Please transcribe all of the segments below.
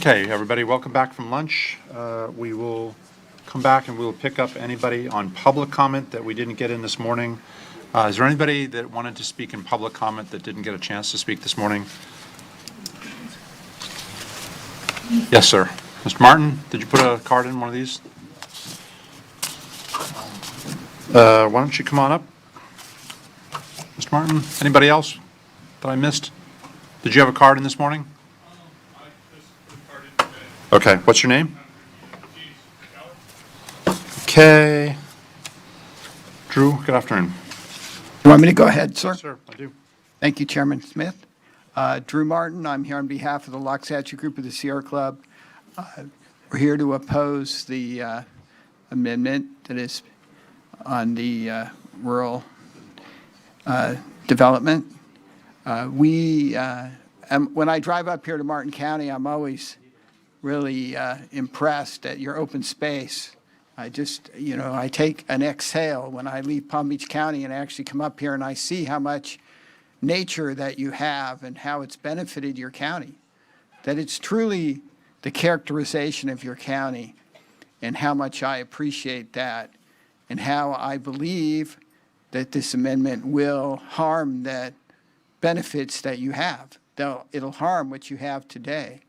Okay, everybody, welcome back from lunch. We will come back and we will pick up anybody on public comment that we didn't get in this morning. Is there anybody that wanted to speak in public comment that didn't get a chance to speak this morning? Yes, sir. Mr. Martin, did you put a card in one of these? Why don't you come on up? Mr. Martin, anybody else that I missed? Did you have a card in this morning? Okay, what's your name? Okay. Drew, good afternoon. You want me to go ahead, sir? Yes, sir, I do. Thank you, Chairman Smith. Drew Martin, I'm here on behalf of the Loxahatchee Group of the Sierra Club. We're here to oppose the amendment that is on the rural development. When I drive up here to Martin County, I'm always really impressed at your open space. I take an exhale when I leave Palm Beach County and I actually come up here and I see how much nature that you have and how it's benefited your county. That it's truly the characterization of your county and how much I appreciate that and how I believe that this amendment will harm that benefits that you have. It'll harm what you have today.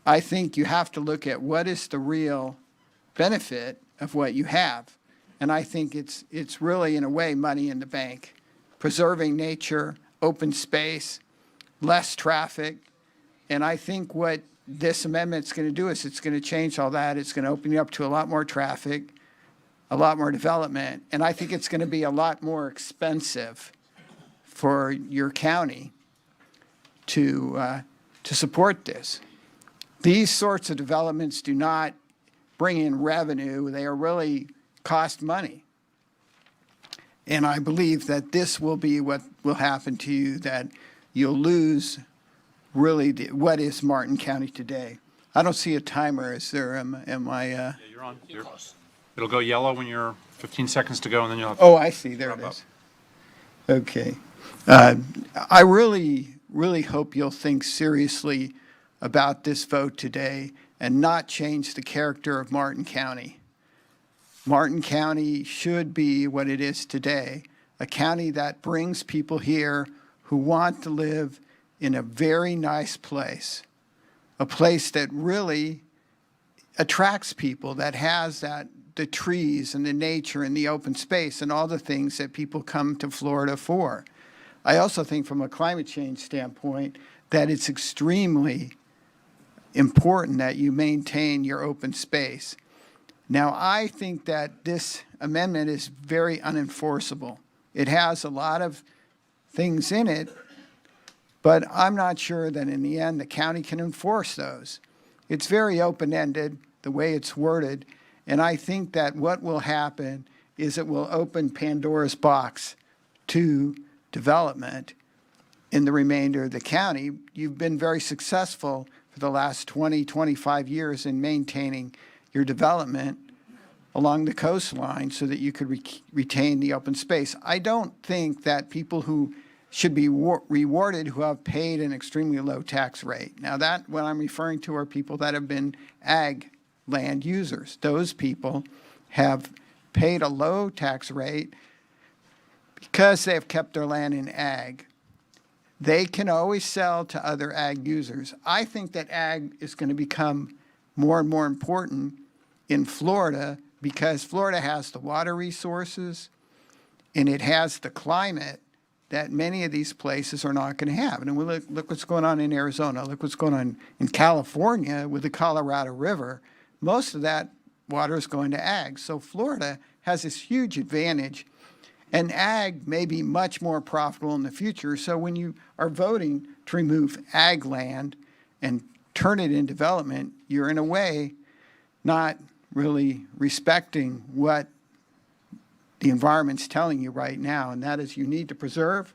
I think you have to look at what is the real benefit of what you have. And I think it's really, in a way, money in the bank. Preserving nature, open space, less traffic. And I think what this amendment's going to do is it's going to change all that. It's going to open you up to a lot more traffic, a lot more development. And I think it's going to be a lot more expensive for your county to support this. These sorts of developments do not bring in revenue. They are really cost money. And I believe that this will be what will happen to you, that you'll lose really what is Martin County today. I don't see a timer. Is there? Am I? Yeah, you're on. It'll go yellow when you're 15 seconds to go, and then you'll have to. Oh, I see. There it is. Okay. I really hope you'll think seriously about this vote today and not change the character of Martin County. Martin County should be what it is today, a county that brings people here who want to live in a very nice place, a place that really attracts people, that has the trees and the nature and the open space and all the things that people come to Florida for. I also think from a climate change standpoint that it's extremely important that you maintain your open space. Now, I think that this amendment is very unenforceable. It has a lot of things in it, but I'm not sure that in the end the county can enforce those. It's very open-ended, the way it's worded, and I think that what will happen is it will open Pandora's box to development in the remainder of the county. You've been very successful for the last 20, 25 years in maintaining your development along the coastline so that you could retain the open space. I don't think that people who should be rewarded who have paid an extremely low tax rate. Now that, what I'm referring to are people that have been ag land users. Those people have paid a low tax rate because they have kept their land in ag. They can always sell to other ag users. I think that ag is going to become more and more important in Florida because Florida has the water resources and it has the climate that many of these places are not going to have. And look what's going on in Arizona. Look what's going on in California with the Colorado River. Most of that water is going to ag. So Florida has this huge advantage. And ag may be much more profitable in the future. So when you are voting to remove ag land and turn it in development, you're in a way not really respecting what the environment's telling you right now. And that is you need to preserve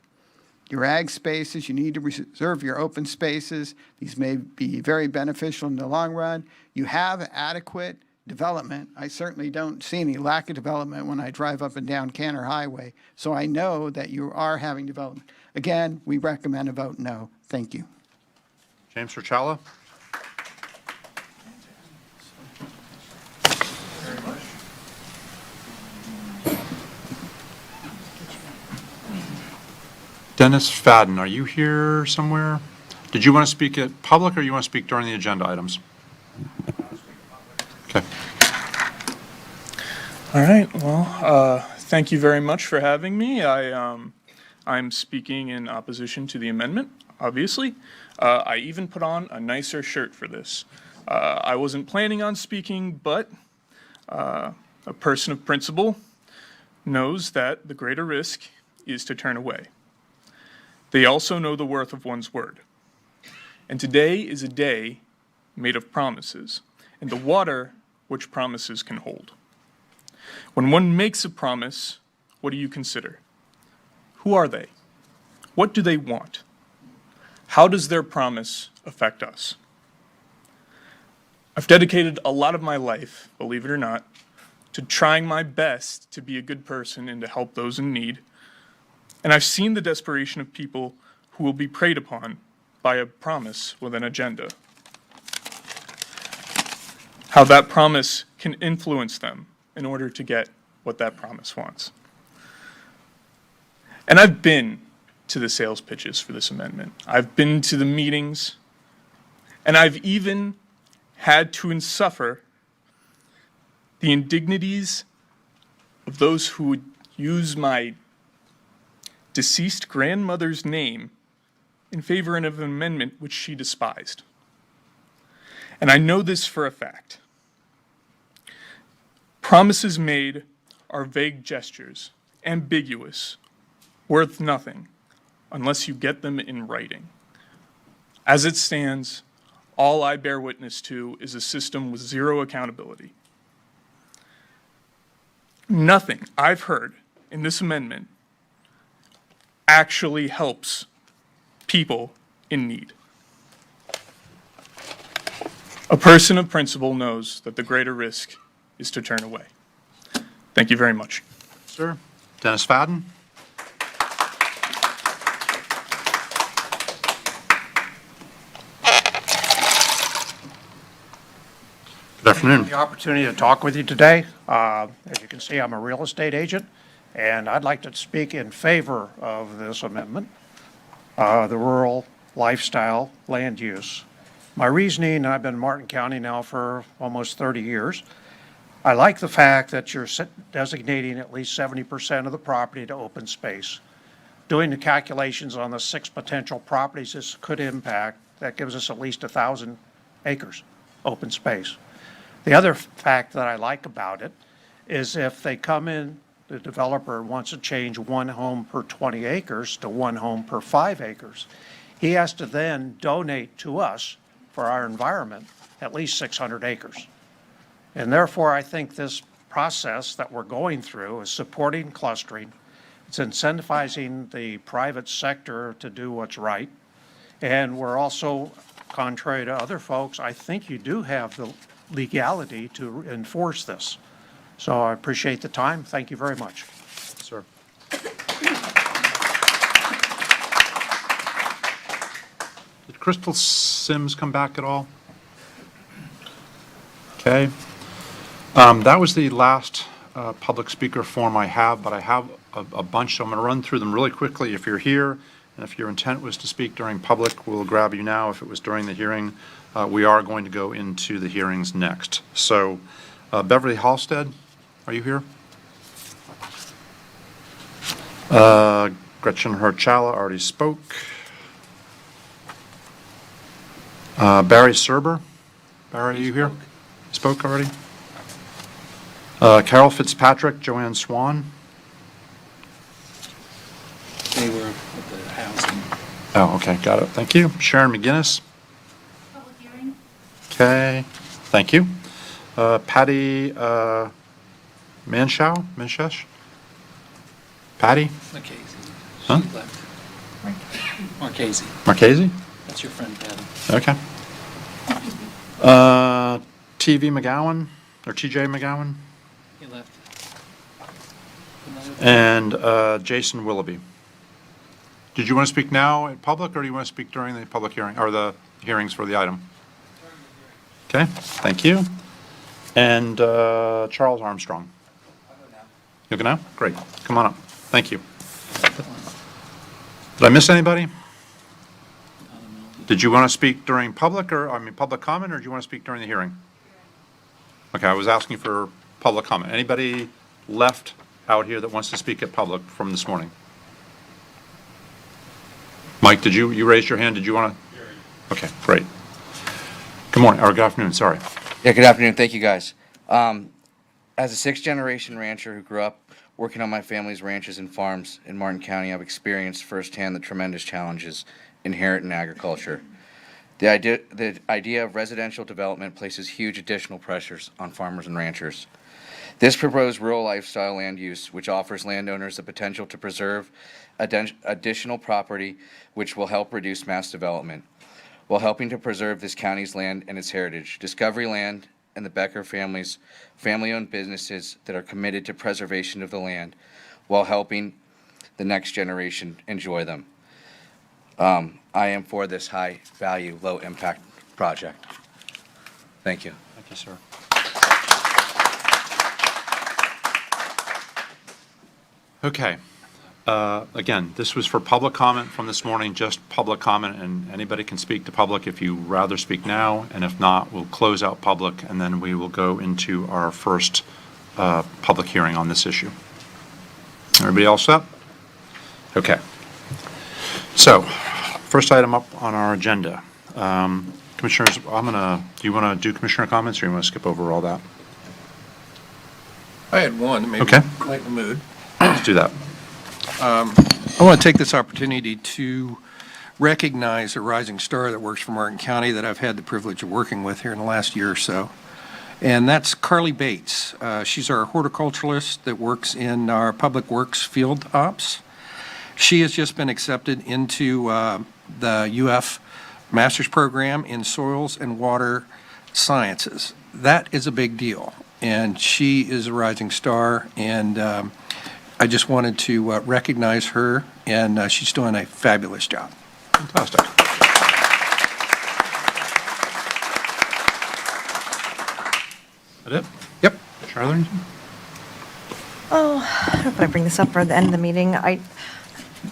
your ag spaces. You need to preserve your open spaces. These may be very beneficial in the long run. You have adequate development. I certainly don't see any lack of development when I drive up and down Canner Highway. So I know that you are having development. Again, we recommend a vote no. Thank you. James Ricciala. Dennis Fadden, are you here somewhere? Did you want to speak at public or you want to speak during the agenda items? Okay. All right. Well, thank you very much for having me. I'm speaking in opposition to the amendment, obviously. I even put on a nicer shirt for this. I wasn't planning on speaking, but a person of principle knows that the greater risk is to turn away. They also know the worth of one's word. And today is a day made of promises, and the water which promises can hold. When one makes a promise, what do you consider? Who are they? What do they want? How does their promise affect us? I've dedicated a lot of my life, believe it or not, to trying my best to be a good person and to help those in need. And I've seen the desperation of people who will be preyed upon by a promise with an agenda. How that promise can influence them in order to get what that promise wants. And I've been to the sales pitches for this amendment. I've been to the meetings, and I've even had to suffer the indignities of those who would use my deceased grandmother's name in favor of an amendment which she despised. And I know this for a fact. Promises made are vague gestures, ambiguous, worth nothing, unless you get them in writing. As it stands, all I bear witness to is a system with zero accountability. Nothing I've heard in this amendment actually helps people in need. A person of principle knows that the greater risk is to turn away. Thank you very much. Sir. Dennis Fadden. Good afternoon. The opportunity to talk with you today. As you can see, I'm a real estate agent, and I'd like to speak in favor of this amendment, the rural lifestyle land use. My reasoning, I've been in Martin County now for almost 30 years. I like the fact that you're designating at least 70% of the property to open space. Doing the calculations on the 6 potential properties this could impact, that gives us at least 1,000 acres open space. The other fact that I like about it is if they come in, the developer wants to change 1 home per 20 acres to 1 home per 5 acres. He has to then donate to us for our environment at least 600 acres. And therefore, I think this process that we're going through is supporting clustering. It's incentivizing the private sector to do what's right. And we're also, contrary to other folks, I think you do have the legality to enforce this. So I appreciate the time. Thank you very much. Sir. Did Crystal Sims come back at all? Okay. That was the last public speaker form I have, but I have a bunch, so I'm going to run through them really quickly. If you're here, and if your intent was to speak during public, we'll grab you now. If it was during the hearing, we are going to go into the hearings next. So Beverly Halstead, are you here? Gretchen Herchala already spoke. Barry Serber, Barry, are you here? Spoke already? Carol Fitzpatrick, Joanne Swan. They were at the housing. Oh, okay, got it. Thank you. Sharon McGinnis. Public hearing. Okay, thank you. Patty Manshesh? Patty Marchese. Huh? She left. Marchese. Marchese? That's your friend, Patty. Okay. TV McGowan, or TJ McGowan, He left. and Jason Willoughby. Did you want to speak now in public, or do you want to speak during the public hearing, or the hearings for the item? Okay, thank you. And Charles Armstrong. You'll go now? Great. Come on up. Thank you. Did I miss anybody? Did you want to speak during public public comment, or do you want to speak during the hearing? Okay, I was asking for public comment. Anybody left out here that wants to speak at public from this morning? Mike, you raised your hand, did you want to? Okay, great. Good morning, or good afternoon, sorry. Yeah, good afternoon. Thank you, guys. As a sixth-generation rancher who grew up working on my family's ranches and farms in Martin County, I've experienced firsthand the tremendous challenges inherent in agriculture. The idea of residential development places huge additional pressures on farmers and ranchers. This proposed rural lifestyle land use, which offers landowners the potential to preserve additional property, which will help reduce mass development, while helping to preserve this county's land and its heritage. Discovery Land and the Becker family's family-owned businesses that are committed to preservation of the land while helping the next generation enjoy them. I am for this high-value, low-impact project. Thank you. Thank you, sir. Okay. Again, this was for public comment from this morning, just public comment, and anybody can speak to public if you rather speak now, and if not, we'll close out public, and then we will go into our first public hearing on this issue. Everybody all set? Okay. So, first item up on our agenda. Commissioners, do you want to do commissioner comments, or you want to skip over all that? I had one, maybe Okay. lighten the mood. Let's do that. I want to take this opportunity to recognize a rising star that works for Martin County that I've had the privilege of working with here in the last year or so. And that's Carly Bates. She's our horticulturalist that works in our public works field ops. She has just been accepted into the UF Master's Program in Soils and Water Sciences. That is a big deal, and she is a rising star, and I just wanted to recognize her, and she's doing a fabulous job. Fantastic. That it? Yep. Charlie? Oh, I don't know if I bring this up for the end of the meeting.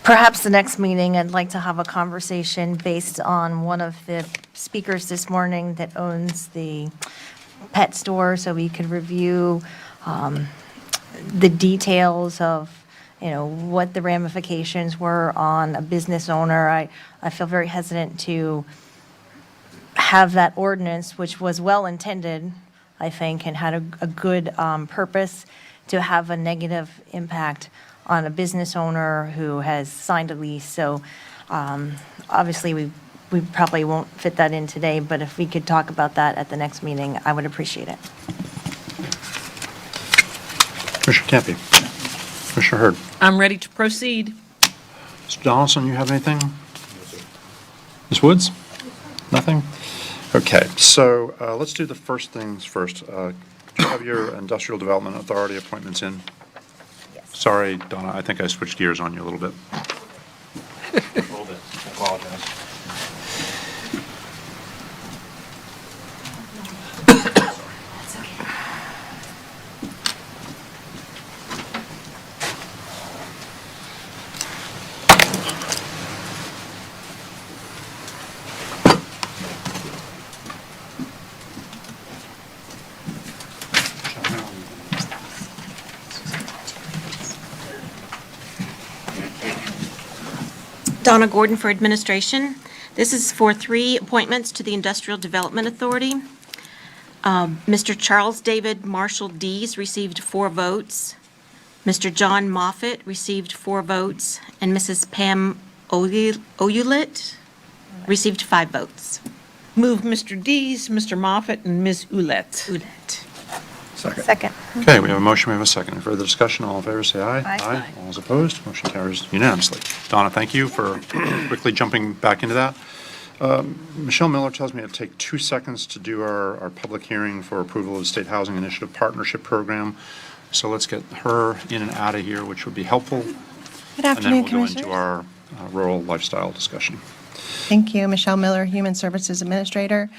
Perhaps the next meeting, I'd like to have a conversation based on one of the speakers this morning that owns the pet store, so we could review the details of, what the ramifications were on a business owner. I feel very hesitant to have that ordinance, which was well-intended, I think, and had a good purpose, to have a negative impact on a business owner who has signed a lease. So obviously, we probably won't fit that in today, but if we could talk about that at the next meeting, I would appreciate it. Commissioner Campy. Commissioner Hurd. I'm ready to proceed. Mr. Donaldson, you have anything? Ms. Woods? Nothing? Okay, so let's do the first things first. Could you have your Industrial Development Authority appointments in? Yes. Sorry, Donna, I think I switched gears on you a little bit. A little bit. I apologize. Donna Gordon for administration. This is for 3 appointments to the Industrial Development Authority. Mr. Charles David Marshall Dees received 4 votes. Mr. John Moffett received 4 votes, and Mrs. Pam Ouellette received 5 votes. Move Mr. Dees, Mr. Moffett, and Ms. Ouellette. Ouellette. Second. Okay, we have a motion, we have a second. Any further discussion? All in favor, say aye. Aye. All those opposed, motion carries unanimously. Donna, thank you for quickly jumping back into that. Michelle Miller tells me it'll take 2 seconds to do our public hearing for approval of the State Housing Initiative Partnership Program. So let's get her in and out of here, which would be helpful. Good afternoon, And then we'll go Commissioners. into our rural lifestyle discussion. Thank you. Michelle Miller, Human Services Administrator.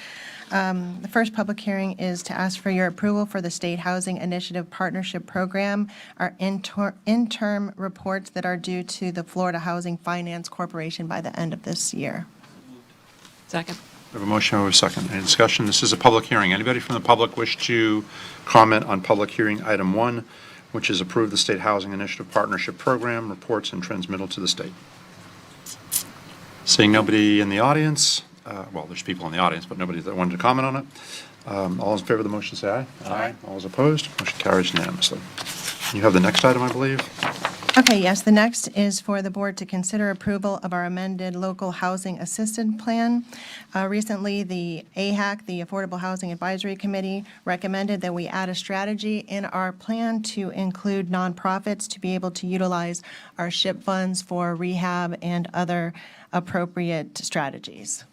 The first public hearing is to ask for your approval for the State Housing Initiative Partnership Program, our interim reports that are due to the Florida Housing Finance Corporation by the end of this year. Second. We have a motion, we have a second. Any discussion? This is a public hearing. Anybody from the public wish to comment on public hearing item 1, which is approve the State Housing Initiative Partnership Program, reports and transmittal to the state? Seeing nobody in the audience, well, there's people in the audience, but nobody that wanted to comment on it. All those in favor of the motion say aye. Aye. All those opposed, motion carries unanimously. You have the next item, I believe. Okay, yes, the next is for the board to consider approval of our amended local housing assistance plan. Recently, the AHAC, the Affordable Housing Advisory Committee, recommended that we add a strategy in our plan to include nonprofits to be able to utilize our SHIP funds for rehab and other appropriate strategies.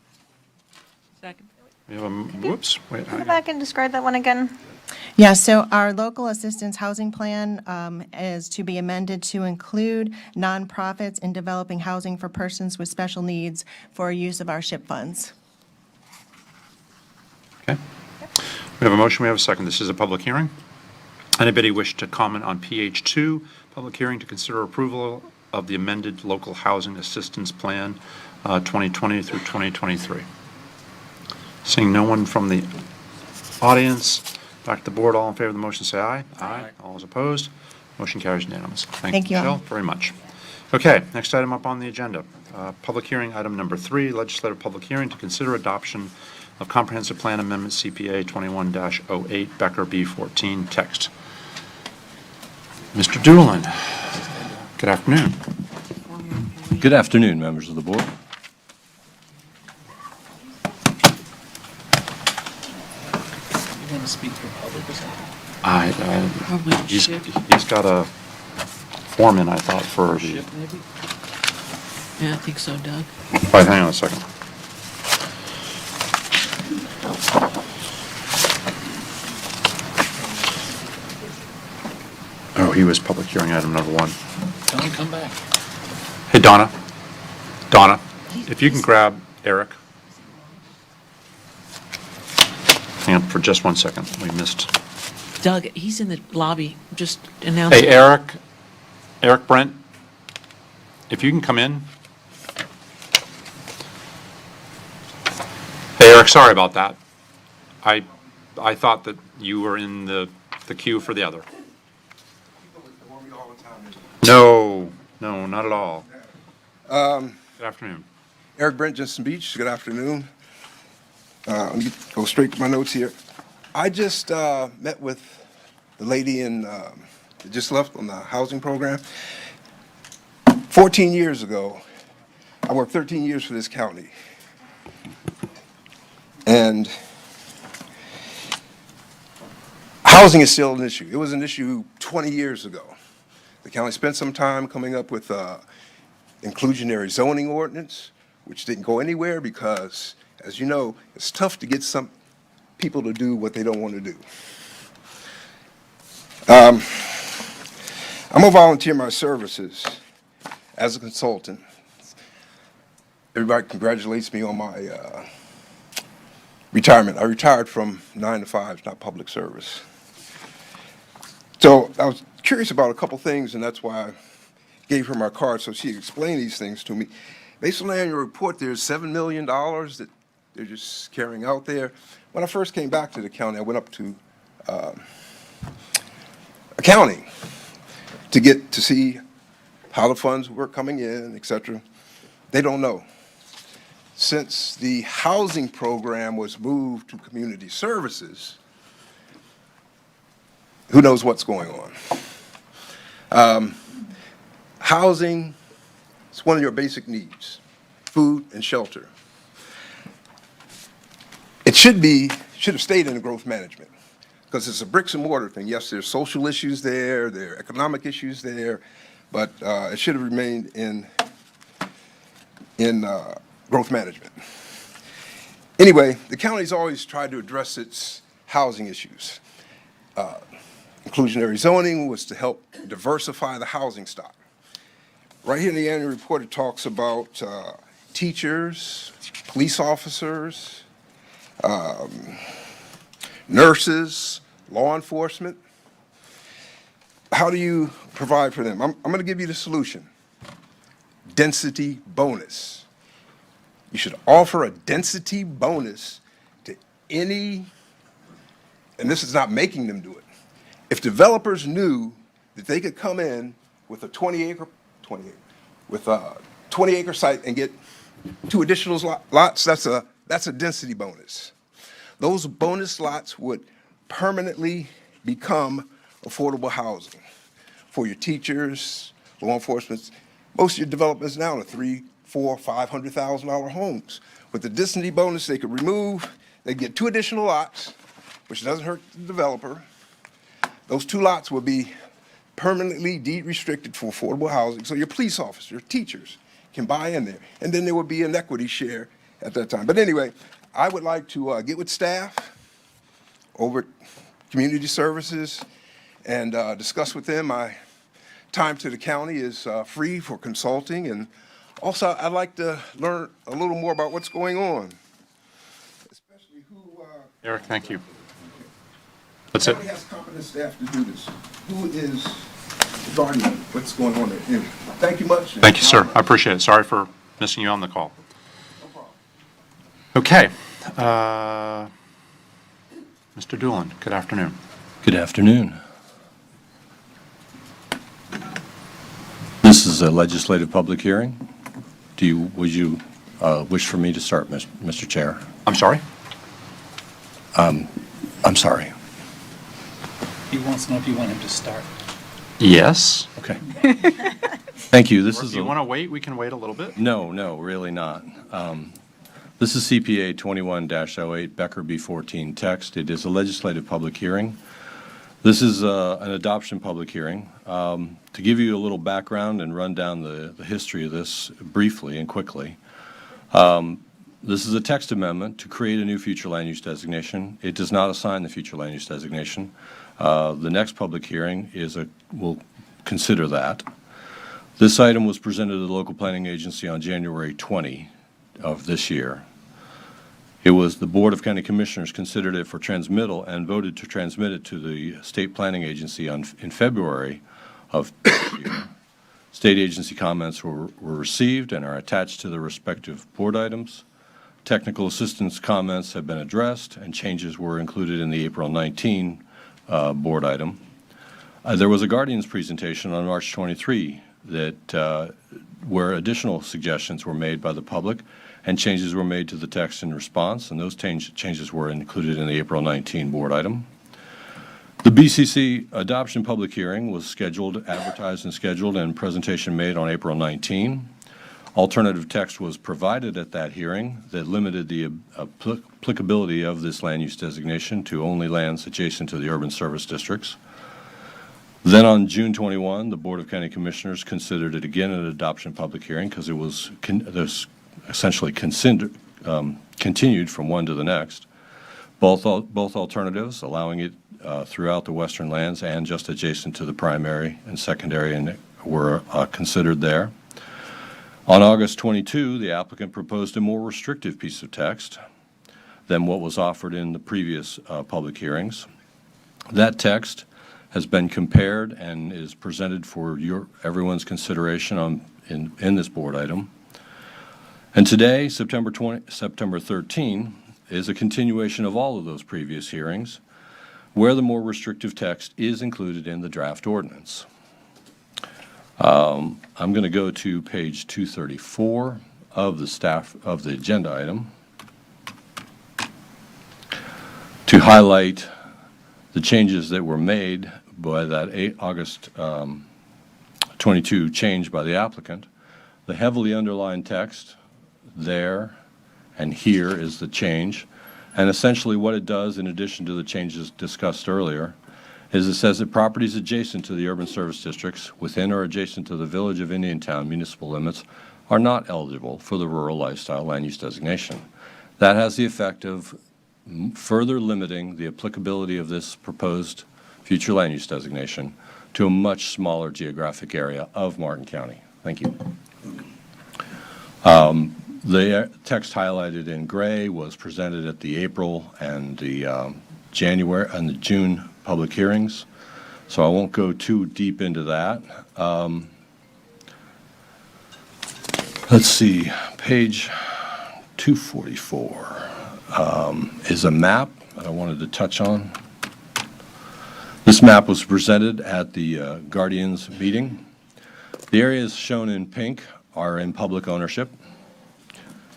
Second. We have a, whoops, wait. Go back and describe that one again. Yeah, so our local assistance housing plan is to be amended to include nonprofits in developing housing for persons with special needs for use of our SHIP funds. Okay. We have a motion, we have a second. This is a public hearing. Anybody wish to comment on PH2, public hearing to consider approval of the amended local housing assistance plan 2020 through 2023? Seeing no one from the audience, back to the board. All in favor of the motion say aye. Aye. All those opposed, motion carries unanimous. Thank you all. Michelle, very much. Okay, next item up on the agenda. Public hearing, item number 3, legislative public hearing to consider adoption of Comprehensive Plan Amendment CPA 21-08, Becker B14, text. Mr. Doolin, good afternoon. Good afternoon, members of the board. You want to speak for public or something? I, he's Ship? he's got a form in, I thought, for the, Ship, maybe? Yeah, I think so, Doug. wait, hang on a second. Oh, he was public hearing item number 1. Tell him to come back. Hey, Donna. Donna, if you can grab Eric. Hang on for just 1 second. We missed. Doug, he's in the lobby, just announced. Hey, Eric Brent, if you can come in. Hey, Eric, sorry about that. I thought that you were in the queue for the other. No, not at all. Good afternoon. Eric Brent, Justin Beach. Good afternoon. Let me go straight to my notes here. I just met with the lady that just left on the housing program. 14 years ago, I worked 13 years for this county. And housing is still an issue. It was an issue 20 years ago. The county spent some time coming up with inclusionary zoning ordinance, which didn't go anywhere because, as you know, it's tough to get some people to do what they don't want to do. I'm gonna volunteer my services as a consultant. Everybody congratulates me on my retirement. I retired from 9 to 5, not public service. So I was curious about a couple things, and that's why I gave her my card so she could explain these things to me. Based on the annual report, there's $7 million that they're just carrying out there. When I first came back to the county, I went up to accounting to get to see how the funds were coming in, et cetera. They don't know. Since the housing program was moved to community services, who knows what's going on? Housing is one of your basic needs, food and shelter. It should have stayed in the growth management because it's a bricks and mortar thing. Yes, there's social issues there, there are economic issues there, but it should have remained in growth management. Anyway, the county's always tried to address its housing issues. Inclusionary zoning was to help diversify the housing stock. Right here in the annual report, it talks about teachers, police officers, nurses, law enforcement. How do you provide for them? I'm going to give you the solution. Density bonus. You should offer a density bonus to any, and this is not making them do it. If developers knew that they could come in with a 20-acre site and get 2 additional lots, that's a density bonus. Those bonus lots would permanently become affordable housing for your teachers, law enforcement. Most of your developments now are $300,000, $400,000, $500,000 homes. With the density bonus, they could remove, they get 2 additional lots, which doesn't hurt the developer. Those 2 lots will be permanently deed restricted for affordable housing, so your police officers, your teachers can buy in there. And then there will be an equity share at that time. But anyway, I would like to get with staff over at Community Services and discuss with them. My time to the county is free for consulting, and also I'd like to learn a little more about what's going on, especially who. Eric, thank you. That's it. Nobody has competent staff to do this. Who is regarding what's going on there? Anyway, thank you much. Thank you, sir. I appreciate it. Sorry for missing you on the call. Okay. Mr. Doolin, good afternoon. Good afternoon. This is a legislative public hearing. Would you wish for me to start, Mr. Chair? I'm sorry? I'm sorry. He wants to know if you want him to start. Yes. Okay. Thank you. Or if you want to wait, we can wait a little bit. No, really not. This is CPA 21-08 Becker B14 text. It is a legislative public hearing. This is an adoption public hearing. To give you a little background and run down the history of this briefly and quickly, this is a text amendment to create a new future land use designation. It does not assign the future land use designation. The next public hearing will consider that. This item was presented to the local planning agency on January 20 of this year. It was the Board of County Commissioners considered it for transmittal and voted to transmit it to the State Planning Agency in February of this year. State agency comments were received and are attached to the respective board items. Technical assistance comments have been addressed, and changes were included in the April 19 board item. There was a Guardian's presentation on March 23 where additional suggestions were made by the public and changes were made to the text in response, and those changes were included in the April 19 board item. The BCC adoption public hearing was advertised and scheduled, and presentation made on April 19. Alternative text was provided at that hearing that limited the applicability of this land use designation to only lands adjacent to the urban service districts. Then on June 21, the Board of County Commissioners considered it again an adoption public hearing because it was essentially continued from one to the next. Both alternatives, allowing it throughout the western lands and just adjacent to the primary and secondary, and were considered there. On August 22, the applicant proposed a more restrictive piece of text than what was offered in the previous public hearings. That text has been compared and is presented for everyone's consideration in this board item. And today, September 13, is a continuation of all of those previous hearings, where the more restrictive text is included in the draft ordinance. I'm going to go to page 234 of the agenda item to highlight the changes that were made by that August 22 change by the applicant. The heavily underlined text there and here is the change. And essentially what it does, in addition to the changes discussed earlier, is it says that properties adjacent to the urban service districts within or adjacent to the Village of Indiantown municipal limits are not eligible for the rural lifestyle land use designation. That has the effect of further limiting the applicability of this proposed future land use designation to a much smaller geographic area of Martin County. Thank you. The text highlighted in gray was presented at the April and the January and the June public hearings, so I won't go too deep into that. Let's see, page 244 is a map that I wanted to touch on. This map was presented at the Guardians meeting. The areas shown in pink are in public ownership.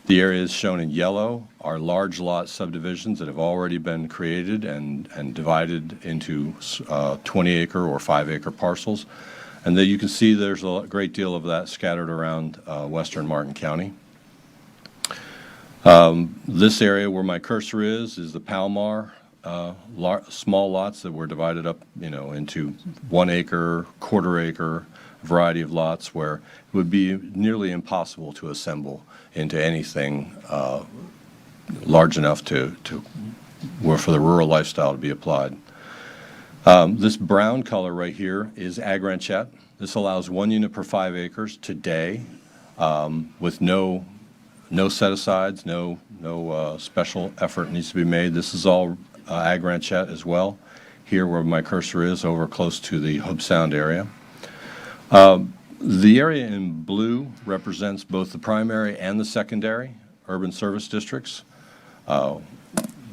The areas shown in yellow are large lot subdivisions that have already been created and divided into 20-acre or 5-acre parcels. And you can see there's a great deal of that scattered around western Martin County. This area where my cursor is the Palmar small lots that were divided up, into 1 acre, quarter acre, variety of lots where it would be nearly impossible to assemble into anything large enough for the rural lifestyle to be applied. This brown color right here is ag ranchette. This allows 1 unit per 5 acres today with no set-asides, no special effort needs to be made. This is all ag ranchette as well, here where my cursor is over close to the Hobe Sound area. The area in blue represents both the primary and the secondary urban service districts,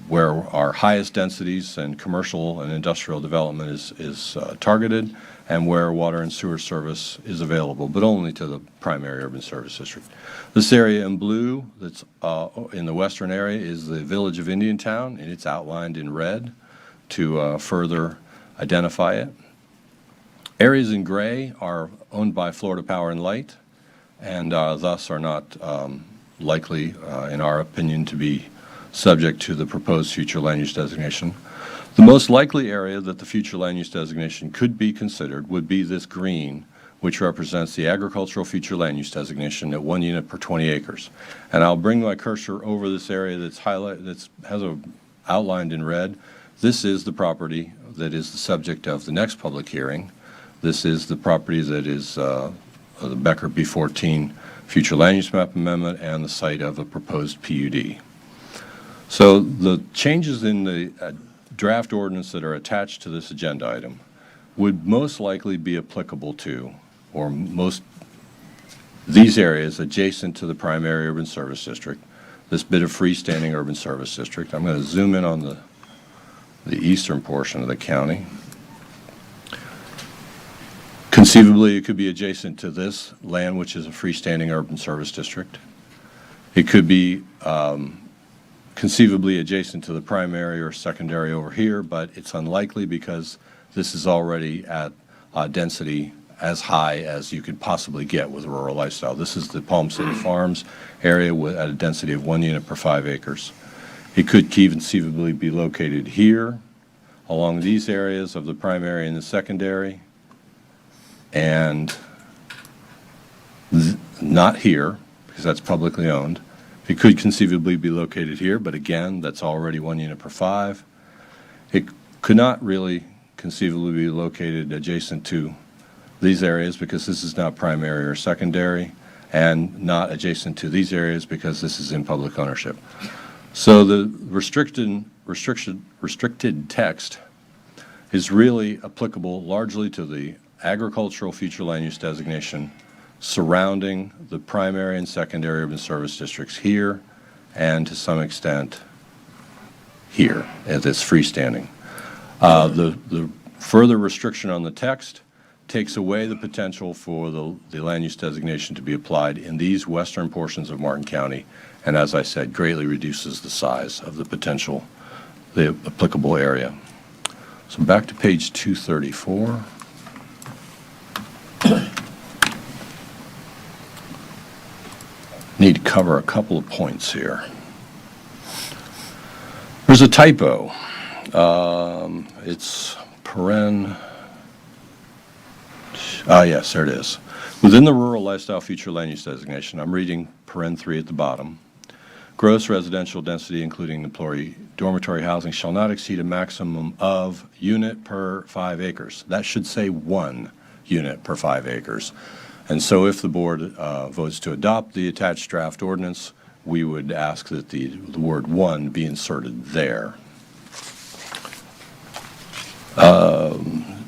where our highest densities and commercial and industrial development is targeted, and where water and sewer service is available, but only to the primary urban service district. This area in blue that's in the western area is the village of Indiantown, and it's outlined in red to further identify it. Areas in gray are owned by Florida Power and Light, and thus are not likely, in our opinion, to be subject to the proposed future land use designation. The most likely area that the future land use designation could be considered would be this green, which represents the agricultural future land use designation at 1 unit per 20 acres. And I'll bring my cursor over this area that's outlined in red. This is the property that is the subject of the next public hearing. This is the property that is the Becker B14 future land use map amendment and the site of a proposed PUD. So the changes in the draft ordinance that are attached to this agenda item would most likely be applicable to, or these areas adjacent to the primary urban service district, this bit of freestanding urban service district. I'm going to zoom in on the eastern portion of the county. Conceivably, it could be adjacent to this land, which is a freestanding urban service district. It could be conceivably adjacent to the primary or secondary over here, but it's unlikely because this is already at density as high as you could possibly get with a rural lifestyle. This is the Palm City Farms area at a density of 1 unit per 5 acres. It could conceivably be located here, along these areas of the primary and the secondary, and not here, because that's publicly owned. It could conceivably be located here, but again, that's already 1 unit per 5. It could not really conceivably be located adjacent to these areas because this is not primary or secondary, and not adjacent to these areas because this is in public ownership. So the restricted text is really applicable largely to the agricultural future land use designation surrounding the primary and secondary urban service districts here, and to some extent here as it's freestanding. The further restriction on the text takes away the potential for the land use designation to be applied in these western portions of Martin County, and as I said, greatly reduces the size of the applicable area. So back to page 234. Need to cover a couple of points here. There's a typo. It's paren. Yes, there it is. Within the rural lifestyle future land use designation, I'm reading paren 3 at the bottom. Gross residential density, including employee dormitory housing, shall not exceed a maximum of unit per 5 acres. That should say 1 unit per 5 acres. And so if the board votes to adopt the attached draft ordinance, we would ask that the word "one" be inserted there.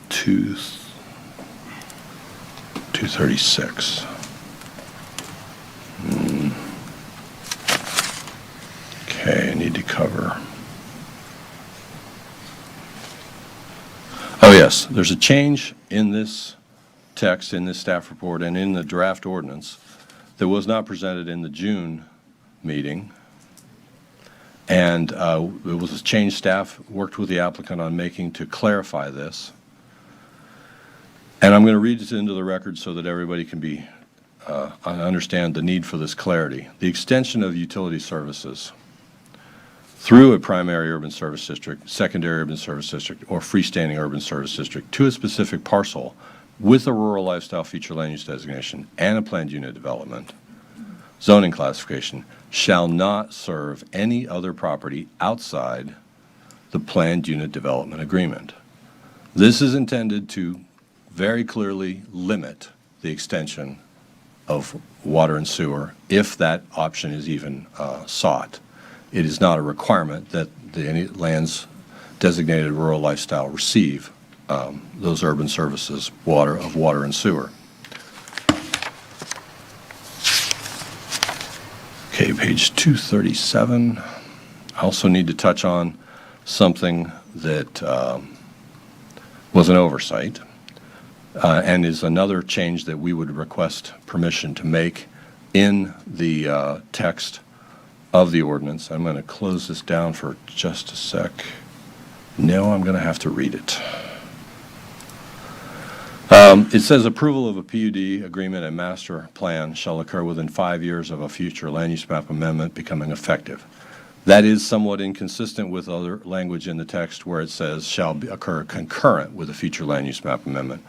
236. Okay, I need to cover. Oh, yes, there's a change in this text, in this staff report, and in the draft ordinance that was not presented in the June meeting. And it was a change staff worked with the applicant on making to clarify this. And I'm going to read this into the record so that everybody can understand the need for this clarity. The extension of utility services through a primary urban service district, secondary urban service district, or freestanding urban service district to a specific parcel with a rural lifestyle feature land use designation and a planned unit development zoning classification shall not serve any other property outside the planned unit development agreement. This is intended to very clearly limit the extension of water and sewer if that option is even sought. It is not a requirement that any lands designated rural lifestyle receive those urban services, water and sewer. Okay, page 237. I also need to touch on something that was an oversight and is another change that we would request permission to make in the text of the ordinance. I'm going to close this down for just a sec. No, I'm going to have to read it. It says approval of a PUD agreement and master plan shall occur within 5 years of a future land use map amendment becoming effective. That is somewhat inconsistent with other language in the text where it says shall occur concurrent with a future land use map amendment.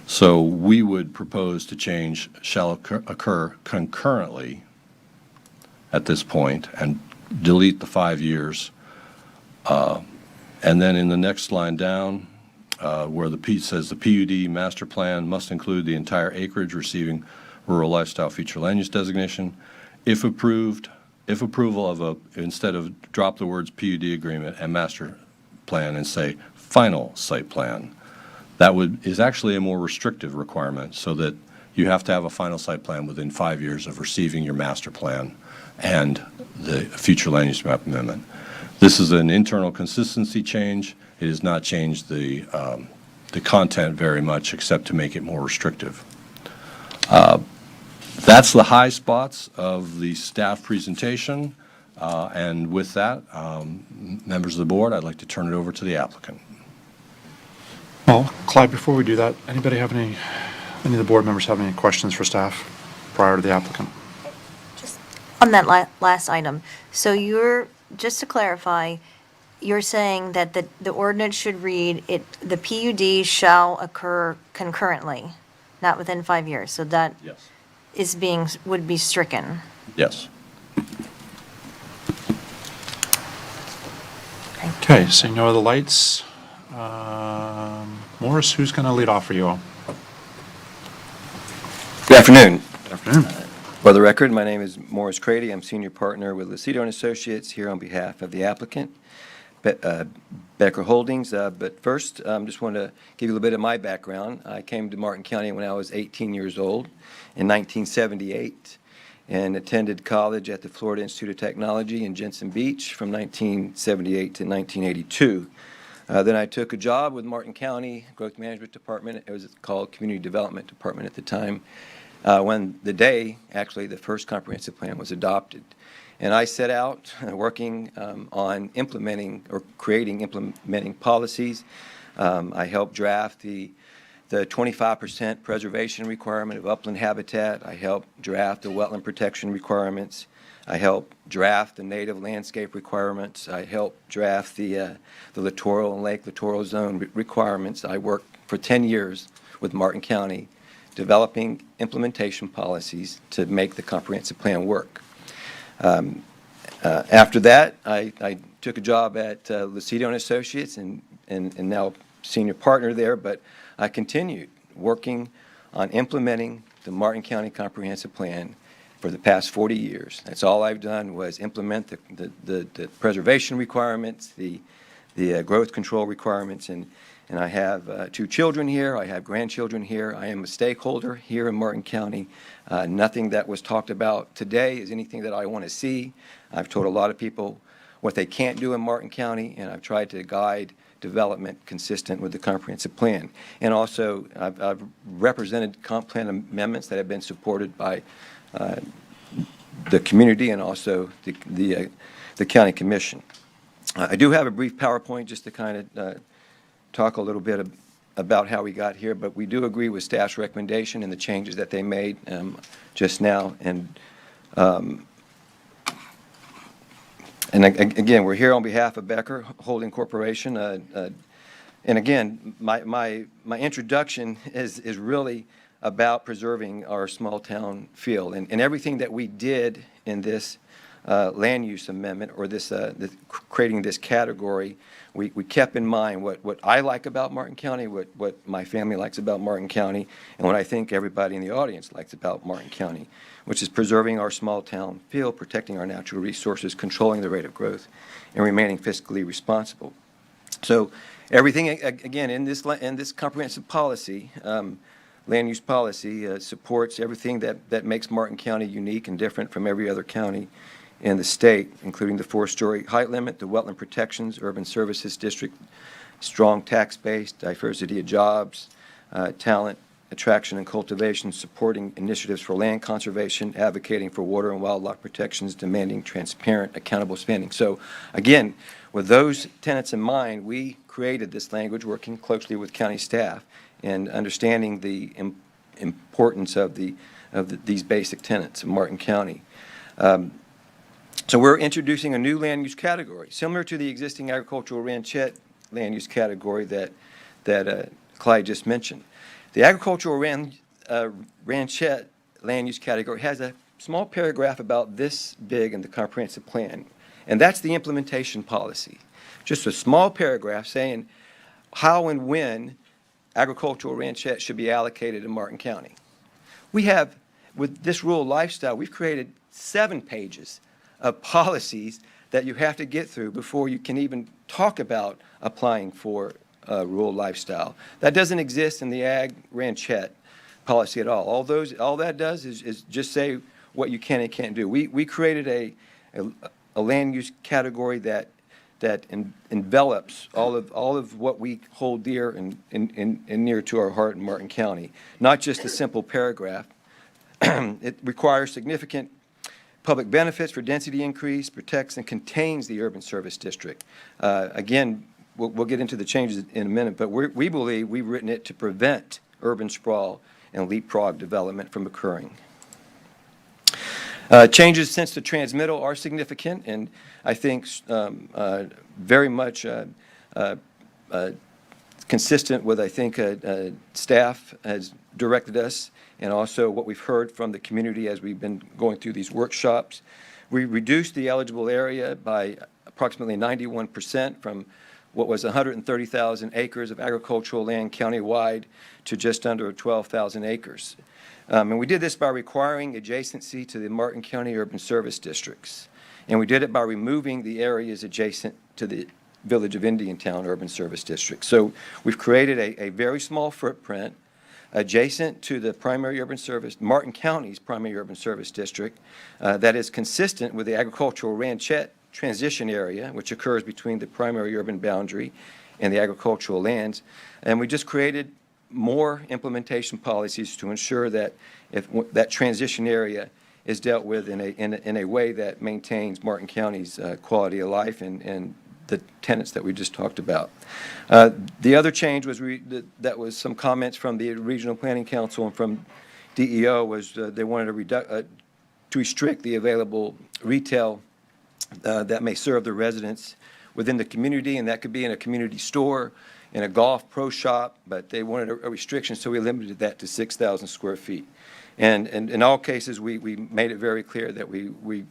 So we would propose to change shall occur concurrently at this point and delete the 5 years. And then in the next line down, where the P says the PUD master plan must include the entire acreage receiving rural lifestyle feature land use designation. If approval of instead of drop the words PUD agreement and master plan and say final site plan, that is actually a more restrictive requirement so that you have to have a final site plan within 5 years of receiving your master plan and the future land use map amendment. This is an internal consistency change. It has not changed the content very much except to make it more restrictive. That's the high spots of the staff presentation. And with that, members of the board, I'd like to turn it over to the applicant. Well, Clyde, before we do that, any of the board members have any questions for staff prior to the applicant? Just on that last item, so just to clarify, you're saying that the ordinance should read, the PUD shall occur concurrently, not within 5 years, so that Yes. would be stricken. Yes. Okay, seeing no other lights. Morris, who's going to lead off for you all? Good afternoon. Good afternoon. For the record, my name is Morris Crady. I'm senior partner with Lucido & Associates here on behalf of the applicant, Becker Holdings. But first, just want to give you a little bit of my background. I came to Martin County when I was 18 years old in 1978 and attended college at the Florida Institute of Technology in Jensen Beach from 1978 to 1982. Then I took a job with Martin County Growth Management Department. It was called Community Development Department at the time, when actually the first comprehensive plan was adopted. And I set out working on implementing policies. I helped draft the 25% preservation requirement of upland habitat. I helped draft the wetland protection requirements. I helped draft the native landscape requirements. I helped draft the littoral and lake littoral zone requirements. I worked for 10 years with Martin County developing implementation policies to make the comprehensive plan work. After that, I took a job at Lucido & Associates and now senior partner there, but I continued working on implementing the Martin County Comprehensive Plan for the past 40 years. That's all I've done was implement the preservation requirements, the growth control requirements, and I have 2 children here. I have grandchildren here. I am a stakeholder here in Martin County. Nothing that was talked about today is anything that I want to see. I've told a lot of people what they can't do in Martin County, and I've tried to guide development consistent with the comprehensive plan. And also, I've represented comp plan amendments that have been supported by the community and also the county commission. I do have a brief PowerPoint just to kind of talk a little bit about how we got here, but we do agree with staff's recommendation and the changes that they made just now. And again, we're here on behalf of Becker Holding Corporation. And again, my introduction is really about preserving our small town feel. And everything that we did in this land use amendment or this creating this category, we kept in mind what I like about Martin County, what my family likes about Martin County, and what I think everybody in the audience likes about Martin County, which is preserving our small town feel, protecting our natural resources, controlling the rate of growth, and remaining fiscally responsible. So everything, again, in this comprehensive policy, land use policy, supports everything that makes Martin County unique and different from every other county in the state, including the 4-story height limit, the wetland protections, urban services district, strong tax base, diversity of jobs, talent, attraction and cultivation, supporting initiatives for land conservation, advocating for water and wildlife protections, demanding transparent, accountable spending. So again, with those tenets in mind, we created this language working closely with county staff and understanding the importance of these basic tenets of Martin County. So we're introducing a new land use category, similar to the existing agricultural ranchette land use category that Clyde just mentioned. The agricultural ranchette land use category has a small paragraph about this big in the comprehensive plan, and that's the implementation policy. Just a small paragraph saying how and when agricultural ranchette should be allocated in Martin County. We have, with this rural lifestyle, we've created 7 pages of policies that you have to get through before you can even talk about applying for rural lifestyle. That doesn't exist in the ag ranchette policy at all. All that does is just say what you can and can't do. We created a land use category that envelops all of what we hold dear and near to our heart in Martin County. Not just a simple paragraph. It requires significant public benefits for density increase, protects and contains the urban service district. Again, we'll get into the changes in a minute, but we believe we've written it to prevent urban sprawl and leapfrog development from occurring. Changes since the transmittal are significant and I think very much consistent with, I think, staff has directed us and also what we've heard from the community as we've been going through these workshops. We reduced the eligible area by approximately 91% from what was 130,000 acres of agricultural land countywide to just under 12,000 acres. And we did this by requiring adjacency to the Martin County urban service districts. And we did it by removing the areas adjacent to the Village of Indiantown urban service district. So we've created a very small footprint adjacent to the primary urban service, Martin County's primary urban service district, that is consistent with the agricultural ranchette transition area, which occurs between the primary urban boundary and the agricultural lands. And we just created more implementation policies to ensure that if that transition area is dealt with in a way that maintains Martin County's quality of life and the tenets that we just talked about. The other change was that was some comments from the Regional Planning Council and from DEO was they wanted to restrict the available retail that may serve the residents within the community, and that could be in a community store, in a golf pro shop, but they wanted a restriction, so we limited that to 6,000 square feet. And in all cases, we made it very clear that we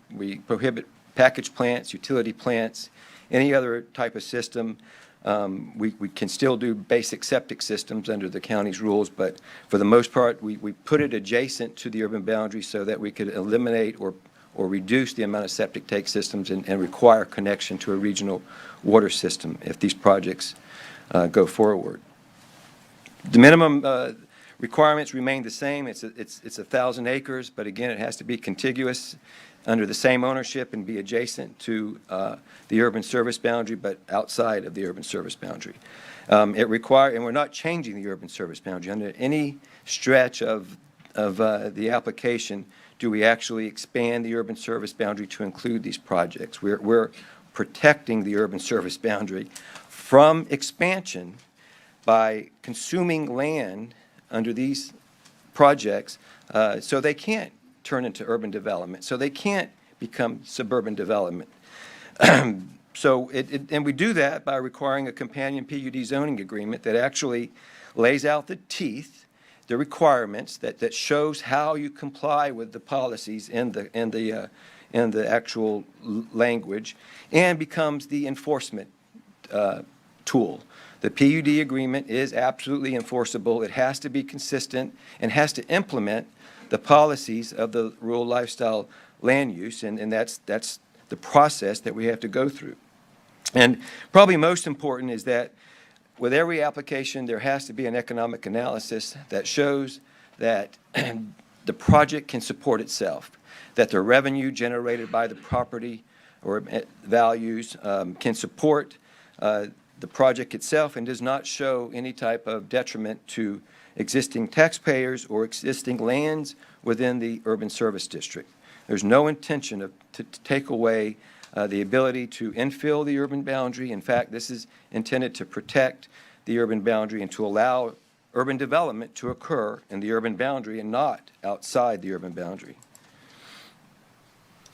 prohibit package plants, utility plants, any other type of system We can still do basic septic systems under the county's rules, but for the most part, we put it adjacent to the urban boundary so that we could eliminate or reduce the amount of septic tank systems and require connection to a regional water system if these projects go forward. The minimum requirements remain the same. It's 1,000 acres, but again, it has to be contiguous under the same ownership and be adjacent to the urban service boundary, but outside of the urban service boundary. And we're not changing the urban service boundary. Under any stretch of the application, do we actually expand the urban service boundary to include these projects? We're protecting the urban service boundary from expansion by consuming land under these projects so they can't turn into urban development, so they can't become suburban development. And we do that by requiring a companion PUD zoning agreement that actually lays out the teeth, the requirements that shows how you comply with the policies in the actual language, and becomes the enforcement tool. The PUD agreement is absolutely enforceable. It has to be consistent and has to implement the policies of the rural lifestyle land use, and that's the process that we have to go through. And probably most important is that with every application, there has to be an economic analysis that shows that the project can support itself, that the revenue generated by the property or values can support the project itself and does not show any type of detriment to existing taxpayers or existing lands within the urban service district. There's no intention to take away the ability to infill the urban boundary. In fact, this is intended to protect the urban boundary and to allow urban development to occur in the urban boundary and not outside the urban boundary.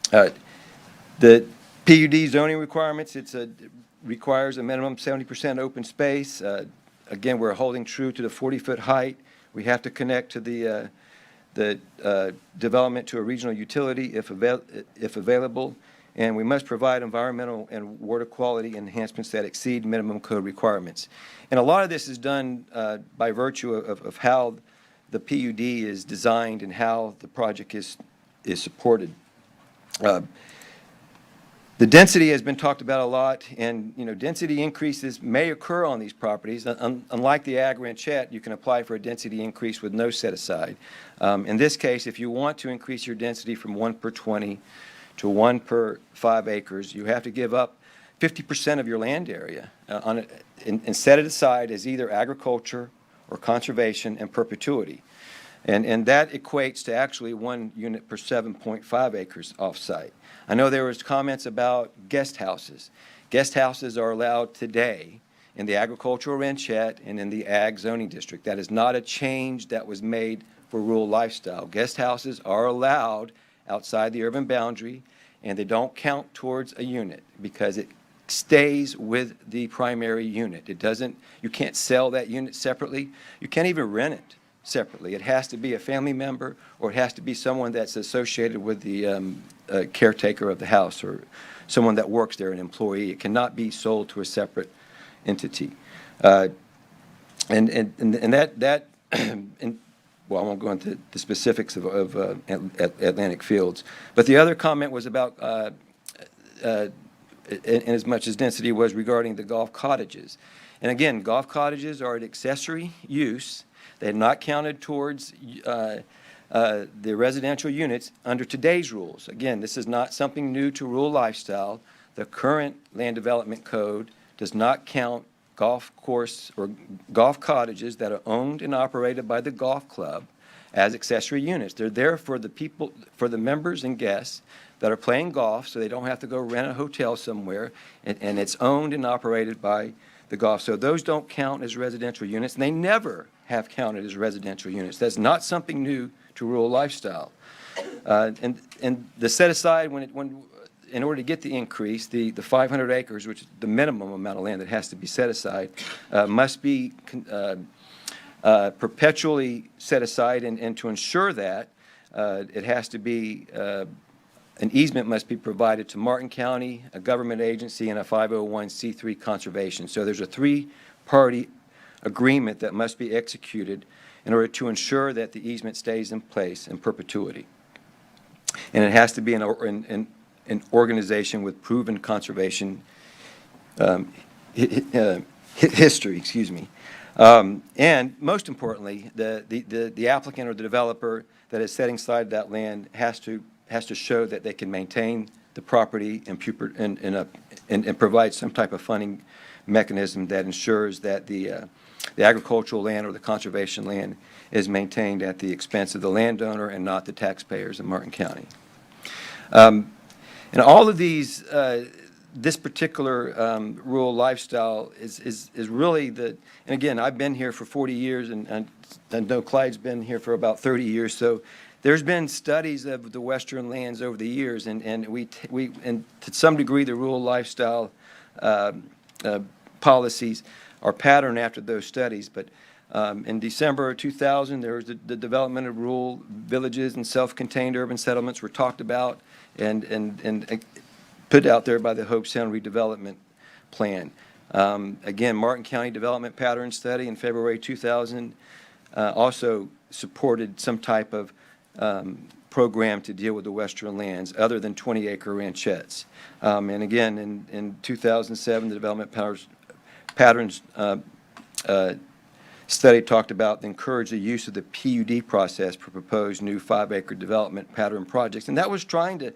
The PUD zoning requirements, requires a minimum 70% open space. Again, we're holding true to the 40-foot height. We have to connect to the development to a regional utility if available, and we must provide environmental and water quality enhancements that exceed minimum code requirements. And a lot of this is done by virtue of how the PUD is designed and how the project is supported. The density has been talked about a lot, and density increases may occur on these properties. Unlike the ag ranchette, you can apply for a density increase with no set aside. In this case, if you want to increase your density from 1 per 20 to 1 per 5 acres, you have to give up 50% of your land area and set it aside as either agriculture or conservation and perpetuity. And that equates to actually 1 unit per 7.5 acres off-site. I know there was comments about guest houses. Guest houses are allowed today in the agricultural ranchette and in the ag zoning district. That is not a change that was made for rural lifestyle. Guest houses are allowed outside the urban boundary, and they don't count towards a unit because it stays with the primary unit. You can't sell that unit separately. You can't even rent it separately. It has to be a family member, or it has to be someone that's associated with the caretaker of the house, or someone that works there, an employee. It cannot be sold to a separate entity. Well, I won't go into the specifics of Atlantic Fields, but the other comment was about, in as much as density was regarding the golf cottages. And again, golf cottages are an accessory use. They're not counted towards the residential units under today's rules. Again, this is not something new to rural lifestyle. The current land development code does not count golf course or golf cottages that are owned and operated by the golf club as accessory units. They're there for the people, for the members and guests that are playing golf, so they don't have to go rent a hotel somewhere, and it's owned and operated by the golf. So those don't count as residential units, and they never have counted as residential units. That's not something new to rural lifestyle. And the set aside, in order to get the increase, the 500 acres, which is the minimum amount of land that has to be set aside, must be perpetually set aside, and to ensure that, it has to be an easement must be provided to Martin County, a government agency, and a 501c3 conservation. So there's a three-party agreement that must be executed in order to ensure that the easement stays in place in perpetuity. And it has to be an organization with proven conservation history, excuse me. And most importantly, the applicant or the developer that is setting aside that land has to show that they can maintain the property and provide some type of funding mechanism that ensures that the agricultural land or the conservation land is maintained at the expense of the landowner and not the taxpayers in Martin County. And all of these, this particular rural lifestyle is really and again, I've been here for 40 years, and I know Clyde's been here for about 30 years, so there's been studies of the western lands over the years, and to some degree, the rural lifestyle policies are patterned after those studies. But in December of 2000, there was the development of rural villages and self-contained urban settlements were talked about and put out there by the Hope Sound Redevelopment Plan. Again, Martin County Development Pattern Study in February 2000 also supported some type of program to deal with the western lands other than 20-acre ranchettes. And again, in 2007, the Development Patterns study talked about encourage the use of the PUD process for proposed new 5-acre development pattern projects. And that was trying to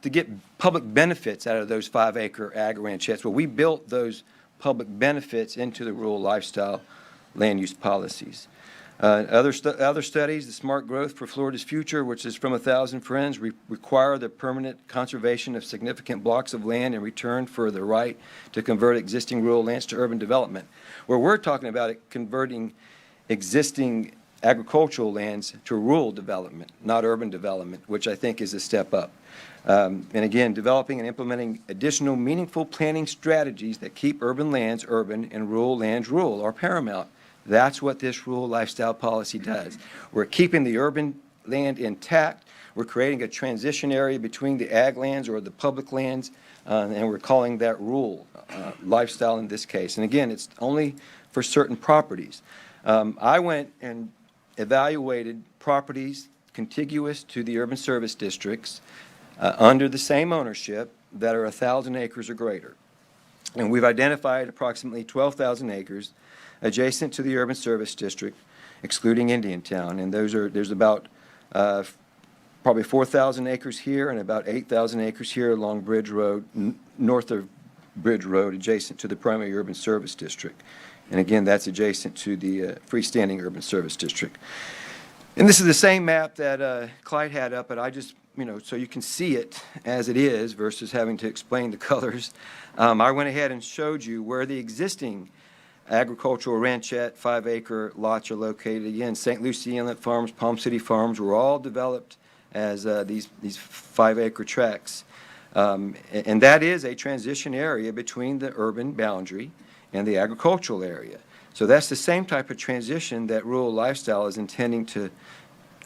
get public benefits out of those 5-acre ag ranchettes. Well, we built those public benefits into the rural lifestyle land use policies. Other studies, the Smart Growth for Florida's Future, which is from 1,000 Friends, require the permanent conservation of significant blocks of land in return for the right to convert existing rural lands to urban development. Where we're talking about converting existing agricultural lands to rural development, not urban development, which I think is a step up. And again, developing and implementing additional meaningful planning strategies that keep urban lands urban and rural lands rural are paramount. That's what this rural lifestyle policy does. We're keeping the urban land intact. We're creating a transition area between the ag lands or the public lands, and we're calling that rural lifestyle in this case. And again, it's only for certain properties. I went and evaluated properties contiguous to the urban service districts under the same ownership that are 1,000 acres or greater. And we've identified approximately 12,000 acres adjacent to the urban service district, excluding Indiantown. And there's about probably 4,000 acres here and about 8,000 acres here along Bridge Road, north of Bridge Road, adjacent to the primary urban service district. And again, that's adjacent to the freestanding urban service district. And this is the same map that Clyde had up, but I just, so you can see it as it is versus having to explain the colors. I went ahead and showed you where the existing agricultural ranchette 5-acre lots are located. Again, St. Lucie Inlet Farms, Palm City Farms were all developed as these 5-acre tracts. And that is a transition area between the urban boundary and the agricultural area. So that's the same type of transition that rural lifestyle is intending to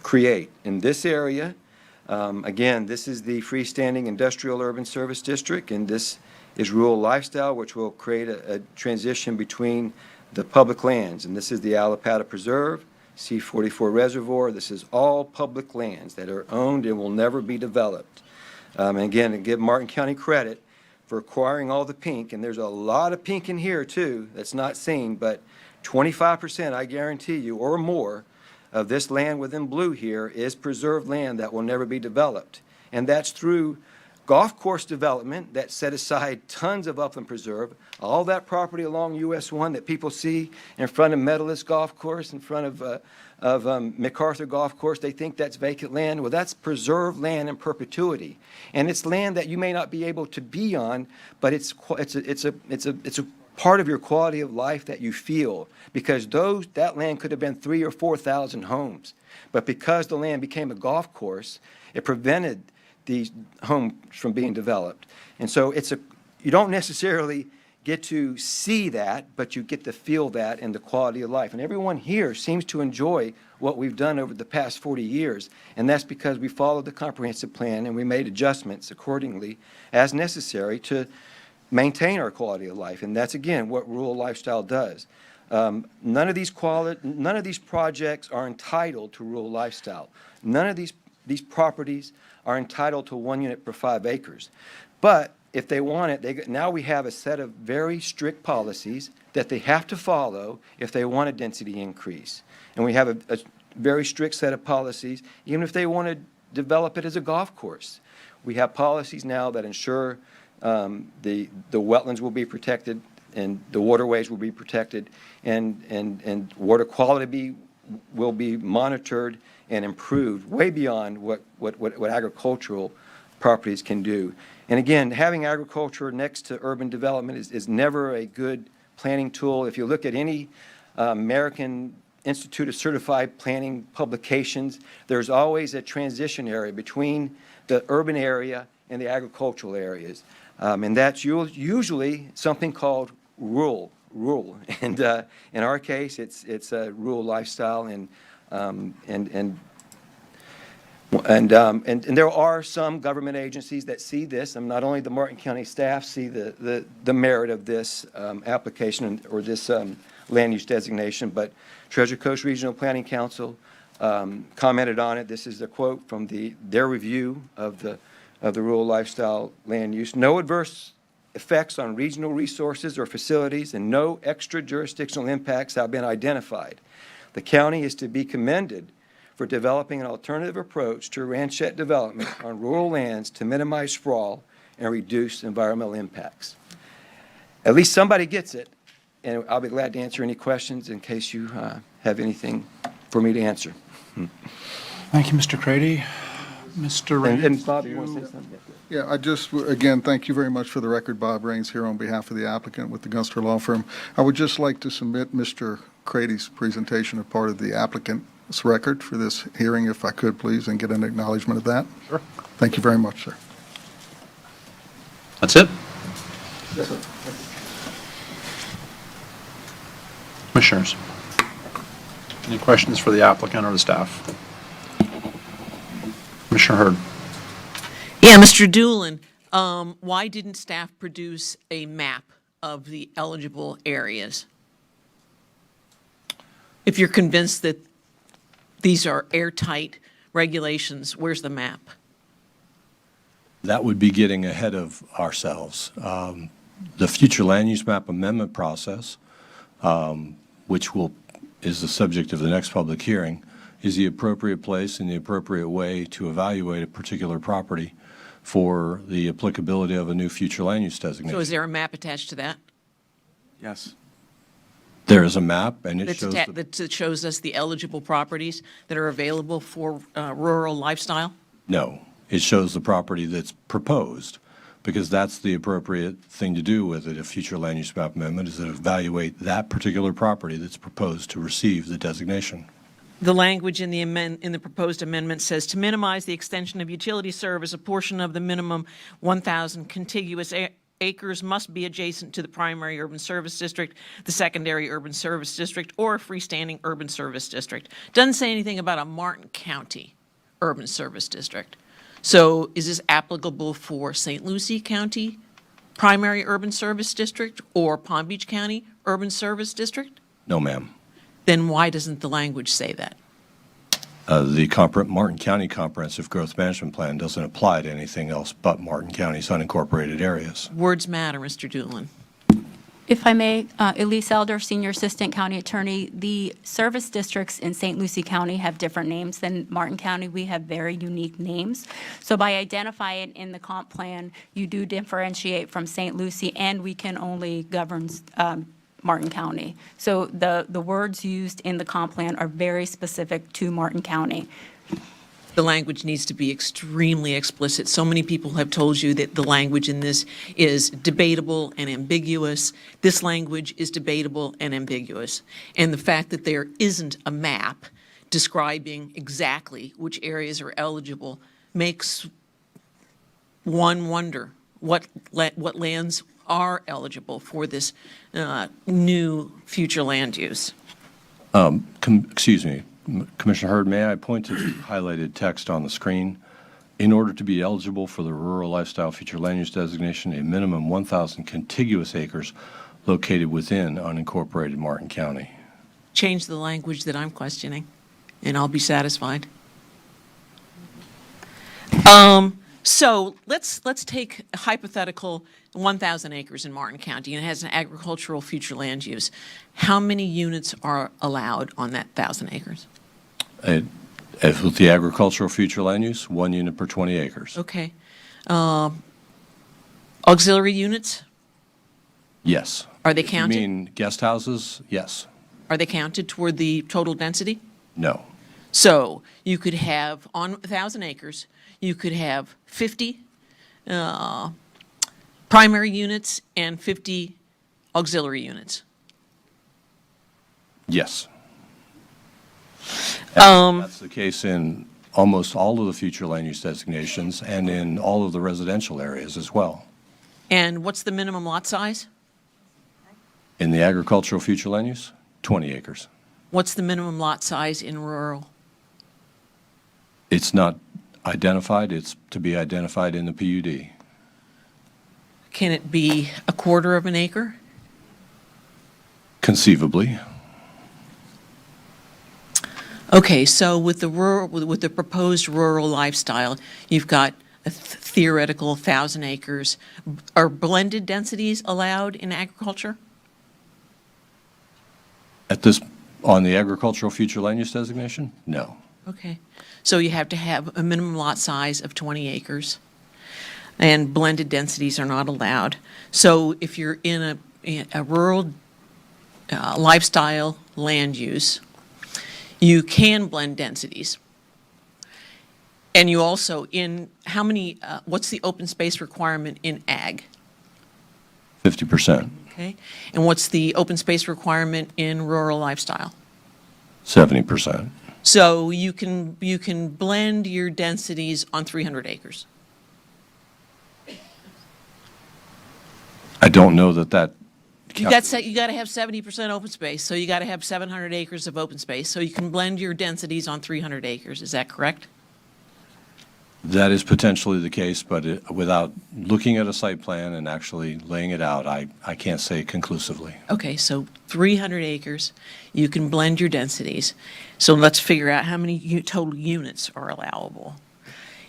create. In this area, again, this is the freestanding industrial urban service district, and this is rural lifestyle, which will create a transition between the public lands. And this is the Alapata Preserve, C-44 Reservoir. This is all public lands that are owned and will never be developed. And again, to give Martin County credit for acquiring all the pink, and there's a lot of pink in here too that's not seen, but 25%, I guarantee you, or more, of this land within blue here is preserved land that will never be developed. And that's through golf course development that set aside tons of upland preserve. All that property along US 1 that people see in front of Medalist Golf Course, in front of MacArthur Golf Course, they think that's vacant land. Well, that's preserved land in perpetuity. And it's land that you may not be able to be on, but it's a part of your quality of life that you feel, because that land could have been 3,000 or 4,000 homes. But because the land became a golf course, it prevented these homes from being developed. And so you don't necessarily get to see that, but you get to feel that in the quality of life. And everyone here seems to enjoy what we've done over the past 40 years, and that's because we followed the comprehensive plan and we made adjustments accordingly as necessary to maintain our quality of life. And that's, again, what rural lifestyle does. None of these projects are entitled to rural lifestyle. None of these properties are entitled to 1 unit per 5 acres. But if they want it, now we have a set of very strict policies that they have to follow if they want a density increase. And we have a very strict set of policies, even if they want to develop it as a golf course. We have policies now that ensure the wetlands will be protected and the waterways will be protected, and water quality will be monitored and improved way beyond what agricultural properties can do. And again, having agriculture next to urban development is never a good planning tool. If you look at any American Institute of Certified Planning publications, there's always a transition area between the urban area and the agricultural areas. And that's usually something called rural. And in our case, it's a rural lifestyle, and there are some government agencies that see this, and not only the Martin County staff see the merit of this application or this land use designation, but Treasure Coast Regional Planning Council commented on it. This is a quote from their review of the rural lifestyle land use. No adverse effects on regional resources or facilities and no extra jurisdictional impacts have been identified. The county is to be commended for developing an alternative approach to ranchette development on rural lands to minimize sprawl and reduce environmental impacts. At least somebody gets it, and I'll be glad to answer any questions in case you have anything for me to answer. Thank you, Mr. Crady. Mr. Raines? And Bob, you want to say something? Yeah, I just, again, thank you very much for the record. Bob Raines here on behalf of the applicant with the Gunster Law Firm. I would just like to submit Mr. Crady's presentation as part of the applicant's record for this hearing, if I could, please, and get an acknowledgement of that. Sure. Thank you very much, sir. That's it? Commissioners? Any questions for the applicant or the staff? Commissioner Hurd. Yeah, Mr. Doolin, why didn't staff produce a map of the eligible areas? If you're convinced that these are airtight regulations, where's the map? That would be getting ahead of ourselves. The future land use map amendment process, which is the subject of the next public hearing, is the appropriate place and the appropriate way to evaluate a particular property for the applicability of a new future land use designation. So is there a map attached to that? Yes. There is a map, and it That's shows that shows us the eligible properties that are available for rural lifestyle? no, it shows the property that's proposed, because that's the appropriate thing to do with it. A future land use map amendment is to evaluate that particular property that's proposed to receive the designation. The language in the proposed amendment says to minimize the extension of utility service, a portion of the minimum 1,000 contiguous acres must be adjacent to the primary urban service district, the secondary urban service district, or a freestanding urban service district. Doesn't say anything about a Martin County urban service district. So is this applicable for St. Lucie County primary urban service district or Palm Beach County urban service district? No, ma'am. Then why doesn't the language say that? The Martin County Comprehensive Growth Management Plan doesn't apply to anything else but Martin County's unincorporated areas. Words matter, Mr. Doolin. If I may, Elise Elder, Senior Assistant County Attorney, the service districts in St. Lucie County have different names than Martin County. We have very unique names. So by identifying it in the comp plan, you do differentiate from St. Lucie, and we can only govern Martin County. So the words used in the comp plan are very specific to Martin County. The language needs to be extremely explicit. So many people have told you that the language in this is debatable and ambiguous. This language is debatable and ambiguous. And the fact that there isn't a map describing exactly which areas are eligible makes one wonder what lands are eligible for this new future land use? Excuse me, Commissioner Hurd, may I point to the highlighted text on the screen? In order to be eligible for the rural lifestyle future land use designation, a minimum 1,000 contiguous acres located within unincorporated Martin County. Change the language that I'm questioning, and I'll be satisfied. So let's take a hypothetical 1,000 acres in Martin County, and it has an agricultural future land use. How many units are allowed on that 1,000 acres? As with the agricultural future land use, 1 unit per 20 acres. Okay. Auxiliary units, Yes. are they You counted? mean guest houses? Yes. Are they counted toward the total density? No. So you could have, on 1,000 acres, you could have 50 primary units and 50 auxiliary units. Yes. Um, That's the case in almost all of the future land use designations and in all of the residential areas as well. And what's the minimum lot size? In the agricultural future land use, 20 acres. What's the minimum lot size in rural? It's not identified, it's to be identified in the PUD. Can it be a quarter of an acre? Conceivably. Okay, so with the rural, with the proposed rural lifestyle, you've got a theoretical 1,000 acres. Are blended densities allowed in agriculture? At this, on the agricultural future land use designation, no. Okay, so you have to have a minimum lot size of 20 acres, and blended densities are not allowed. So if you're in a rural lifestyle land use, you can blend densities. And you also, in how many, what's the open space requirement in ag? 50%, Okay, and what's the open space requirement in rural lifestyle? 70%. So you can blend your densities on 300 acres. I don't know that You got to have 70% open space, so you got to have 700 acres of open space, so you can blend your densities on 300 acres. Is that correct? that is potentially the case, but without looking at a site plan and actually laying it out, I can't say conclusively. Okay, so 300 acres, you can blend your densities. So let's figure out how many total units are allowable.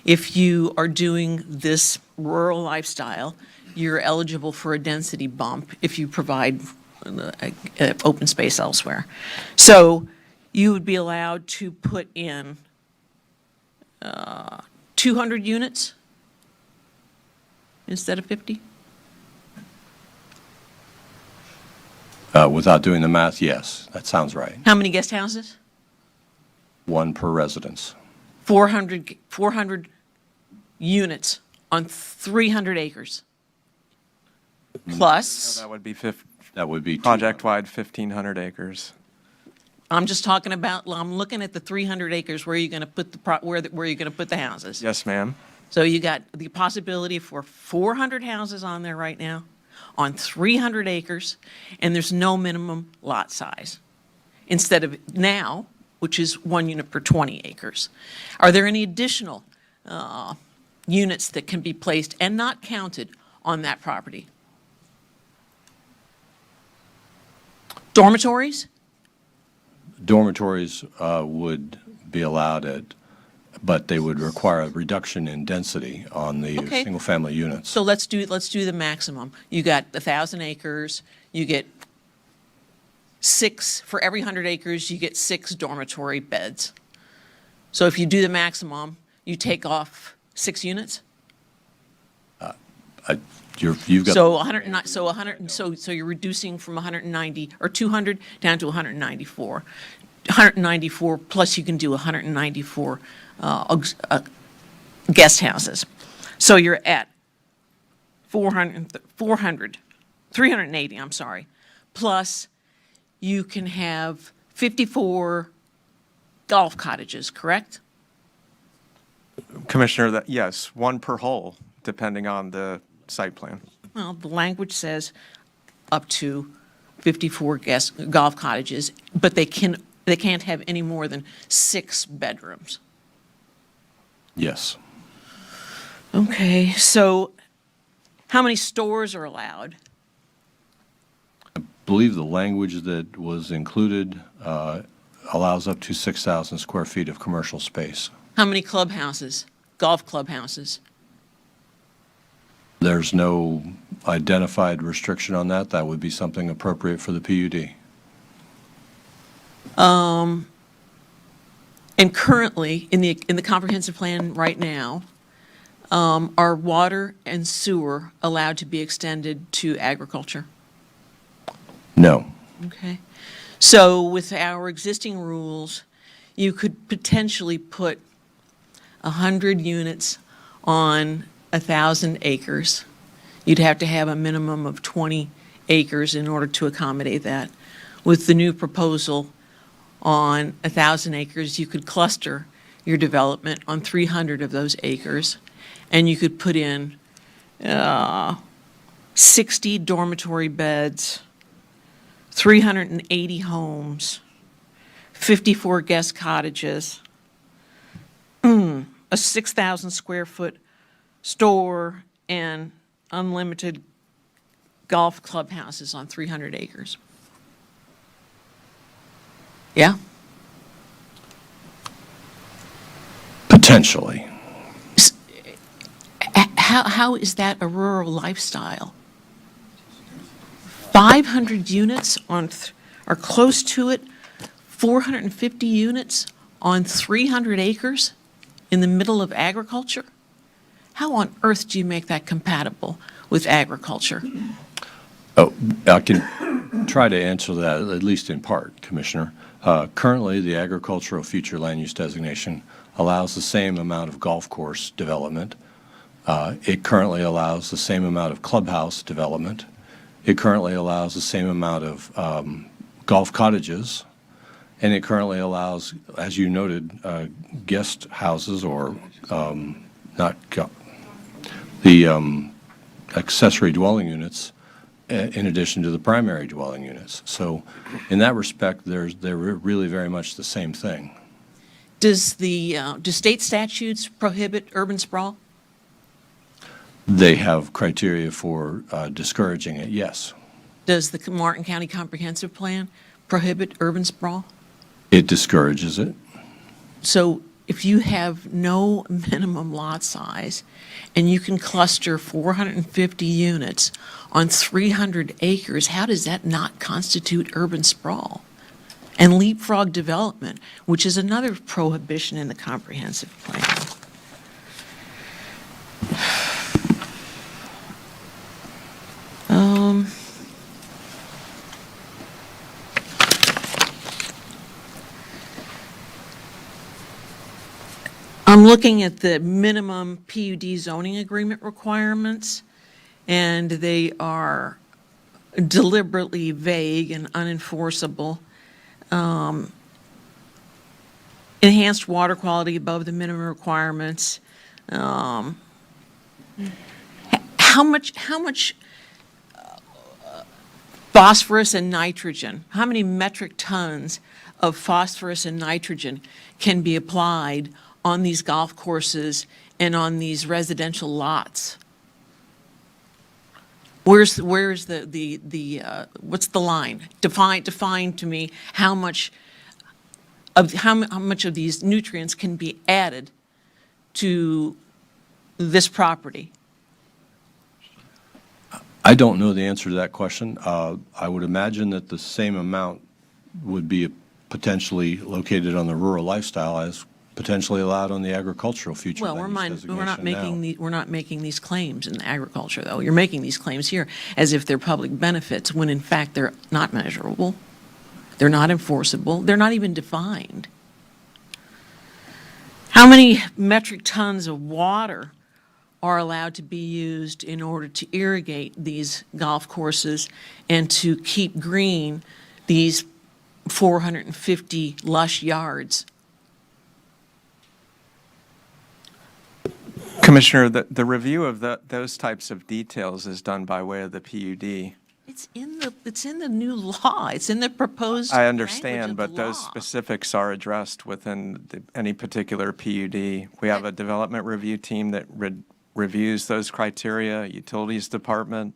If you are doing this rural lifestyle, you're eligible for a density bump if you provide open space elsewhere. So you would be allowed to put in 200 units instead of 50? Without doing the math, yes, that sounds right. How many guest houses? 1 per residence. 400 units on 300 acres. Plus, That would be That would be project-wide 1,500 acres. I'm just talking about, I'm looking at the 300 acres where you're going to put where you're going to put the houses. Yes, ma'am. So you got the possibility for 400 houses on there right now, on 300 acres, and there's no minimum lot size. Instead of now, which is 1 unit per 20 acres. Are there any additional units that can be placed and not counted on that property? Dormitories? Dormitories would be allowed but they would require a reduction in density on the Okay. single-family units. So let's do the maximum. You got 1,000 acres, you get 6, for every 100 acres, you get 6 dormitory beds. So if you do the maximum, you take off 6 units? You've got. So 109, so 100, so you're reducing from 190 or 200 down to 194. 194 plus you can do 194 guest houses. So you're at 380, I'm sorry. Plus you can have 54 golf cottages, correct? Commissioner, yes, 1 per hole, depending on the site plan. Well, the language says up to 54 guest golf cottages, but they can't have any more than 6 bedrooms. Yes. Okay, so how many stores are allowed? I believe the language that was included allows up to 6,000 square feet of commercial space. How many clubhouses, golf clubhouses? There's no identified restriction on that. That would be something appropriate for the PUD. And currently, in the comprehensive plan right now, are water and sewer allowed to be extended to agriculture? No. Okay. So with our existing rules, you could potentially put 100 units on 1,000 acres. You'd have to have a minimum of 20 acres in order to accommodate that. With the new proposal on 1,000 acres, you could cluster your development on 300 of those acres, and you could put in 60 dormitory beds, 380 homes, 54 guest cottages, a 6,000 square foot store, and unlimited golf clubhouses on 300 acres. Yeah? Potentially. How is that a rural lifestyle? 500 units on, or close to it, 450 units on 300 acres in the middle of agriculture? How on earth do you make that compatible with agriculture? Oh, I can try to answer that, at least in part, Commissioner. Currently, the agricultural future land use designation allows the same amount of golf course development. It currently allows the same amount of clubhouse development. It currently allows the same amount of golf cottages. And it currently allows, as you noted, guest houses or the accessory dwelling units in addition to the primary dwelling units. So in that respect, they're really very much the same thing. Do state statutes prohibit urban sprawl? They have criteria for discouraging it, yes. Does the Martin County Comprehensive Plan prohibit urban sprawl? It discourages it. So if you have no minimum lot size and you can cluster 450 units on 300 acres, how does that not constitute urban sprawl? And leapfrog development, which is another prohibition in the comprehensive plan. I'm looking at the minimum PUD zoning agreement requirements, and they are deliberately vague and unenforceable. Enhanced water quality above the minimum requirements. How much phosphorus and nitrogen, how many metric tons of phosphorus and nitrogen can be applied on these golf courses and on these residential lots? Where's the what's the line? Define to me how much of these nutrients can be added to this property. I don't know the answer to that question. I would imagine that the same amount would be potentially located on the rural lifestyle as potentially allowed on the agricultural future Well, land use we're not designation making we're not making these claims in agriculture, though. You're making these claims here as if they're public benefits, when in fact they're not measurable, they're not enforceable, they're not even defined. How many metric tons of water are allowed to be used in order to irrigate these golf courses and to keep green these 450 lush yards? Commissioner, the review of those types of details is done by way of the PUD. It's in the new law. It's in the proposed I language understand, of the but those law. specifics are addressed within any particular PUD. We have a development review team that reviews those criteria, utilities department,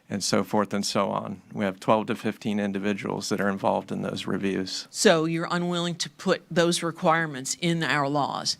and so forth and so on. We have 12 to 15 individuals that are involved in those reviews. So you're unwilling to put those requirements in our laws,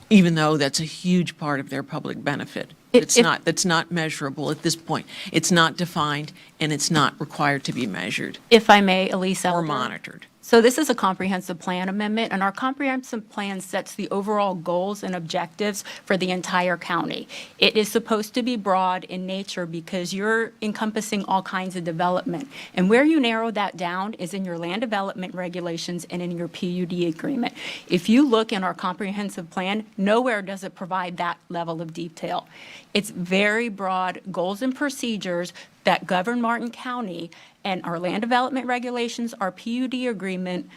even though that's a huge part of their public benefit. That's not measurable at this point. It's not defined, and it's not required to be measured If I may, Elise or Elder. monitored. So this is a comprehensive plan amendment, and our comprehensive plan sets the overall goals and objectives for the entire county. It is supposed to be broad in nature because you're encompassing all kinds of development. And where you narrow that down is in your land development regulations and in your PUD agreement. If you look in our comprehensive plan, nowhere does it provide that level of detail. It's very broad goals and procedures that govern Martin County, and our land development regulations, our PUD agreement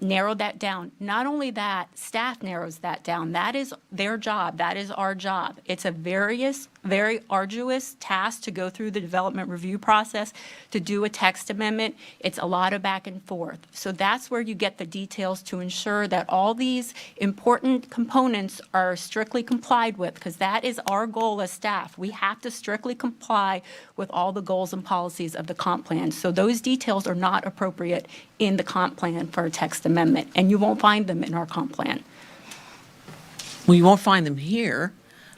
narrowed that down. Not only that, staff narrows that down. That is their job. That is our job. It's a very arduous task to go through the development review process, to do a text amendment. It's a lot of back and forth. So that's where you get the details to ensure that all these important components are strictly complied with, because that is our goal as staff. We have to strictly comply with all the goals and policies of the comp plan. So those details are not appropriate in the comp plan for a text amendment, and you won't find them in our comp plan. Well, you won't find them here,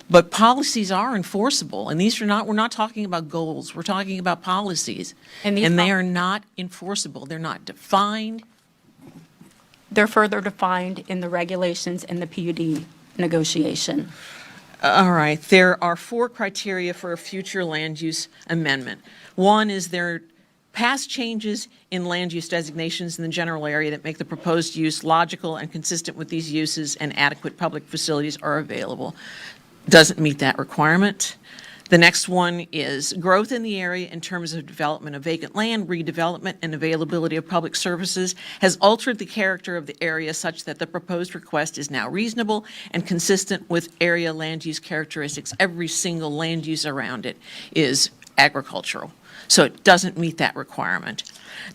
but policies are enforceable, and we're not talking about goals, we're talking about policies. And they are not enforceable, they're not defined. They're further defined in the regulations and the PUD negotiation. All right, there are 4 criteria for a future land use amendment. One is there past changes in land use designations in the general area that make the proposed use logical and consistent with these uses, and adequate public facilities are available. Doesn't meet that requirement. The next one is growth in the area in terms of development of vacant land, redevelopment, and availability of public services has altered the character of the area such that the proposed request is now reasonable and consistent with area land use characteristics. Every single land use around it is agricultural, so it doesn't meet that requirement.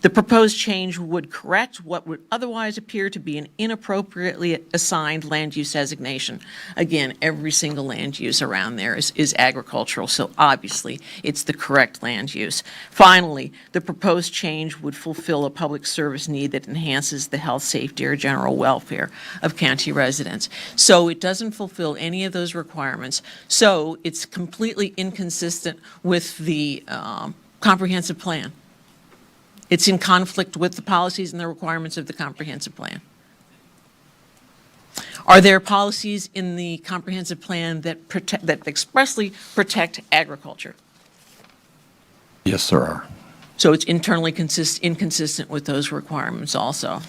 The proposed change would correct what would otherwise appear to be an inappropriately assigned land use designation. Again, every single land use around there is agricultural, so obviously it's the correct land use. Finally, the proposed change would fulfill a public service need that enhances the health, safety, or general welfare of county residents. So it doesn't fulfill any of those requirements, so it's completely inconsistent with the comprehensive plan. It's in conflict with the policies and the requirements of the comprehensive plan. Are there policies in the comprehensive plan that expressly protect agriculture? Yes, there are. So it's internally inconsistent with those requirements also.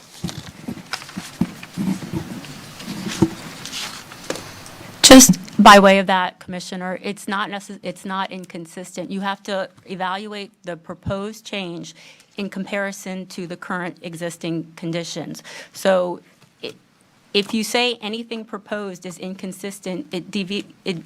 Just by way of that, Commissioner, it's not inconsistent. You have to evaluate the proposed change in comparison to the current existing conditions. So if you say anything proposed is inconsistent, it deviates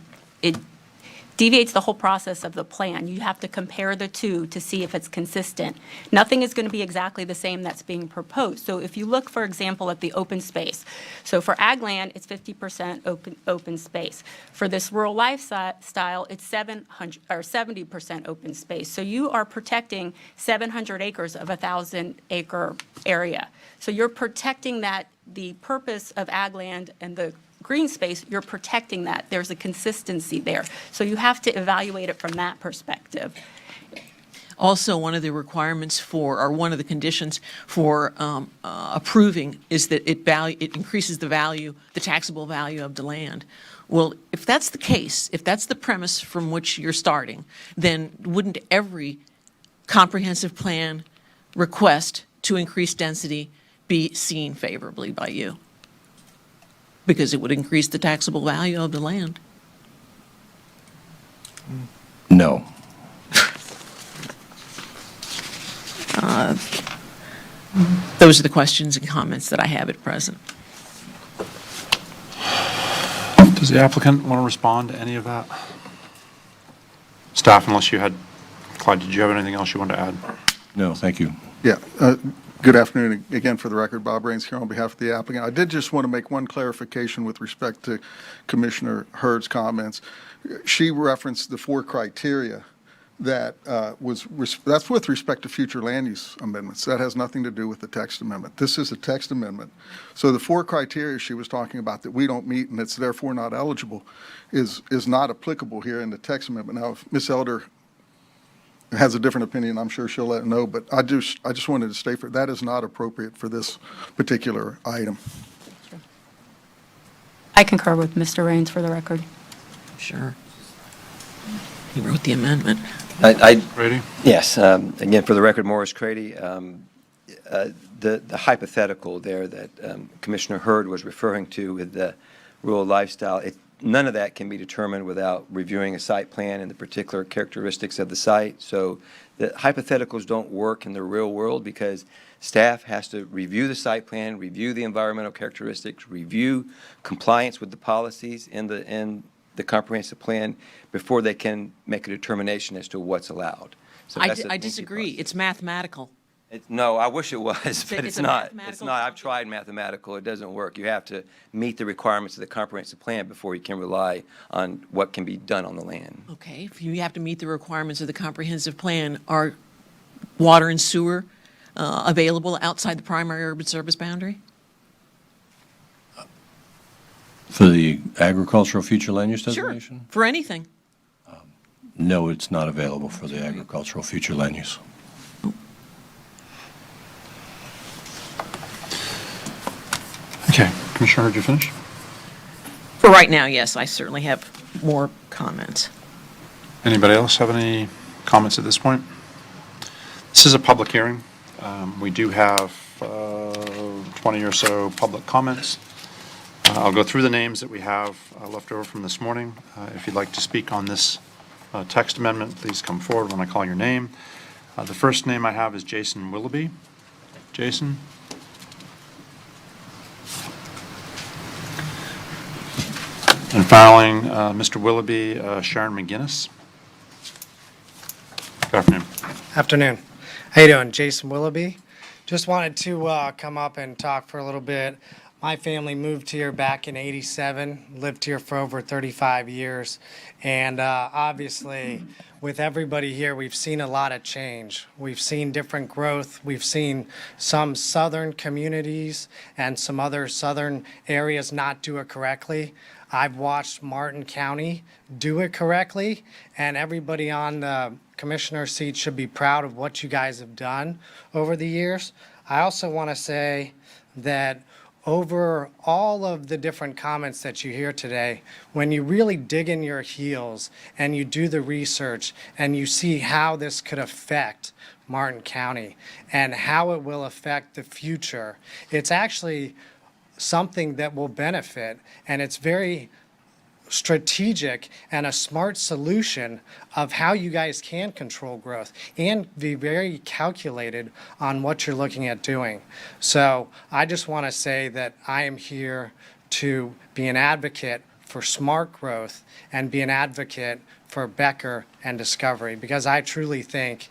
the whole process of the plan. You have to compare the two to see if it's consistent. Nothing is going to be exactly the same that's being proposed. So if you look, for example, at the open space. So for ag land, it's 50% open space. For this rural lifestyle, it's 70% open space. So you are protecting 700 acres of a 1,000-acre area. So you're protecting that, the purpose of ag land and the green space, you're protecting that. There's a consistency there. So you have to evaluate it from that perspective. Also, one of the requirements for, or one of the conditions for approving is that it increases the value, the taxable value of the land. Well, if that's the case, if that's the premise from which you're starting, then wouldn't every comprehensive plan request to increase density be seen favorably by you? Because it would increase the taxable value of the land. No. Those are the questions and comments that I have at present. Does the applicant want to respond to any of that? Staff, unless you had, Clyde, did you have anything else you wanted to add? No, thank you. Yeah. Good afternoon. Again, for the record, Bob Raines here on behalf of the applicant. I did just want to make one clarification with respect to Commissioner Hurd's comments. She referenced the 4 criteria that that's with respect to future land use amendments. That has nothing to do with the text amendment. This is a text amendment. So the 4 criteria she was talking about that we don't meet and it's therefore not eligible is not applicable here in the text amendment. Now, if Ms. Elder has a different opinion, I'm sure she'll let know, but I just wanted to state that is not appropriate for this particular item. I concur with Mr. Raines for the record. Sure. He wrote the amendment. Brady? Yes, again, for the record, Morris Crady, the hypothetical there that Commissioner Hurd was referring to with the rural lifestyle, none of that can be determined without reviewing a site plan and the particular characteristics of the site. So the hypotheticals don't work in the real world because staff has to review the site plan, review the environmental characteristics, review compliance with the policies in the comprehensive plan before they can make a determination as to what's allowed. So that's an I easy disagree. process. It's mathematical. No, I wish it was, but it's it's a not. It's mathematical not. I've tried mathematical. It doesn't work. You have to meet the requirements of the comprehensive plan before you can rely on what can be done on the land. Okay, if you have to meet the requirements of the comprehensive plan, are water and sewer available outside the primary urban service boundary? For the agricultural future land use designation? Sure, for anything. No, it's not available for the agricultural future land use. Okay, Commissioner, did you finish? For right now, yes, I certainly have more comments. Anybody else have any comments at this point? This is a public hearing. We do have 20 or so public comments. I'll go through the names that we have left over from this morning. If you'd like to speak on this text amendment, please come forward when I call your name. The first name I have is Jason Willoughby. Jason? And following Mr. Willoughby, Sharon McGinnis. Good afternoon. Afternoon. How you doing? Jason Willoughby. Just wanted to come up and talk for a little bit. My family moved here back in '87, lived here for over 35 years, and obviously with everybody here, we've seen a lot of change. We've seen different growth. We've seen some southern communities and some other southern areas not do it correctly. I've watched Martin County do it correctly, and everybody on the commissioner seat should be proud of what you guys have done over the years. I also want to say that over all of the different comments that you hear today, when you really dig in your heels and you do the research and you see how this could affect Martin County and how it will affect the future, it's actually something that will benefit, and it's very strategic and a smart solution of how you guys can control growth and be very calculated on what you're looking at doing. So I just want to say that I am here to be an advocate for smart growth and be an advocate for Becker and Discovery, because I truly think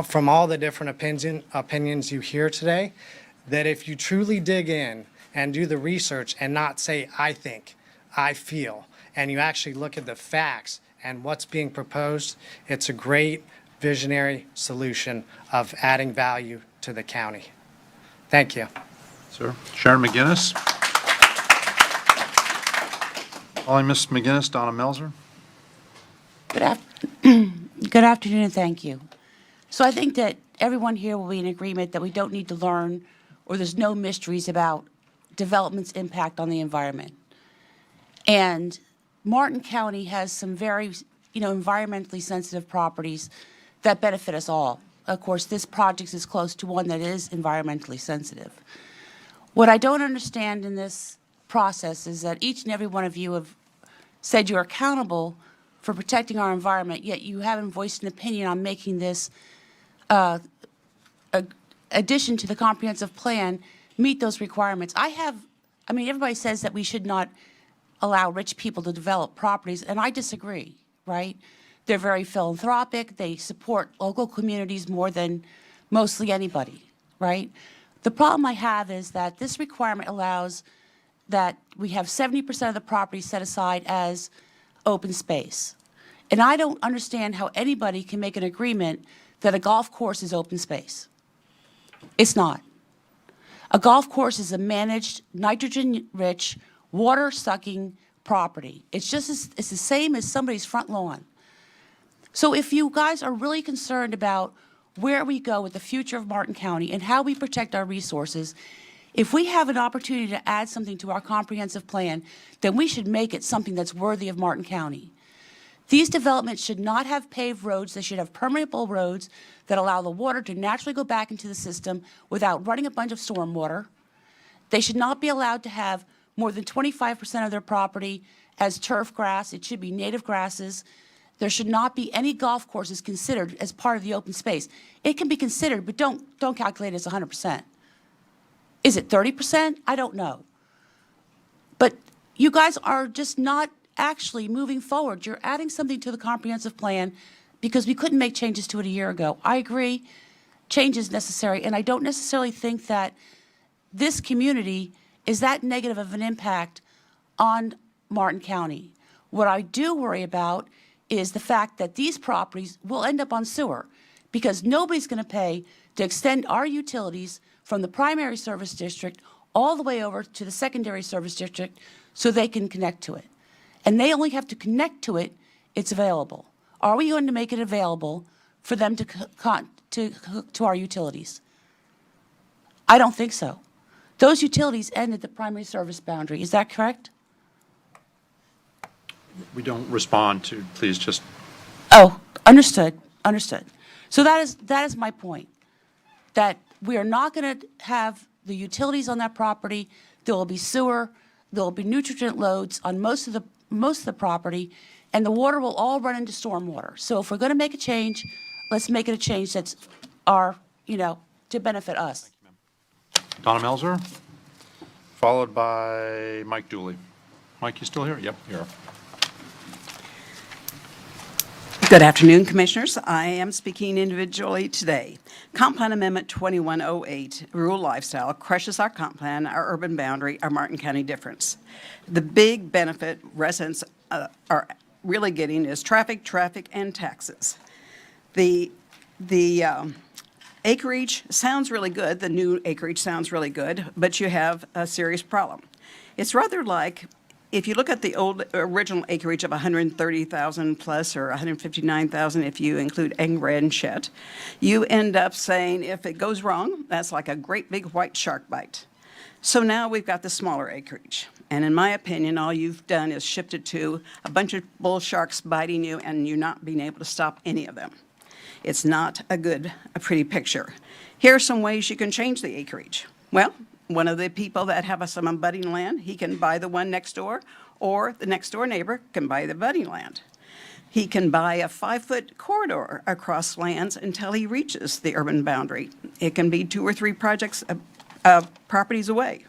from all the different opinions you hear today, that if you truly dig in and do the research and not say, I think, I feel, and you actually look at the facts and what's being proposed, it's a great visionary solution of adding value to the county. Thank you. Sir. Sharon McGinnis. Calling Ms. McGinnis, Donna Melzer. Good afternoon, and thank you. So I think that everyone here will be in agreement that we don't need to learn, or there's no mysteries about development's impact on the environment. And Martin County has some very, environmentally sensitive properties that benefit us all. Of course, this project is close to one that is environmentally sensitive. What I don't understand in this process is that each and every one of you have said you're accountable for protecting our environment, yet you haven't voiced an opinion on making this addition to the comprehensive plan meet those requirements. Everybody says that we should not allow rich people to develop properties, and I disagree, right? They're very philanthropic. They support local communities more than mostly anybody, right? The problem I have is that this requirement allows that we have 70% of the property set aside as open space. And I don't understand how anybody can make an agreement that a golf course is open space. It's not. A golf course is a managed, nitrogen-rich, water-sucking property. It's the same as somebody's front lawn. So if you guys are really concerned about where we go with the future of Martin County and how we protect our resources, if we have an opportunity to add something to our comprehensive plan, then we should make it something that's worthy of Martin County. These developments should not have paved roads. They should have permeable roads that allow the water to naturally go back into the system without running a bunch of storm water. They should not be allowed to have more than 25% of their property as turf grass. It should be native grasses. There should not be any golf courses considered as part of the open space. It can be considered, but don't calculate it as 100%. Is it 30%? I don't know. But you guys are just not actually moving forward. You're adding something to the comprehensive plan because we couldn't make changes to it a year ago. I agree, change is necessary, and I don't necessarily think that this community is that negative of an impact on Martin County. What I do worry about is the fact that these properties will end up on sewer because nobody's going to pay to extend our utilities from the primary service district all the way over to the secondary service district so they can connect to it. And they only have to connect to it, it's available. Are we going to make it available for them to hook to our utilities? I don't think so. Those utilities end at the primary service boundary. Is that correct? We don't respond to, please just. Oh, understood, understood. So that is my point, that we are not going to have the utilities on that property. There will be sewer, there will be nutrient loads on most of the property, and the water will all run into stormwater. So if we're going to make a change, let's make it a change that's to benefit us. Donna Melzer, followed by Mike Dooley. Mike, you still here? Yep, here. Good afternoon, Commissioners. I am speaking individually today. Comp Plan Amendment 2108, Rural Lifestyle, crushes our comp plan, our urban boundary, our Martin County difference. The big benefit residents are really getting is traffic, and taxes. The acreage sounds really good. The new acreage sounds really good, but you have a serious problem. It's rather like if you look at the original acreage of 130,000 plus or 159,000 if you include Angred and Chet, you end up saying if it goes wrong, that's like a great big white shark bite. So now we've got the smaller acreage. And in my opinion, all you've done is shifted to a bunch of bull sharks biting you and you not being able to stop any of them. It's not a pretty picture. Here are some ways you can change the acreage. Well, one of the people that have some abutting land, he can buy the one next door, or the next door neighbor can buy the abutting land. He can buy a 5-foot corridor across lands until he reaches the urban boundary. It can be 2 or 3 projects properties away.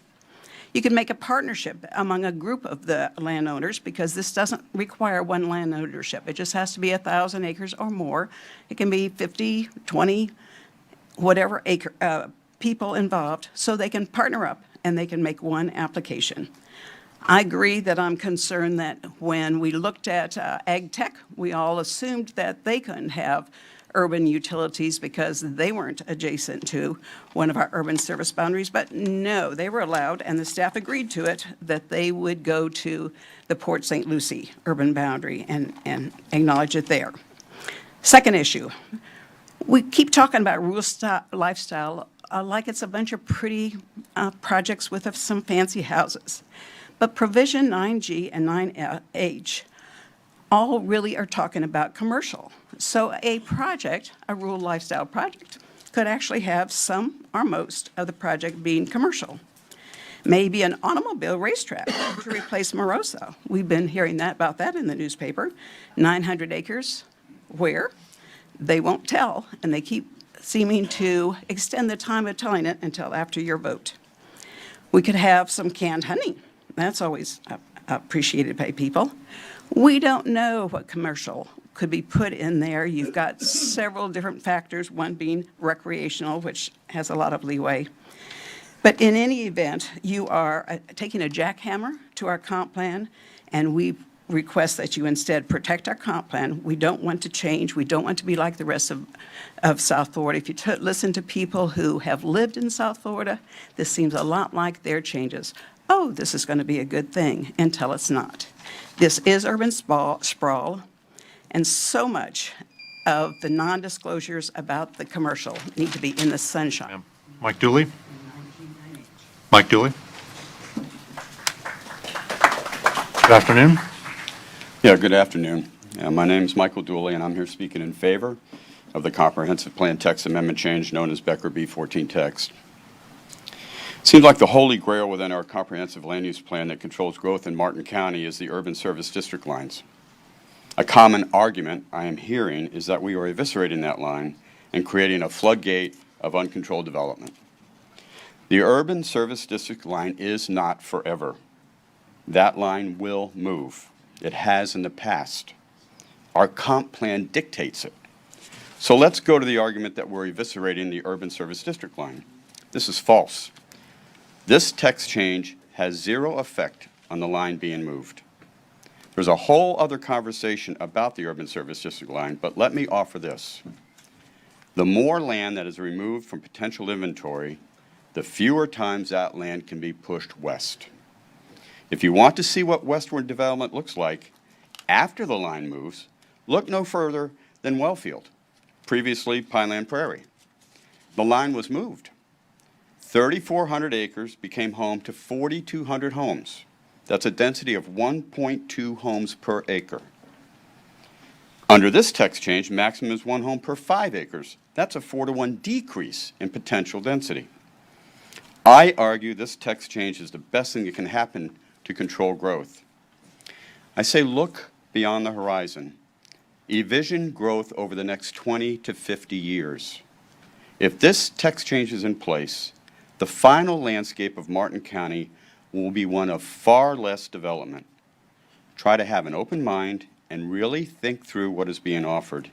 You can make a partnership among a group of the landowners because this doesn't require one land ownership. It just has to be 1,000 acres or more. It can be 50, 20, whatever people involved, so they can partner up and they can make one application. I agree that I'm concerned that when we looked at ag tech, we all assumed that they couldn't have urban utilities because they weren't adjacent to one of our urban service boundaries, but no, they were allowed, and the staff agreed to it, that they would go to the Port St. Lucie urban boundary and acknowledge it there. Second issue, we keep talking about rural lifestyle like it's a bunch of pretty projects with some fancy houses. But Provision 9G and 9H all really are talking about commercial. So a project, a rural lifestyle project, could actually have some or most of the project being commercial. Maybe an automobile racetrack to replace Moroso. We've been hearing about that in the newspaper. 900 acres, where? They won't tell, and they keep seeming to extend the time of telling it until after your vote. We could have some canned honey. That's always appreciated by people. We don't know what commercial could be put in there. You've got several different factors, one being recreational, which has a lot of leeway. But in any event, you are taking a jackhammer to our comp plan, and we request that you instead protect our comp plan. We don't want to change. We don't want to be like the rest of South Florida. If you listen to people who have lived in South Florida, this seems a lot like their changes. Oh, this is going to be a good thing, until it's not. This is urban sprawl, and so much of the non-disclosures about the commercial need to be in the sunshine. Mike Dooley? Mike Dooley? Good afternoon. Yeah, good afternoon. My name is Michael Dooley, and I'm here speaking in favor of the comprehensive plan text amendment change known as Becker B14 text. It seems like the holy grail within our comprehensive land use plan that controls growth in Martin County is the urban service district lines. A common argument I am hearing is that we are eviscerating that line and creating a floodgate of uncontrolled development. The urban service district line is not forever. That line will move. It has in the past. Our comp plan dictates it. So let's go to the argument that we're eviscerating the urban service district line. This is false. This text change has zero effect on the line being moved. There's a whole other conversation about the urban service district line, but let me offer this. The more land that is removed from potential inventory, the fewer times that land can be pushed west. If you want to see what westward development looks like after the line moves, look no further than Wellfield, previously Pineland Prairie. The line was moved. 3,400 acres became home to 4,200 homes. That's a density of 1.2 homes per acre. Under this text change, maximum is 1 home per 5 acres. That's a 4-to-1 decrease in potential density. I argue this text change is the best thing that can happen to control growth. I say look beyond the horizon. Envision growth over the next 20 to 50 years. If this text change is in place, the final landscape of Martin County will be one of far less development. Try to have an open mind and really think through what is being offered.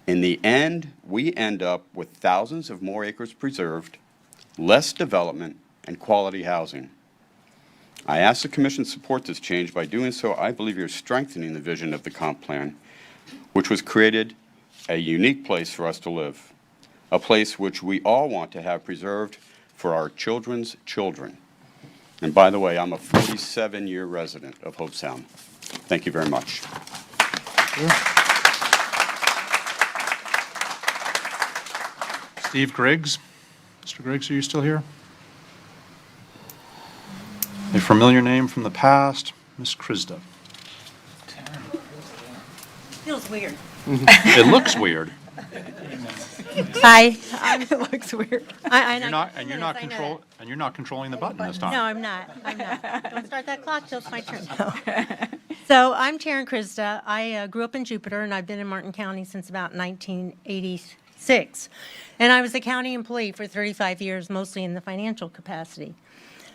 In the end, we end up with thousands of more acres preserved, less development, and quality housing. I ask the Commission to support this change. By doing so, I believe you're strengthening the vision of the comp plan, which was created a unique place for us to live, a place which we all want to have preserved for our children's children. And by the way, I'm a 47-year resident of Hobe Sound. Thank you very much. Steve Griggs. Mr. Griggs, are you still here? A familiar name from the past, Ms. Krista. Feels weird. It looks weird. Hi. It looks weird. I know. You're not controlling the button this time. No, I'm not. Don't start that clock till it's my turn. So I'm Taryn Krista. I grew up in Jupiter, and I've been in Martin County since about 1986. And I was a county employee for 35 years, mostly in the financial capacity.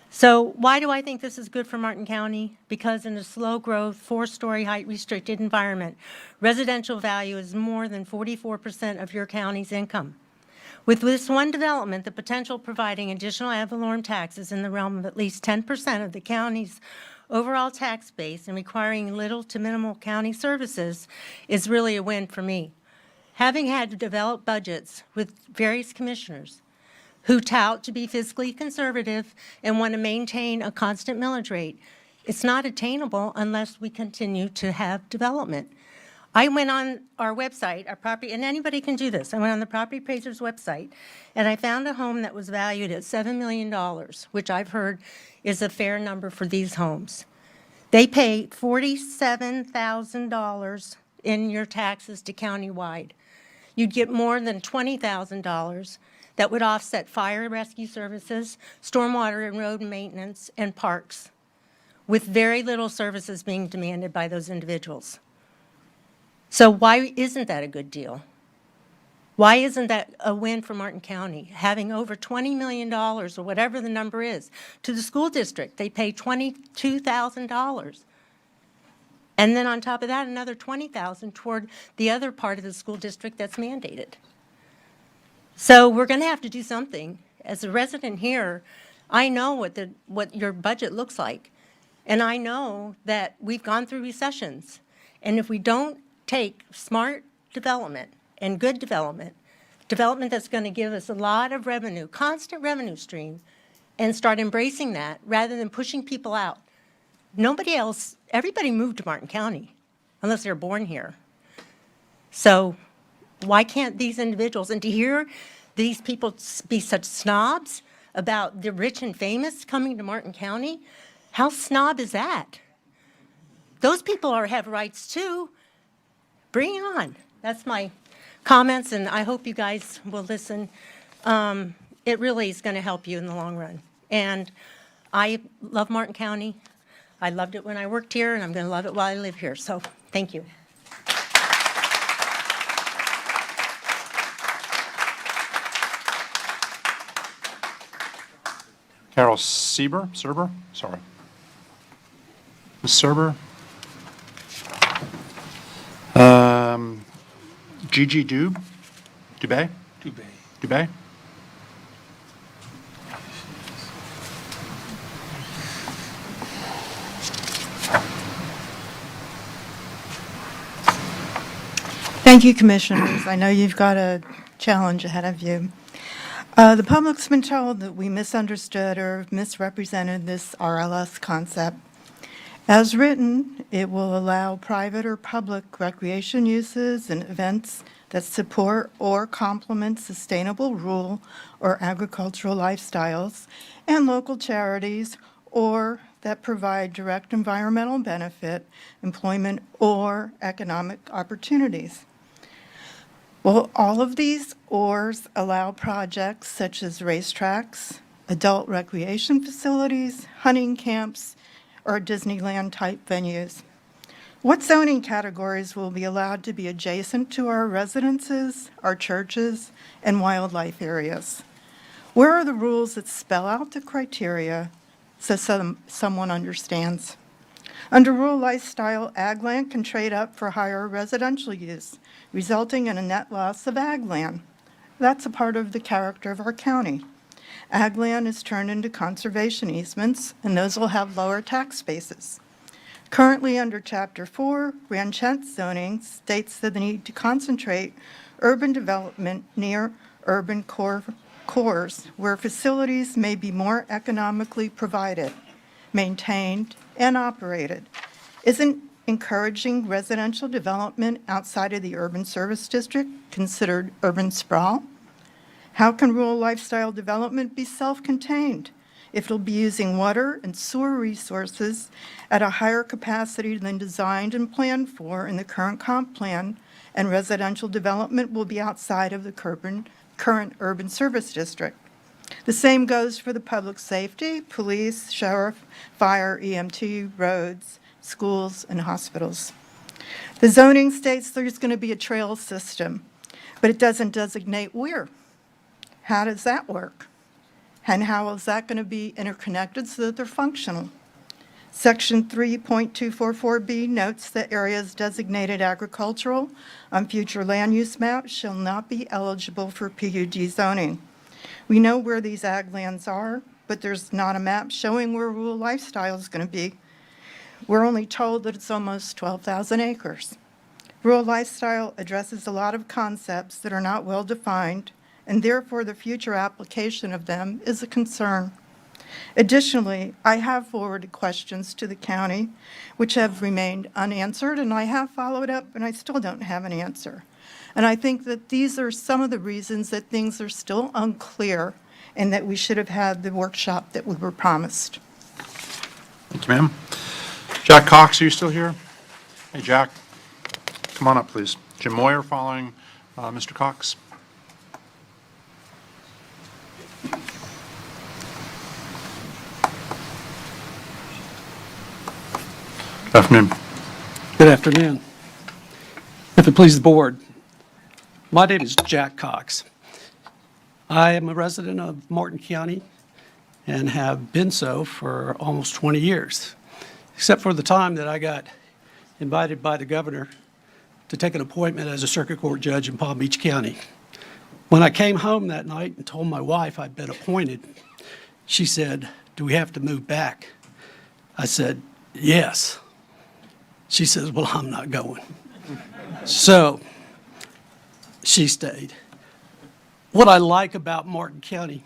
So why do I think this is good for Martin County? Because in a slow growth, 4-story height restricted environment, residential value is more than 44% of your county's income. With this one development, the potential providing additional ad valorem taxes in the realm of at least 10% of the county's overall tax base and requiring little to minimal county services is really a win for me. Having had to develop budgets with various commissioners who tout to be fiscally conservative and want to maintain a constant millage rate, it's not attainable unless we continue to have development. I went on our website, our property, and anybody can do this. I went on the property appraiser's website, and I found a home that was valued at $7 million, which I've heard is a fair number for these homes. They pay $47,000 in your taxes to countywide. You'd get more than $20,000 that would offset fire and rescue services, stormwater and road maintenance, and parks, with very little services being demanded by those individuals. So why isn't that a good deal? Why isn't that a win for Martin County? Having over $20 million, or whatever the number is, to the school district. They pay $22,000. And then on top of that, another $20,000 toward the other part of the school district that's mandated. So we're going to have to do something. As a resident here, I know what your budget looks like. And I know that we've gone through recessions. And if we don't take smart development and good development that's going to give us a lot of revenue, constant revenue stream, and start embracing that rather than pushing people out. Nobody else, everybody moved to Martin County unless they're born here. So why can't these individuals, and to hear these people be such snobs about the rich and famous coming to Martin County, how snob is that? Those people have rights too. Bring it on. That's my comments, and I hope you guys will listen. It really is going to help you in the long run. And I love Martin County. I loved it when I worked here, and I'm going to love it while I live here. So thank you. Carol Serber, sorry. Ms. Serber. Gigi Dubé? Dubé? Thank you, Commissioners. I know you've got a challenge ahead of you. The public's been told that we misunderstood or misrepresented this RLS concept. As written, it will allow private or public recreation uses and events that support or complement sustainable rural or agricultural lifestyles and local charities, or that provide direct environmental benefit, employment, or economic opportunities. Will all of these ORs allow projects such as racetracks, adult recreation facilities, hunting camps, or Disneyland-type venues? What zoning categories will be allowed to be adjacent to our residences, our churches, and wildlife areas? Where are the rules that spell out the criteria so someone understands? Under rural lifestyle, ag land can trade up for higher residential use, resulting in a net loss of ag land. That's a part of the character of our county. Ag land is turned into conservation easements, and those will have lower tax bases. Currently, under Chapter 4, ranchette zoning states that the need to concentrate urban development near urban cores where facilities may be more economically provided, maintained, and operated. Isn't encouraging residential development outside of the urban service district considered urban sprawl? How can rural lifestyle development be self-contained if it'll be using water and sewer resources at a higher capacity than designed and planned for in the current comp plan, and residential development will be outside of the current urban service district? The same goes for the public safety, police, sheriff, fire, EMT, roads, schools, and hospitals. The zoning states there's going to be a trail system, but it doesn't designate where. How does that work? And how is that going to be interconnected so that they're functional? Section 3.244B notes that areas designated agricultural on future land use maps shall not be eligible for PUD zoning. We know where these ag lands are, but there's not a map showing where rural lifestyle is going to be. We're only told that it's almost 12,000 acres. Rural lifestyle addresses a lot of concepts that are not well defined, and therefore the future application of them is a concern. Additionally, I have forwarded questions to the county which have remained unanswered, and I have followed up, and I still don't have an answer. And I think that these are some of the reasons that things are still unclear and that we should have had the workshop that we were promised. Thank you, ma'am. Jack Cox, are you still here? Hey, Jack, come on up, please. Jim Moyer following Mr. Cox. Good afternoon. Good afternoon. If it pleases the board, My name is Jack Cox. I am a resident of Martin County and have been so for almost 20 years, except for the time that I got invited by the governor to take an appointment as a circuit court judge in Palm Beach County. When I came home that night and told my wife I'd been appointed, she said, "Do we have to move back?" I said, "Yes." She says, "Well, I'm not going." So she stayed. What I like about Martin County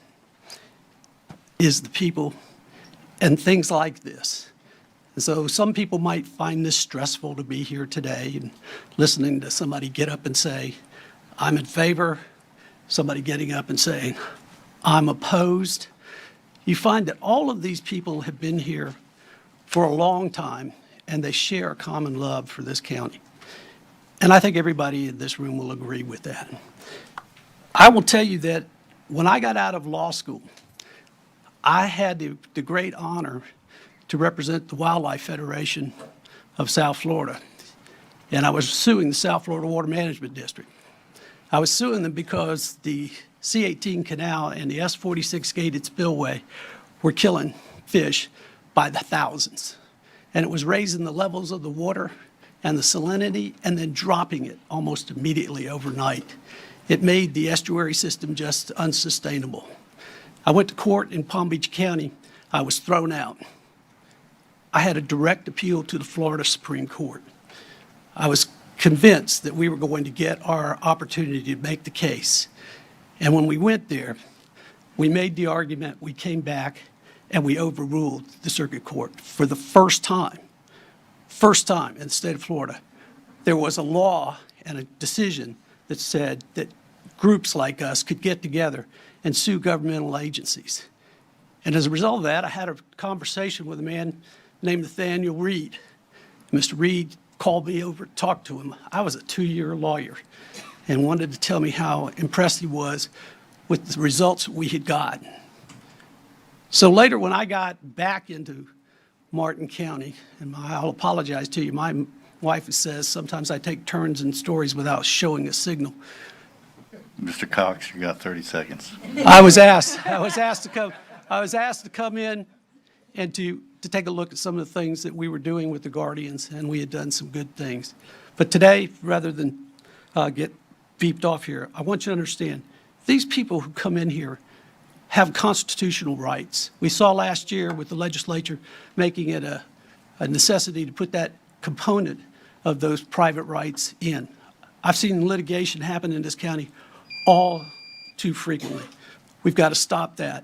is the people and things like this. And so some people might find this stressful to be here today and listening to somebody get up and say, "I'm in favor," somebody getting up and saying, "I'm opposed." You find that all of these people have been here for a long time and they share a common love for this county. And I think everybody in this room will agree with that. I will tell you that when I got out of law school, I had the great honor to represent the Wildlife Federation of South Florida. And I was suing the South Florida Water Management District. I was suing them because the C-18 canal and the S-46 gated spillway were killing fish by the thousands. And it was raising the levels of the water and the salinity and then dropping it almost immediately overnight. It made the estuary system just unsustainable. I went to court in Palm Beach County. I was thrown out. I had a direct appeal to the Florida Supreme Court. I was convinced that we were going to get our opportunity to make the case. And when we went there, we made the argument, we came back, and we overruled the circuit court for the first time in the state of Florida. There was a law and a decision that said that groups like us could get together and sue governmental agencies. And as a result of that, I had a conversation with a man named Nathaniel Reed. Mr. Reed called me over to talk to him. I was a 2-year lawyer and wanted to tell me how impressed he was with the results we had gotten. So later, when I got back into Martin County, and I'll apologize to you, my wife says sometimes I take turns in stories without showing a signal. Mr. Cox, you got 30 seconds. I was asked to come in and to take a look at some of the things that we were doing with the Guardians, and we had done some good things. But today, rather than get beeped off here, I want you to understand, these people who come in here have constitutional rights. We saw last year with the legislature making it a necessity to put that component of those private rights in. I've seen litigation happen in this county all too frequently. We've got to stop that.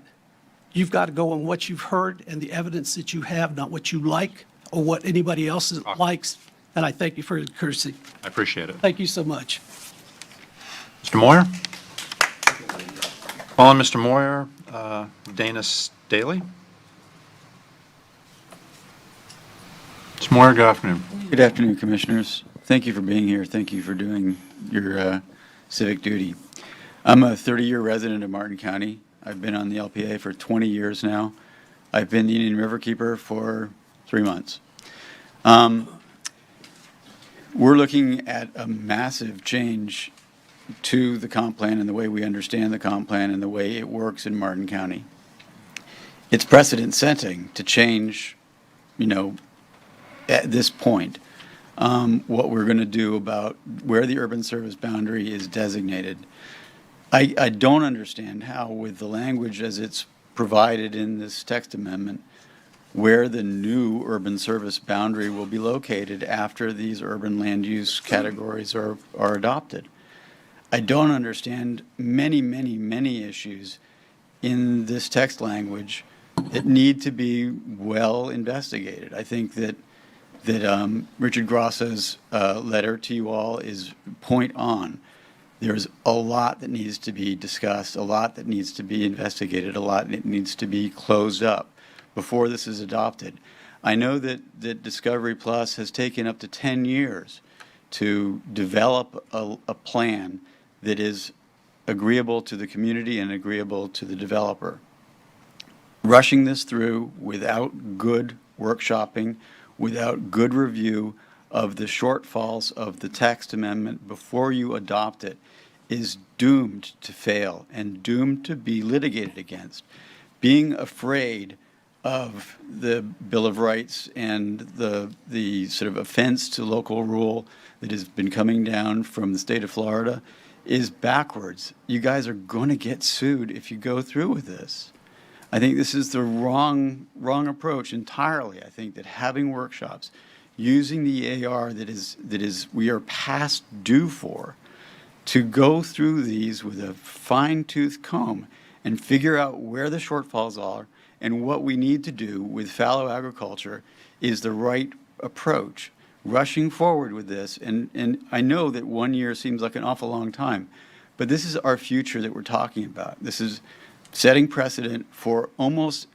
You've got to go on what you've heard and the evidence that you have, not what you like or what anybody else likes. And I thank you for your courtesy. I appreciate it. Thank you so much. Mr. Moyer? Calling Mr. Moyer, Dana Staley. Mr. Moyer, good afternoon. Good afternoon, Commissioners. Thank you for being here. Thank you for doing your civic duty. I'm a 30-year resident of Martin County. I've been on the LPA for 20 years now. I've been the Indian River Keeper for 3 months. We're looking at a massive change to the comp plan and the way we understand the comp plan and the way it works in Martin County. It's precedent setting to change, at this point, what we're going to do about where the urban service boundary is designated. I don't understand how, with the language as it's provided in this text amendment, where the new urban service boundary will be located after these urban land use categories are adopted. I don't understand many, many, many issues in this text language that need to be well investigated. I think that Richard Grosso's letter to you all is point on. There's a lot that needs to be discussed, a lot that needs to be investigated, a lot that needs to be closed up before this is adopted. I know that Discovery Plus has taken up to 10 years to develop a plan that is agreeable to the community and agreeable to the developer. Rushing this through without good workshopping, without good review of the shortfalls of the text amendment before you adopt it is doomed to fail and doomed to be litigated against. Being afraid of the Bill of Rights and the sort of offense to local rule that has been coming down from the state of Florida is backwards. You guys are going to get sued if you go through with this. I think this is the wrong approach entirely. I think that having workshops, using the AR that is we are past due for, to go through these with a fine-tooth comb and figure out where the shortfalls are and what we need to do with fallow agriculture is the right approach. Rushing forward with this, and I know that 1 year seems like an awful long time, but this is our future that we're talking about. This is setting precedent for almost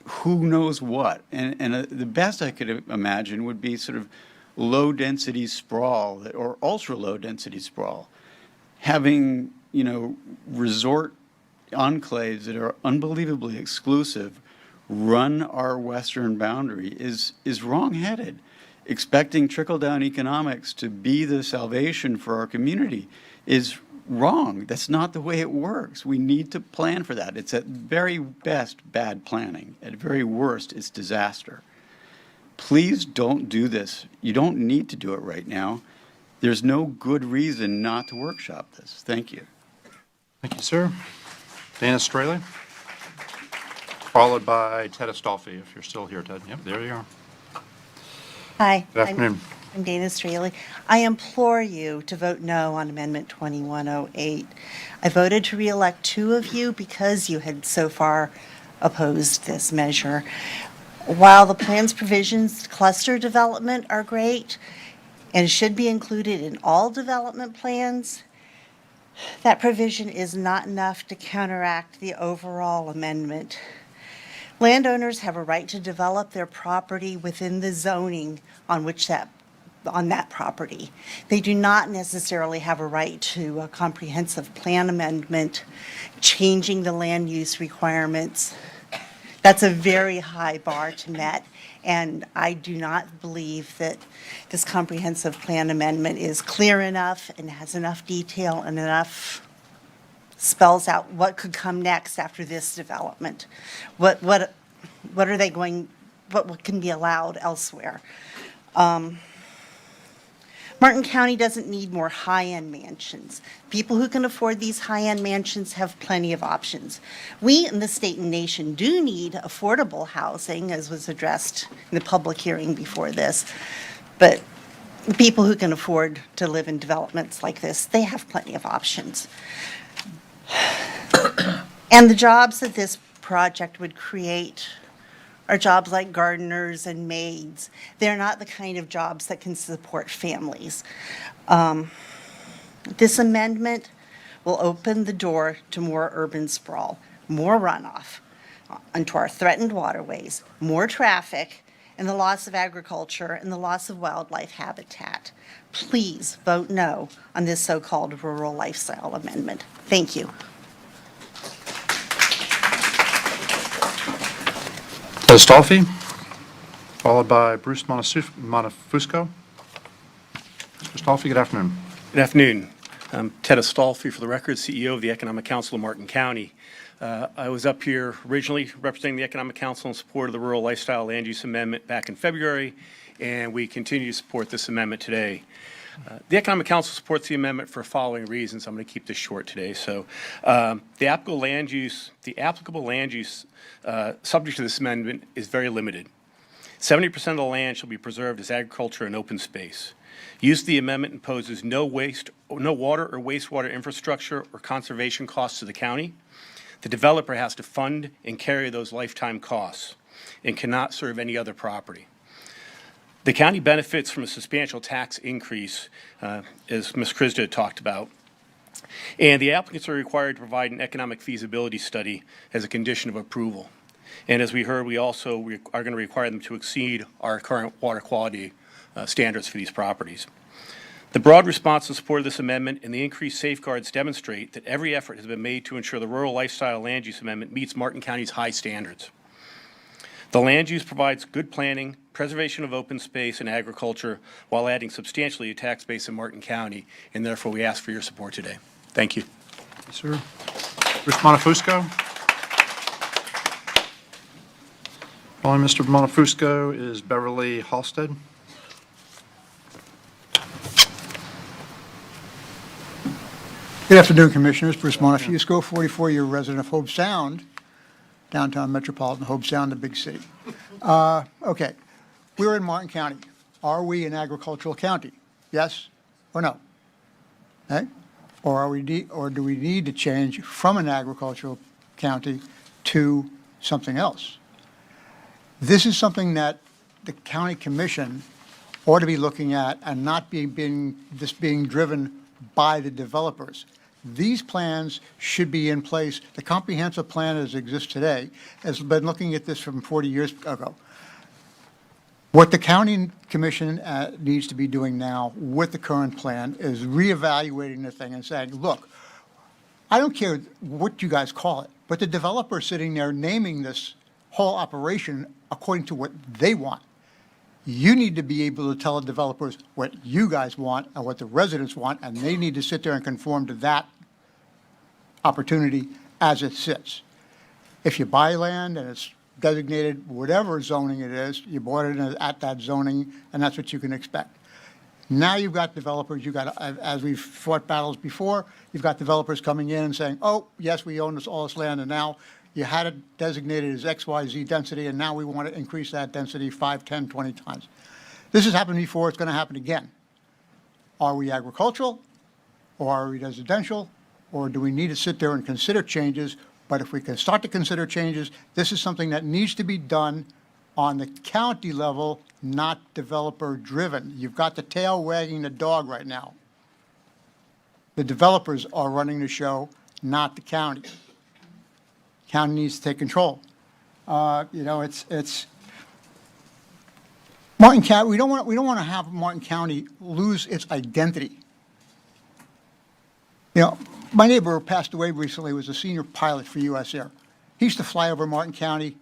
who knows what. And the best I could imagine would be sort of low-density sprawl or ultra-low-density sprawl. Having, resort enclaves that are unbelievably exclusive run our western boundary is wrong-headed. Expecting trickle-down economics to be the salvation for our community is wrong. That's not the way it works. We need to plan for that. It's at very best bad planning. At very worst, it's disaster. Please don't do this. You don't need to do it right now. There's no good reason not to workshop this. Thank you. Thank you, sir. Dana Straley, followed by Ted Astolfi, if you're still here, Ted. Yep, there you are. Hi. Good afternoon. I'm Dana Straley. I implore you to vote no on Amendment 2108. I voted to reelect two of you because you had so far opposed this measure. While the plan's provisions to cluster development are great and should be included in all development plans, that provision is not enough to counteract the overall amendment. Landowners have a right to develop their property within the zoning on that property. They do not necessarily have a right to a comprehensive plan amendment, changing the land use requirements. That's a very high bar to meet, and I do not believe that this comprehensive plan amendment is clear enough and has enough detail and enough spells out what could come next after this development. What are they going, what can be allowed elsewhere? Martin County doesn't need more high-end mansions. People who can afford these high-end mansions have plenty of options. We in the state and nation do need affordable housing, as was addressed in the public hearing before this, but the people who can afford to live in developments like this, they have plenty of options. And the jobs that this project would create are jobs like gardeners and maids. They're not the kind of jobs that can support families. This amendment will open the door to more urban sprawl, more runoff onto our threatened waterways, more traffic, and the loss of agriculture and the loss of wildlife habitat. Please vote no on this so-called rural lifestyle amendment. Thank you. Ted Astolfi, followed by Bruce Monefusco. Mr. Astolfi, good afternoon. Good afternoon. I'm Ted Astolfi, for the record, CEO of the Economic Council of Martin County. I was up here originally representing the Economic Council in support of the Rural Lifestyle Land Use Amendment back in February, and we continue to support this amendment today. The Economic Council supports the amendment for following reasons. I'm going to keep this short today. So the applicable land use subject to this amendment is very limited. 70% of the land shall be preserved as agriculture and open space. Use of the amendment imposes no water or wastewater infrastructure or conservation costs to the county. The developer has to fund and carry those lifetime costs and cannot serve any other property. The county benefits from a substantial tax increase, as Ms. Krista talked about, and the applicants are required to provide an economic feasibility study as a condition of approval. And as we heard, we also are going to require them to exceed our current water quality standards for these properties. The broad response in support of this amendment and the increased safeguards demonstrate that every effort has been made to ensure the Rural Lifestyle Land Use Amendment meets Martin County's high standards. The land use provides good planning, preservation of open space and agriculture, while adding substantially a tax base in Martin County, and therefore we ask for your support today. Thank you. Yes, sir. Bruce Montefusco. Following Mr. Montefusco is Beverly Halstead. Good afternoon, Commissioners. Bruce Montefusco, 44-year resident of Hobe Sound, downtown metropolitan Hobe Sound, the big city. Okay, we're in Martin County. Are we an agricultural county? Yes or no? Okay? Or do we need to change from an agricultural county to something else? This is something that the county commission ought to be looking at and not being driven by the developers. These plans should be in place. The comprehensive plan as it exists today has been looking at this from 40 years ago. What the county commission needs to be doing now with the current plan is reevaluating the thing and saying, look, I don't care what you guys call it, but the developer sitting there naming this whole operation according to what they want. You need to be able to tell the developers what you guys want and what the residents want, and they need to sit there and conform to that opportunity as it sits. If you buy land and it's designated whatever zoning it is, you bought it at that zoning, and that's what you can expect. Now you've got developers, as we've fought battles before, you've got developers coming in and saying, oh, yes, we own all this land, and now you had it designated as XYZ density, and now we want to increase that density 5, 10, 20 times. This has happened before, it's going to happen again. Are we agricultural, or are we residential, or do we need to sit there and consider changes? But if we can start to consider changes, this is something that needs to be done on the county level, not developer-driven. You've got the tail wagging the dog right now. The developers are running the show, not the county. County needs to take control. It's Martin County. We don't want to have Martin County lose its identity. My neighbor who passed away recently was a senior pilot for U.S. Air. He used to fly over Martin County,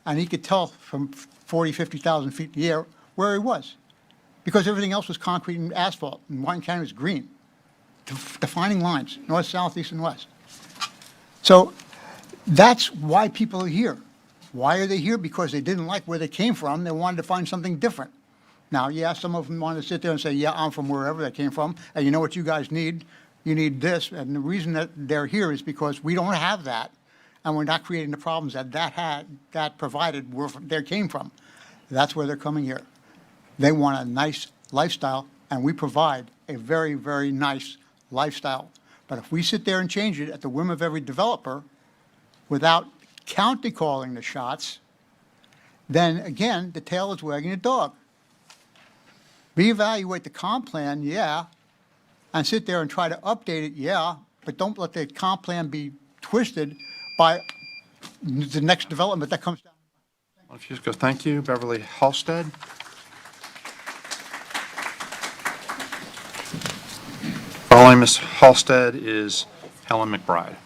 and he could tell from 40, 50,000 feet in the air where he was, because everything else was concrete and asphalt, and Martin County was green, defining lines, north, south, east, and west. So that's why people are here. Why are they here? Because they didn't like where they came from. They wanted to find something different. Now, yeah, some of them want to sit there and say, yeah, I'm from wherever they came from, and you know what you guys need? You need this. And the reason that they're here is because we don't have that, and we're not creating the problems that provided where they came from. That's where they're coming here. They want a nice lifestyle, and we provide a very, very nice lifestyle. But if we sit there and change it at the whim of every developer without county calling the shots, then again, the tail is wagging the dog. Reevaluate the comp plan, yeah, and sit there and try to update it, yeah, but don't let the comp plan be twisted by the next development that comes down. Montefusco, thank you. Beverly Halstead. Following Ms. Halstead is Helen McBride.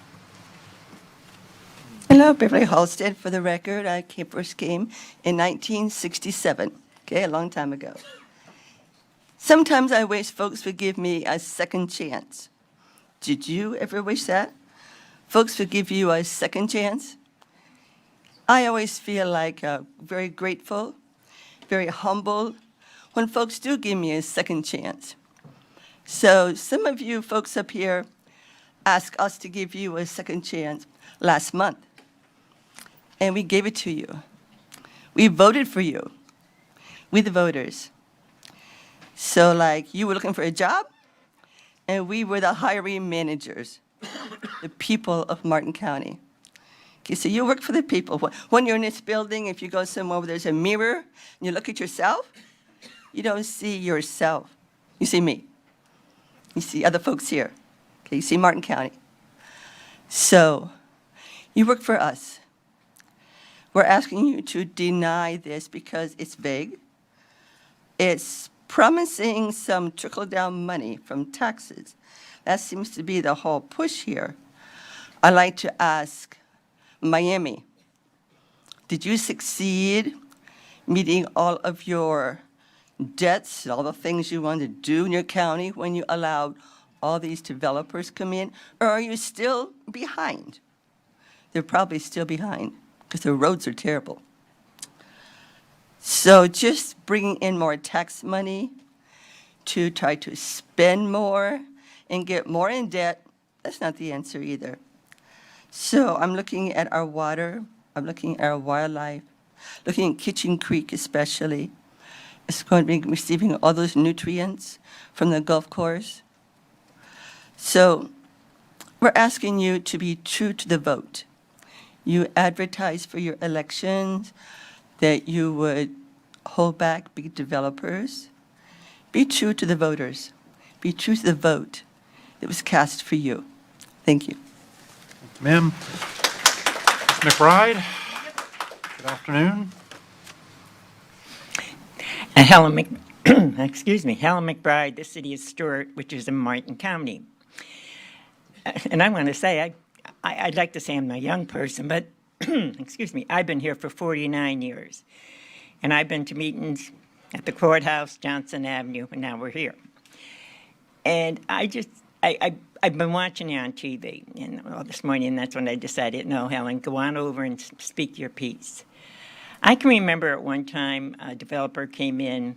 Hello, Beverly Halstead. For the record, I first came in 1967, okay, a long time ago. Sometimes I wish folks would give me a second chance. Did you ever wish that? Folks would give you a second chance? I always feel like very grateful, very humble when folks do give me a second chance. So some of you folks up here asked us to give you a second chance last month, and we gave it to you. We voted for you, we the voters. So like you were looking for a job, and we were the hiring managers, the people of Martin County. Okay, so you work for the people. When you're in this building, if you go somewhere where there's a mirror and you look at yourself, you don't see yourself. You see me. You see other folks here. Okay, you see Martin County. So you work for us. We're asking you to deny this because it's vague. It's promising some trickle-down money from taxes. That seems to be the whole push here. I'd like to ask Miami, did you succeed meeting all of your debts, all the things you wanted to do in your county when you allowed all these developers come in, or are you still behind? They're probably still behind because the roads are terrible. So just bringing in more tax money to try to spend more and get more in debt, that's not the answer either. So I'm looking at our water, I'm looking at our wildlife, looking at Kitchen Creek especially. It's going to be receiving all those nutrients from the Gulf course. So we're asking you to be true to the vote. You advertise for your elections that you would hold back big developers. Be true to the voters. Be true to the vote that was cast for you. Thank you. Ma'am. Ms. McBride, good afternoon. Helen Helen McBride, the city of Stuart, which is in Martin County. And I want to say, I'd like to say I'm a young person, but excuse me, I've been here for 49 years. And I've been to meetings at the courthouse, Johnson Avenue, and now we're here. And I've been watching you on TV, and this morning, and that's when I decided, no, Helen, go on over and speak your piece. I can remember at one time a developer came in,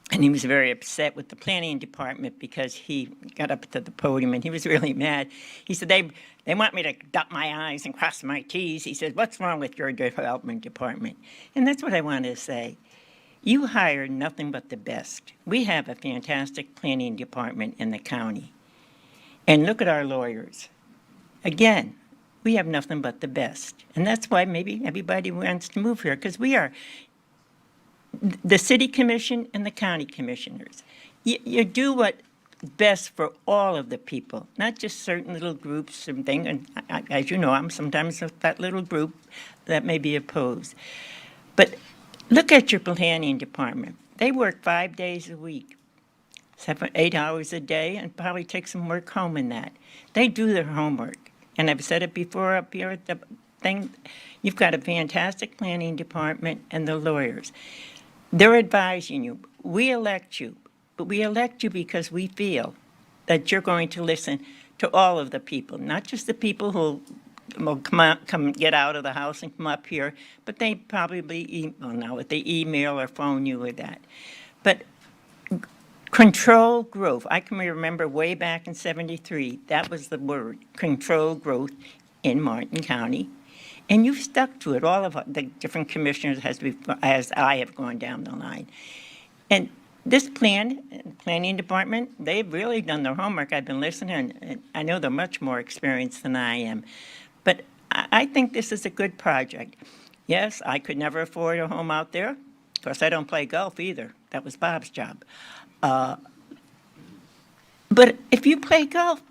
and he was very upset with the planning department because he got up to the podium and he was really mad. He said, they want me to dot my I's and cross my T's. He said, what's wrong with your development department? And that's what I wanted to say. You hire nothing but the best. We have a fantastic planning department in the county. And look at our lawyers. Again, we have nothing but the best. And that's why maybe everybody wants to move here, because we are the city commission and the county commissioners. You do what's best for all of the people, not just certain little groups and things. And as you know, I'm sometimes that little group that may be opposed. But look at your planning department. They work 5 days a week, 8 hours a day, and probably take some work home in that. They do their homework. And I've said it before up here at the thing, you've got a fantastic planning department and the lawyers. They're advising you. We elect you, but we elect you because we feel that you're going to listen to all of the people, not just the people who will come get out of the house and come up here, but they probably, if they email or phone you with that. But control growth. I can remember way back in '73, that was the word, control growth in Martin County. And you've stuck to it, all of the different commissioners as I have gone down the line. And this planning department, they've really done their homework. I've been listening, and I know they're much more experienced than I am. But I think this is a good project. Yes, I could never afford a home out there. Of course, I don't play golf either. That was Bob's job. But if you play golf,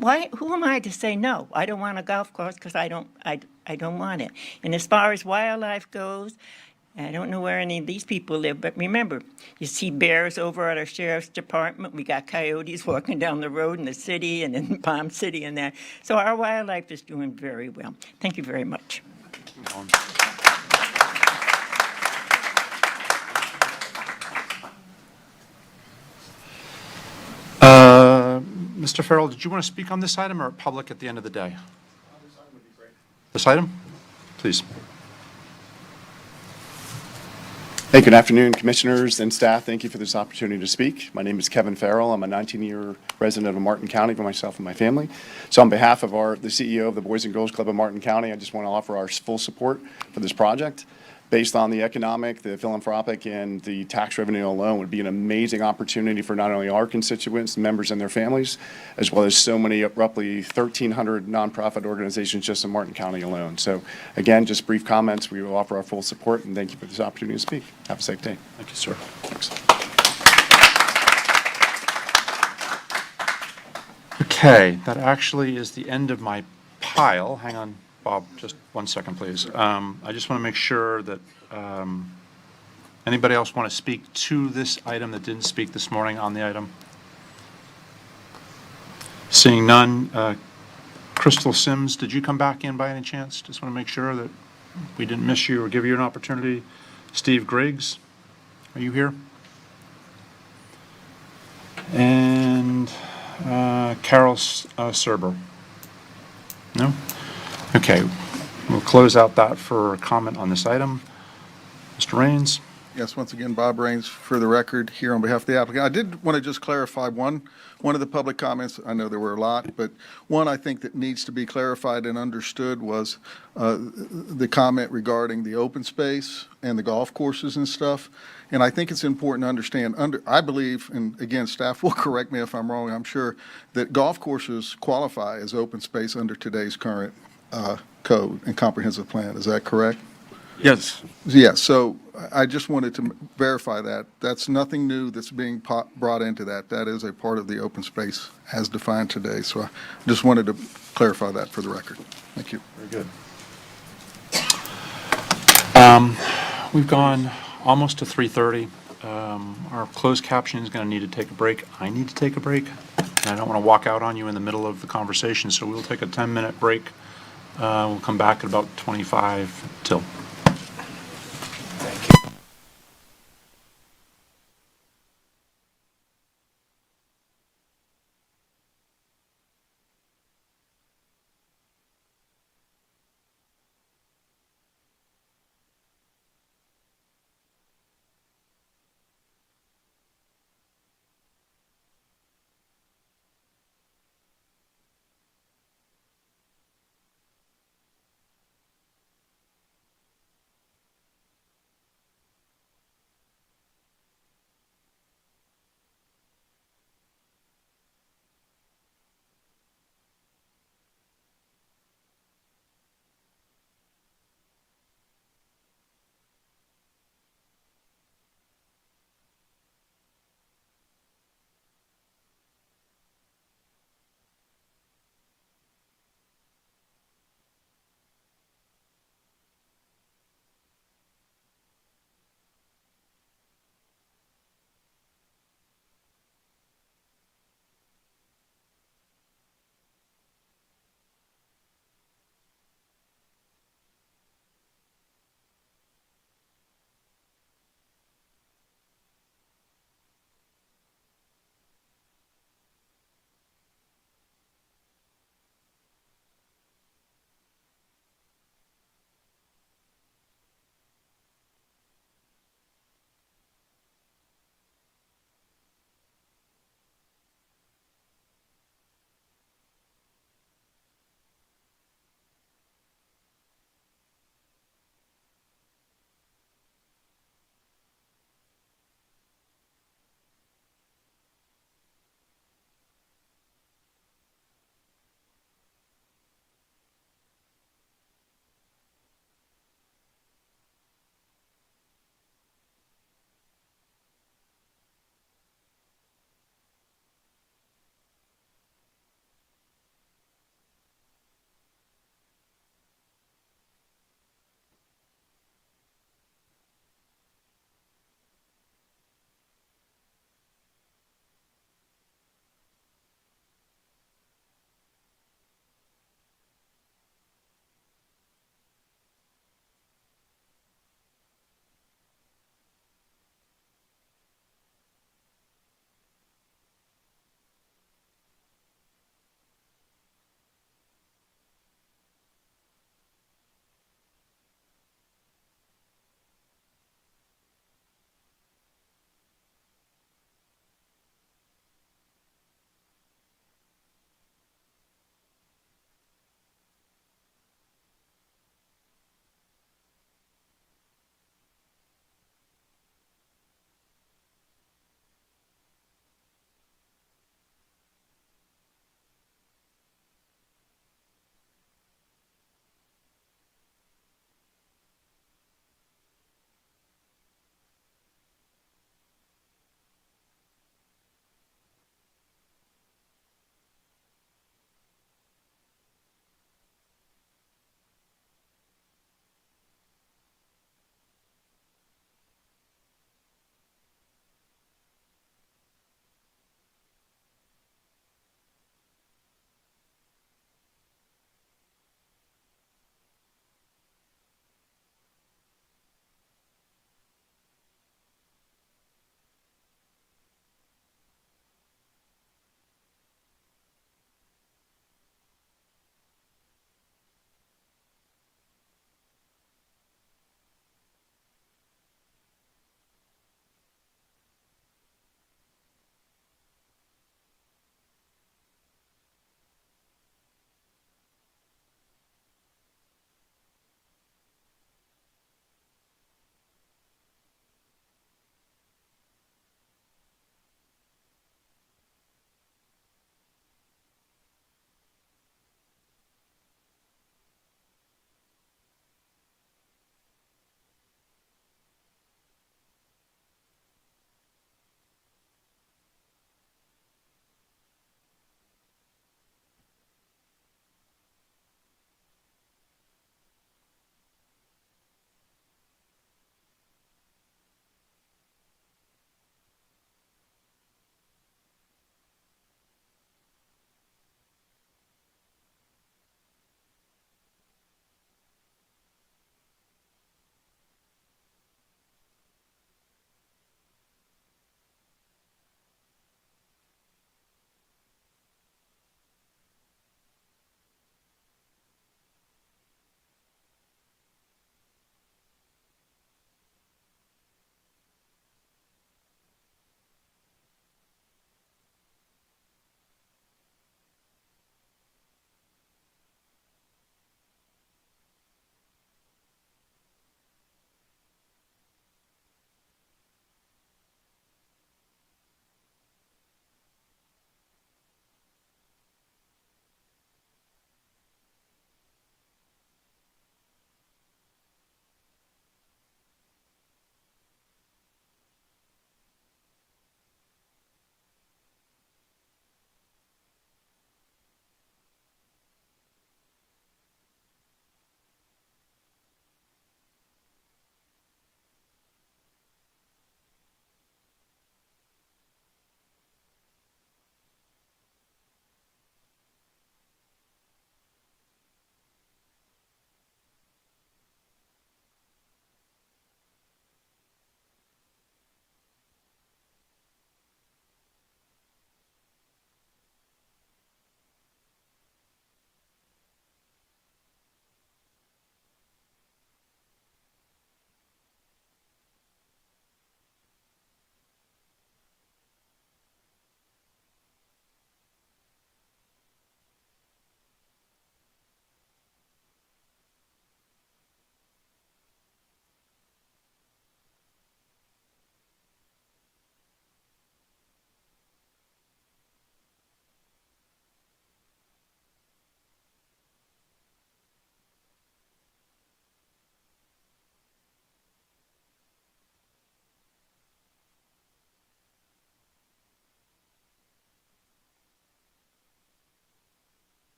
who am I to say no? I don't want a golf course because I don't want it. And as far as wildlife goes, I don't know where any of these people live, but remember, you see bears over at our sheriff's department. We got coyotes walking down the road in the city and in Palm City and that. So our wildlife is doing very well. Thank you very much. Mr. Farrell, did you want to speak on this item or public at the end of the day? This item? Please. Hey, good afternoon, commissioners and staff. Thank you for this opportunity to speak. My name is Kevin Farrell. I'm a 19-year resident of Martin County for myself and my family. So on behalf of the CEO of the Boys and Girls Club of Martin County, I just want to offer our full support for this project. Based on the economic, the philanthropic, and the tax revenue alone, would be an amazing opportunity for not only our constituents, members and their families, as well as so many, roughly 1,300 nonprofit organizations just in Martin County alone. So again, just brief comments. We will offer our full support, and thank you for this opportunity to speak. Have a safe day. Thank you, sir. Thanks. Okay, that actually is the end of my pile. Hang on, Bob, just 1 second, please. I just want to make sure that anybody else want to speak to this item that didn't speak this morning on the item? Seeing none. Crystal Sims, did you come back in by any chance? Just want to make sure that we didn't miss you or give you an opportunity. Steve Griggs, are you here? And Carol Serber? No? Okay, we'll close out that for comment on this item. Mr. Raines? Yes, once again, Bob Raines for the record here on behalf of the applicant. I did want to just clarify one of the public comments. I know there were a lot, but one I think that needs to be clarified and understood was the comment regarding the open space and the golf courses and stuff. And I think it's important to understand, I believe, and again, staff will correct me if I'm wrong, I'm sure, that golf courses qualify as open space under today's current code and comprehensive plan. Is that correct? Yes. Yes, so I just wanted to verify that. That's nothing new that's being brought into that. That is a part of the open space as defined today. So I just wanted to clarify that for the record. Thank you. Very good. We've gone almost to 3:30. Our closed caption is going to need to take a break. I need to take a break. And I don't want to walk out on you in the middle of the conversation, so we'll take a 10-minute break. We'll come back at about 25 till.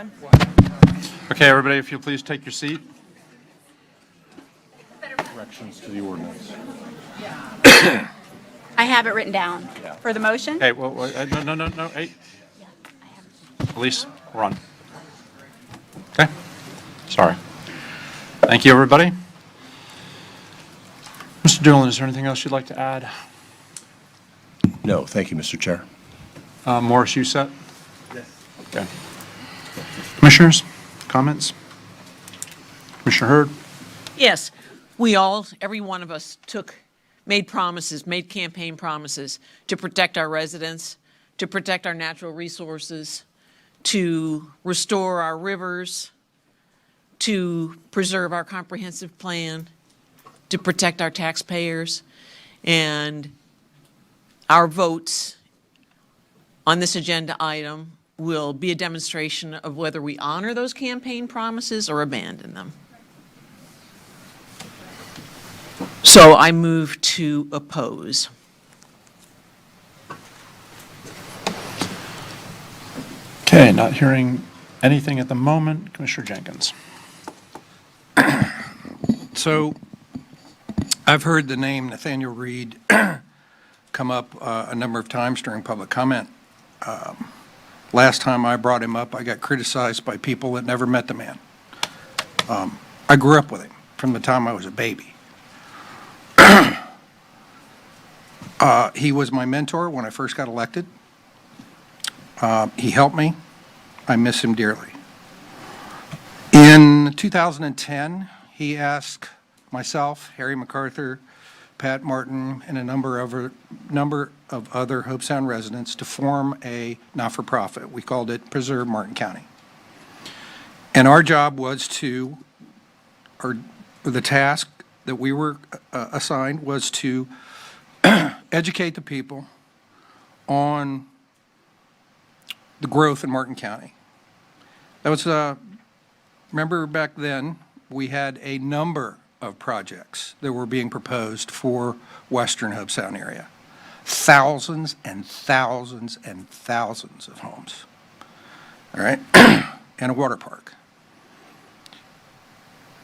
everyone. Okay, everybody, if you'll please take your seat. Corrections to the ordinance. I have it written down. For the motion? Hey, well, no, hey. Elise, run. Okay, sorry. Thank you, everybody. Mr. Doolin, is there anything else you'd like to add? No, thank you, Mr. Chair. Morris, you set? Yes. Okay. Commissioners, comments? Commissioner Hurd? Yes, we all, every one of us made promises, made campaign promises to protect our residents, to protect our natural resources, to restore our rivers, to preserve our comprehensive plan, to protect our taxpayers, and our votes on this agenda item will be a demonstration of whether we honor those campaign promises or abandon them. So I move to oppose. Okay, not hearing anything at the moment. Commissioner Jenkins. So I've heard the name Nathaniel Reed come up a number of times during public comment. Last time I brought him up, I got criticized by people that never met the man. I grew up with him from the time I was a baby. He was my mentor when I first got elected. He helped me. I miss him dearly. In 2010, he asked myself, Harry MacArthur, Pat Martin, and a number of other Hope Sound residents to form a not-for-profit. We called it Preserve Martin County. And our job was to, or the task that we were assigned was to educate the people on the growth in Martin County. That was, remember back then, we had a number of projects that were being proposed for western Hope Sound area. Thousands and thousands and thousands of homes, all right, and a water park.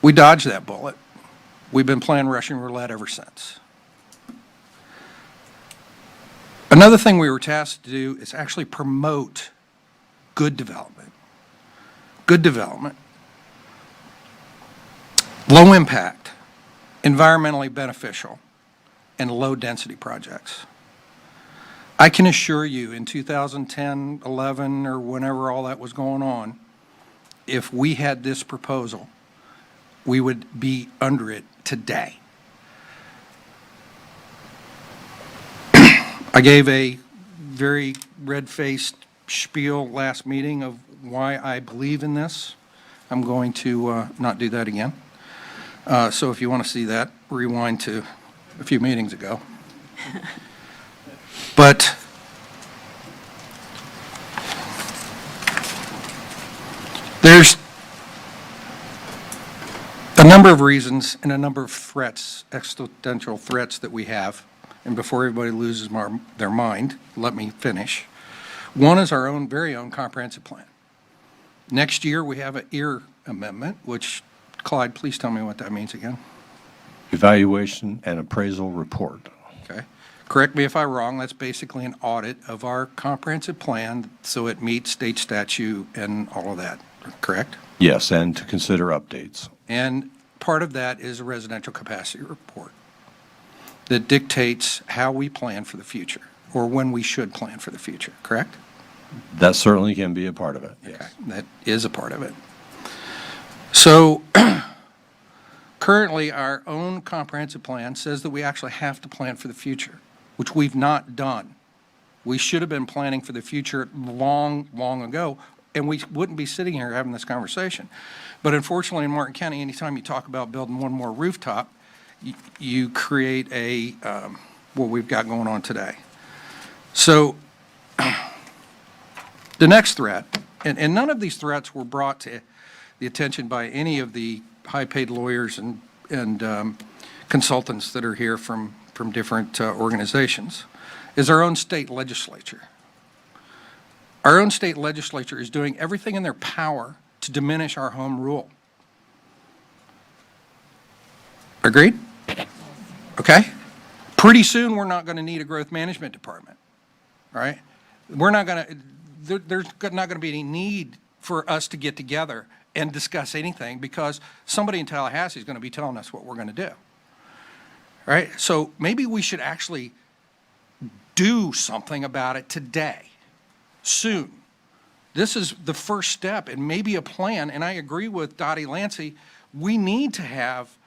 We dodged that bullet. We've been playing Russian roulette ever since. Another thing we were tasked to do is actually promote good development. Good development. Low impact, environmentally beneficial, and low density projects. I can assure you in 2010, 11, or whenever all that was going on, if we had this proposal, we would be under it today. I gave a very red-faced spiel last meeting of why I believe in this. I'm going to not do that again. So if you want to see that, rewind to a few meetings ago. But there's a number of reasons and a number of threats, existential threats that we have. And before everybody loses their mind, let me finish. One is our own very own comprehensive plan. Next year, we have an EAR amendment, which, Clyde, please tell me what that means again. Evaluation and appraisal report. Okay. Correct me if I'm wrong, that's basically an audit of our comprehensive plan so it meets state statute and all of that, correct? Yes, and to consider updates. And part of that is a residential capacity report that dictates how we plan for the future, or when we should plan for the future, correct? That certainly can be a part of it, yes. Okay, that is a part of it. So currently, our own comprehensive plan says that we actually have to plan for the future, which we've not done. We should have been planning for the future long, long ago, and we wouldn't be sitting here having this conversation. But unfortunately, in Martin County, anytime you talk about building one more rooftop, you create a what we've got going on today. So the next threat, and none of these threats were brought to the attention by any of the high-paid lawyers and consultants that are here from different organizations, is our own state legislature. Our own state legislature is doing everything in their power to diminish our home rule. Agreed? Okay? Pretty soon, we're not going to need a growth management department, all right? We're not going to, there's not going to be any need for us to get together and discuss anything because somebody in Tallahassee is going to be telling us what we're going to do, right? So maybe we should actually do something about it today, soon. This is the first step and maybe a plan, and I agree with Dottie Lancey, we need to have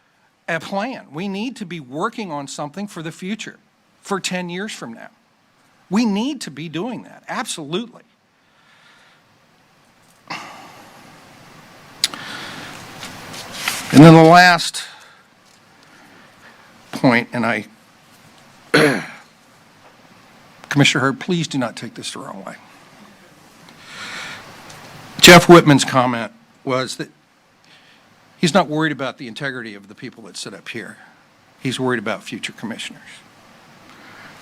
a plan. We need to be working on something for the future, for 10 years from now. We need to be doing that, absolutely. And then the last point, and Commissioner Hurd, please do not take this the wrong way. Jeff Whitman's comment was that he's not worried about the integrity of the people that sit up here. He's worried about future commissioners.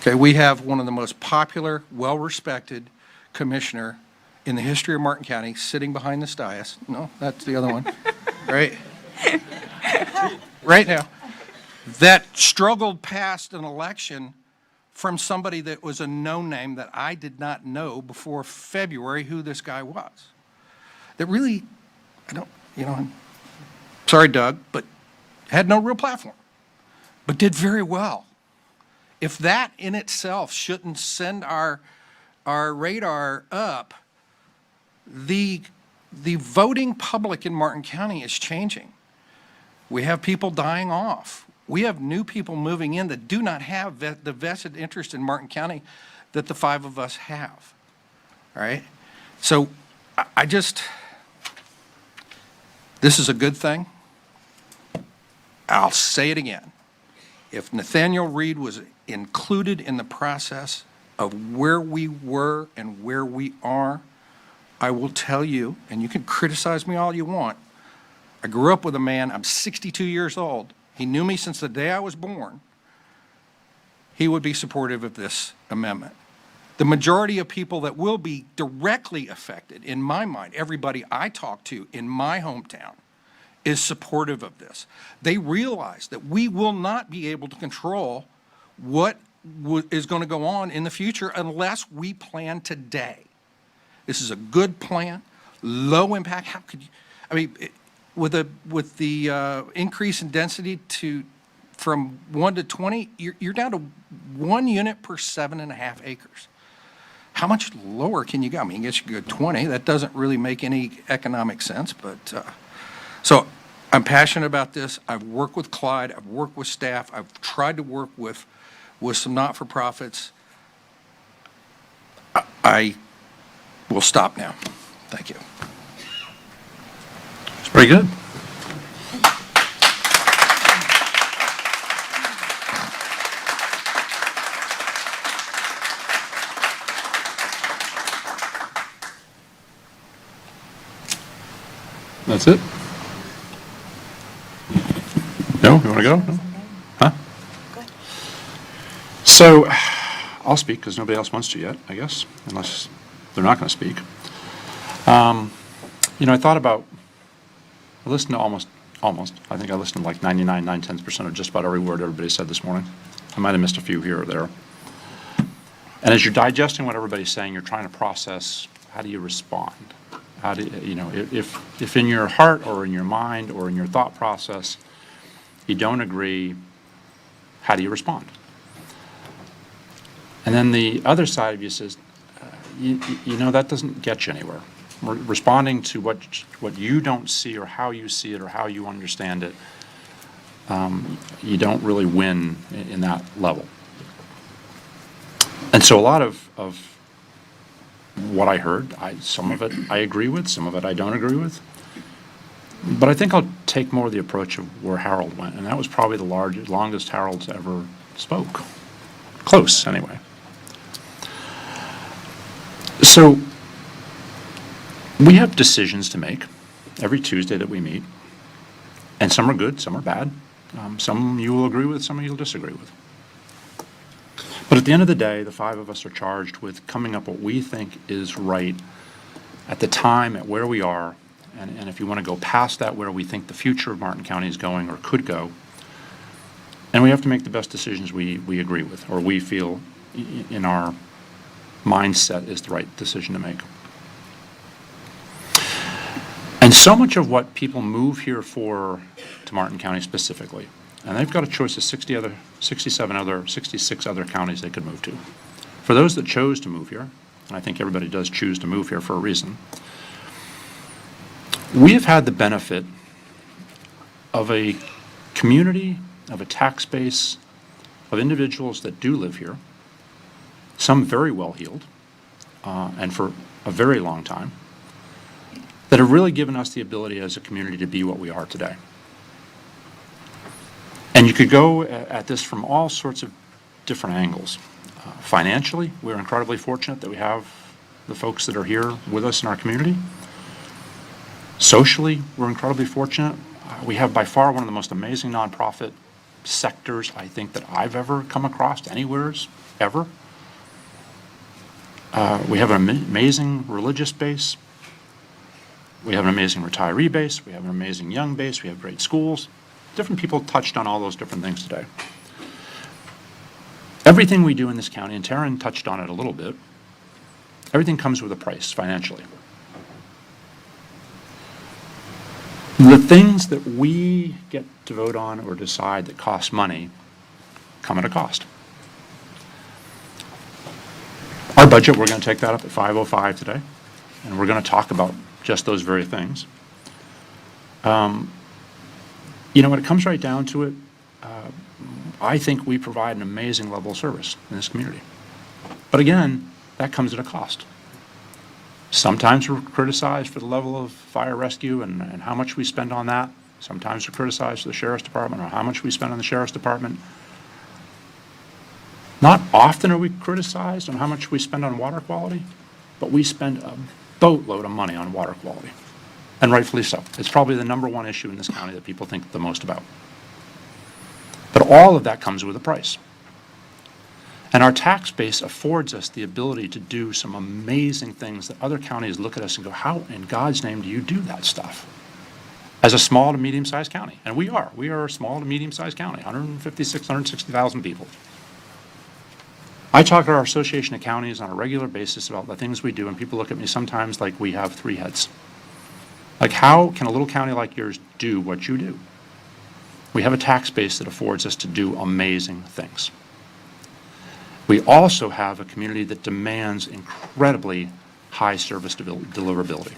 Okay, we have one of the most popular, well-respected commissioner in the history of Martin County sitting behind this dais. No, that's the other one, right? Right now. That struggled past an election from somebody that was a known name that I did not know before February who this guy was. That really, sorry, Doug, but had no real platform, but did very well. If that in itself shouldn't send our radar up, the voting public in Martin County is changing. We have people dying off. We have new people moving in that do not have the vested interest in Martin County that the five of us have. All right? So this is a good thing. I'll say it again. If Nathaniel Reed was included in the process of where we were and where we are, I will tell you, and you can criticize me all you want, I grew up with a man, I'm 62 years old. He knew me since the day I was born. He would be supportive of this amendment. The majority of people that will be directly affected, in my mind, everybody I talk to in my hometown, is supportive of this. They realize that we will not be able to control what is going to go on in the future unless we plan today. This is a good plan, low impact. How could you, I mean, with the increase in density from 1 to 20, you're down to 1 unit per 7.5 acres. How much lower can you go? I mean, I guess you could go 20. That doesn't really make any economic sense, but so I'm passionate about this. I've worked with Clyde. I've worked with staff. I've tried to work with some not-for-profits. I will stop now. Thank you. It's pretty good. That's it? No? You want to go? No? Huh? So, I'll speak because nobody else wants to yet, I guess, unless they're not going to speak. I thought about, I listened to almost, I think I listened to like 99, 9/10% of just about every word everybody said this morning. I might have missed a few here or there. And as you're digesting what everybody's saying, you're trying to process, how do you respond? How do if in your heart or in your mind or in your thought process you don't agree, how do you respond? And then the other side of you says, that doesn't get you anywhere. Responding to what you don't see or how you see it or how you understand it, you don't really win in that level. And so a lot of what I heard, some of it I agree with, some of it I don't agree with. But I think I'll take more of the approach of where Harold went, and that was probably the longest Harold's ever spoke. Close, anyway. So we have decisions to make every Tuesday that we meet, and some are good, some are bad. Some you will agree with, some you'll disagree with. But at the end of the day, the five of us are charged with coming up what we think is right at the time, at where we are, and if you want to go past that, where we think the future of Martin County is going or could go. And we have to make the best decisions we agree with, or we feel in our mindset is the right decision to make. And so much of what people move here for, to Martin County specifically, and they've got a choice of 66 other counties they could move to. For those that chose to move here, and I think everybody does choose to move here for a reason, we have had the benefit of a community, of a tax base, of individuals that do live here, some very well-heeled, and for a very long time, that have really given us the ability as a community to be what we are today. And you could go at this from all sorts of different angles. Financially, we're incredibly fortunate that we have the folks that are here with us in our community. Socially, we're incredibly fortunate. We have by far one of the most amazing nonprofit sectors I think that I've ever come across anywhere, ever. We have an amazing religious base. We have an amazing retiree base. We have an amazing young base. We have great schools. Different people touched on all those different things today. Everything we do in this county, and Taryn touched on it a little bit, everything comes with a price financially. The things that we get to vote on or decide that cost money come at a cost. Our budget, we're going to take that up at 5:05 today, and we're going to talk about just those very things. When it comes right down to it, I think we provide an amazing level of service in this community. But again, that comes at a cost. Sometimes we're criticized for the level of fire rescue and how much we spend on that. Sometimes we're criticized for the sheriff's department or how much we spend on the sheriff's department. Not often are we criticized on how much we spend on water quality, but we spend a boatload of money on water quality, and rightfully so. It's probably the number one issue in this county that people think the most about. But all of that comes with a price. And our tax base affords us the ability to do some amazing things that other counties look at us and go, how in God's name do you do that stuff? As a small to medium-sized county, and we are a small to medium-sized county, 156, 160,000 people. I talk to our Association of Counties on a regular basis about the things we do, and people look at me sometimes like we have three heads. Like, how can a little county like yours do what you do? We have a tax base that affords us to do amazing things. We also have a community that demands incredibly high service deliverability.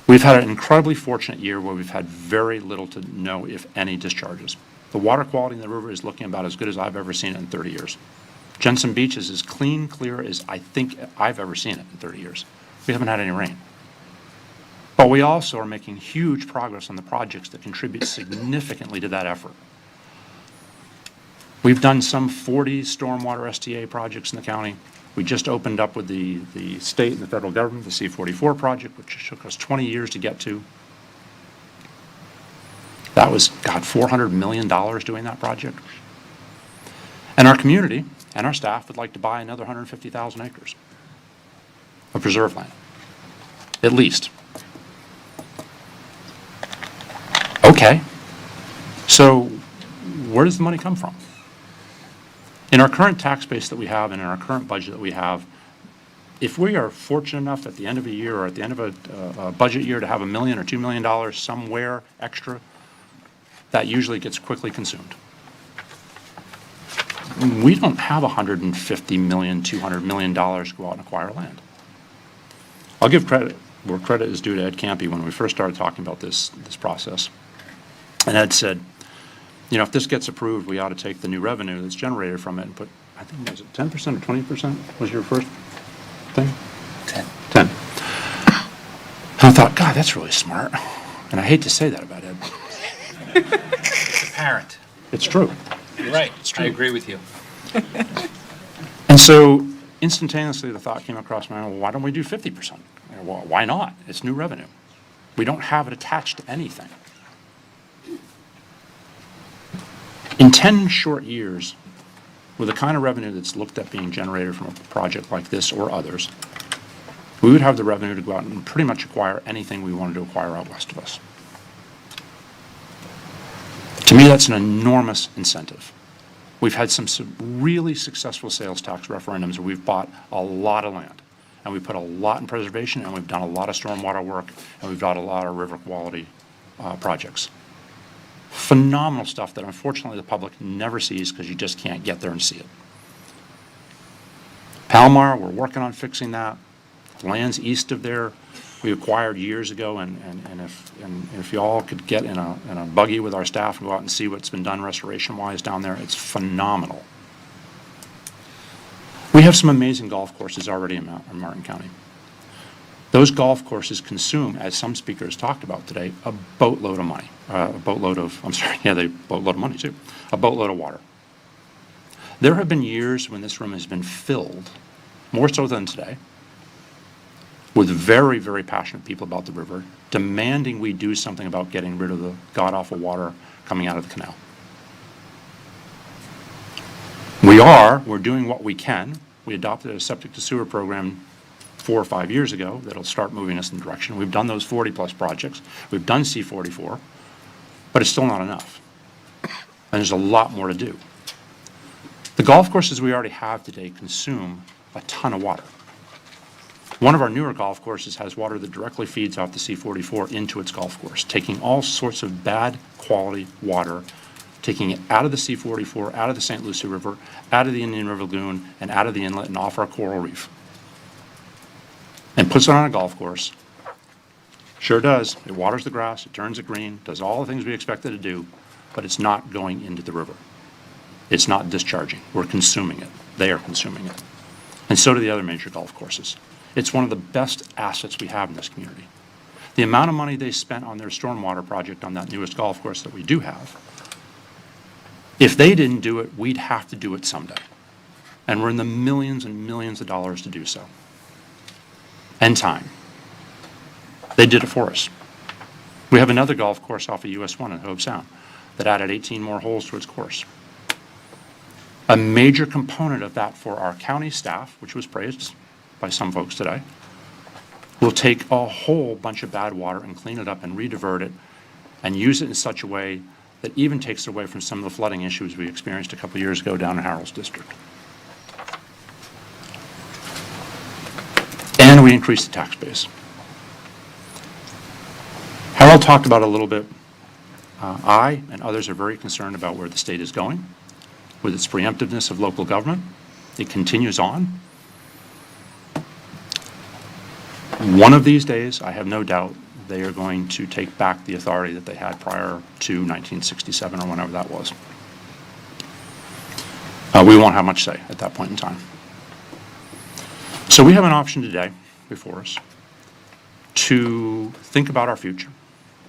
We've had an incredibly fortunate year where we've had very little to no, if any, discharges. The water quality in the river is looking about as good as I've ever seen it in 30 years. Jensen Beach is as clean, clear as I think I've ever seen it in 30 years. We haven't had any rain. But we also are making huge progress on the projects that contribute significantly to that effort. We've done some 40 stormwater STA projects in the county. We just opened up with the state and the federal government, the C-44 project, which took us 20 years to get to. That was, God, $400 million doing that project. And our community and our staff would like to buy another 150,000 acres of preserve land, at least. Okay, so where does the money come from? In our current tax base that we have and in our current budget that we have, if we are fortunate enough at the end of a year or at the end of a budget year to have $1 million or $2 million somewhere extra, that usually gets quickly consumed. We don't have $150 million, $200 million to go out and acquire land. I'll give credit where credit is due to Ed Campy when we first started talking about this process. And Ed said, if this gets approved, we ought to take the new revenue that's generated from it and put, I think, was it 10% or 20% was your first thing? 10. And I thought, God, that's really smart. And I hate to say that about Ed. Parent. It's true. You're right. It's true. I agree with you. And so instantaneously the thought came across my mind, well, why don't we do 50%? Well, why not? It's new revenue. We don't have it attached to anything. In 10 short years, with the kind of revenue that's looked at being generated from a project like this or others, we would have the revenue to go out and pretty much acquire anything we wanted to acquire out west of us. To me, that's an enormous incentive. We've had some really successful sales tax referendums where we've bought a lot of land, and we put a lot in preservation, and we've done a lot of stormwater work, and we've done a lot of river quality projects. Phenomenal stuff that unfortunately the public never sees because you just can't get there and see it. Palomar, we're working on fixing that. Lands east of there, we acquired years ago, and if you all could get in a buggy with our staff and go out and see what's been done restoration-wise down there, it's phenomenal. We have some amazing golf courses already in Martin County. Those golf courses consume, as some speakers talked about today, a boatload of money. A boatload of money too. A boatload of water. There have been years when this room has been filled, more so than today, with very, very passionate people about the river, demanding we do something about getting rid of the god-awful water coming out of the canal. We're doing what we can. We adopted a septic to sewer program 4 or 5 years ago that'll start moving us in the direction. We've done those 40-plus projects. We've done C-44, but it's still not enough. And there's a lot more to do. The golf courses we already have today consume a ton of water. One of our newer golf courses has water that directly feeds off the C-44 into its golf course, taking all sorts of bad quality water, taking it out of the C-44, out of the St. Lucie River, out of the Indian River Lagoon, and out of the inlet and off our coral reef. And puts it on a golf course. Sure does. It waters the grass, it turns it green, does all the things we expect it to do, but it's not going into the river. It's not discharging. We're consuming it. They are consuming it. And so do the other major golf courses. It's one of the best assets we have in this community. The amount of money they spent on their stormwater project on that newest golf course that we do have, if they didn't do it, we'd have to do it someday. And we're in the millions and millions of dollars to do so. And time. They did it for us. We have another golf course off of US 1 in Hobe Sound that added 18 more holes to its course. A major component of that for our county staff, which was praised by some folks today, will take a whole bunch of bad water and clean it up and redivert it and use it in such a way that even takes it away from some of the flooding issues we experienced a couple years ago down in Harold's district. And we increased the tax base. Harold talked about it a little bit. I and others are very concerned about where the state is going with its preemptiveness of local government. It continues on. One of these days, I have no doubt, they are going to take back the authority that they had prior to 1967 or whenever that was. We won't have much say at that point in time. So we have an option today before us to think about our future,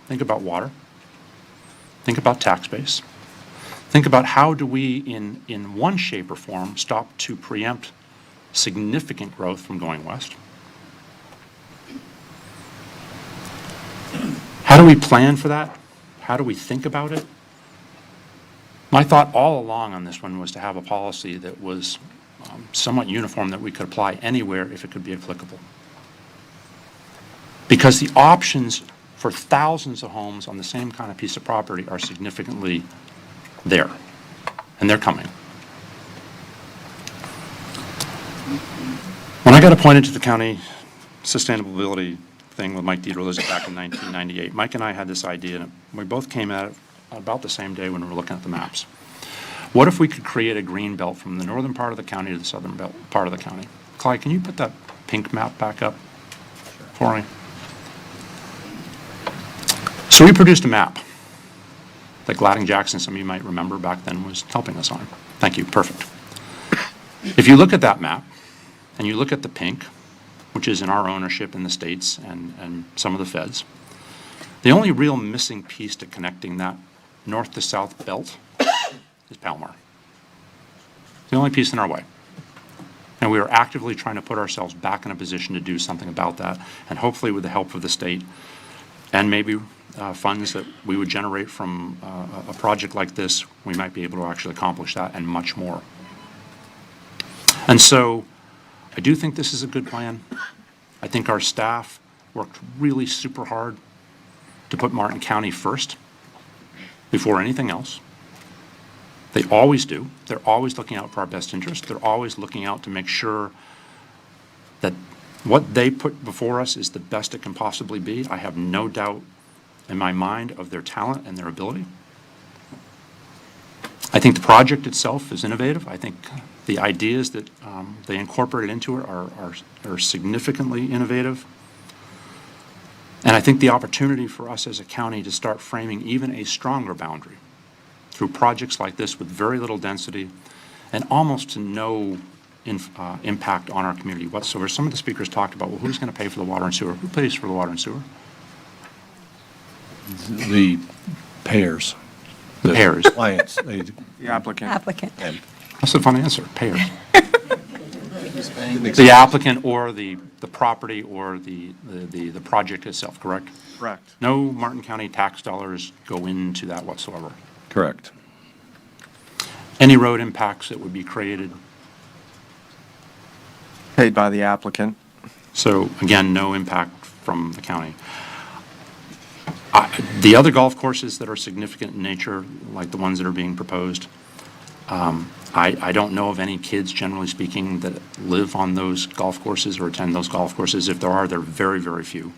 think about water, think about tax base, think about how do we, in one shape or form, stop to preempt significant growth from going west. How do we plan for that? How do we think about it? My thought all along on this one was to have a policy that was somewhat uniform, that we could apply anywhere if it could be applicable. Because the options for thousands of homes on the same kind of piece of property are significantly there, and they're coming. When I got appointed to the county sustainability thing with Mike Dieterlizzi back in 1998, Mike and I had this idea, and we both came at it about the same day when we were looking at the maps. What if we could create a green belt from the northern part of the county to the southern part of the county? Clyde, can you put that pink map back up for me? So we produced a map that Gladding Jackson, some of you might remember back then, was helping us on. Thank you, perfect. If you look at that map, and you look at the pink, which is in our ownership in the states and some of the feds, the only real missing piece to connecting that north to south belt is Palomar. The only piece in our way. And we are actively trying to put ourselves back in a position to do something about that, and hopefully with the help of the state and maybe funds that we would generate from a project like this, we might be able to actually accomplish that and much more. And so I do think this is a good plan. I think our staff worked really super hard to put Martin County first before anything else. They always do. They're always looking out for our best interest. They're always looking out to make sure that what they put before us is the best it can possibly be. I have no doubt in my mind of their talent and their ability. I think the project itself is innovative. I think the ideas that they incorporated into it are significantly innovative. And I think the opportunity for us as a county to start framing even a stronger boundary through projects like this with very little density and almost to no impact on our community whatsoever. Some of the speakers talked about, well, who's going to pay for the water and sewer? Who pays for the water and sewer? The payers. The Payers. Clients. The applicant. Applicant. That's a fun answer, payers. The applicant or the property or the project itself, correct? Correct. No Martin County tax dollars go into that whatsoever. Correct. Any road impacts that would be created. Paid by the applicant. So again, no impact from the county. The other golf courses that are significant in nature, like the ones that are being proposed, I don't know of any kids, generally speaking, that live on those golf courses or attend those golf courses. If there are, they're very, very few.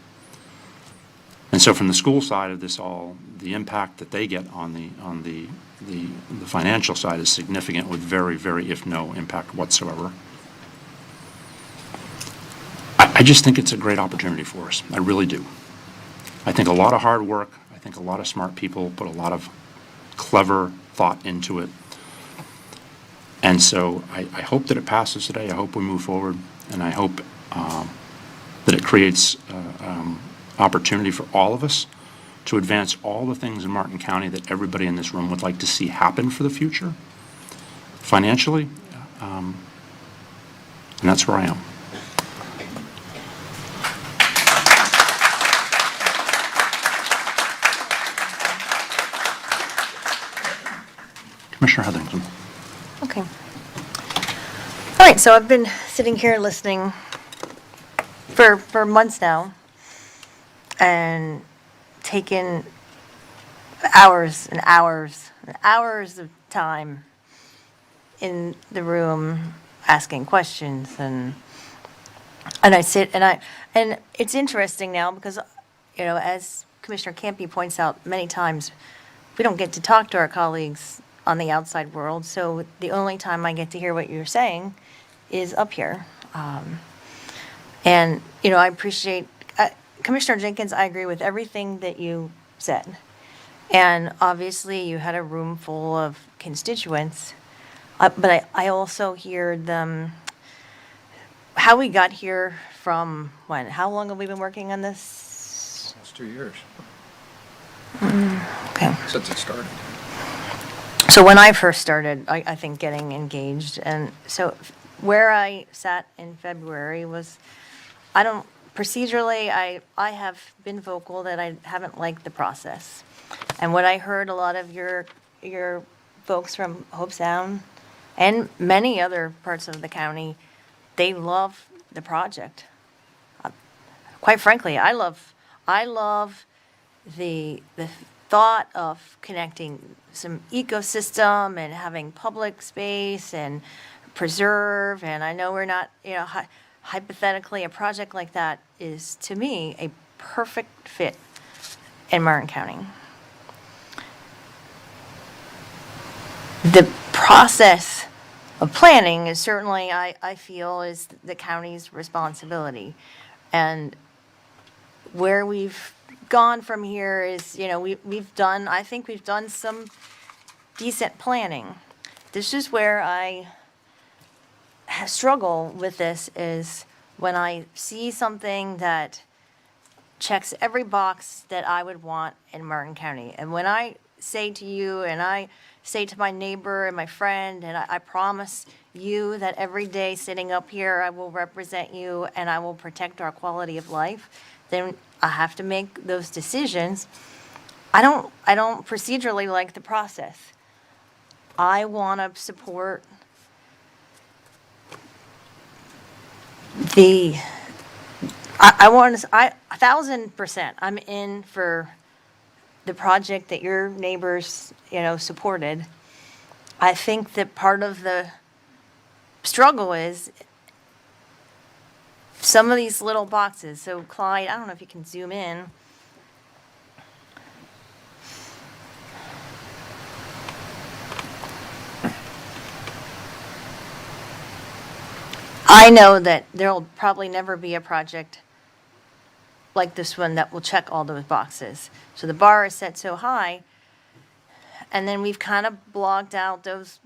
And so from the school side of this all, the impact that they get on the financial side is significant with very, very, if no impact whatsoever. I just think it's a great opportunity for us. I really do. I think a lot of hard work, I think a lot of smart people put a lot of clever thought into it. And so I hope that it passes today. I hope we move forward. And I hope that it creates opportunity for all of us to advance all the things in Martin County that everybody in this room would like to see happen for the future, financially. And that's where I am. Commissioner Heatherington. Okay. All right, so I've been sitting here listening for months now and taken hours and hours and hours of time in the room asking questions and I sit and it's interesting now because, you know, as Commissioner Campy points out many times, we don't get to talk to our colleagues on the outside world, so the only time I get to hear what you're saying is up here. And, you know, I appreciate, Commissioner Jenkins, I agree with everything that you said. And obviously, you had a room full of constituents, but I also hear them, how we got here from when? How long have we been working on this? That's 2 years Okay. since it started. So when I first started, I think getting engaged, and so where I sat in February was, procedurally, I have been vocal that I haven't liked the process. And what I heard a lot of your folks from Hope Sound and many other parts of the county, they love the project. Quite frankly, I love the thought of connecting some ecosystem and having public space and preserve, and I know we're not, you know, hypothetically, a project like that is, to me, a perfect fit in Martin County. The process of planning is certainly, I feel, is the county's responsibility. And where we've gone from here is, you know, I think we've done some decent planning. This is where I struggle with this, is when I see something that checks every box that I would want in Martin County. And when I say to you, and I say to my neighbor and my friend, and I promise you that every day sitting up here, I will represent you and I will protect our quality of life, then I have to make those decisions. I don't procedurally like the process. I want to support I want to, 1,000%, I'm in for the project that your neighbors, supported. I think that part of the struggle is some of these little boxes. So Clyde, I don't know if you can zoom in. I know that there'll probably never be a project like this one that will check all those boxes. So the bar is set so high, and then we've kind of blocked out those,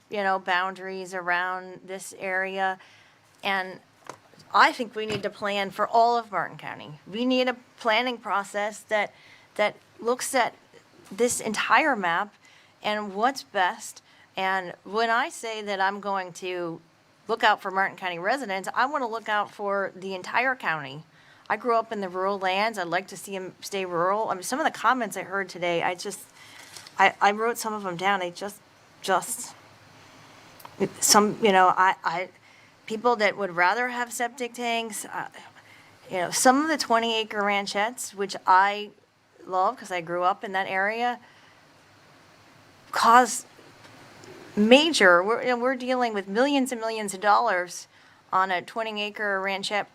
boundaries around this area. And I think we need to plan for all of Martin County. We need a planning process that looks at this entire map and what's best. And when I say that I'm going to look out for Martin County residents, I want to look out for the entire county. I grew up in the rural lands. I'd like to see them stay rural. I mean, some of the comments I heard today, I wrote some of them down. They just some, people that would rather have septic tanks, some of the 20-acre ranchettes, which I love because I grew up in that area, cause major, we're dealing with millions and millions of dollars on a 20-acre ranchette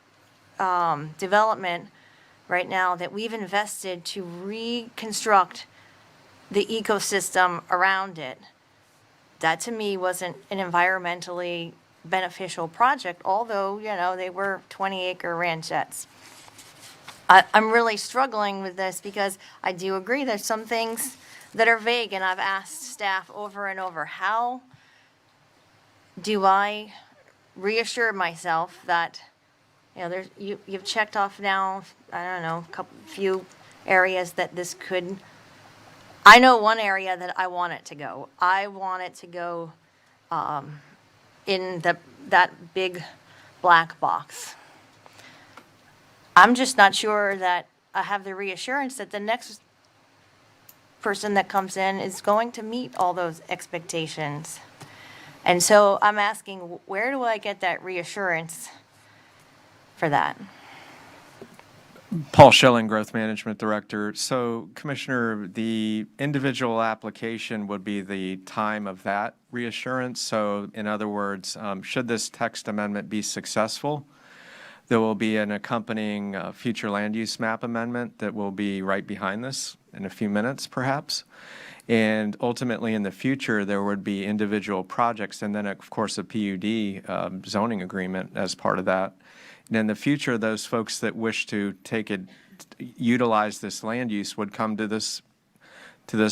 development right now that we've invested to reconstruct the ecosystem around it. That to me wasn't an environmentally beneficial project, although, they were 20-acre ranchettes. I'm really struggling with this because I do agree there's some things that are vague, and I've asked staff over and over, how do I reassure myself that, you've checked off now, I don't know, few areas that this could, I know one area that I want it to go. I want it to go in that big black box. I'm just not sure that I have the reassurance that the next person that comes in is going to meet all those expectations. And so I'm asking, where do I get that reassurance for that? Paul Schelling, Growth Management Director. So, Commissioner, the individual application would be the time of that reassurance. So, in other words, should this text amendment be successful, there will be an accompanying future land use map amendment that will be right behind this in a few minutes, perhaps. And ultimately, in the future, there would be individual projects and then, of course, a PUD zoning agreement as part of that. And in the future, those folks that wish to utilize this land use would come to this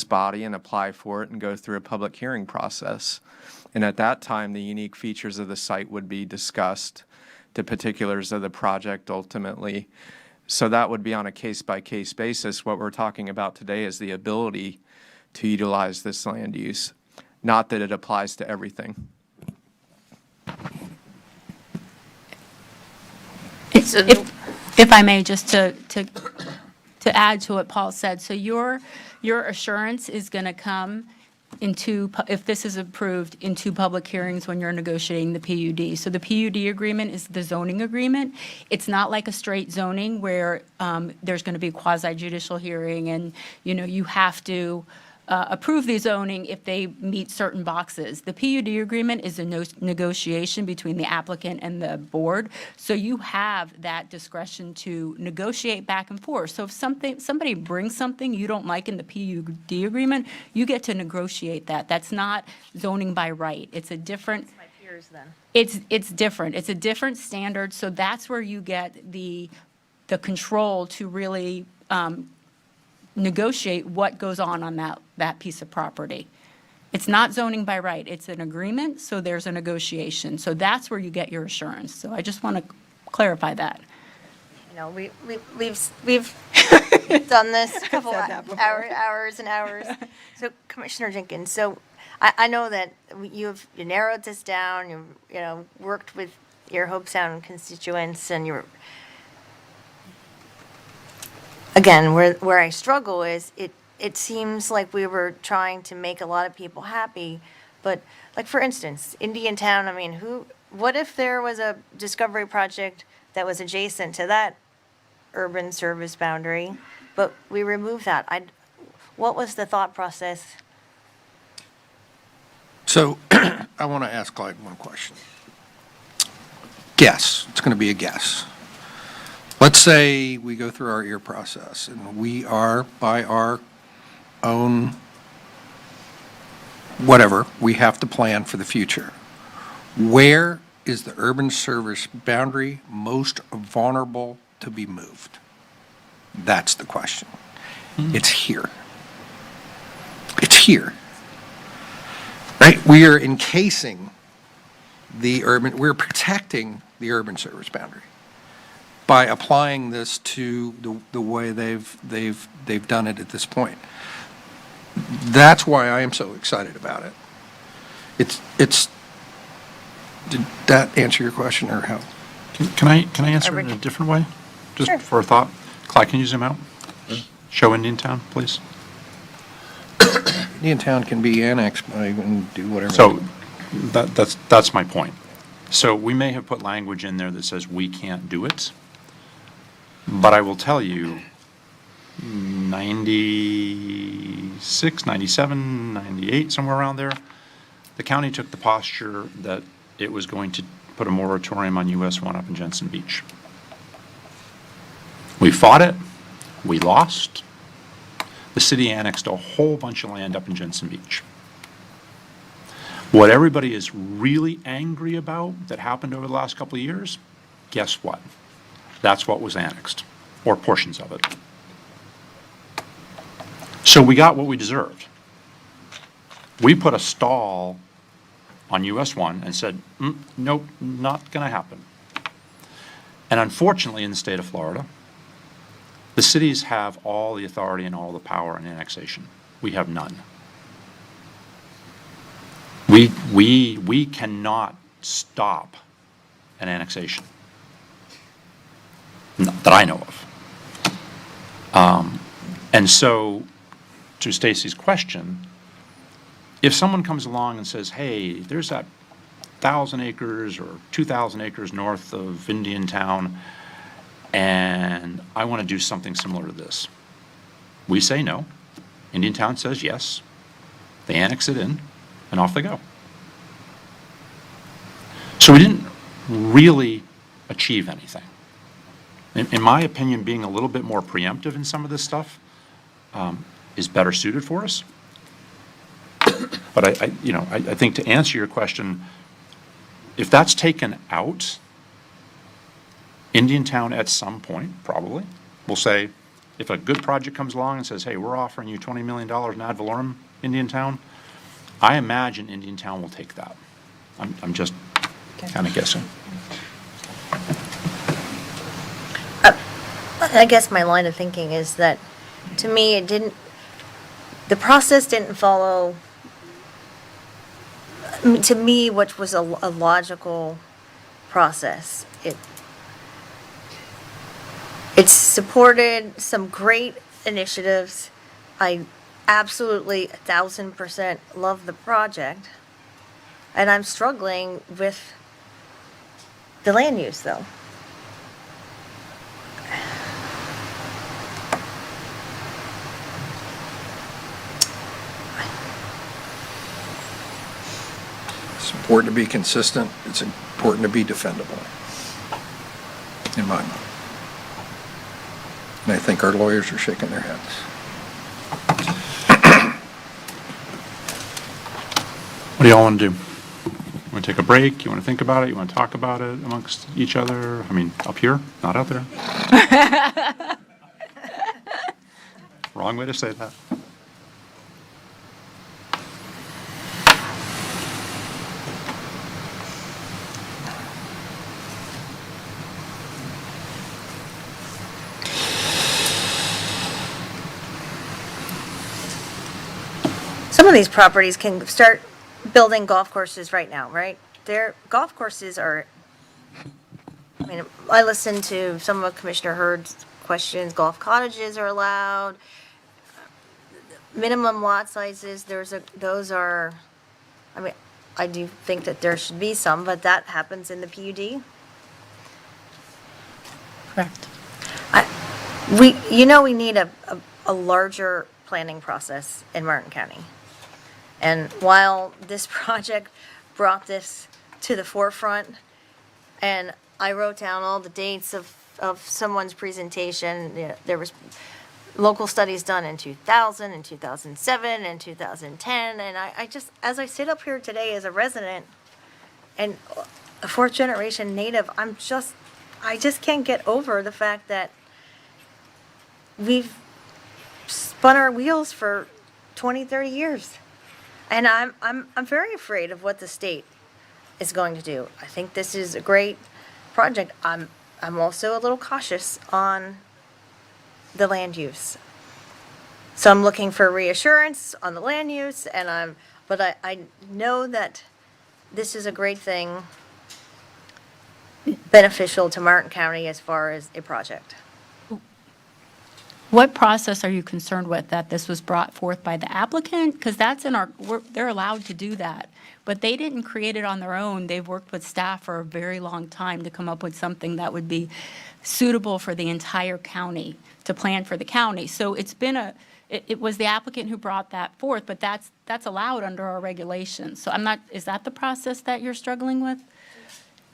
body and apply for it and go through a public hearing process. And at that time, the unique features of the site would be discussed, the particulars of the project ultimately. So that would be on a case-by-case basis. What we're talking about today is the ability to utilize this land use, not that it applies to everything. If I may, just to add to what Paul said, so your assurance is going to come if this is approved, into public hearings when you're negotiating the PUD. So the PUD agreement is the zoning agreement. It's not like a straight zoning where there's going to be a quasi-judicial hearing and, you have to approve the zoning if they meet certain boxes. The PUD agreement is a negotiation between the applicant and the board, so you have that discretion to negotiate back and forth. So if somebody brings something you don't like in the PUD agreement, you get to negotiate that. That's not zoning by right. It's a different. My peers then. It's different. It's a different standard, so that's where you get the control to really negotiate what goes on that piece of property. It's not zoning by right. It's an agreement, so there's a negotiation. So that's where you get your assurance. So I just want to clarify that. We've done this a couple hours and hours. So Commissioner Jenkins, so I know that you narrowed this down. You worked with your Hope Sound constituents, and you're. Again, where I struggle is it seems like we were trying to make a lot of people happy, but like for instance, Indian Town, what if there was a discovery project that was adjacent to that urban service boundary, but we removed that. What was the thought process? So I want to ask Clyde one question. Guess, it's going to be a guess. Let's say we go through our ear process and we are, by our own whatever, we have to plan for the future. Where is the urban service boundary most vulnerable to be moved? That's the question. It's here. It's here. Right? We are encasing the urban, we're protecting the urban service boundary by applying this to the way they've done it at this point. That's why I am so excited about it. Did that answer your question, or how? Can I answer it in a different way? Just for a thought. Clyde, can you zoom out? Show Indian Town, please. Indian Town can be annexed by and do whatever. So that's my point. So we may have put language in there that says we can't do it, but I will tell you, 96, 97, 98, somewhere around there, the county took the posture that it was going to put a moratorium on US 1 up in Jensen Beach. We fought it. We lost. The city annexed a whole bunch of land up in Jensen Beach. What everybody is really angry about that happened over the last couple of years, guess what? That's what was annexed, or portions of it. So we got what we deserved. We put a stall on US 1 and said, nope, not going to happen. And unfortunately, in the state of Florida, the cities have all the authority and all the power in annexation. We have none. We cannot stop an annexation that I know of. And so, to Stacy's question, if someone comes along and says, hey, there's that 1,000 acres or 2,000 acres north of Indian Town, and I want to do something similar to this, we say no. Indian Town says yes. They annex it in, and off they go. So we didn't really achieve anything. In my opinion, being a little bit more preemptive in some of this stuff is better suited for us. But I think to answer your question, if that's taken out, Indian Town at some point probably will say, if a good project comes along and says, hey, we're offering you $20 million ad valorem, Indian Town, I imagine Indian Town will take that. I'm just kind of guessing. I guess my line of thinking is that, to me, the process didn't follow, to me, what was a logical process. It supported some great initiatives. I absolutely 1,000% love the project. And I'm struggling with the land use, though. It's important to be consistent. It's important to be defendable, in my mind. And I think our lawyers are shaking their heads. What do y'all want to do? You want to take a break? You want to think about it? You want to talk about it amongst each other? I mean, up here, not out there. Wrong way to say that. Some of these properties can start building golf courses right now, right? Their golf courses are, I mean, I listened to some of Commissioner Hurd's questions. Golf cottages are allowed. Minimum lot sizes, those are, I mean, I do think that there should be some, but that happens in the PUD. Correct. We need a larger planning process in Martin County. And while this project brought this to the forefront, and I wrote down all the dates of someone's presentation, there was local studies done in 2000, in 2007, and 2010, and I just, as I sit up here today as a resident and a fourth generation native, I just can't get over the fact that we've spun our wheels for 20, 30 years. And I'm very afraid of what the state is going to do. I think this is a great project. I'm also a little cautious on the land use. So I'm looking for reassurance on the land use, but I know that this is a great thing, beneficial to Martin County as far as a project. What process are you concerned with, that this was brought forth by the applicant? Because that's they're allowed to do that. But they didn't create it on their own. They've worked with staff for a very long time to come up with something that would be suitable for the entire county, to plan for the county. So it was the applicant who brought that forth, but that's allowed under our regulations. So is that the process that you're struggling with?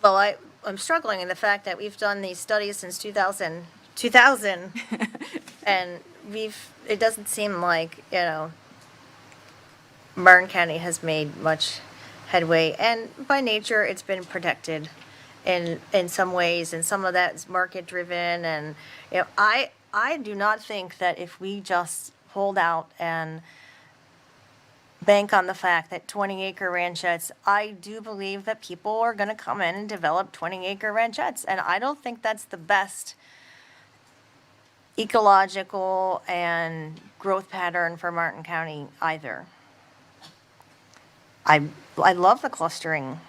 Well, I'm struggling in the fact that we've done these studies since 2000, and it doesn't seem like, Martin County has made much headway, and by nature, it's been protected in some ways, and some of that is market-driven, and, I do not think that if we just hold out and bank on the fact that 20-acre ranchettes, I do believe that people are going to come in and develop 20-acre ranchettes, and I don't think that's the best ecological and growth pattern for Martin County either. I love the clustering.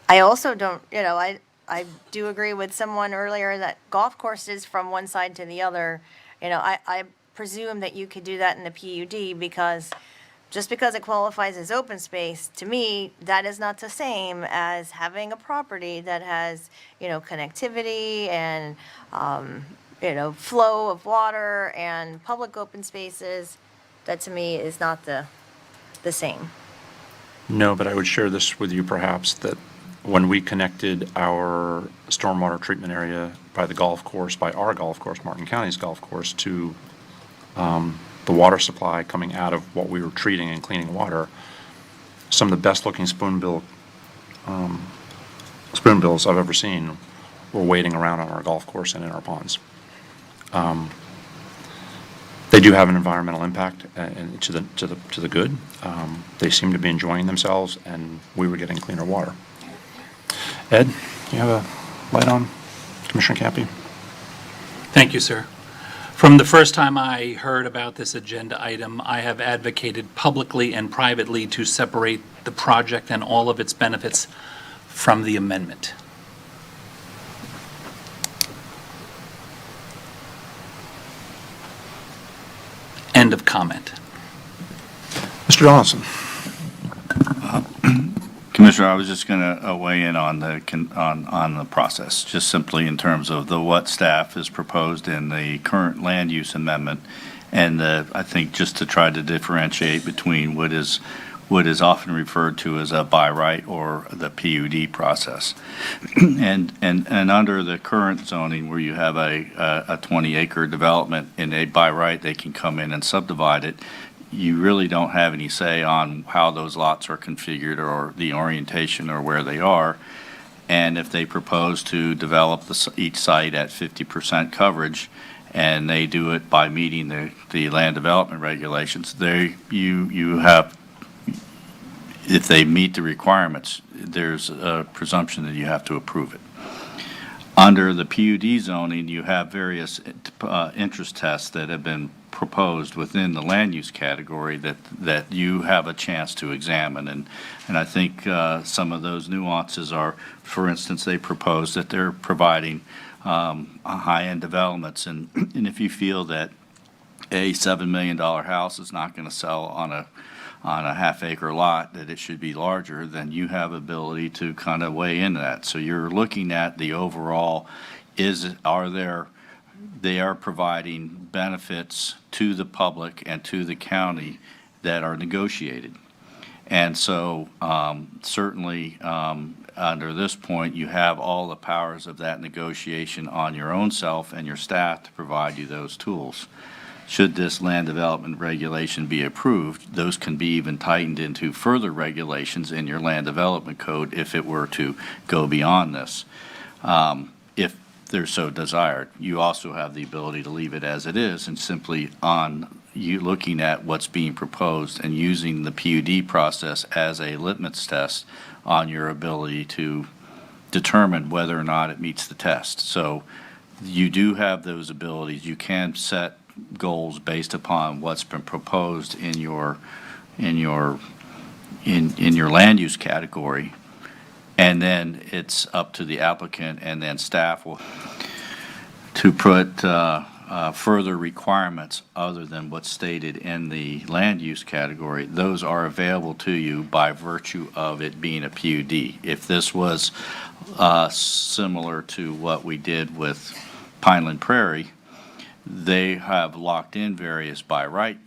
I also don't, I do agree with someone earlier that golf courses from one side to the other, I presume that you could do that in the PUD, because just because it qualifies as open space, to me, that is not the same as having a property that has, connectivity and, flow of water and public open spaces. That to me is not the same. No, but I would share this with you perhaps, that when we connected our stormwater treatment area by our golf course, Martin County's golf course, to the water supply coming out of what we were treating and cleaning water, some of the best looking spoonbills I've ever seen were wading around on our golf course and in our ponds. They do have an environmental impact to the good. They seem to be enjoying themselves, and we were getting cleaner water. Ed, you have a light on? Commissioner Cappy? Thank you, sir. From the first time I heard about this agenda item, I have advocated publicly and privately to separate the project and all of its benefits from the amendment. End of comment. Mr. Donaldson. Commissioner, I was just going to weigh in on the process, just simply in terms of what staff has proposed in the current land use amendment, and I think just to try to differentiate between what is often referred to as a by right or the PUD process. And under the current zoning, where you have a 20-acre development in a by right, they can come in and subdivide it. You really don't have any say on how those lots are configured or the orientation or where they are. And if they propose to develop each site at 50% coverage, and they do it by meeting the land development regulations, you have, if they meet the requirements, there's a presumption that you have to approve it. Under the PUD zoning, you have various interest tests that have been proposed within the land use category that you have a chance to examine. And I think some of those nuances are, for instance, they propose that they're providing high-end developments. And if you feel that a $7 million house is not going to sell on on a half-acre lot that it should be larger, then you have ability to kind of weigh into that. So you're looking at the overall, they are providing benefits to the public and to the county that are negotiated. And so certainly under this point, you have all the powers of that negotiation on your own self and your staff to provide you those tools. Should this land development regulation be approved, those can be even tightened into further regulations in your land development code if it were to go beyond this, if they're so desired. You also have the ability to leave it as it is and simply on you looking at what's being proposed and using the PUD process as a litmus test on your ability to determine whether or not it meets the test. So you do have those abilities. You can set goals based upon what's been proposed in your land use category, and then it's up to the applicant and then staff will to put further requirements other than what's stated in the land use category. Those are available to you by virtue of it being a PUD. If this was similar to what we did with Pineland Prairie, they have locked in various by right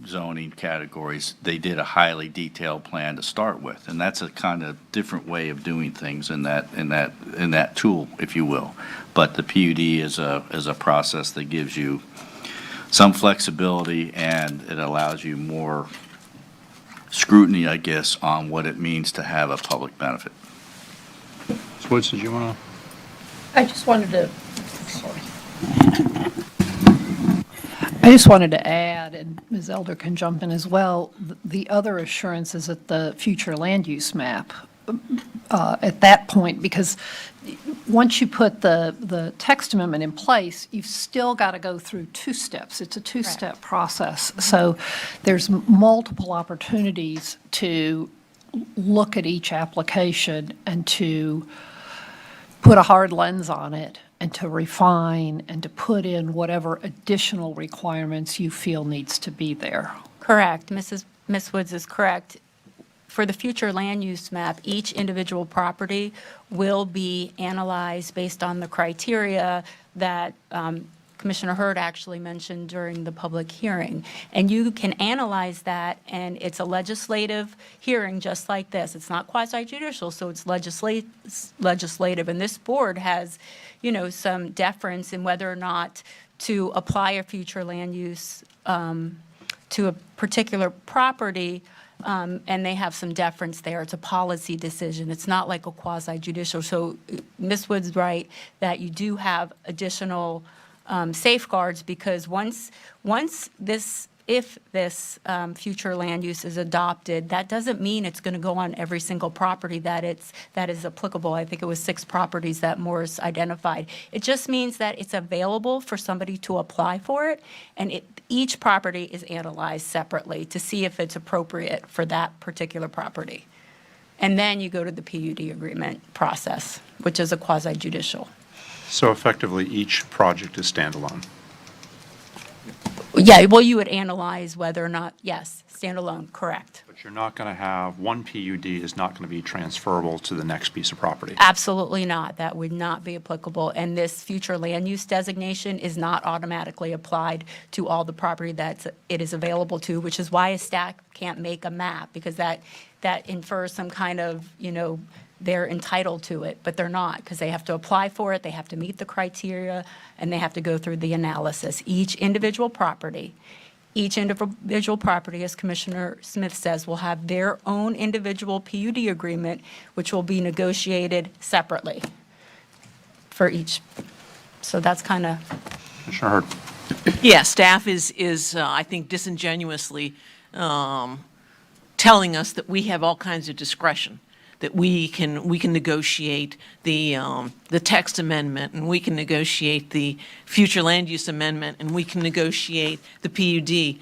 zoning categories. They did a highly detailed plan to start with, and that's a kind of different way of doing things in that tool, if you will. But the PUD is a process that gives you some flexibility, and it allows you more scrutiny, I guess, on what it means to have a public benefit. Ms. Woods, did you want to? I just wanted to add, and Ms. Elder can jump in as well, the other assurance is at the future land use map at that point, because once you put the text amendment in place, you've still got to go through two steps. It's a two-step process. So there's multiple opportunities to look at each application and to put a hard lens on it and to refine and to put in whatever additional requirements you feel needs to be there. Correct. Ms. Woods is correct. For the future land use map, each individual property will be analyzed based on the criteria that Commissioner Hurd actually mentioned during the public hearing. And you can analyze that, and it's a legislative hearing just like this. It's not quasi-judicial, so it's legislative. And this board has, some deference in whether or not to apply a future land use to a particular property, and they have some deference there. It's a policy decision. It's not like a quasi-judicial. So Ms. Woods is right that you do have additional safeguards, because if this future land use is adopted, that doesn't mean it's going to go on every single property that is applicable. I think it was 6 properties that Morris identified. It just means that it's available for somebody to apply for it, and each property is analyzed separately to see if it's appropriate for that particular property. And then you go to the PUD agreement process, which is a quasi-judicial. So effectively, each project is standalone. Yeah, well, you would analyze whether or not, yes, standalone, correct. But you're not going to have one PUD is not going to be transferable to the next piece of property. Absolutely not. That would not be applicable. And this future land use designation is not automatically applied to all the property that it is available to, which is why a staff can't make a map, because that infers some kind of, they're entitled to it, but they're not, because they have to apply for it, they have to meet the criteria, and they have to go through the analysis. Each individual property, as Commissioner Smith says, will have their own individual PUD agreement, which will be negotiated separately for each. So that's kind of. Commissioner Hurd. Yeah, staff is I think, disingenuously telling us that we have all kinds of discretion, that we can negotiate the text amendment, and we can negotiate the future land use amendment, and we can negotiate the PUD.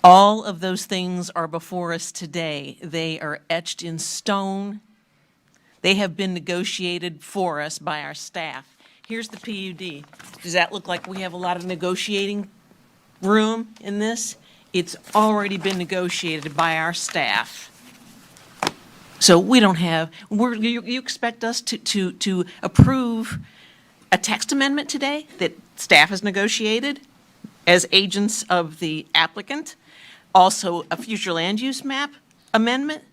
All of those things are before us today. They are etched in stone. They have been negotiated for us by our staff. Here's the PUD. Does that look like we have a lot of negotiating room in this? It's already been negotiated by our staff. So we don't have, you expect us to approve a text amendment today that staff has negotiated as agents of the applicant? Also, a future land use map amendment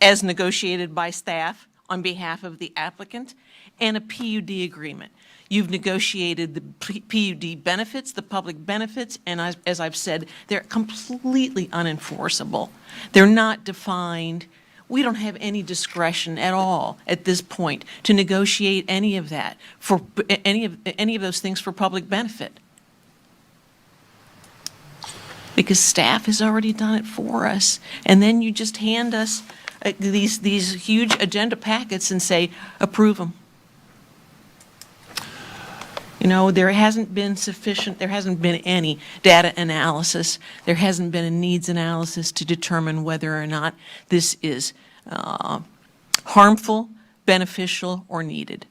as negotiated by staff on behalf of the applicant, and a PUD agreement. You've negotiated the PUD benefits, the public benefits, and as I've said, they're completely unenforceable. They're not defined. We don't have any discretion at all at this point to negotiate any of that for any of those things for public benefit. Because staff has already done it for us, and then you just hand us these huge agenda packets and say, approve them. You know, there hasn't been any data analysis, there hasn't been a needs analysis to determine whether or not this is harmful, beneficial, or needed.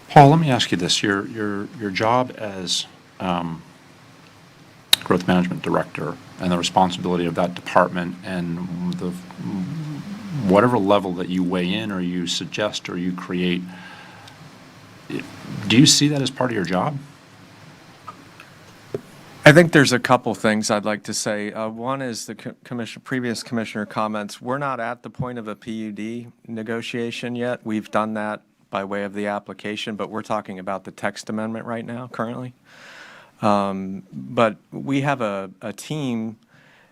Paul, let me ask you this. Your job as Growth Management Director and the responsibility of that department and the whatever level that you weigh in or you suggest or you create, do you see that as part of your job? I think there's a couple things I'd like to say. One is the previous commissioner comments. We're not at the point of a PUD negotiation yet. We've done that by way of the application, but we're talking about the text amendment right now, currently. But we have a team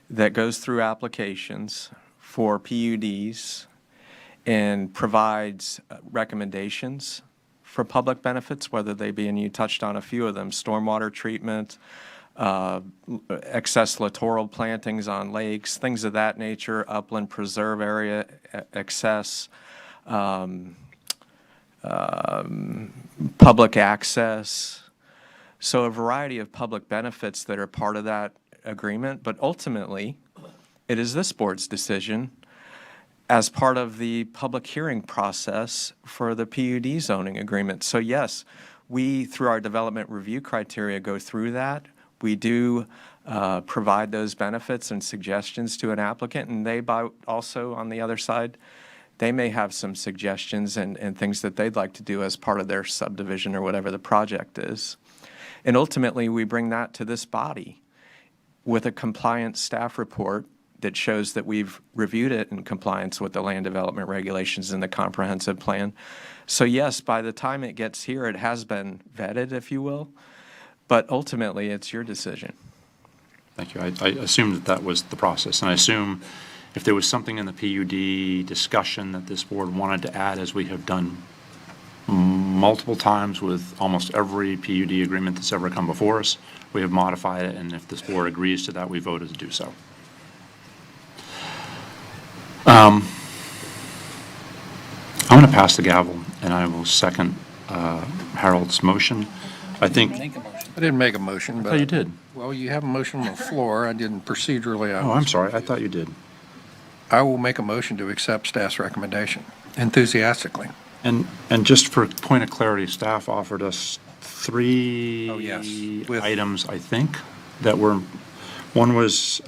that goes through applications for PUDs and provides recommendations for public benefits, whether they be, and you touched on a few of them, stormwater treatment, excess littoral plantings on lakes, things of that nature, upland preserve area excess, public access. So a variety of public benefits that are part of that agreement, but ultimately, it is this board's decision as part of the public hearing process for the PUD zoning agreement. So yes, we, through our development review criteria, go through that. We do provide those benefits and suggestions to an applicant, and they also, on the other side, they may have some suggestions and things that they'd like to do as part of their subdivision or whatever the project is. And ultimately, we bring that to this body with a compliant staff report that shows that we've reviewed it in compliance with the land development regulations and the comprehensive plan. So yes, by the time it gets here, it has been vetted, if you will, but ultimately, it's your decision. Thank you. I assumed that was the process, and I assume if there was something in the PUD discussion that this board wanted to add, as we have done multiple times with almost every PUD agreement that's ever come before us, we have modified it, and if this board agrees to that, we voted to do so. I'm going to pass the gavel, and I will second Harold's motion. I think. I didn't make a motion, but. Oh, you did. Well, you have a motion on the floor. I didn't procedurally. Oh, I'm sorry. I thought you did. I will make a motion to accept staff's recommendation enthusiastically. And just for point of clarity, staff offered us three items, I think, that were, one was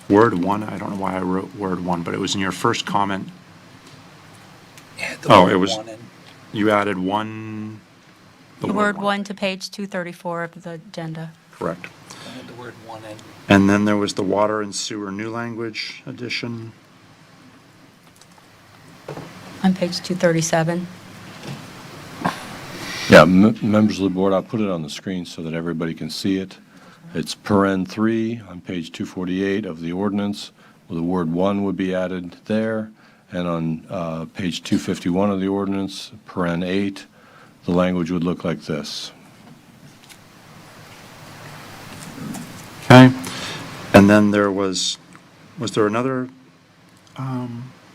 word one. I don't know why I wrote word one, but it was in your first comment. Oh, it was, you added one. The word one to page 234 of the agenda. Correct. Add the word one in. And then there was the water and sewer new language addition. On page 237. Yeah, members of the board, I'll put it on the screen so that everybody can see it. It's paren 3 on page 248 of the ordinance. Well, the word one would be added there. And on page 251 of the ordinance, paren 8, the language would look like this. Okay. And then there was there another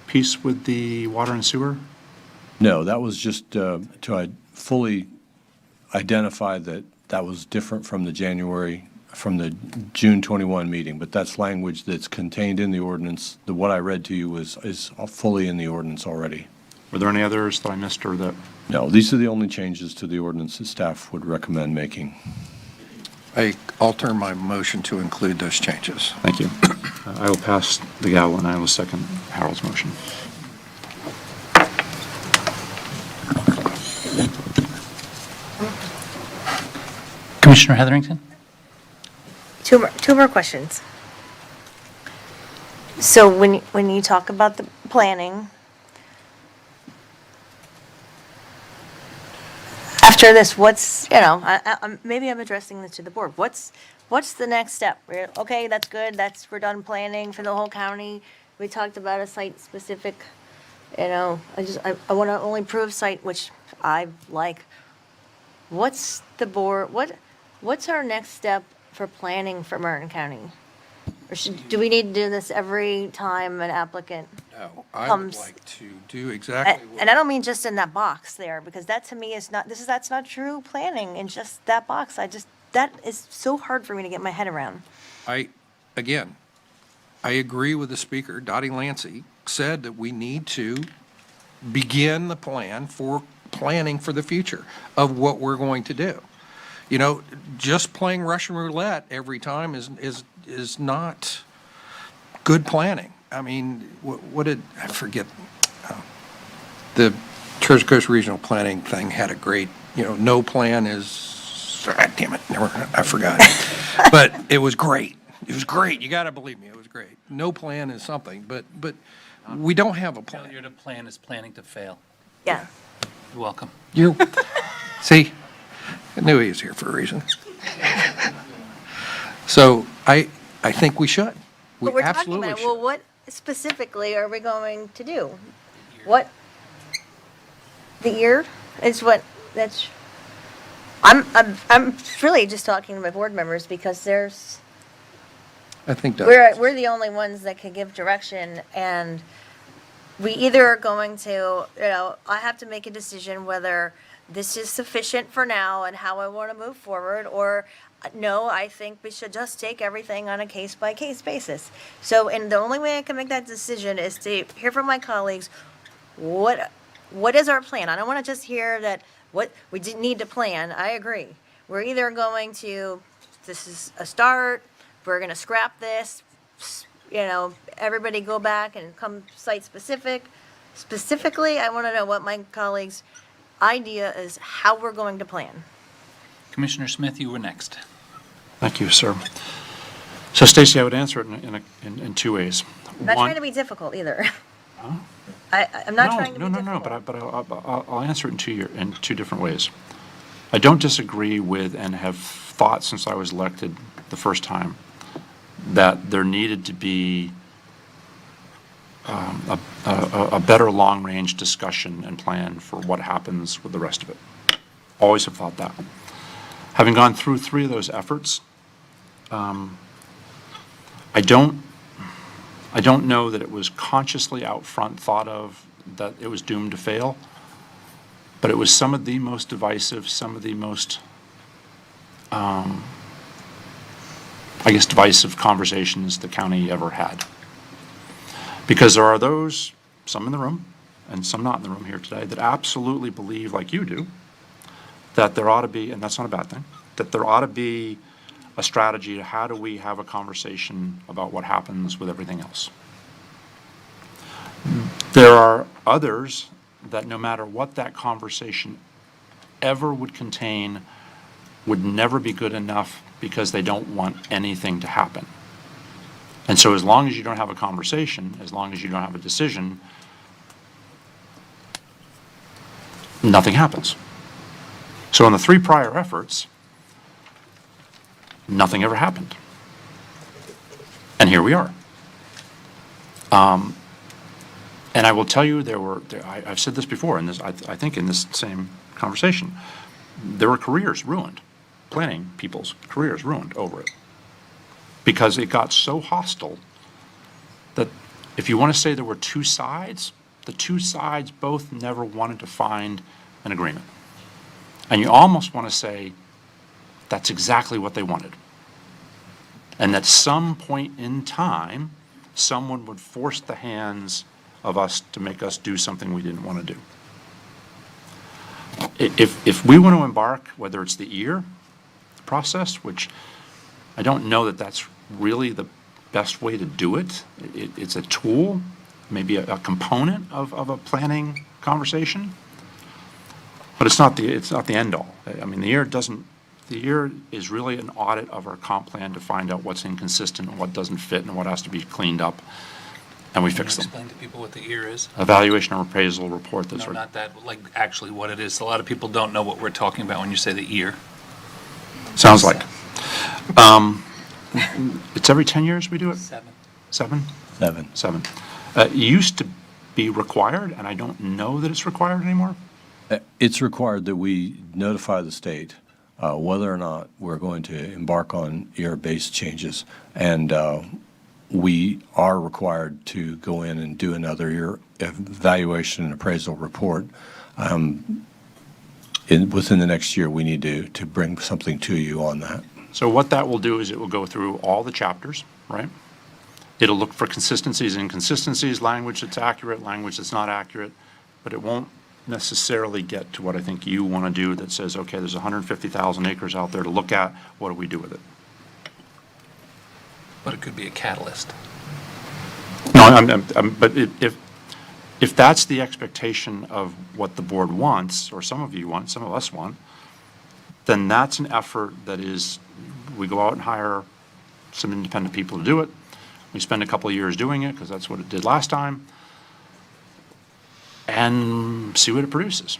piece with the water and sewer? No, that was just to fully identify that that was different from the June 21 meeting, but that's language that's contained in the ordinance. What I read to you is fully in the ordinance already. Were there any others that I missed or that? No, these are the only changes to the ordinance that staff would recommend making. I alter my motion to include those changes. Thank you. I will pass the gavel, and I will second Harold's motion. Commissioner Heatherington? Two more questions. So when you talk about the planning, after this, what's, maybe I'm addressing this to the board. What's the next step? Okay, that's good. We're done planning for the whole county. We talked about a site-specific, I want to only prove site, which I like. What's the board, what's our next step for planning for Martin County? Or do we need to do this every time an applicant No, I would comes? like to do exactly what. And I don't mean just in that box there, because that to me is not, that's not true planning in just that box. That is so hard for me to get my head around. Again, I agree with the speaker. Dottie Lancey said that we need to begin the plan for planning for the future of what we're going to do. Just playing Russian roulette every time is not good planning. I mean, what did, I forget, the Treasure Coast Regional Planning thing had a great, no plan is, damn it, I forgot. But it was great. It was great. You got to believe me, it was great. No plan is something, but we don't have a plan. Failure to plan is planning to fail. Yeah. You're welcome. See, I knew he was here for a reason. So I think we should. We But we're talking absolutely about it. should. Well, what specifically are we going to do? What? The year is what, I'm really just talking to my board members because I think that. we're the only ones that can give direction, and we either are going to, I have to make a decision whether this is sufficient for now and how I want to move forward, or no, I think we should just take everything on a case-by-case basis. So, and the only way I can make that decision is to hear from my colleagues, what is our plan? I don't want to just hear that what we didn't need to plan. I agree. We're either going to, this is a start, we're going to scrap this, everybody go back and come site-specific. Specifically, I want to know what my colleagues' idea is how we're going to plan. Commissioner Smith, you were next. Thank you, sir. So Stacy, I would answer it in two ways. I'm not One- trying to be difficult either. I'm not trying to be difficult. But I'll answer it in two different ways. I don't disagree with and have thought since I was elected the first time that there needed to be a better long-range discussion and plan for what happens with the rest of it. Always have thought that. Having gone through three of those efforts, I don't know that it was consciously out front thought of that it was doomed to fail, but it was some of the most divisive, some of the most, divisive conversations the county ever had. Because there are those, some in the room and some not in the room here today, that absolutely believe, like you do, that there ought to be, and that's not a bad thing, that there ought to be a strategy to how do we have a conversation about what happens with everything else. There are others that no matter what that conversation ever would contain, would never be good enough because they don't want anything to happen. And so as long as you don't have a conversation, as long as you don't have a decision, nothing happens. So in the three prior efforts, nothing ever happened. And here we are. And I will tell you, I've said this before, and I think in this same conversation, there were careers ruined, planning people's careers ruined over it. Because it got so hostile that if you want to say there were two sides, the two sides both never wanted to find an agreement. And you almost want to say that's exactly what they wanted. And at some point in time, someone would force the hands of us to make us do something we didn't want to do. If we want to embark, whether it's the year, the process, which I don't know that that's really the best way to do it. It's a tool, maybe a component of a planning conversation, but it's not the end all. I mean, the year is really an audit of our comp plan to find out what's inconsistent and what doesn't fit and what has to be cleaned up, and we fix them. Explain to people what the EAR is. Evaluation and appraisal report. No, not that, like actually what it is. A lot of people don't know what we're talking about when you say the EAR. Sounds like. It's every 10 years we do it? 7. 7? 7. 7. It used to be required, and I don't know that it's required anymore. It's required that we notify the state whether or not we're going to embark on EAR-based changes. And we are required to go in and do another EAR evaluation and appraisal report. Within the next year, we need to bring something to you on that. So what that will do is it will go through all the chapters, right? It'll look for consistencies, inconsistencies, language that's accurate, language that's not accurate, but it won't necessarily get to what I think you want to do that says, okay, there's 150,000 acres out there to look at, what do we do with it? But it could be a catalyst. No, but if that's the expectation of what the board wants, or some of you want, some of us want, then that's an effort that is, we go out and hire some independent people to do it. We spend a couple of years doing it, because that's what it did last time, and see what it produces.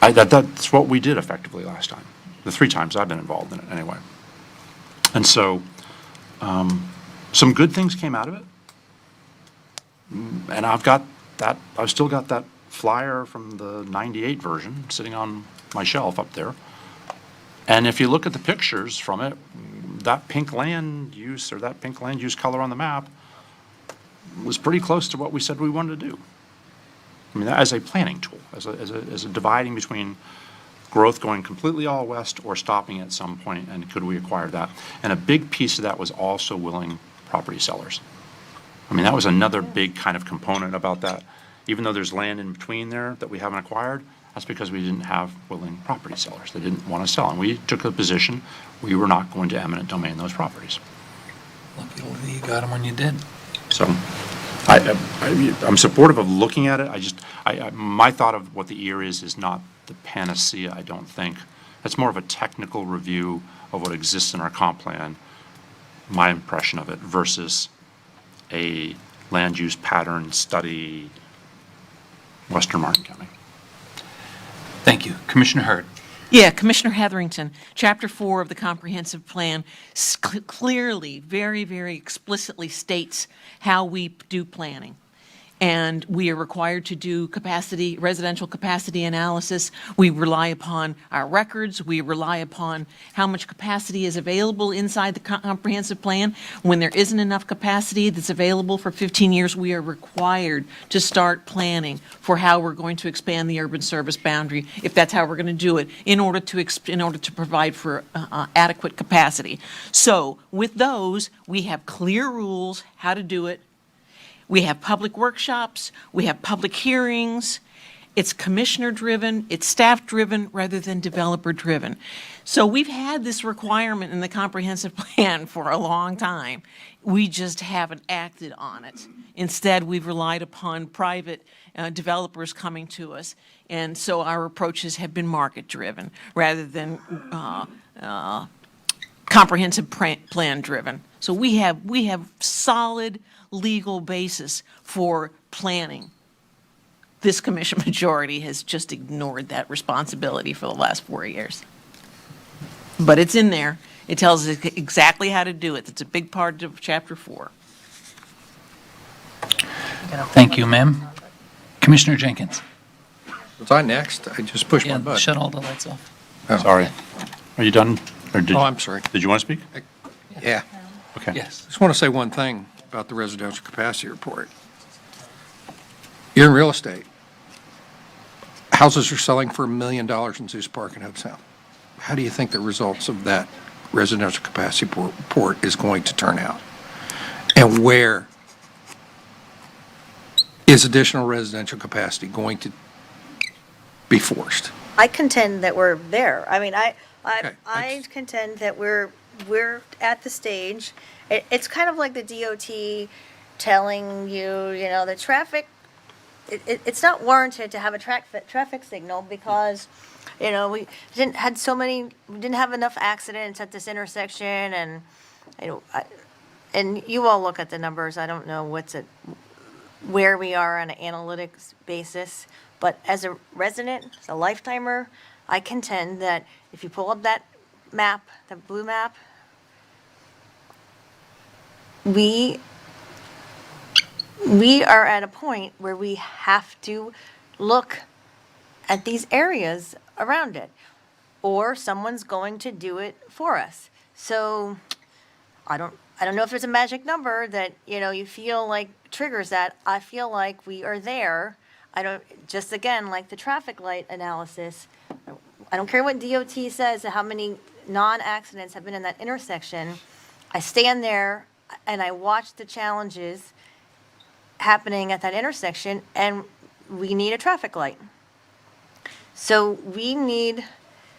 That's what we did effectively last time, the 3 times I've been involved in it anyway. And so, some good things came out of it. And I've still got that flyer from the 98 version sitting on my shelf up there. And if you look at the pictures from it, that pink land use, or that pink land use color on the map, was pretty close to what we said we wanted to do. I mean, as a planning tool, as a dividing between growth going completely all west or stopping at some point, and could we acquire that? And a big piece of that was also willing property sellers. I mean, that was another big kind of component about that. Even though there's land in between there that we haven't acquired, that's because we didn't have willing property sellers. They didn't want to sell. And we took a position, we were not going to eminent domain those properties. Lucky you got them when you did. So I'm supportive of looking at it. My thought of what the EAR is not the panacea, I don't think. That's more of a technical review of what exists in our comp plan, my impression of it, versus a land use pattern study, Western Martin County. Thank you. Commissioner Hurd. Yeah, Commissioner Hetherington, Chapter 4 of the Comprehensive Plan clearly, very, very explicitly states how we do planning. And we are required to do residential capacity analysis. We rely upon our records. We rely upon how much capacity is available inside the comprehensive plan. When there isn't enough capacity that's available for 15 years, we are required to start planning for how we're going to expand the urban service boundary, if that's how we're going to do it, in order to provide for adequate capacity. So with those, we have clear rules how to do it. We have public workshops, we have public hearings, it's commissioner-driven, it's staff-driven rather than developer-driven. So we've had this requirement in the comprehensive plan for a long time. We just haven't acted on it. Instead, we've relied upon private developers coming to us, and so our approaches have been market-driven rather than comprehensive plan-driven. So we have solid legal basis for planning. This commission majority has just ignored that responsibility for the last 4 years. But it's in there. It tells us exactly how to do it. It's a big part of Chapter 4. Thank you, ma'am. Commissioner Jenkins. Was I next? I just pushed my button. Shut all the lights off. Oh. Sorry. Are you done? Or I'm sorry. Did you want to speak? Yeah. Okay. Yes. Just want to say one thing about the residential capacity report. You're in real estate. Houses are selling for $1 million in Zeus Park and Hope Sound. How do you think the results of that residential capacity report is going to turn out? And where is additional residential capacity going to be forced. I contend that we're there. I mean, I Okay, contend that we're at the stage. It's kind of like the DOT telling you, you know, the traffic. It's not warranted to have a traffic signal because, you know, we didn't have enough accidents at this intersection, and you know, and you all look at the numbers. I don't know where we are on an analytics basis, but as a resident, as a lifetimer, I contend that if you pull up that map, the blue map, we are at a point where we have to look at these areas around it, or someone's going to do it for us. So I don't know if there's a magic number that, you know, you feel like triggers that. I feel like we are there. I don't, just again, like the traffic light analysis, I don't care what DOT says, how many non-accidents have been in that intersection. I stand there and I watch the challenges happening at that intersection, and we need a traffic light. So we need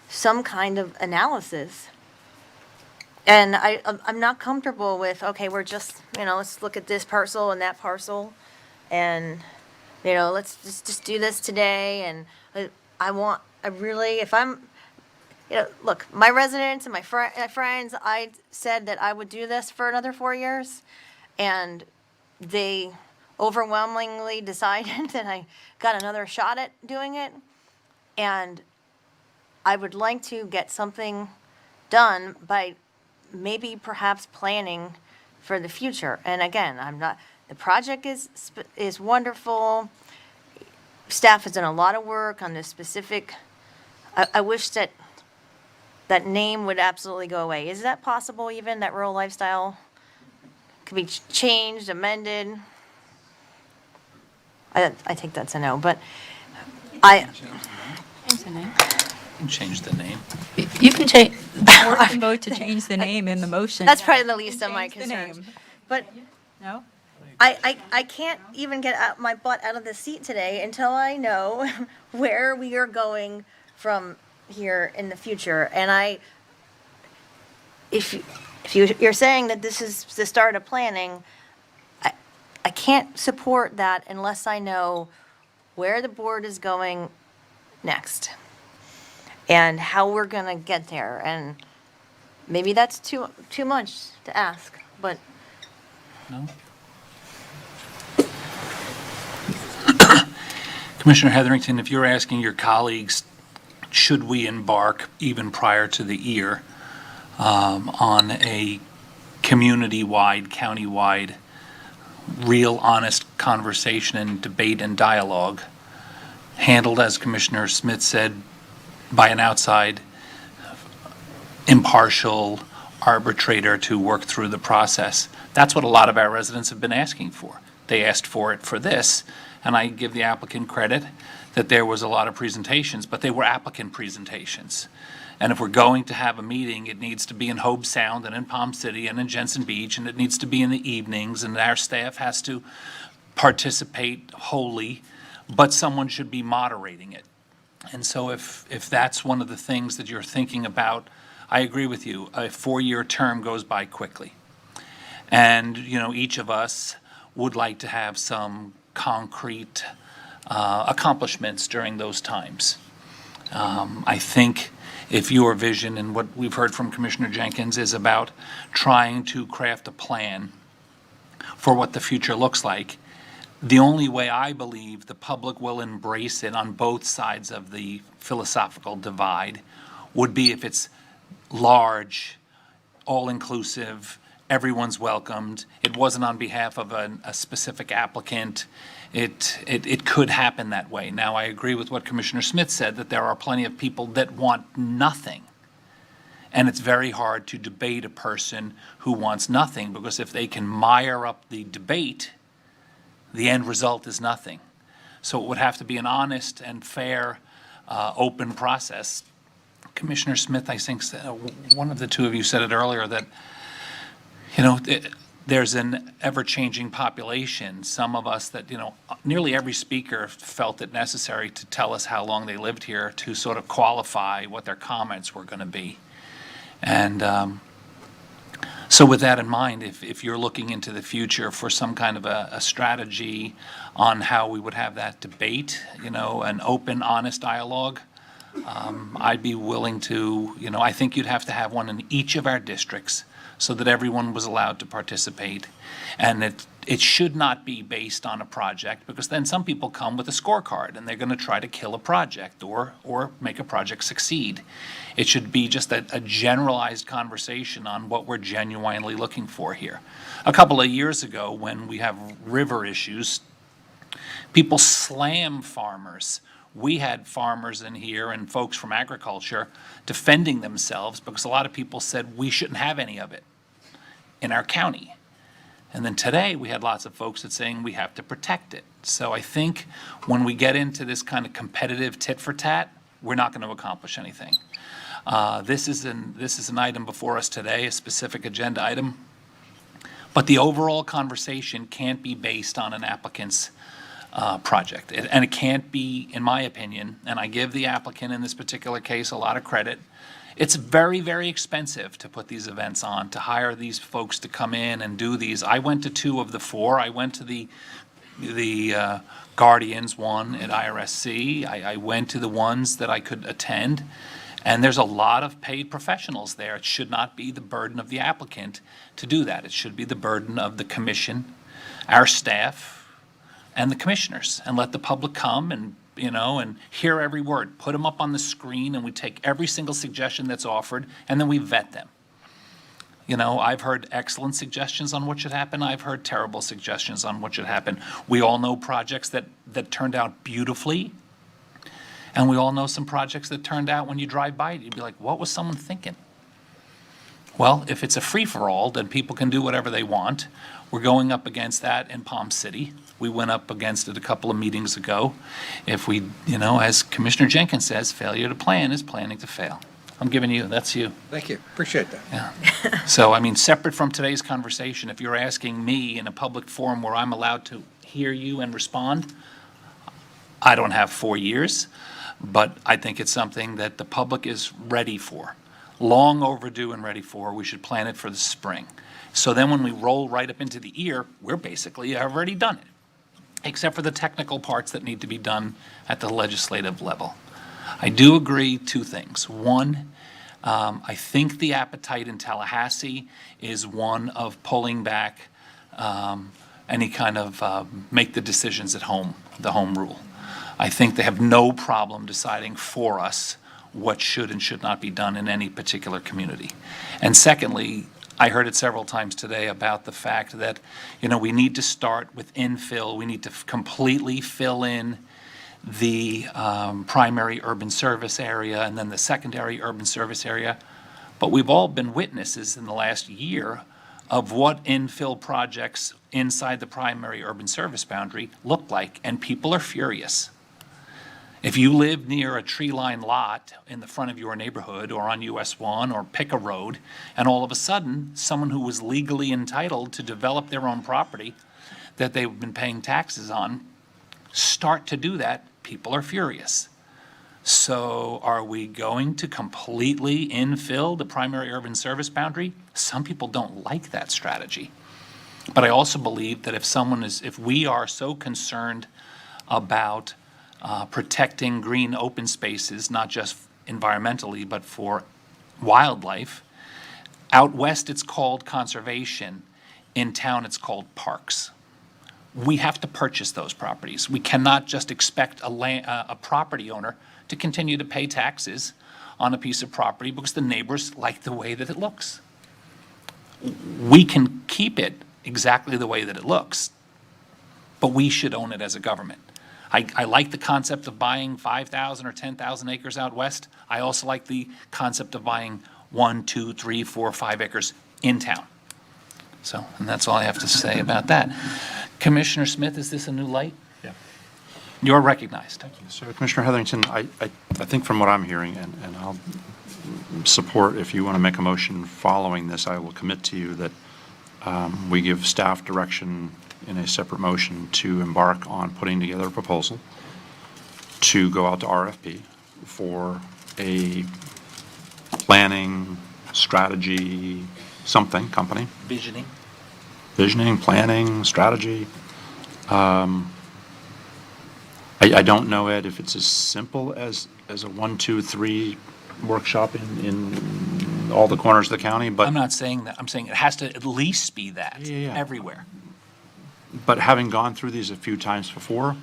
some kind of analysis. And I'm not comfortable with, okay, we're just, you know, let's look at this parcel and that parcel, and, you know, let's just do this today. And I really, if I'm, you know, look, my residents and my friends, I said that I would do this for another 4 years, and they overwhelmingly decided that I got another shot at doing it. And I would like to get something done by maybe perhaps planning for the future. And again, the project is wonderful. Staff has done a lot of work on this specific, I wish that name would absolutely go away. Is that possible even, that rural lifestyle could be changed, amended? I think that's a no, but Change the name. Change the name. You can change, the board can vote to change the name in the motion. That's probably the least of my Change the concerns. name. But No? I can't even get my butt out of the seat today until I know where we are going from here in the future. And if you're saying that this is the start of planning, I can't support that unless I know where the board is going next and how we're going to get there. And maybe that's too much to ask, but No? Commissioner Hetherington, if you're asking your colleagues, should we embark even prior to the year on a community-wide, county-wide, real honest conversation and debate and dialogue, handled, as Commissioner Smith said, by an outside impartial arbitrator to work through the process. That's what a lot of our residents have been asking for. They asked for it for this, and I give the applicant credit that there was a lot of presentations, but they were applicant presentations. And if we're going to have a meeting, it needs to be in Hobe Sound and in Palm City and in Jensen Beach, and it needs to be in the evenings, and our staff has to participate wholly, but someone should be moderating it. And so if that's one of the things that you're thinking about, I agree with you. A 4-year term goes by quickly. And, you know, each of us would like to have some concrete accomplishments during those times. I think if your vision and what we've heard from Commissioner Jenkins is about trying to craft a plan for what the future looks like, the only way I believe the public will embrace it on both sides of the philosophical divide would be if it's large, all-inclusive, everyone's welcomed. It wasn't on behalf of a specific applicant. It could happen that way. Now, I agree with what Commissioner Smith said, that there are plenty of people that want nothing. And it's very hard to debate a person who wants nothing, because if they can mire up the debate, the end result is nothing. So it would have to be an honest and fair, open process. Commissioner Smith, I think, one of the two of you said it earlier, that, you know, there's an ever-changing population. Some of us that, nearly every speaker felt it necessary to tell us how long they lived here to sort of qualify what their comments were going to be. And so with that in mind, if you're looking into the future for some kind of a strategy on how we would have that debate, an open, honest dialogue, I'd be willing to, I think you'd have to have one in each of our districts so that everyone was allowed to participate. And it should not be based on a project, because then some people come with a scorecard and they're going to try to kill a project or make a project succeed. It should be just a generalized conversation on what we're genuinely looking for here. A couple of years ago, when we have river issues, people slam farmers. We had farmers in here and folks from agriculture defending themselves because a lot of people said we shouldn't have any of it in our county. And then today we had lots of folks that saying we have to protect it. So I think when we get into this kind of competitive tit for tat, we're not going to accomplish anything. This is an item before us today, a specific agenda item. But the overall conversation can't be based on an applicant's project. And it can't be, in my opinion, and I give the applicant in this particular case a lot of credit, it's very, very expensive to put these events on, to hire these folks to come in and do these. I went to 2 of the 4. I went to the Guardians one at IRSC. I went to the ones that I could attend. And there's a lot of paid professionals there. It should not be the burden of the applicant to do that. It should be the burden of the commission, our staff, and the commissioners, and let the public come and hear every word. Put them up on the screen, and we take every single suggestion that's offered, and then we vet them. I've heard excellent suggestions on what should happen. I've heard terrible suggestions on what should happen. We all know projects that turned out beautifully, and we all know some projects that turned out when you drive by it, you'd be like, what was someone thinking? Well, if it's a free-for-all, then people can do whatever they want. We're going up against that in Palm City. We went up against it a couple of meetings ago. If we, as Commissioner Jenkins says, failure to plan is planning to fail. I'm giving you, that's you. Thank you. Appreciate that. Yeah. So, separate from today's conversation, if you're asking me in a public forum where I'm allowed to hear you and respond, I don't have 4 years, but I think it's something that the public is ready for. Long overdue and ready for. We should plan it for the spring. So then when we roll right up into the ear, we're basically already done it, except for the technical parts that need to be done at the legislative level. I do agree 2 things. One, I think the appetite in Tallahassee is one of pulling back any kind of make the decisions at home, the home rule. I think they have no problem deciding for us what should and should not be done in any particular community. And secondly, I heard it several times today about the fact that, we need to start with infill. We need to completely fill in the primary urban service area and then the secondary urban service area. But we've all been witnesses in the last year of what infill projects inside the primary urban service boundary look like, and people are furious. If you live near a tree-lined lot in the front of your neighborhood or on US 1 or pick a road, and all of a sudden, someone who was legally entitled to develop their own property that they've been paying taxes on start to do that, people are furious. So are we going to completely infill the primary urban service boundary? Some people don't like that strategy. But I also believe that if we are so concerned about protecting green open spaces, not just environmentally, but for wildlife. Out west, it's called conservation. In town, it's called parks. We have to purchase those properties. We cannot just expect a property owner to continue to pay taxes on a piece of property because the neighbors like the way that it looks. We can keep it exactly the way that it looks, but we should own it as a government. I like the concept of buying 5,000 or 10,000 acres out west. I also like the concept of buying 1, 2, 3, 4, 5 acres in town. So, and that's all I have to say about that. Commissioner Smith, is this a new light? Yeah. You're recognized. Thank you. So, Commissioner Heatherington, I think from what I'm hearing, and I'll support if you want to make a motion following this, I will commit to you that We give staff direction in a separate motion to embark on putting together a proposal to go out to RFP for a planning, strategy, something company. Visioning, planning, strategy. I don't know, Ed, if it's as simple as a 1, 2, 3 workshop in all the corners of the county, but. I'm not saying that. I'm saying it has to at least be that everywhere. But having gone through these a few times before,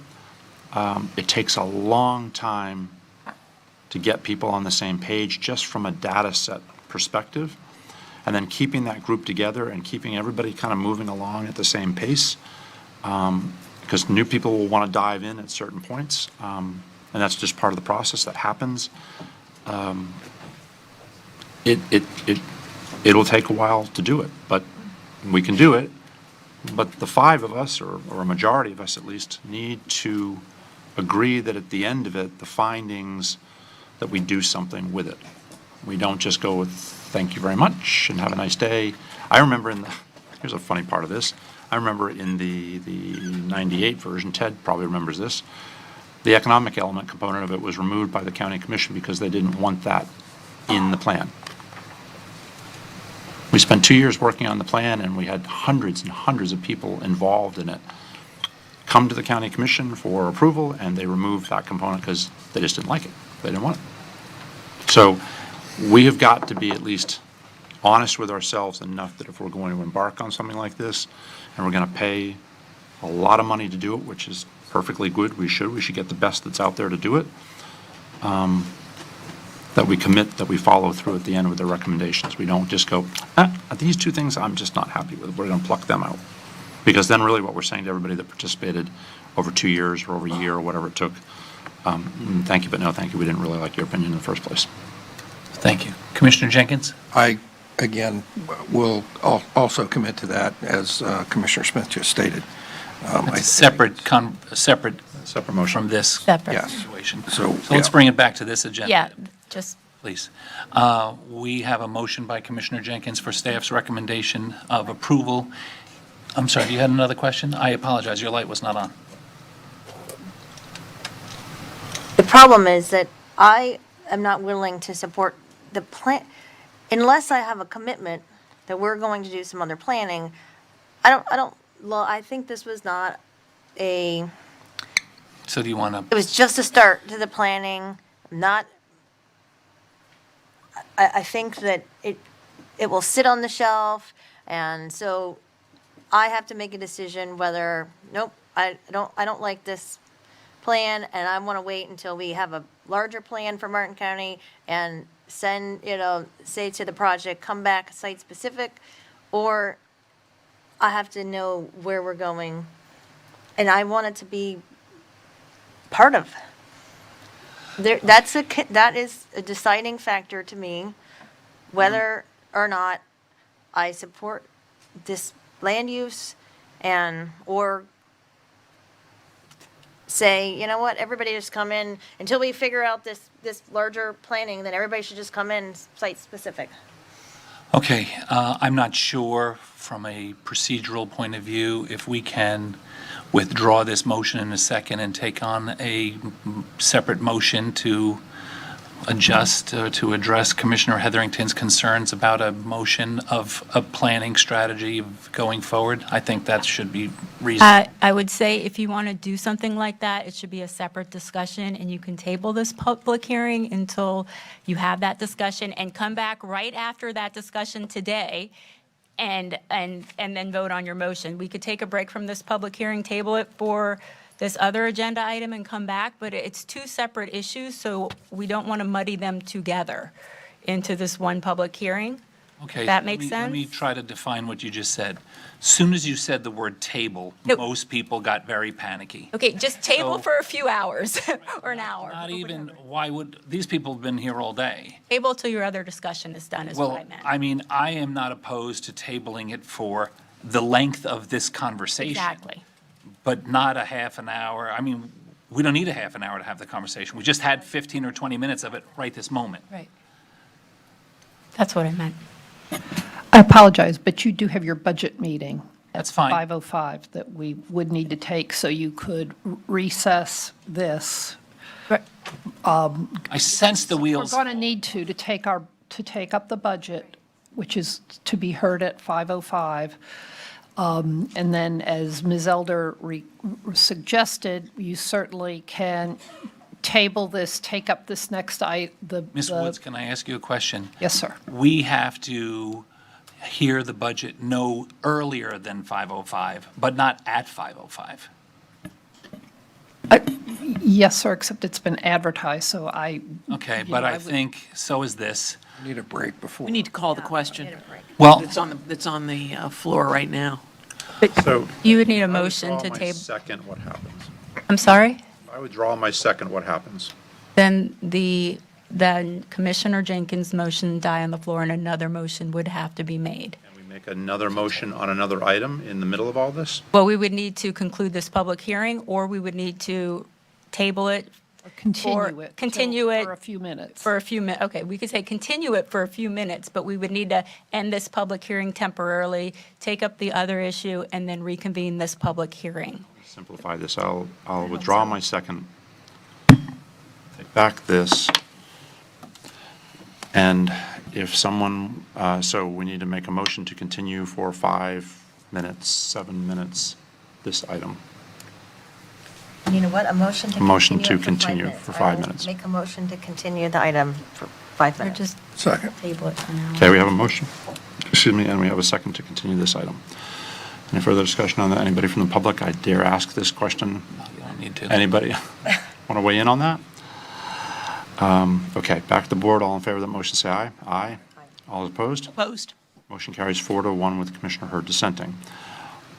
it takes a long time to get people on the same page just from a data set perspective. And then keeping that group together and keeping everybody kind of moving along at the same pace. Because new people will want to dive in at certain points. And that's just part of the process that happens. It'll take a while to do it, but we can do it. But the 5 of us, or a majority of us at least, need to agree that at the end of it, the findings, that we do something with it. We don't just go with, thank you very much, and have a nice day. I remember here's a funny part of this. I remember in the 98 version, Ted probably remembers this, the economic element component of it was removed by the county commission because they didn't want that in the plan. We spent 2 years working on the plan, and we had hundreds and hundreds of people involved in it come to the county commission for approval, and they removed that component because they just didn't like it. They didn't want it. So we have got to be at least honest with ourselves enough that if we're going to embark on something like this, and we're going to pay a lot of money to do it, which is perfectly good, we should get the best that's out there to do it, that we commit, that we follow through at the end with the recommendations. We don't just go, these 2 things I'm just not happy with. We're going to pluck them out. Because then really what we're saying to everybody that participated over 2 years or over a year or whatever it took, thank you, but no thank you. We didn't really like your opinion in the first place. Thank you. Commissioner Jenkins? I, again, will also commit to that, as Commissioner Smith just stated. It's a separate motion from this Separate. situation. So Let's bring it back to this agenda. Yeah, just, Please. We have a motion by Commissioner Jenkins for staff's recommendation of approval. I'm sorry, you had another question? I apologize, your light was not on. the problem is that I am not willing to support the plan, unless I have a commitment that we're going to do some other planning. I think this was not So do you want it to, was just a start to the planning, I think that it will sit on the shelf, and so I have to make a decision whether, nope, I don't like this plan, and I want to wait until we have a larger plan for Martin County and send, say to the project, come back site-specific, or I have to know where we're going, and I want it to be part of. That is a deciding factor to me, whether or not I support this land use or say, you know what, everybody just come in, until we figure out this larger planning, then everybody should just come in site-specific. okay, I'm not sure from a procedural point of view if we can withdraw this motion in a second and take on a separate motion to adjust, to address Commissioner Hetherington's concerns about a motion of a planning strategy going forward. I think that should be reasonable. I would say if you want to do something like that, it should be a separate discussion, and you can table this public hearing until you have that discussion and come back right after that discussion today and then vote on your motion. We could take a break from this public hearing, table it for this other agenda item and come back, but it's 2 separate issues, so we don't want to muddy them together into this one public hearing. Okay. That makes Let me sense? try to define what you just said. Soon as you said the word table, most people got very panicky. Okay, just table So- for a few hours or an hour. Not even, why would, these people have been here all day. Table till your other discussion is done is what I Well, meant. I mean, I am not opposed to tabling it for the length of this conversation. Exactly. But not a half an hour. I mean, we don't need a half an hour to have the conversation. We just had 15 or 20 minutes of it right this moment. Right. That's what I meant. I apologize, but you do have your budget meeting. That's fine. 5:05 that we would need to take, so you could recess this. I sense the We're wheels. going to need to take up the budget, which is to be heard at 5:05. And then, as Ms. Elder suggested, you certainly can table this, take up this next Ms. Woods, can I ask you a question? Yes, sir. We have to hear the budget no earlier than 5:05, but not at 5:05. Yes, sir, except it's been advertised, so Okay, but I think so is this. Need a break before. We need to call the question. Well, It's on the floor right now. So. You would need a if I motion withdraw to my table. second, what happens? I'm sorry? If I withdraw my second, what happens? Then then Commissioner Jenkins' motion die on the floor and another motion would have to be made. Can we make another motion on another item in the middle of all this? Well, we would need to conclude this public hearing, or we would need to table it. Continue it. For a few minutes. For a few minutes. Okay, we could say continue it for a few minutes, but we would need to end this public hearing temporarily, take up the other issue, and then reconvene this public hearing. Simplify this. I'll withdraw my second, take back this, and if someone, so we need to make a motion to continue for 5 minutes, 7 minutes, this item. You know what, a motion to A motion continue to it for 5 continue minutes. for I 5 will minutes. Make a motion to continue the item for 5 Or minutes. just Second. table it for now. Okay, we have a motion, excuse me, and we have a second to continue this item. Any further discussion on that? Anybody from the public? I dare ask this question. You don't need to. Anybody want to weigh in on that? Okay, back to the board. All in favor of that motion, say aye. Aye. All opposed? Opposed? Motion carries 4-1 with Commissioner Hurd dissenting.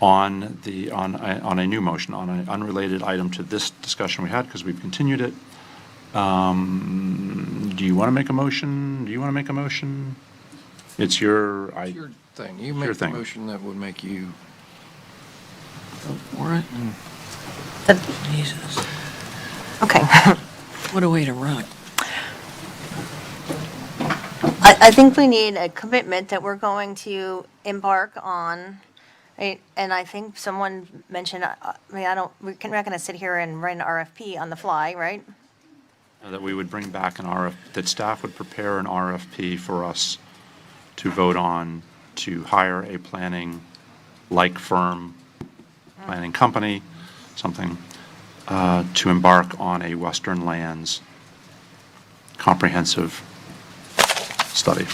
On a new motion, on an unrelated item to this discussion we had, because we've continued it, do you want to make a motion? Do you want to make a motion? It's your, It's your thing. You your make the thing. motion that would make you. Go for it. Jesus. Okay. What a way to run. I think we need a commitment that we're going to embark on, right? And I think someone mentioned, we're not going to sit here and write an RFP on the fly, right? that we would bring back that staff would prepare an RFP for us to vote on to hire a planning-like firm, planning company, something, to embark on a Western Lands comprehensive study.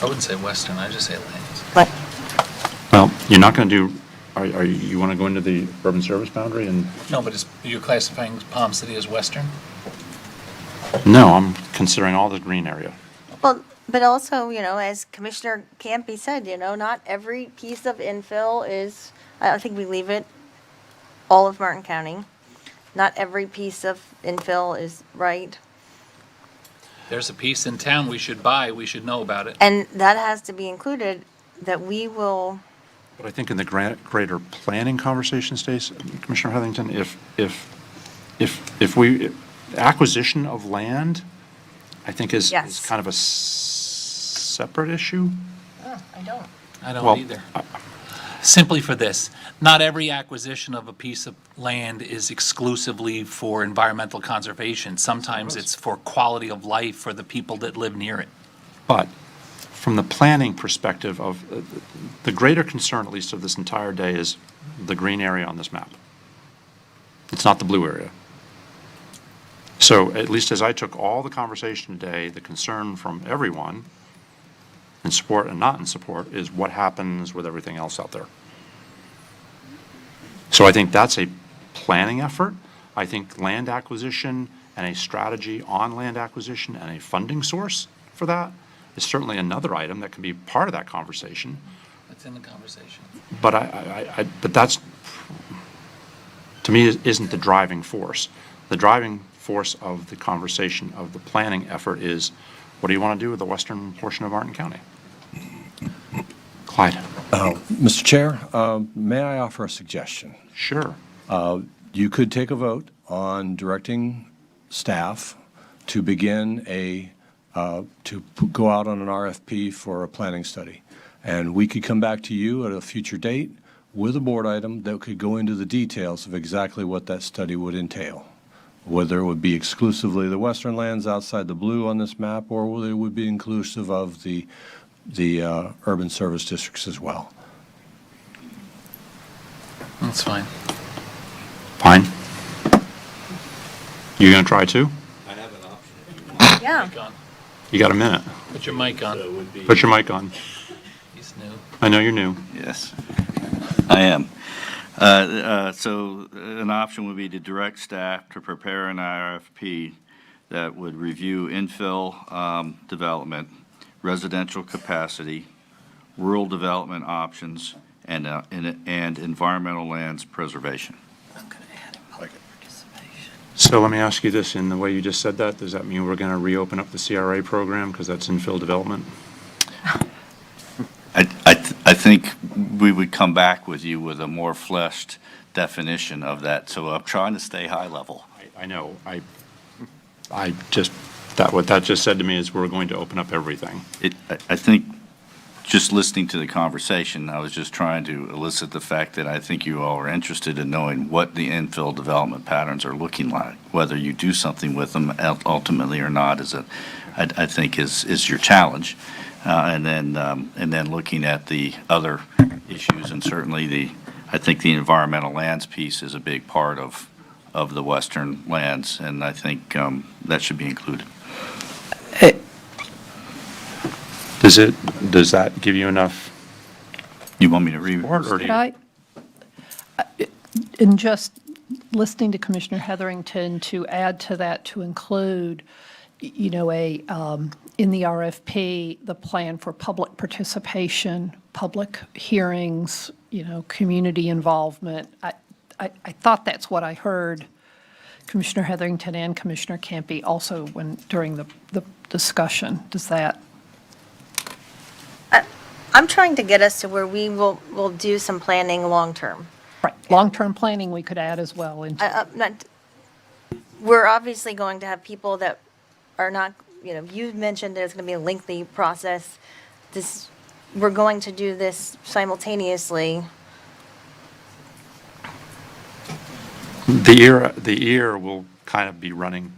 I wouldn't say Western, I'd just say lands. Well, you're not going to do, you want to go into the urban service boundary and? No, but you're classifying Palm City as Western? No, I'm considering all the green area. Well, but also, as Commissioner Campy said, not every piece of infill is, I think we leave it all of Martin County. Not every piece of infill is right. There's a piece in town we should buy, we should know about it. And that has to be included, that we will, But I think in the greater planning conversation, Stace, Commissioner Heatherington, if acquisition of land, I think is Yes. kind of a separate issue. I don't. I don't Well, either. Simply for this, not every acquisition of a piece of land is exclusively for environmental conservation. Sometimes it's for quality of life for the people that live near it. But from the planning perspective of, the greater concern, at least of this entire day, is the green area on this map. It's not the blue area. So at least as I took all the conversation today, the concern from everyone, in support and not in support, is what happens with everything else out there. So I think that's a planning effort. I think land acquisition and a strategy on land acquisition and a funding source for that is certainly another item that can be part of that conversation. That's in the conversation. But but that's, to me, isn't the driving force. The driving force of the conversation of the planning effort is, what do you want to do with the western portion of Martin County? Clyde. Mr. Chair, may I offer a suggestion? Sure. You could take a vote on directing staff to begin a go out on an RFP for a planning study. And we could come back to you at a future date with a board item that could go into the details of exactly what that study would entail, whether it would be exclusively the western lands outside the blue on this map, or whether it would be inclusive of the urban service districts as well. That's fine. Fine. You gonna try too? I have an option. Yeah. You got a minute. Put your mic on. Put your mic on. He's new. I know you're new. Yes, I am. So an option would be to direct staff to prepare an RFP that would review infill development, residential capacity, rural development options, and environmental lands preservation. So let me ask you this, in the way you just said that, does that mean we're going to reopen up the CRA program because that's infill development? I think we would come back with you with a more fleshed definition of that, so I'm trying to stay high level. I know. I just, what that just said to me is we're going to open up everything. I think, just listening to the conversation, I was just trying to elicit the fact that I think you all are interested in knowing what the infill development patterns are looking like. Whether you do something with them ultimately or not I think is your challenge. And then looking at the other issues, and certainly I think the environmental lands piece is a big part of the western lands, and I think that should be included. Does that give you enough? You want me to read? Could I, in just listening to Commissioner Hetherington, to add to that, to include, in the RFP, the plan for public participation, public hearings, community involvement. I thought that's what I heard Commissioner Hetherington and Commissioner Campy also during the discussion. Does that? I'm trying to get us to where we'll do some planning long-term. Right, long-term planning we could add as well. We're obviously going to have people that are not, you mentioned there's going to be a lengthy process. We're going to do this simultaneously. The ear will kind of be running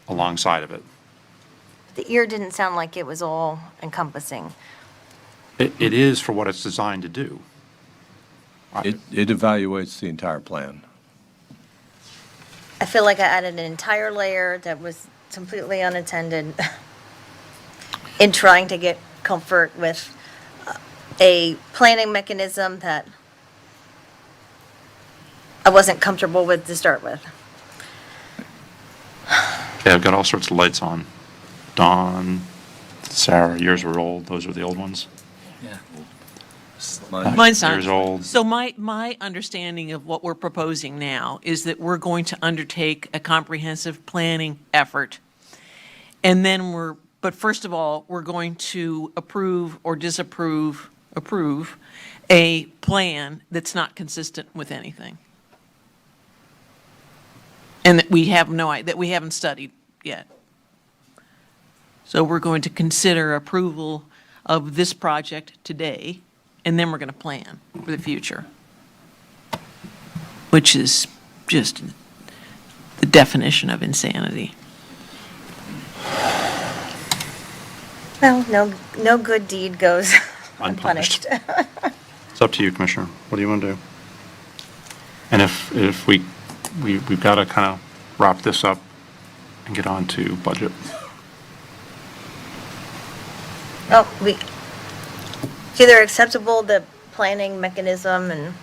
alongside of it. The ear didn't sound like it was all encompassing. It is for what it's designed to do. It evaluates the entire plan. I feel like I added an entire layer that was completely unattended in trying to get comfort with a planning mechanism that I wasn't comfortable with to start with. Okay, I've got all sorts of lights on. Dawn, Sarah, yours were old. Those were the old ones. Yeah. Mine's not. Yours old. So my understanding of what we're proposing now is that we're going to undertake a comprehensive planning effort. And then but first of all, we're going to approve or approve a plan that's not consistent with anything. And that we have that we haven't studied yet. So we're going to consider approval of this project today, and then we're going to plan for the future, which is just the definition of insanity. Well, no good deed goes Unpunished. unpunished. It's up to you, Commissioner. What do you want to do? And if we've got to kind of wrap this up and get on to budget. Well, it's either acceptable, the planning mechanism, and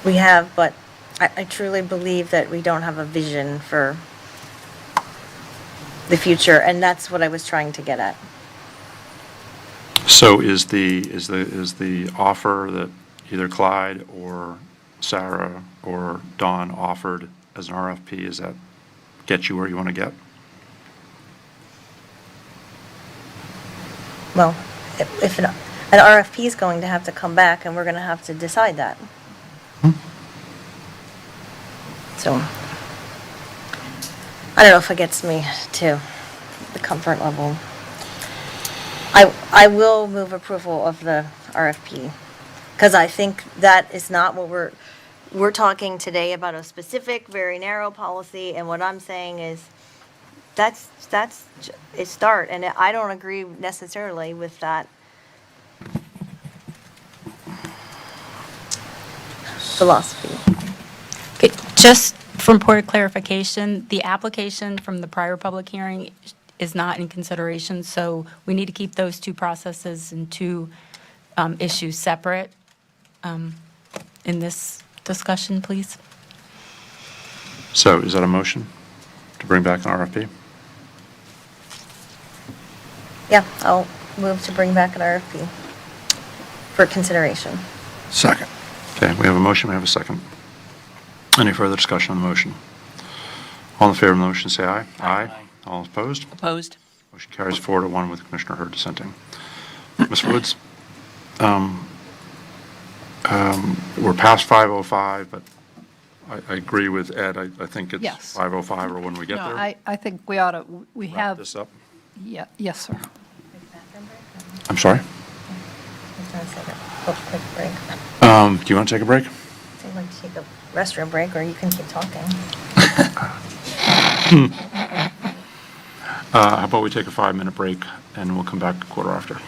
we have, but I truly believe that we don't have a vision for the future, and that's what I was trying to get at. So is the offer that either Clyde or Sarah or Dawn offered as an RFP, is that get you where you want to get? Well, if an RFP is going to have to come back, and we're going to have to decide that. So, I don't know if it gets me to the comfort level. I will move approval of the RFP, because I think that is not what we're talking today about a specific, very narrow policy, and what I'm saying is, that's a start, and I don't agree necessarily with that philosophy. Okay, just from point of clarification, the application from the prior public hearing is not in consideration, so we need to keep those two processes and two issues separate in this discussion, please. So is that a motion to bring back an RFP? Yeah, I'll move to bring back an RFP for consideration. Second. Okay, we have a motion, we have a second. Any further discussion on the motion? All in favor of the motion, say aye. Aye. All opposed? Opposed? Motion carries 4-1 with Commissioner Hurd dissenting. Ms. Woods, we're past 5:05, but I agree with Ed. I think it's Yes. 5:05 or when we get No, there. I think we ought to, we Wrap have. this up. Yeah, yes, sir. I'm sorry? Quick break. Do you want to take a break? I'd like to take a restroom break, or you can keep talking. How about we take a 5-minute break and we'll come back a quarter after?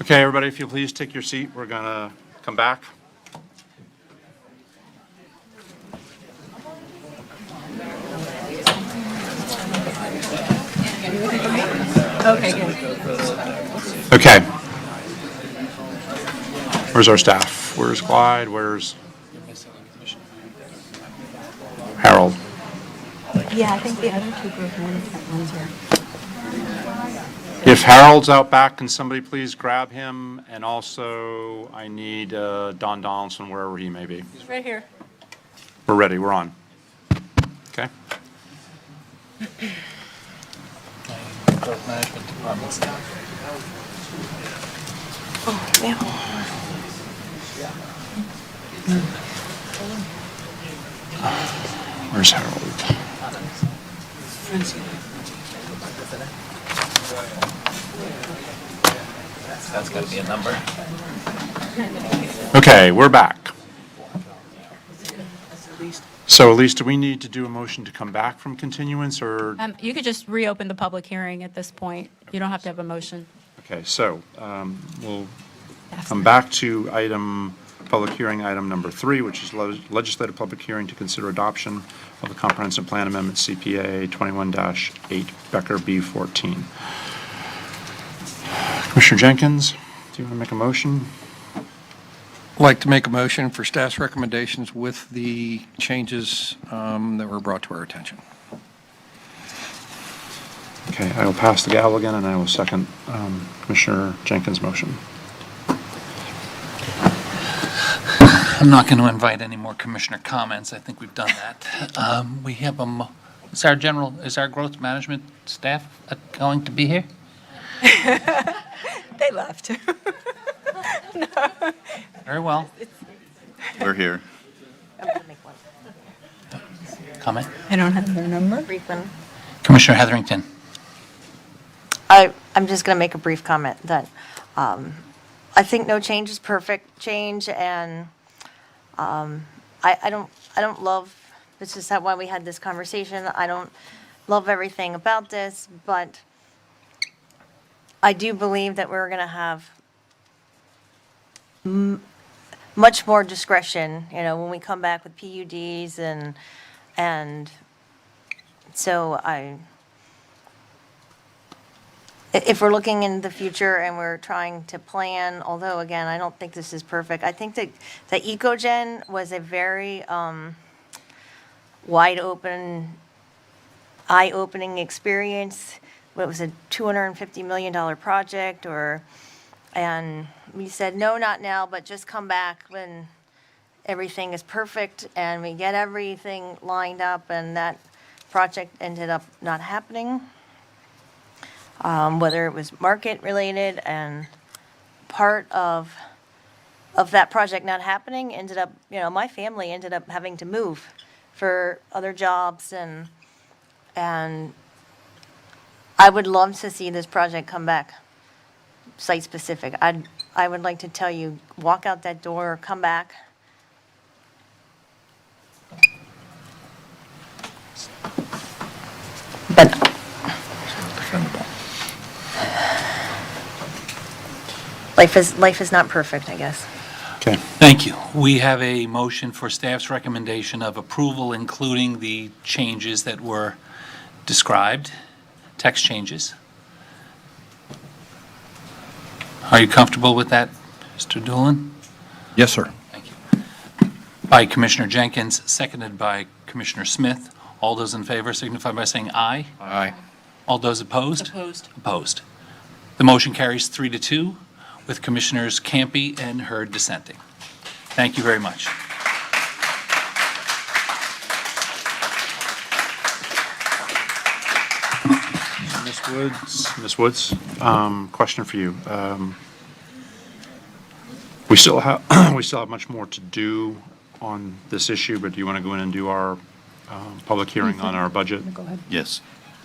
Okay, everybody, if you'll please take your seat, we're going to come back. Okay, good. Okay. Where's our staff? Where's Clyde? Where's Harold? Yeah, I think the other two group ones here. If Harold's out back, can somebody please grab him? And also, I need Don Donaldson, wherever he may be. He's right here. We're ready, we're on. Okay? Growth Management Department staff. Oh, yeah. Where's Harold? That's got to be a number. Okay, we're back. So Elise, do we need to do a motion to come back from continuance, or? You could just reopen the public hearing at this point. You don't have to have a motion. Okay, so we'll come back to public hearing item number 3, which is legislative public hearing to consider adoption of the comprehensive plan amendment CPA 21-8 Becker B14. Commissioner Jenkins, do you want to make a motion? I'd like to make a motion for staff's recommendations with the changes that were brought to our attention. Okay, I will pass the gavel again, and I will second Commissioner Jenkins' motion. I'm not going to invite any more commissioner comments. I think we've done that. We have is our growth management staff going to be here? They left. No. Very well. We're here. I'm gonna make one. Comment? I don't have their number. Brief one. Commissioner Heatherington. I'm just going to make a brief comment that I think no change is perfect change, and I don't love, this is why we had this conversation. I don't love everything about this, but I do believe that we're going to have much more discretion, when we come back with PUDs, and so if we're looking in the future and we're trying to plan, although again, I don't think this is perfect, I think that EcoGen was a very wide open, eye-opening experience. It was a $250 million project, and we said, no, not now, but just come back when everything is perfect and we get everything lined up, and that project ended up not happening. Whether it was market-related, and part of that project not happening ended up, my family ended up having to move for other jobs, and I would love to see this project come back site-specific. I would like to tell you, walk out that door, come back. But life is not perfect, I guess. Okay. Thank you. We have a motion for staff's recommendation of approval, including the changes that were described, text changes. Are you comfortable with that, Mr. Doolin? Yes, sir. Thank you. By Commissioner Jenkins, seconded by Commissioner Smith. All those in favor signify by saying aye. Aye. All those opposed? Opposed. Opposed. The motion carries 3-2, with Commissioners Campy and Hurd dissenting. Thank you very much. Ms. Woods, question for you. We still have much more to do on this issue, but do you want to go in and do our public hearing on our budget? Go ahead. Yes.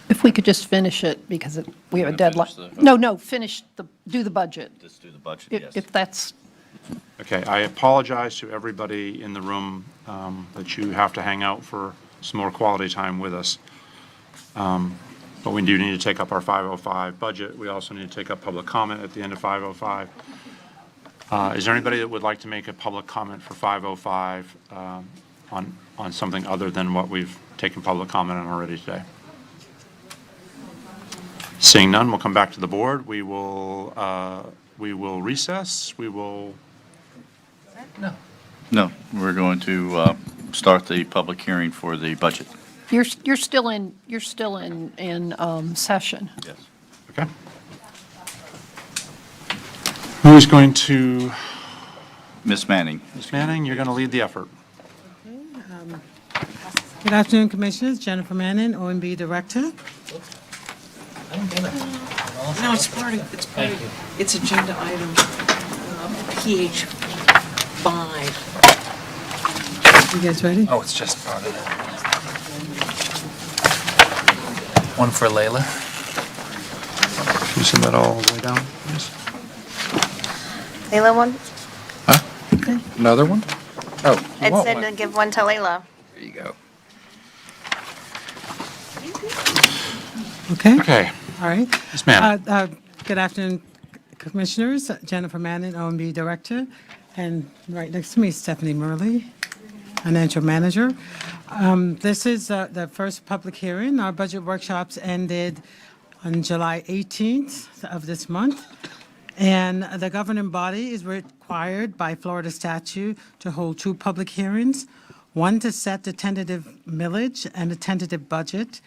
If we could just finish it, because we have a deadline. No, do the budget. Just do the budget, yes. If that's, Okay, I apologize to everybody in the room that you have to hang out for some more quality time with us. But we do need to take up our 505 budget. We also need to take up public comment at the end of 505. Is there anybody that would like to make a public comment for 505 on something other than what we've taken public comment on already today? Seeing none, we'll come back to the board. We will recess. We will. No, we're going to start the public hearing for the budget. You're still in session. Yes. Okay. Who is going to? Ms. Manning. Ms. Manning, you're going to lead the effort. Good afternoon, Commissioners. Jennifer Manning, OMB Director. No, it's part of, it's agenda item PH 5. You guys ready? Oh, it's just part of that. One for Layla. Can you send that all the way down, please? Layla one? Another one? Oh. It said to give one to Layla. There you go. Okay. Okay. All right. Ms. Manning. Good afternoon, Commissioners. Jennifer Manning, OMB Director, and right next to me, Stephanie Murley, Financial Manager. This is the first public hearing. Our budget workshops ended on July 18th of this month, and the governing body is required by Florida statute to hold two public hearings, one to set the tentative millage and the tentative budget,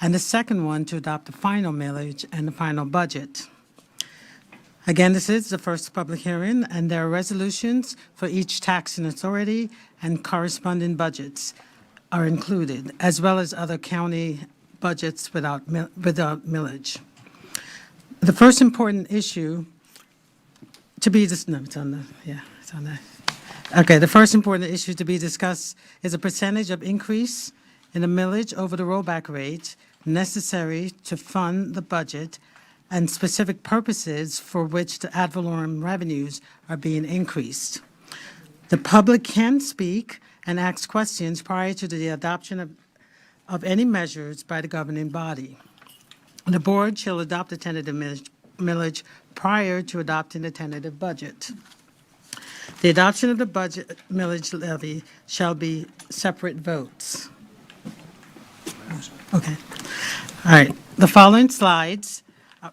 and the second one to adopt the final millage and the final budget. Again, this is the first public hearing, and there are resolutions for each taxing authority, and corresponding budgets are included, as well as other county budgets without millage. The first important issue to be it's on the. Okay, the first important issue to be discussed is a percentage of increase in the millage over the rollback rate necessary to fund the budget and specific purposes for which the ad valorem revenues are being increased. The public can speak and ask questions prior to the adoption of any measures by the governing body. The board shall adopt the tentative millage prior to adopting the tentative budget. The adoption of the budget millage levy shall be separate votes. Okay. All right. The following slides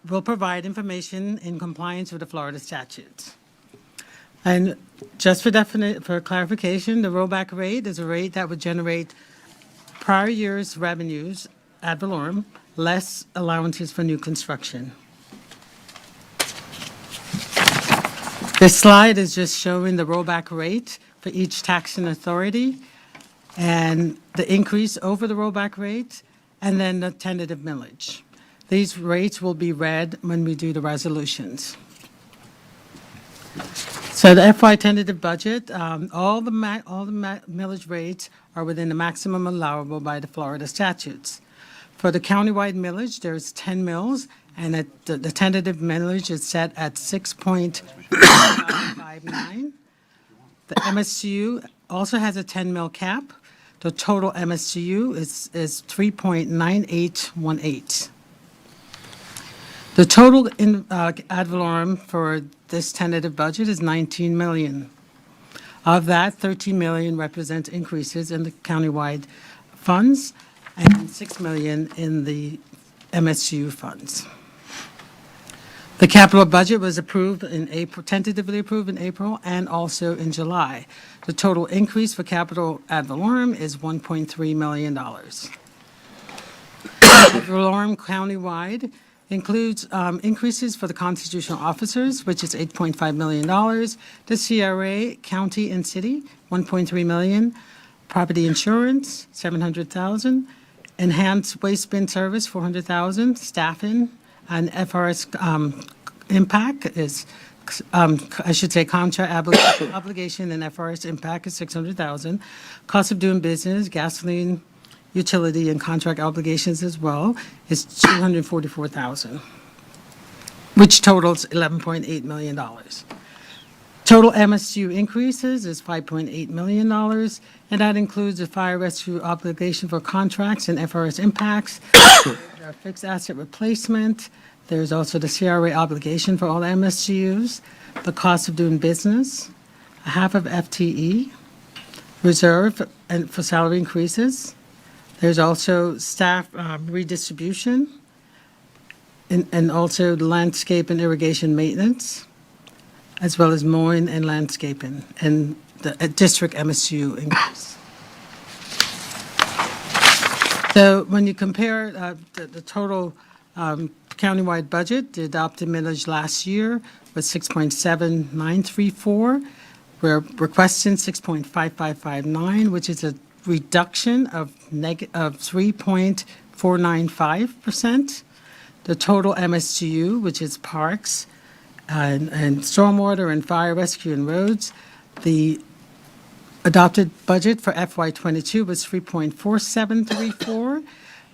will provide information in compliance with the Florida statutes. And just for clarification, the rollback rate is a rate that would generate prior year's revenues ad valorem, less allowances for new construction. This slide is just showing the rollback rate for each taxing authority and the increase over the rollback rate, and then the tentative millage. These rates will be read when we do the resolutions. So the FY tentative budget, all the millage rates are within the maximum allowable by the Florida statutes. For the countywide millage, there's 10 mills, and the tentative millage is set at 6.59. The MSCU also has a 10 mil cap. The total MSCU is 3.9818. The total ad valorem for this tentative budget is $19 million. Of that, $13 million represents increases in the countywide funds and $6 million in the MSU funds. The capital budget was approved in April, tentatively approved in April and also in July. The total increase for capital ad valorem is $1.3 million. Ad valorem countywide includes increases for the constitutional officers, which is $8.5 million, the CRA, county and city, $1.3 million, property insurance, $700,000, enhanced waste bin service, $400,000, staffing, and FRS impact is, I should say, contract obligation and FRS impact is $600,000. Cost of doing business, gasoline, utility, and contract obligations as well is $244,000, which totals $11.8 million. Total MSU increases is $5.8 million, and that includes the fire rescue obligation for contracts and FRS impacts, our fixed asset replacement. There's also the CRA obligation for all MSGUs, the cost of doing business, a half of FTE, reserve and for salary increases. There's also staff redistribution, and also landscape and irrigation maintenance, as well as mowing and landscaping, and the district MSU increase. So when you compare the total countywide budget, the adopted millage last year was 6.7934. We're requesting 6.5559, which is a reduction of 3.495%. The total MSGU, which is parks and stormwater and fire rescue and roads, the adopted budget for FY22 was 3.4734.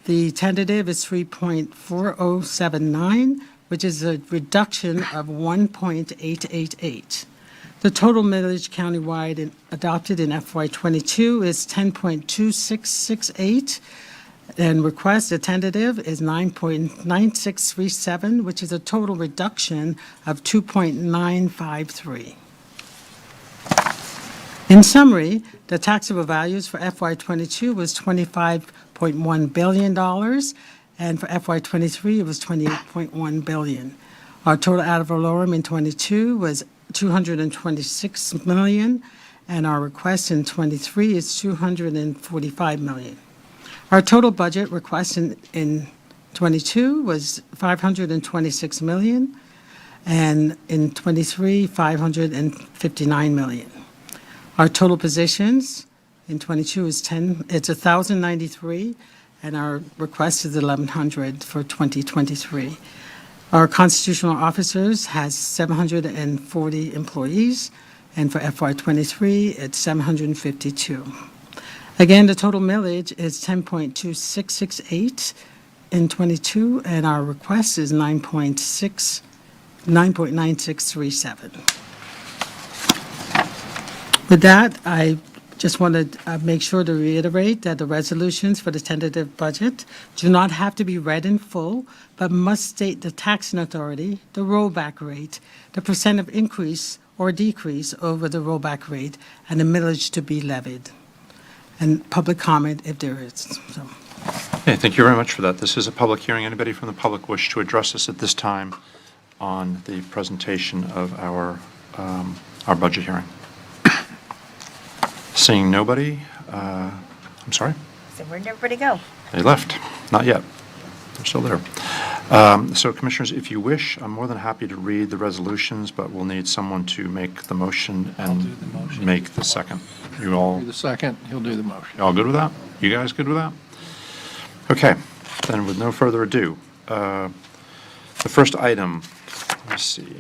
The tentative is 3.4079, which is a reduction of 1.888. The total millage countywide adopted in FY22 is 10.2668, and request, the tentative, is 9.9637, which is a total reduction of 2.953. In summary, the taxable values for FY22 was $25.1 billion, and for FY23 it was $28.1 billion. Our total ad valorem in '22 was $226 million, and our request in '23 is $245 million. Our total budget request in '22 was $526 million, and in '23, $559 million. Our total positions in '22 is 1,093, and our request is 1,100 for 2023. Our constitutional officers has 740 employees, and for FY23, it's 752. Again, the total millage is 10.2668 in '22, and our request is 9.9637. With that, I just want to make sure to reiterate that the resolutions for the tentative budget do not have to be read in full, but must state the taxing authority, the rollback rate, the percent of increase or decrease over the rollback rate, and the millage to be levied, and public comment if there is. So. Okay, thank you very much for that. This is a public hearing. Anybody from the public wish to address us at this time on the presentation of our budget hearing? Seeing nobody, I'm sorry? So where'd everybody go? They left. Not yet. They're still there. So Commissioners, if you wish, I'm more than happy to read the resolutions, but we'll need someone to make the motion and make the second. You all? Do the second, he'll do the motion. All good with that? You guys good with that? Okay, then with no further ado, the first item, let's see,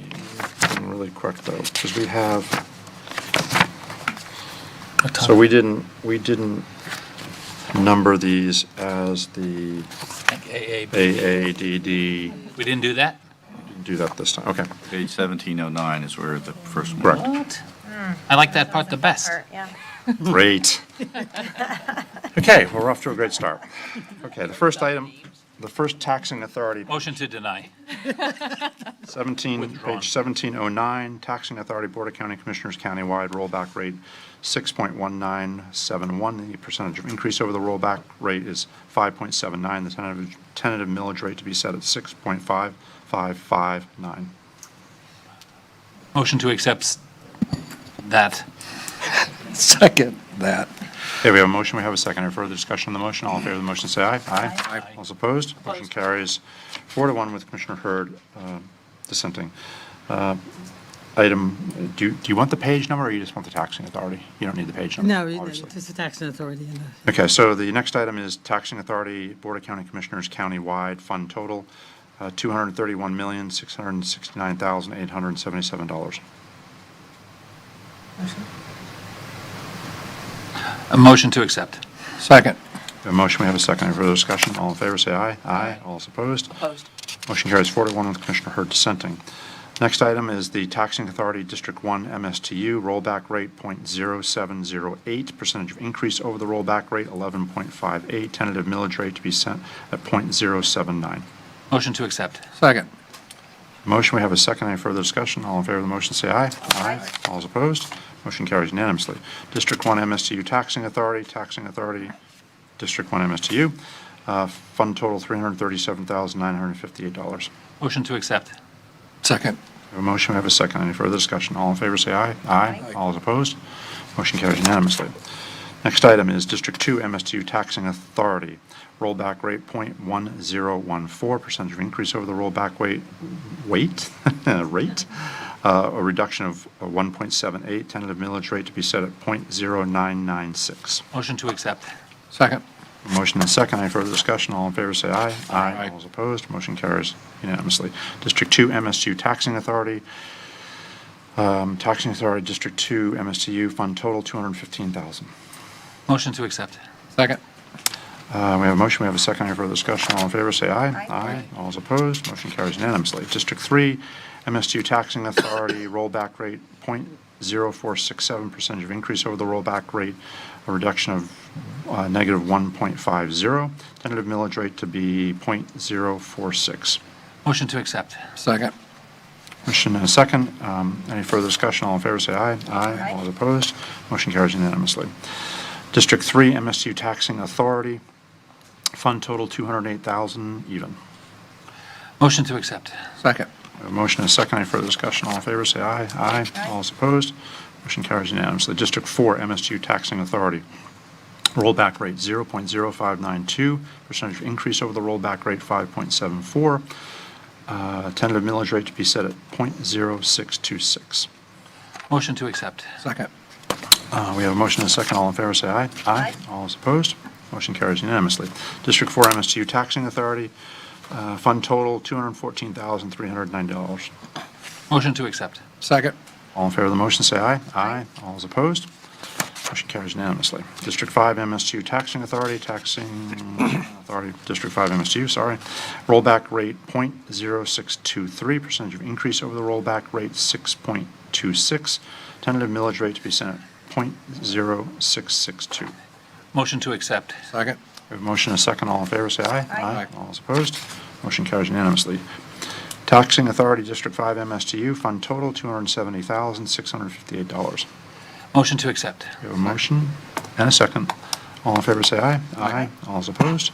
I'm really quick though, because we have, so we didn't number these as the Like AADD. We didn't do that? Didn't do that this time, okay. Page 1709 is where the first one. Correct. What? I like that part the best. Yeah. Great. Okay, we're off to a great start. Okay, the first item, the first taxing authority. Motion to deny. 17, Withdrawn. page 1709, taxing authority, Board of County Commissioners, countywide rollback rate 6.1971. The percentage of increase over the rollback rate is 5.79. The tentative millage rate to be set at 6.5559. Motion to accept that. Second that. Okay, we have a motion, we have a second. Any further discussion on the motion? All in favor of the motion, say aye. Aye. All those opposed? Motion carries 4-1 with Commissioner Hurd dissenting. Item, do you want the page number, or you just want the taxing authority? You don't need the page number, No, obviously. it's the taxing authority. Okay, so the next item is taxing authority, Board of County Commissioners, countywide, fund total, $231,669,877. A motion to accept. Second. We have a motion, we have a second. Any further discussion? All in favor, say aye. Aye. All those opposed? Opposed. Motion carries 4-1 with Commissioner Hurd dissenting. Next item is the Taxing Authority District 1 MSTU rollback rate .0708, percentage of increase over the rollback rate 11.58, tentative millage rate to be set at .079. Motion to accept. Second. Motion, we have a second. Any further discussion? All in favor of the motion, say aye. Aye. All is opposed. Motion carries unanimously. District 1 MSTU Taxing Authority, District 1 MSTU, fund total $337,958. Motion to accept. Second. We have a motion, we have a second. Any further discussion? All in favor, say aye. Aye. All is opposed. Motion carries unanimously. Next item is District 2 MSTU Taxing Authority, rollback rate .1014, percentage of increase over the rollback rate, a reduction of 1.78, tentative millage rate to be set at .0996. Motion to accept. Second. Motion and second. Any further discussion? All in favor, say aye. Aye. All is opposed. Motion carries unanimously. District 2 MSTU Taxing Authority, District 2 MSTU, fund total $215,000. Motion to accept. Second. We have a motion, we have a second. Any further discussion? All in favor, say aye. Aye. All is opposed. Motion carries unanimously. District 3 MSTU Taxing Authority, rollback rate .0467, percentage of increase over the rollback rate, a reduction of negative 1.50, tentative millage rate to be .046. Motion to accept. Second. Motion and a second. Any further discussion? All in favor, say aye. Aye. All is opposed. Motion carries unanimously. District 3 MSTU Taxing Authority, fund total $208,000 even. Motion to accept. Second. We have a motion and a second. Any further discussion? All in favor, say aye. Aye. All is opposed. Motion carries unanimously. District 4 MSTU Taxing Authority, rollback rate 0.0592, percentage of increase over the rollback rate 5.74, tentative millage rate to be set at .0626. Motion to accept. Second. We have a motion and a second. All in favor, say aye. Aye. All is opposed. Motion carries unanimously. District 4 MSTU Taxing Authority, fund total $214,390. Motion to accept. Second. All in favor of the motion, say aye. Aye. All is opposed. Motion carries unanimously. District 5 MSTU Taxing Authority, District 5 MSTU, sorry. Rollback rate .0623, percentage of increase over the rollback rate 6.26, tentative millage rate to be set at .0662. Motion to accept. Second. We have a motion and a second. All in favor, say aye. Aye. All is opposed. Motion carries unanimously. Taxing Authority, District 5 MSTU, fund total $270,658. Motion to accept. We have a motion and a second. All in favor, say aye. Aye. All is opposed.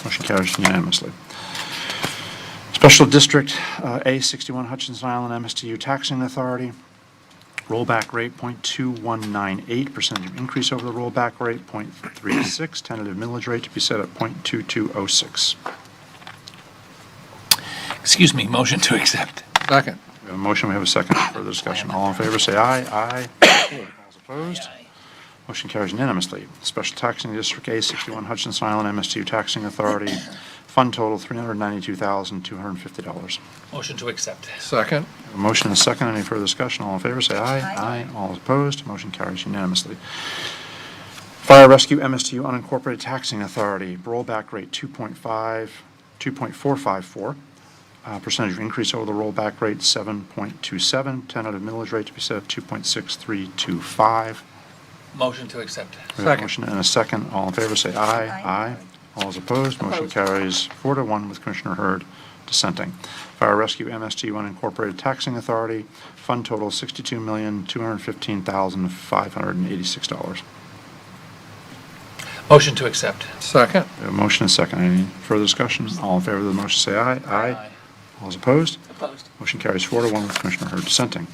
Motion carries unanimously. Special District A61 Hutchinson Island MSTU Taxing Authority, rollback rate .2198, percentage of increase over the rollback rate .36, tentative millage rate to be set at .2206. Excuse me, motion to accept. Second. We have a motion, we have a second. Further discussion. All in favor, say aye. Aye. All is opposed. Motion carries unanimously. Special Taxing District A61 Hutchinson Island MSTU Taxing Authority, fund total $392,250. Motion to accept. Second. A motion and a second. Any further discussion? All in favor, say aye. Aye. All is opposed. Motion carries unanimously. Fire Rescue MSTU Unincorporated Taxing Authority, rollback rate 2.454. Percentage of increase over the rollback rate 7.27. Tentative millage rate to be set at 2.6325. Motion to accept. We have a motion and a second. All in favor, say aye. Aye. All is opposed. Motion carries 4-1 with Commissioner Hurd dissenting. Fire Rescue MSTU Unincorporated Taxing Authority, fund total $62,215,586. Motion to accept. Second. We have a motion and a second. Any further discussion? All in favor of the motion, say aye. Aye. All is opposed? Opposed. Motion carries 4-1 with Commissioner Hurd dissenting.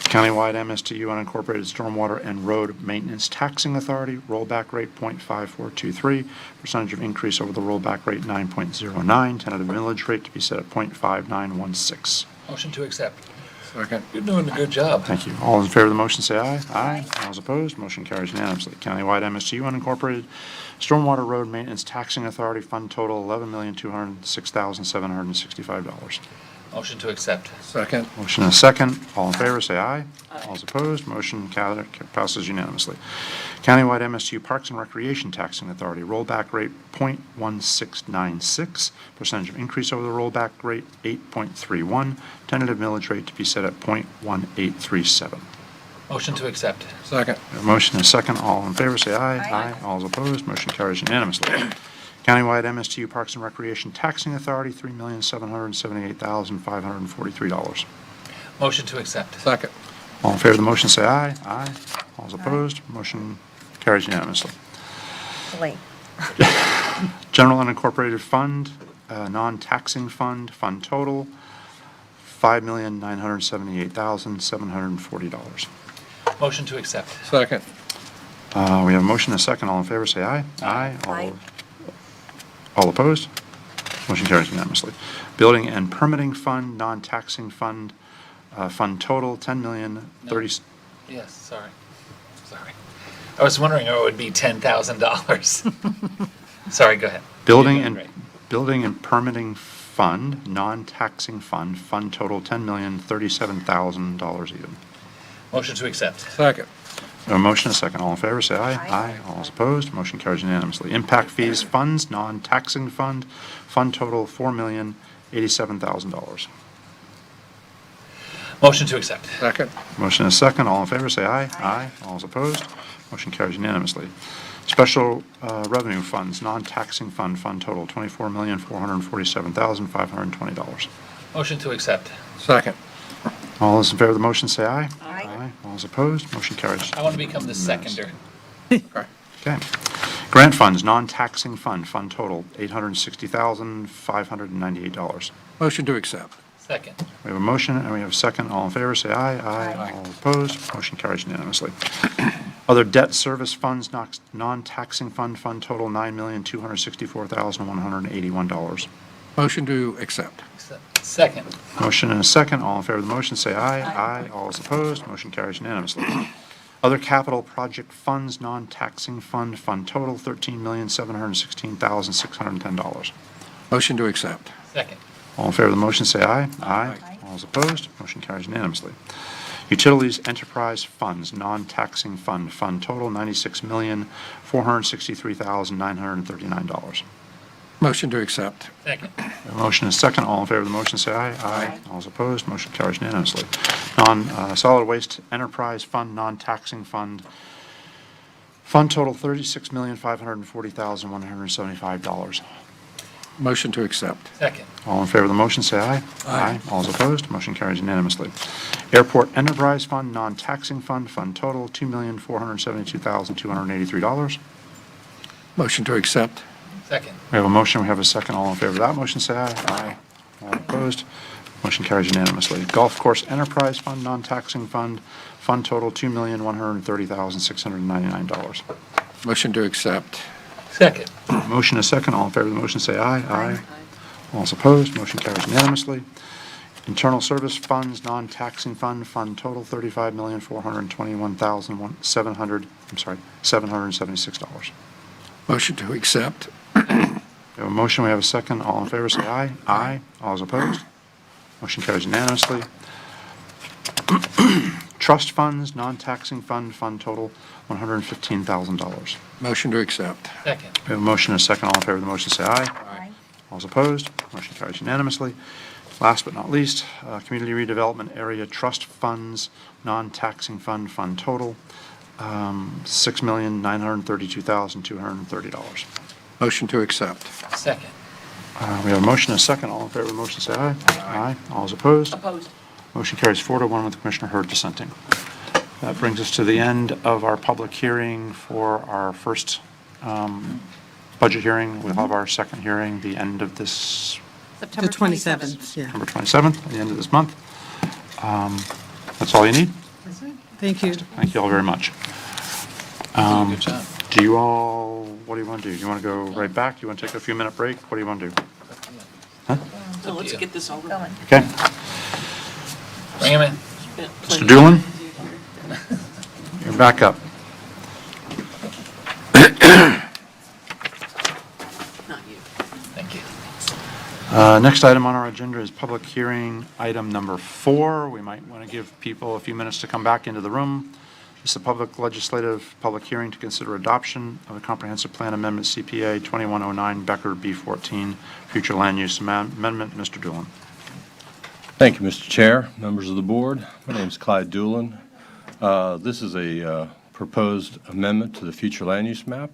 Countywide MSTU Unincorporated Stormwater and Road Maintenance Taxing Authority, rollback rate .5423, percentage of increase over the rollback rate 9.09, tentative millage rate to be set at .5916. Motion to accept. Second. You're doing a good job. Thank you. All in favor of the motion, say aye. Aye. All is opposed? Motion carries unanimously. Countywide MSTU Unincorporated Stormwater Road Maintenance Taxing Authority, fund total $11,206,765. Motion to accept. Second. Motion and a second. All in favor, say aye. All opposed, motion passes unanimously. Countywide MSU Parks and Recreation Taxing Authority, rollback rate .1696, percentage of increase over the rollback rate 8.31, tentative millage rate to be set at .1837. Motion to accept. Second. A motion and a second. All in favor, say aye. Aye. All is opposed, motion carries unanimously. Countywide MSTU Parks and Recreation Taxing Authority, $3,778,543. Motion to accept. Second. All in favor of the motion, say aye. Aye. All is opposed, motion carries unanimously. Wait. General unincorporated fund, non-taxing fund, fund total, $5,978,740. Motion to accept. Second. We have a motion and a second. All in favor, say aye. Aye. All opposed? Motion carries unanimously. Building and permitting fund, non-taxing fund, fund total, $10,030,000. Yes, sorry. I was wondering if it would be $10,000. Sorry, go ahead. Building You're doing and, great. building and permitting fund, non-taxing fund, fund total, $10,037,000 even. Motion to accept. Second. A motion, a second. All in favor, say aye. Aye. All is opposed. Motion carries unanimously. Impact fees funds, non-taxing fund, fund total, $4,087,000. Motion to accept. Second. Motion is second. All in favor, say aye. Aye. All is opposed. Motion carries unanimously. Special revenue funds, non-taxing fund, fund total, $24,447,520. Motion to accept. Second. All those in favor of the motion, say aye. Aye. All is opposed. Motion carries. I want to become the seconder. Okay. Grant funds, non-taxing fund, fund total, $860,598. Motion to accept. Second. We have a motion and we have a second. All in favor, say aye. Aye. All opposed. Motion carries unanimously. Other debt service funds, non-taxing fund, fund total, $9,264,181. Motion to accept. Second. Motion and a second. All in favor of the motion, say aye. Aye. All is opposed. Motion carries unanimously. Other capital project funds, non-taxing fund, fund total, $13,716,610. Motion to accept. Second. All in favor of the motion, say aye. Aye. All is opposed. Motion carries unanimously. Utilities enterprise funds, non-taxing fund, fund total, $96,463,939. Motion to accept. Second. A motion is second. All in favor of the motion, say aye. Aye. All is opposed. Motion carries unanimously. Solid waste enterprise fund, non-taxing fund, fund total, $36,540,175. Motion to accept. Second. All in favor of the motion, say aye. Aye. All is opposed. Motion carries unanimously. Airport enterprise fund, non-taxing fund, fund total, $2,472,283. Motion to accept. Second. We have a motion, we have a second. All in favor of that motion, say aye. Aye. All opposed. Motion carries unanimously. Golf course enterprise fund, non-taxing fund, fund total, $2,130,699. Motion to accept. Second. Motion is second. All in favor of the motion, say aye. Aye. All is opposed. Motion carries unanimously. Internal service funds, non-taxing fund, fund total, $35,421,776. Motion to accept. We have a motion, we have a second. All in favor, say aye. Aye. All is opposed. Motion carries unanimously. Trust funds, non-taxing fund, fund total, $115,000. Motion to accept. Second. We have a motion and a second. All in favor of the motion, say aye. Aye. All is opposed. Motion carries unanimously. Last but not least, Community Redevelopment Area Trust Funds, non-taxing fund, fund total, $6,932,230. Motion to accept. Second. We have a motion and a second. All in favor of the motion, say aye. Aye. All is opposed. Opposed. Motion carries 4-1 with Commissioner Hurd dissenting. That brings us to the end of our public hearing for our first budget hearing. We'll have our second hearing the end of this, The 27th, yeah. September 27th, the end of this month. That's all you need? Thank you. Thank you all very much. Good job. Do you all, what do you want to do? Do you want to go right back? Do you want to take a few minute break? What do you want to do? So let's get this over. Going. Okay. Bring him in. Mr. Doolin? You're back up. Not you. Thank you. Next item on our agenda is public hearing item number 4. We might want to give people a few minutes to come back into the room. This is a public legislative public hearing to consider adoption of a comprehensive plan amendment CPA 2109 Becker B14 future land use amendment. Mr. Doolin. Thank you, Mr. Chair, members of the board. My name is Clyde Doolin. This is a proposed amendment to the future land use map.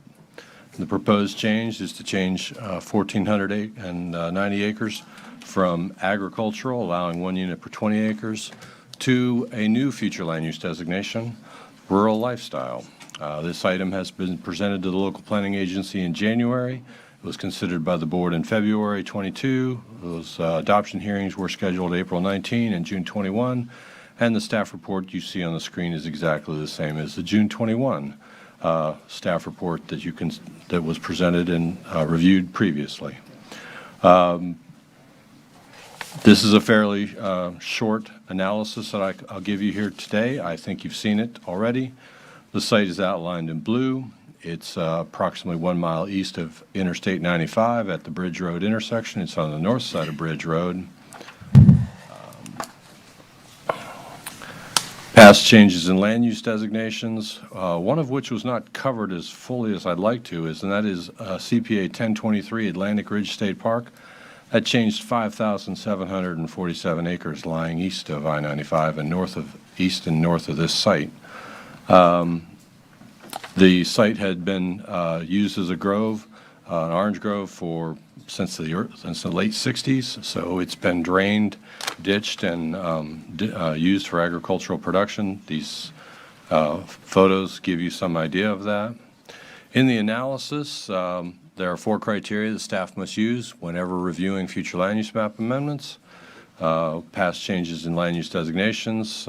The proposed change is to change 1,490 acres from agricultural, allowing 1 unit per 20 acres, to a new future land use designation, rural lifestyle. This item has been presented to the local planning agency in January. It was considered by the board in February 22. Those adoption hearings were scheduled April 19 and June 21, and the staff report you see on the screen is exactly the same as the June 21 staff report that was presented and reviewed previously. This is a fairly short analysis that I'll give you here today. I think you've seen it already. The site is outlined in blue. It's approximately 1 mile east of Interstate 95 at the Bridge Road intersection. It's on the north side of Bridge Road. Past changes in land use designations, one of which was not covered as fully as I'd like to, and that is CPA 1023 Atlantic Ridge State Park. That changed 5,747 acres lying east of I-95 and east and north of this site. The site had been used as a grove, an orange grove, since the late 60s, so it's been drained, ditched, and used for agricultural production. These photos give you some idea of that. In the analysis, there are 4 criteria the staff must use whenever reviewing future land use map amendments. Past changes in land use designations,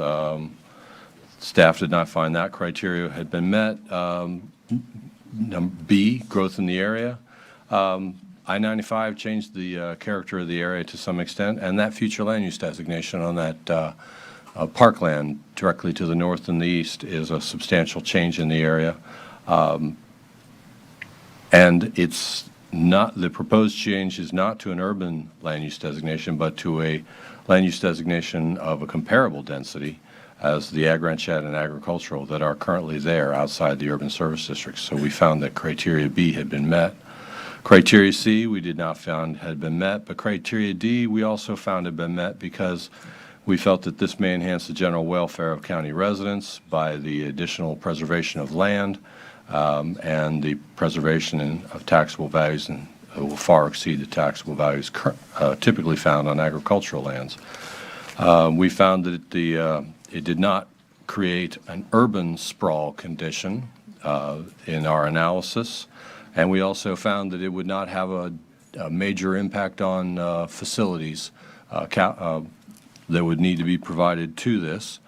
staff did not find that criteria had been met. B, growth in the area. I-95 changed the character of the area to some extent, and that future land use designation on that parkland directly to the north and the east is a substantial change in the area. And it's not, the proposed change is not to an urban land use designation, but to a land use designation of a comparable density as the ag ranchette and agricultural that are currently there outside the urban service districts. So we found that criteria B had been met. Criteria C we did not find had been met, but criteria D we also found had been met because we felt that this may enhance the general welfare of county residents by the additional preservation of land and the preservation of taxable values, and it will far exceed the taxable values typically found on agricultural lands. We found that it did not create an urban sprawl condition in our analysis, and we also found that it would not have a major impact on facilities that would need to be provided to this.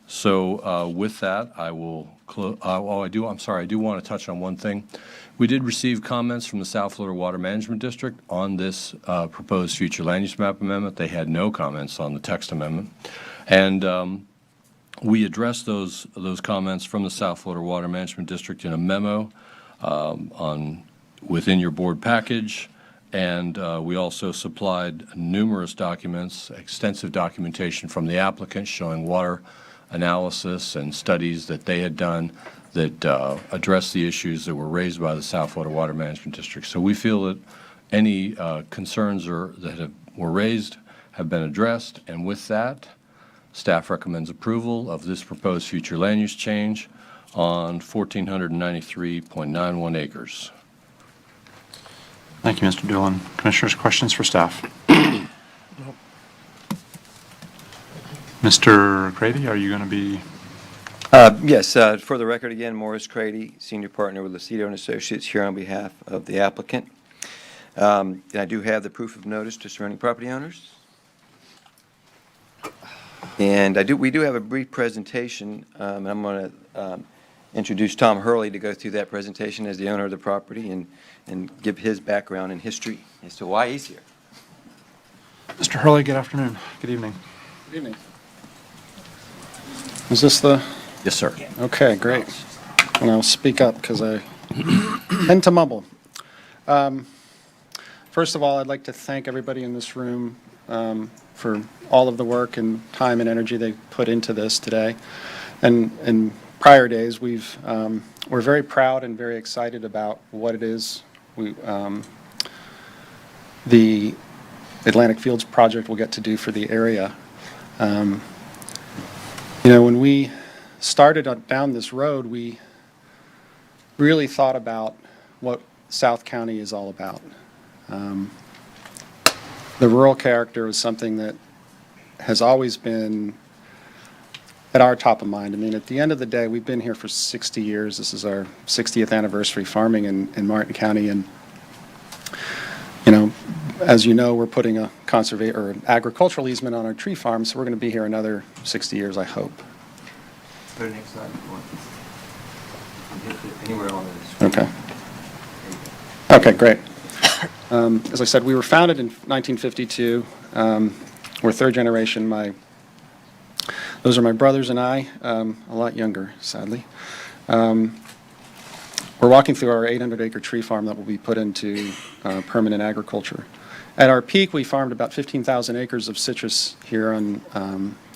So with that, I will I do want to touch on one thing. We did receive comments from the South Florida Water Management District on this proposed future land use map amendment. They had no comments on the text amendment. And we addressed those comments from the South Florida Water Management District in a memo within your board package. And we also supplied numerous documents, extensive documentation from the applicant showing water analysis and studies that they had done that address the issues that were raised by the South Florida Water Management District. So we feel that any concerns that were raised have been addressed, and with that, staff recommends approval of this proposed future land use change on 1,493.91 acres. Thank you, Mr. Doolin. Commissioners, questions for staff? Mr. Grady, are you going to be? Yes, for the record again, Morris Crady, Senior Partner with Lucido & Associates, here on behalf of the applicant. And I do have the proof of notice to surrounding property owners. And we do have a brief presentation, and I'm going to introduce Tom Hurley to go through that presentation as the owner of the property and give his background and history as to why he's here. Mr. Hurley, good afternoon. Good evening. Good evening. Is this the? Yes, sir. Okay, great. And I'll speak up because I tend to mumble. First of all, I'd like to thank everybody in this room for all of the work and time and energy they put into this today. And in prior days, we're very proud and very excited about what it is the Atlantic Fields project will get to do for the area. When we started down this road, we really thought about what South County is all about. The rural character is something that has always been at our top of mind. I mean, at the end of the day, we've been here for 60 years. This is our 60th anniversary farming in Martin County, and as you know, we're putting a an agricultural easement on our tree farm, so we're going to be here another 60 years, I hope. Go to the next slide if you want. Anywhere on the screen. Okay. Okay, great. As I said, we were founded in 1952. We're third generation. Those are my brothers and I, a lot younger, sadly. We're walking through our 800-acre tree farm that will be put into permanent agriculture. At our peak, we farmed about 15,000 acres of citrus here on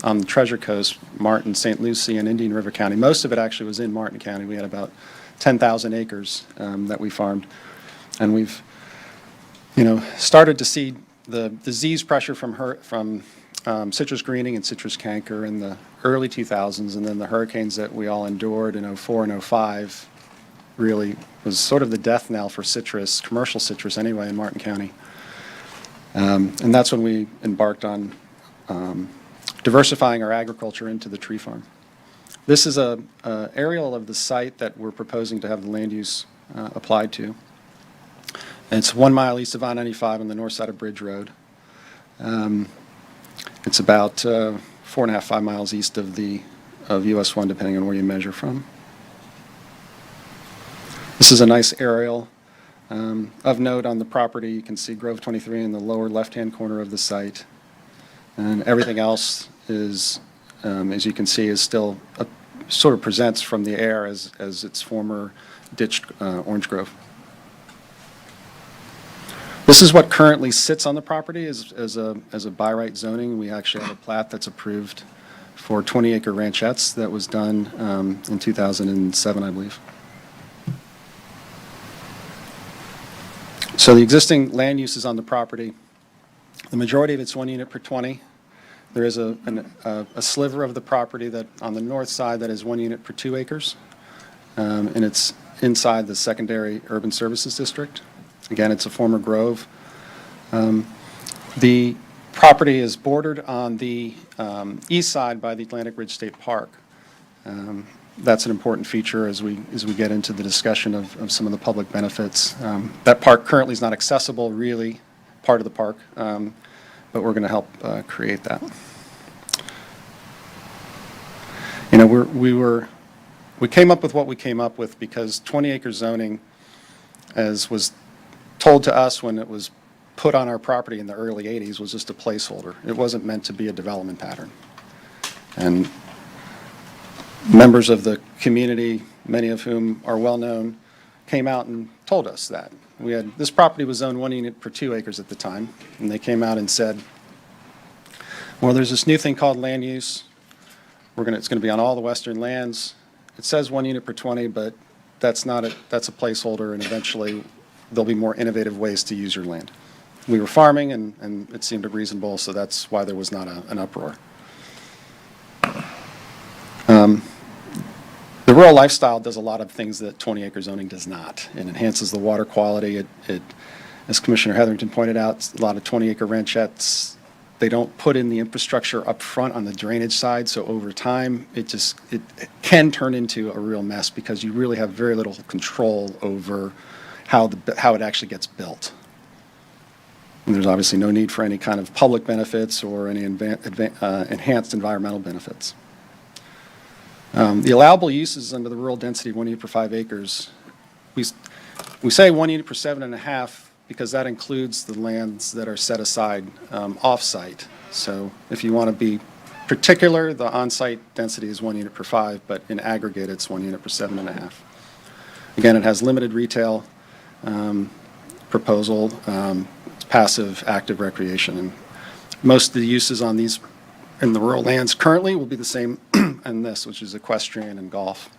the Treasure Coast, Martin, St. Lucie, and Indian River County. Most of it actually was in Martin County. We had about 10,000 acres that we farmed. And we've, started to see the disease pressure from citrus greening and citrus canker in the early 2000s, and then the hurricanes that we all endured in 04 and 05 really was sort of the death knell for citrus, commercial citrus anyway, in Martin County. And that's when we embarked on diversifying our agriculture into the tree farm. This is a aerial of the site that we're proposing to have the land use applied to. It's 1 mile east of I-95 on the north side of Bridge Road. It's about 4.5, 5 miles east of US 1, depending on where you measure from. This is a nice aerial. Of note on the property, you can see Grove 23 in the lower left-hand corner of the site. And everything else is, as you can see, is still sort of presents from the air as its former ditched orange grove. This is what currently sits on the property as a by right zoning. We actually have a plat that's approved for 20-acre ranchettes that was done in 2007, I believe. So the existing land uses on the property, the majority of it's 1 unit per 20. There is a sliver of the property that on the north side that is 1 unit per 2 acres, and it's inside the secondary urban services district. Again, it's a former grove. The property is bordered on the east side by the Atlantic Ridge State Park. That's an important feature as we get into the discussion of some of the public benefits. That park currently is not accessible, really, part of the park, but we're going to help create that. We came up with what we came up with because 20-acre zoning, as was told to us when it was put on our property in the early 80s, was just a placeholder. It wasn't meant to be a development pattern. And members of the community, many of whom are well-known, came out and told us that. This property was zoned 1 unit per 2 acres at the time, and they came out and said, well, there's this new thing called land use. It's going to be on all the western lands. It says 1 unit per 20, but that's a placeholder, and eventually there'll be more innovative ways to use your land. We were farming, and it seemed reasonable, so that's why there was not an uproar. The rural lifestyle does a lot of things that 20-acre zoning does not. It enhances the water quality. As Commissioner Hetherington pointed out, a lot of 20-acre ranchettes, they don't put in the infrastructure up front on the drainage side, so over time, it can turn into a real mess because you really have very little control over how it actually gets built. And there's obviously no need for any kind of public benefits or any enhanced environmental benefits. The allowable uses under the rural density 1 unit per 5 acres, we say 1 unit per 7.5 because that includes the lands that are set aside off-site. So if you want to be particular, the on-site density is 1 unit per 5, but in aggregate it's 1 unit per 7.5. Again, it has limited retail proposal. passive, active recreation. And most of the uses on these, in the rural lands currently, will be the same in this, which is equestrian and golf.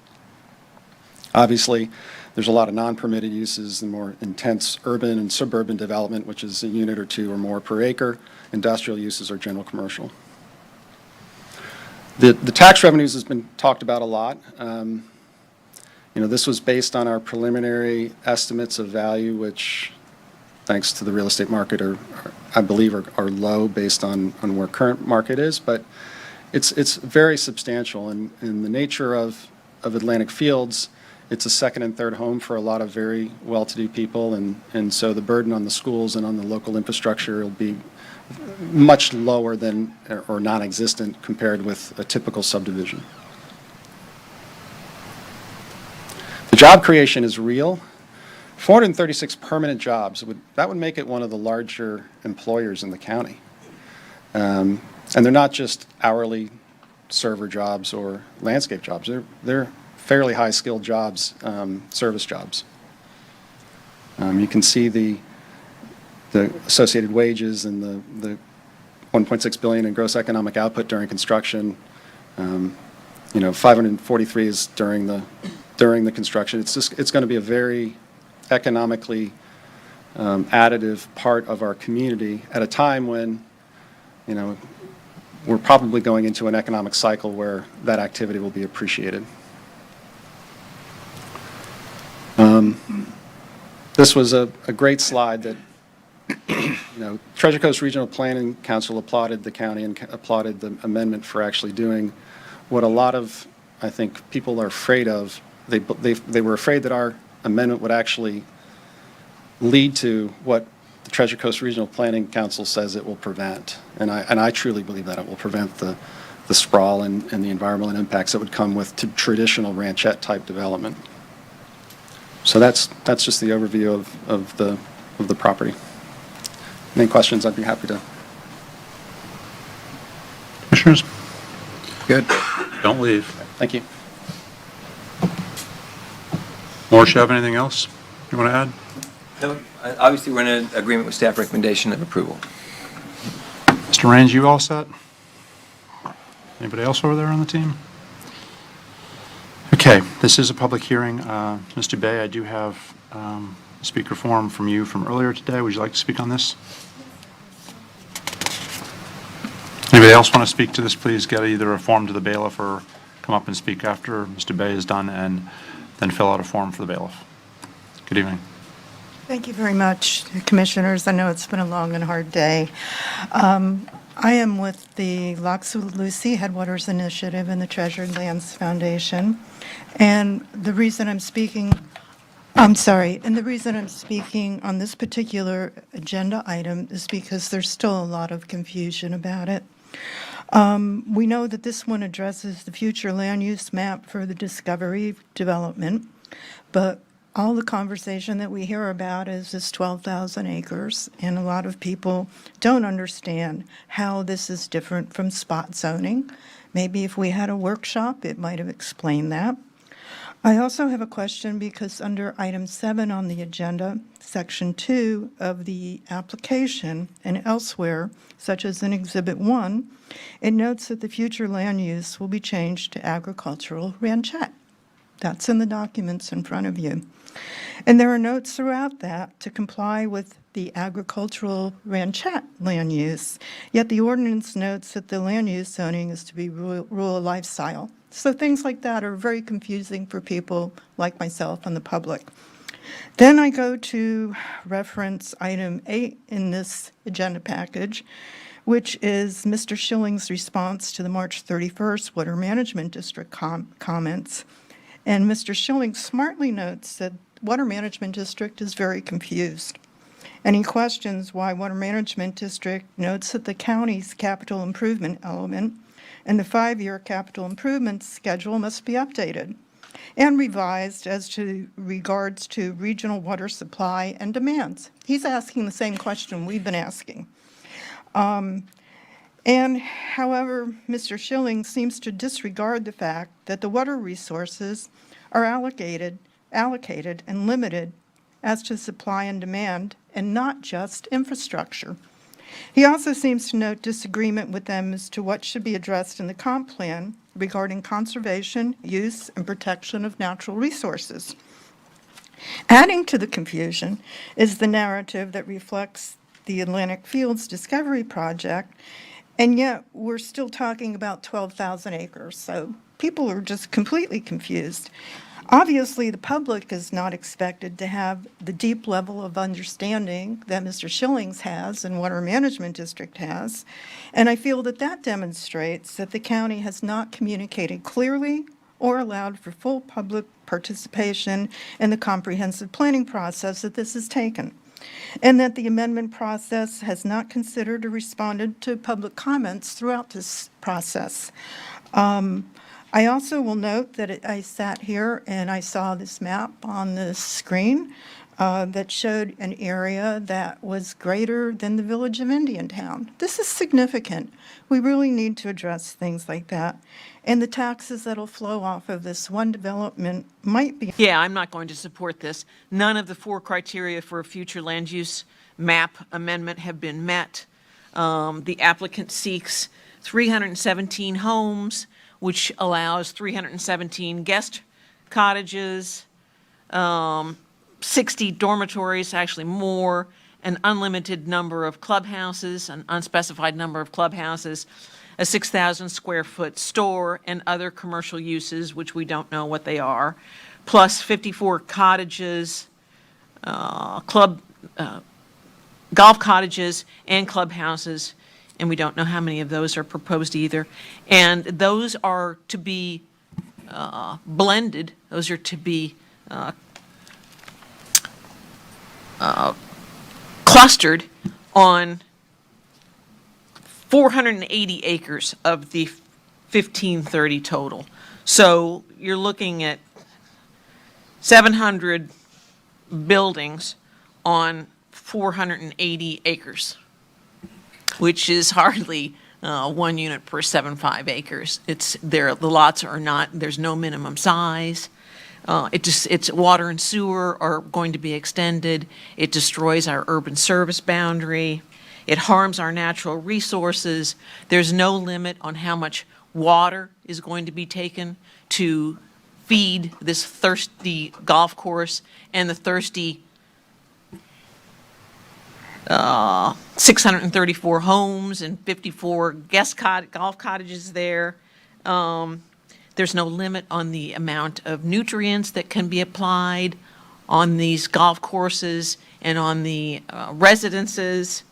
Obviously, there's a lot of non-permitted uses, the more intense urban and suburban development, which is a unit or two or more per acre. Industrial uses are general commercial. The tax revenues has been talked about a lot. This was based on our preliminary estimates of value, which, thanks to the real estate market, I believe are low based on where current market is, but it's very substantial. And in the nature of Atlantic Fields, it's a second and third home for a lot of very well-to-do people, and so the burden on the schools and on the local infrastructure will be much lower than, or non-existent compared with a typical subdivision. The job creation is real. 436 permanent jobs, that would make it one of the larger employers in the county. And they're not just hourly server jobs or landscape jobs. They're fairly high-skilled jobs, service jobs. You can see the associated wages and the $1.6 billion in gross economic output during construction. 543 is during the construction. It's going to be a very economically additive part of our community at a time when, we're probably going into an economic cycle where that activity will be appreciated. This was a great slide that, Treasure Coast Regional Planning Council applauded the county and applauded the amendment for actually doing what a lot of, I think, people are afraid of. They were afraid that our amendment would actually lead to what the Treasure Coast Regional Planning Council says it will prevent. And I truly believe that it will prevent the sprawl and the environmental impacts that would come with traditional ranchette-type development. So that's just the overview of the property. Any questions, I'd be happy to. Commissioners? Good. Don't leave. Thank you. Morris, you have anything else you want to add? No, obviously, we're in agreement with staff recommendation of approval. Mr. Raines, you all set? Anybody else over there on the team? Okay, this is a public hearing. Mr. Bay, I do have a speaker form from you from earlier today. Would you like to speak on this? Anybody else want to speak to this, please get either a form to the bailiff or come up and speak after Mr. Bay is done, and then fill out a form for the bailiff. Good evening. Thank you very much, Commissioners. I know it's been a long and hard day. I am with the Loxalucy Headwaters Initiative and the Treasured Lands Foundation. And the reason I'm speaking on this particular agenda item is because there's still a lot of confusion about it. We know that this one addresses the future land use map for the Discovery development, but all the conversation that we hear about is this 12,000 acres, and a lot of people don't understand how this is different from spot zoning. Maybe if we had a workshop, it might have explained that. I also have a question because under item 7 on the agenda, section 2 of the application and elsewhere, such as in Exhibit 1, it notes that the future land use will be changed to agricultural ranchette. That's in the documents in front of you. And there are notes throughout that to comply with the agricultural ranchette land use, yet the ordinance notes that the land use zoning is to be rural lifestyle. So things like that are very confusing for people like myself and the public. Then I go to reference item 8 in this agenda package, which is Mr. Schilling's response to the March 31st Water Management District comments. And Mr. Schilling smartly notes that Water Management District is very confused. And he questions why Water Management District notes that the county's capital improvement element and the 5-year capital improvement schedule must be updated and revised as to regards to regional water supply and demands. He's asking the same question we've been asking. And however, Mr. Schilling seems to disregard the fact that the water resources are allocated and limited as to supply and demand, and not just infrastructure. He also seems to note disagreement with them as to what should be addressed in the comp plan regarding conservation, use, and protection of natural resources. Adding to the confusion is the narrative that reflects the Atlantic Fields Discovery Project, and yet we're still talking about 12,000 acres, so people are just completely confused. Obviously, the public is not expected to have the deep level of understanding that Mr. Schillings has and what our management district has, and I feel that that demonstrates that the county has not communicated clearly or allowed for full public participation in the comprehensive planning process that this has taken, and that the amendment process has not considered or responded to public comments throughout this process. I also will note that I sat here and I saw this map on the screen that showed an area that was greater than the village of Indiantown. This is significant. We really need to address things like that. And the taxes that'll flow off of this one development might be. Yeah, I'm not going to support this. None of the 4 criteria for a future land use map amendment have been met. The applicant seeks 317 homes, which allows 317 guest cottages, 60 dormitories, actually more, an unlimited number of clubhouses, an unspecified number of clubhouses, a 6,000 square foot store, and other commercial uses, which we don't know what they are, plus 54 cottages, golf cottages, and clubhouses, and we don't know how many of those are proposed either. And those are to be blended. Those are to be clustered on 480 acres of the 1,530 total. So you're looking at 700 buildings on 480 acres, which is hardly 1 unit per 7.5 acres. The lots are not, there's no minimum size. It's water and sewer are going to be extended. It destroys our urban service boundary. It harms our natural resources. There's no limit on how much water is going to be taken to feed this thirsty golf course and the thirsty 634 homes and 54 golf cottages there. There's no limit on the amount of nutrients that can be applied on these golf courses and on the residences.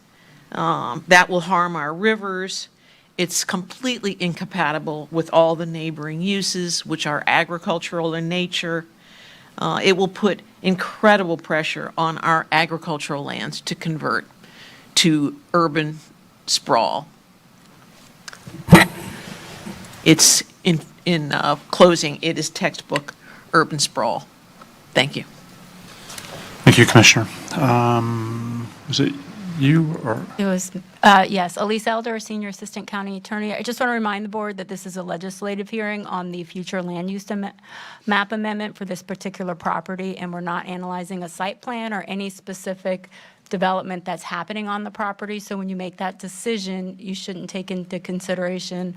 That will harm our rivers. It's completely incompatible with all the neighboring uses, which are agricultural in nature. It will put incredible pressure on our agricultural lands to convert to urban sprawl. It's, in closing, it is textbook urban sprawl. Thank you. Thank you, Commissioner. Was it you or? It was, yes, Elise Elder, Senior Assistant County Attorney. I just want to remind the board that this is a legislative hearing on the future land use map amendment for this particular property, and we're not analyzing a site plan or any specific development that's happening on the property. So when you make that decision, you shouldn't take into consideration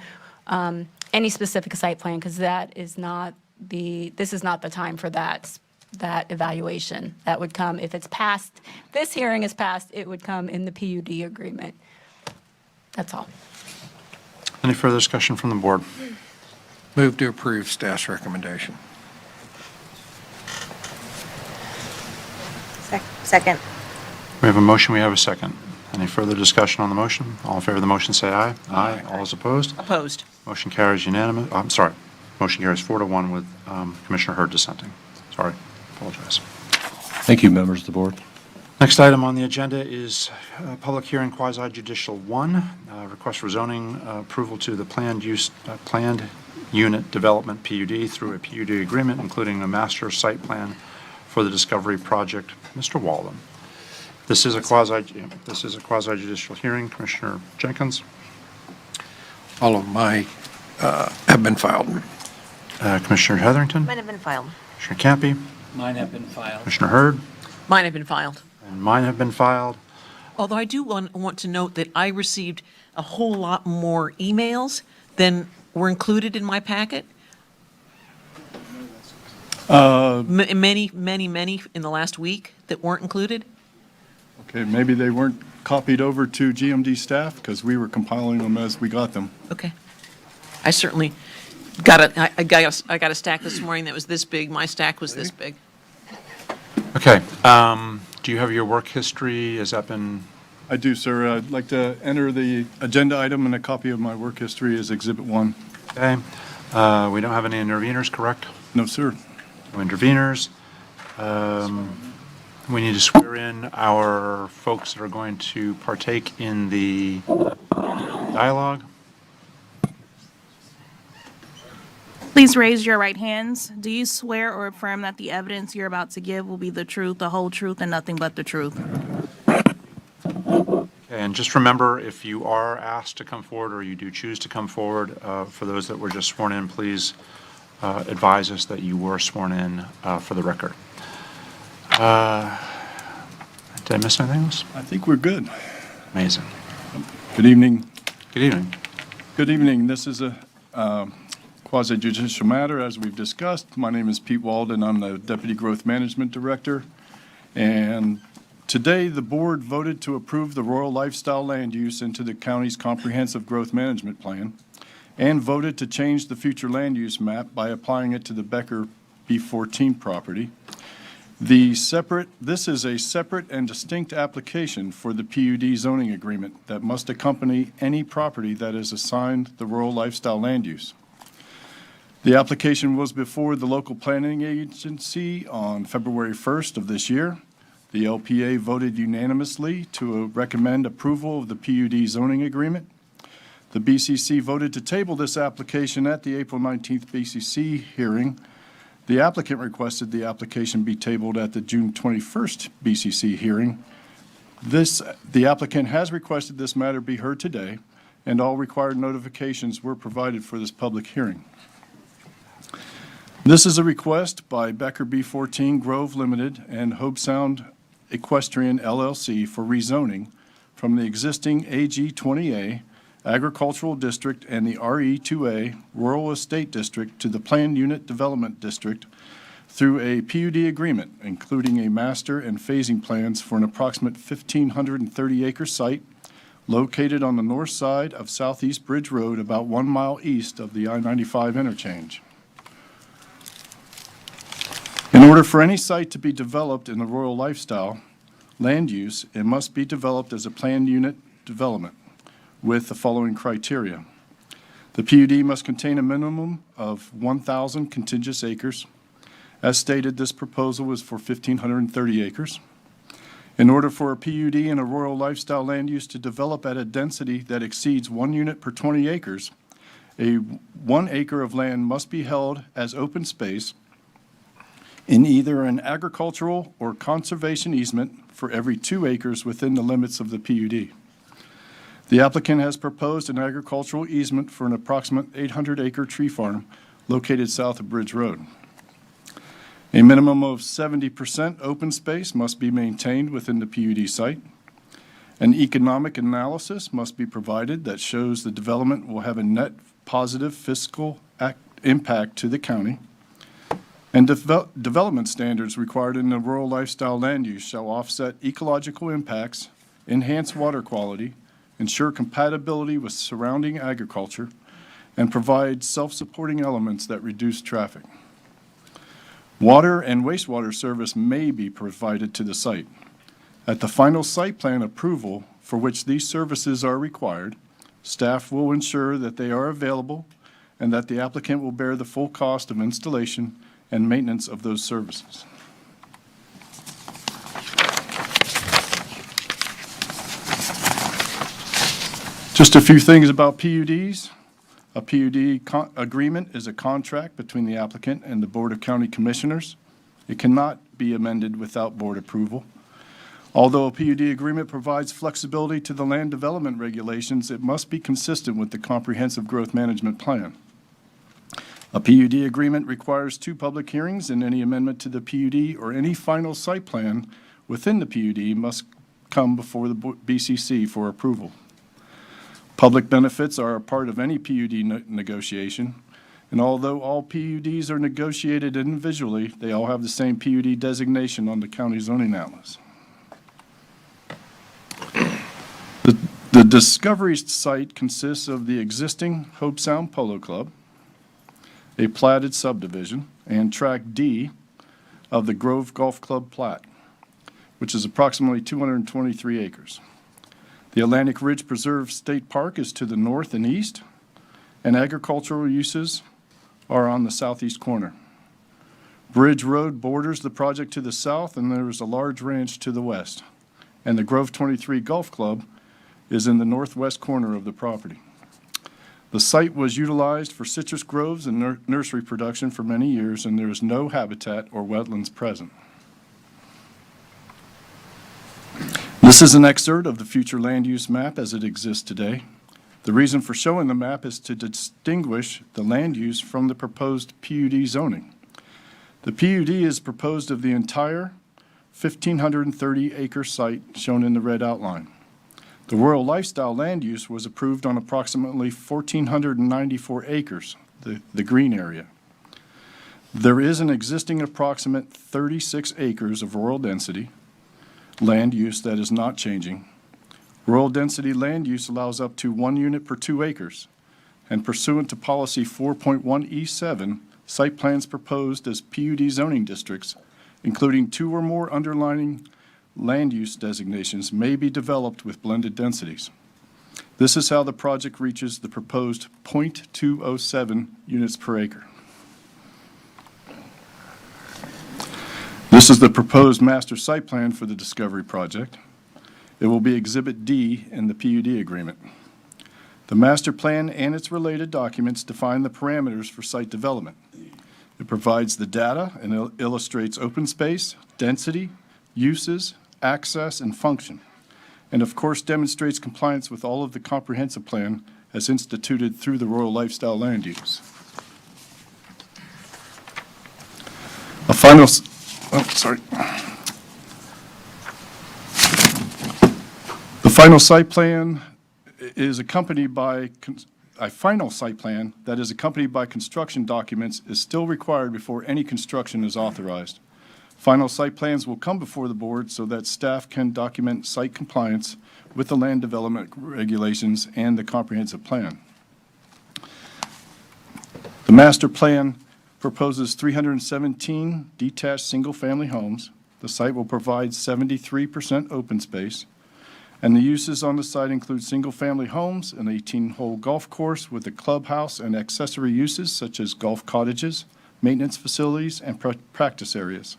any specific site plan, because that is not this is not the time for that evaluation. That would come, if it's passed, this hearing is passed, it would come in the PUD agreement. That's all. Any further discussion from the board? Move to approve staff's recommendation. Second. We have a motion, we have a second. Any further discussion on the motion? All in favor of the motion, say aye. Aye. All is opposed? Opposed. Motion carries unanimous. I'm sorry. Motion carries 4-1 with Commissioner Hurd dissenting. Sorry. Apologize. Thank you, members of the board. Next item on the agenda is public hearing quasi-judicial 1, request for zoning approval to the planned unit development PUD through a PUD agreement, including a master site plan for the Discovery Project. Mr. Walden. This is a quasi-judicial hearing. Commissioner Jenkins. All of my have been filed. Commissioner Heatherington. Might have been filed. Commissioner Campy. Mine have been filed. Commissioner Hurd. Mine have been filed. And mine have been filed. Although I do want to note that I received a whole lot more emails than were included in my packet. Many in the last week that weren't included. Okay, maybe they weren't copied over to GMD staff because we were compiling them as we got them. Okay. I certainly I got a stack this morning that was this big. My stack was this big. Okay. Do you have your work history? Has that been? I do, sir. I'd like to enter the agenda item and a copy of my work history as Exhibit 1. Okay. We don't have any interveners, correct? No, sir. No interveners. We need to swear in our folks that are going to partake in the dialogue. Please raise your right hands. Do you swear or affirm that the evidence you're about to give will be the truth, the whole truth, and nothing but the truth? And just remember, if you are asked to come forward or you do choose to come forward, for those that were just sworn in, please advise us that you were sworn in for the record. Did I miss anything else? I think we're good. Amazing. Good evening. Good evening. Good evening. This is a quasi-judicial matter, as we've discussed. My name is Pete Walden. I'm the Deputy Growth Management Director. And today, the board voted to approve the rural lifestyle land use into the county's comprehensive growth management plan and voted to change the future land use map by applying it to the Becker B14 property. This is a separate and distinct application for the PUD zoning agreement that must accompany any property that is assigned the rural lifestyle land use. The application was before the local planning agency on February 1st of this year. The LPA voted unanimously to recommend approval of the PUD zoning agreement. The BCC voted to table this application at the April 19th BCC hearing. The applicant requested the application be tabled at the June 21st BCC hearing. The applicant has requested this matter be heard today, and all required notifications were provided for this public hearing. This is a request by Becker B14 Grove Limited and Hobe Sound Equestrian LLC for rezoning from the existing AG 20A Agricultural District and the RE2A Rural Estate District to the Planned Unit Development District through a PUD agreement, including a master and phasing plans for an approximate 1,530-acre site located on the north side of Southeast Bridge Road, about 1 mile east of the I-95 interchange. In order for any site to be developed in the rural lifestyle land use, it must be developed as a planned unit development with the following criteria. The PUD must contain a minimum of 1,000 contiguous acres. As stated, this proposal is for 1,530 acres. In order for a PUD in a rural lifestyle land use to develop at a density that exceeds 1 unit per 20 acres, a 1 acre of land must be held as open space in either an agricultural or conservation easement for every 2 acres within the limits of the PUD. The applicant has proposed an agricultural easement for an approximate 800-acre tree farm located south of Bridge Road. A minimum of 70% open space must be maintained within the PUD site. An economic analysis must be provided that shows the development will have a net positive fiscal impact to the county. And development standards required in the rural lifestyle land use shall offset ecological impacts, enhance water quality, ensure compatibility with surrounding agriculture, and provide self-supporting elements that reduce traffic. Water and wastewater service may be provided to the site. At the final site plan approval for which these services are required, staff will ensure that they are available and that the applicant will bear the full cost of installation and maintenance of those services. Just a few things about PUDs. A PUD agreement is a contract between the applicant and the Board of County Commissioners. It cannot be amended without board approval. Although a PUD agreement provides flexibility to the land development regulations, it must be consistent with the Comprehensive Growth Management Plan. A PUD agreement requires 2 public hearings, and any amendment to the PUD or any final site plan within the PUD must come before the BCC for approval. Public benefits are a part of any PUD negotiation, and although all PUDs are negotiated individually, they all have the same PUD designation on the county zoning atlas. The Discovery site consists of the existing Hope Sound Polo Club, a platted subdivision, and Track D of the Grove Golf Club plat, which is approximately 223 acres. The Atlantic Ridge Preserve State Park is to the north and east, and agricultural uses are on the southeast corner. Bridge Road borders the project to the south, and there is a large ranch to the west. And the Grove 23 Golf Club is in the northwest corner of the property. The site was utilized for citrus groves and nursery production for many years, and there is no habitat or wetlands present. This is an excerpt of the future land use map as it exists today. The reason for showing the map is to distinguish the land use from the proposed PUD zoning. The PUD is proposed of the entire 1,530-acre site shown in the red outline. The rural lifestyle land use was approved on approximately 1,494 acres, the green area. There is an existing approximate 36 acres of rural density land use that is not changing. Rural density land use allows up to 1 unit per 2 acres, and pursuant to policy 4.1E7, site plans proposed as PUD zoning districts, including 2 or more underlying land use designations, may be developed with blended densities. This is how the project reaches the proposed 0.207 units per acre. This is the proposed master site plan for the Discovery project. It will be Exhibit D in the PUD agreement. The master plan and its related documents define the parameters for site development. It provides the data and illustrates open space, density, uses, access, and function, and of course demonstrates compliance with all of the comprehensive plan as instituted through the rural lifestyle land use. The final site plan is accompanied by a final site plan that is accompanied by construction documents is still required before any construction is authorized. Final site plans will come before the board so that staff can document site compliance with the land development regulations and the comprehensive plan. The master plan proposes 317 detached single-family homes. The site will provide 73% open space, and the uses on the site include single-family homes, an 18-hole golf course with a clubhouse and accessory uses such as golf cottages, maintenance facilities, and practice areas.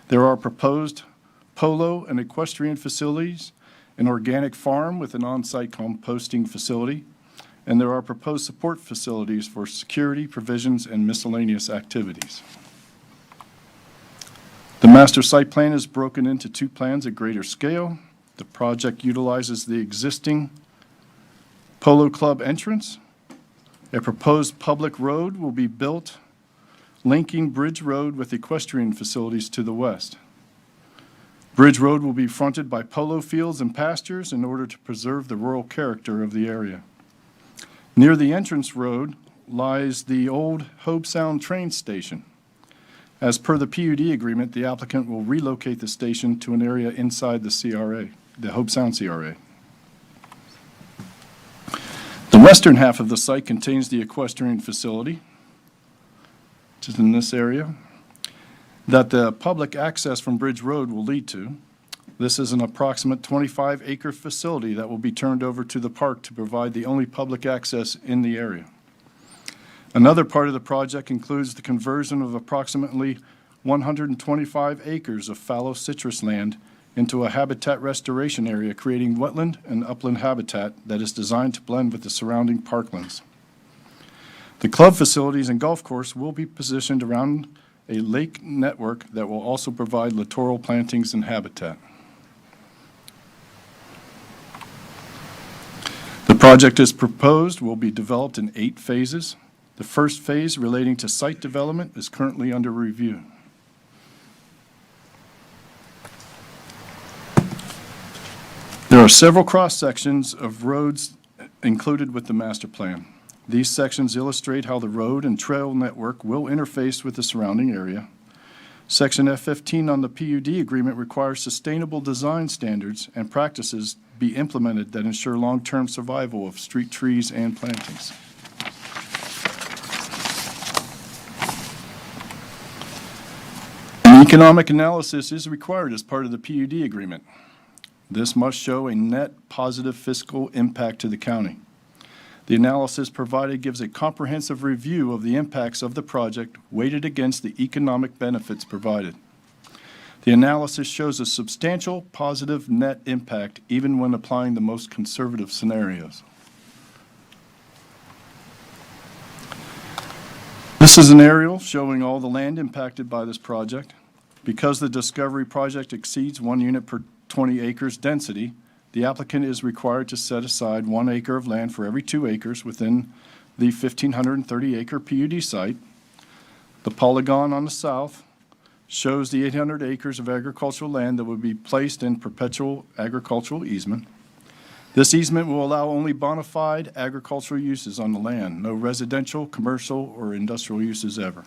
There are proposed polo and equestrian facilities, an organic farm with an on-site composting facility, and there are proposed support facilities for security, provisions, and miscellaneous activities. The master site plan is broken into 2 plans at greater scale. The project utilizes the existing Polo Club entrance. A proposed public road will be built linking Bridge Road with equestrian facilities to the west. Bridge Road will be fronted by polo fields and pastures in order to preserve the rural character of the area. Near the entrance road lies the old Hope Sound train station. As per the PUD agreement, the applicant will relocate the station to an area inside the CRA, the Hope Sound CRA. The western half of the site contains the equestrian facility, which is in this area, that the public access from Bridge Road will lead to. This is an approximate 25-acre facility that will be turned over to the park to provide the only public access in the area. Another part of the project includes the conversion of approximately 125 acres of fallow citrus land into a habitat restoration area, creating wetland and upland habitat that is designed to blend with the surrounding parklands. The club facilities and golf course will be positioned around a lake network that will also provide littoral plantings and habitat. The project as proposed will be developed in 8 phases. The first phase relating to site development is currently under review. are several cross-sections of roads included with the master plan. These sections illustrate how the road and trail network will interface with the surrounding area. Section F15 on the PUD agreement requires sustainable design standards and practices be implemented that ensure long-term survival of street trees and plantings. An economic analysis is required as part of the PUD agreement. This must show a net positive fiscal impact to the county. The analysis provided gives a comprehensive review of the impacts of the project weighted against the economic benefits provided. The analysis shows a substantial positive net impact even when applying the most conservative scenarios. This is an aerial showing all the land impacted by this project. Because the Discovery project exceeds 1 unit per 20 acres density, the applicant is required to set aside 1 acre of land for every 2 acres within the 1,530 acre PUD site. The polygon on the south shows the 800 acres of agricultural land that would be placed in perpetual agricultural easement. This easement will allow only bona fide agricultural uses on the land, no residential, commercial, or industrial uses ever.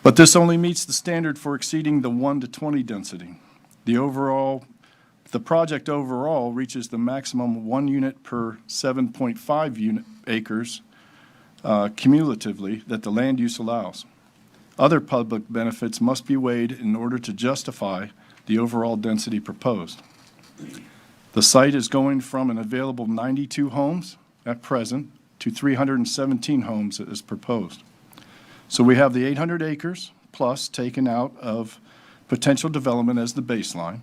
But this only meets the standard for exceeding the 1 to 20 density. The project overall reaches the maximum 1 unit per 7.5 acres cumulatively that the land use allows. Other public benefits must be weighed in order to justify the overall density proposed. The site is going from an available 92 homes at present to 317 homes as proposed. So we have the 800 acres plus taken out of potential development as the baseline.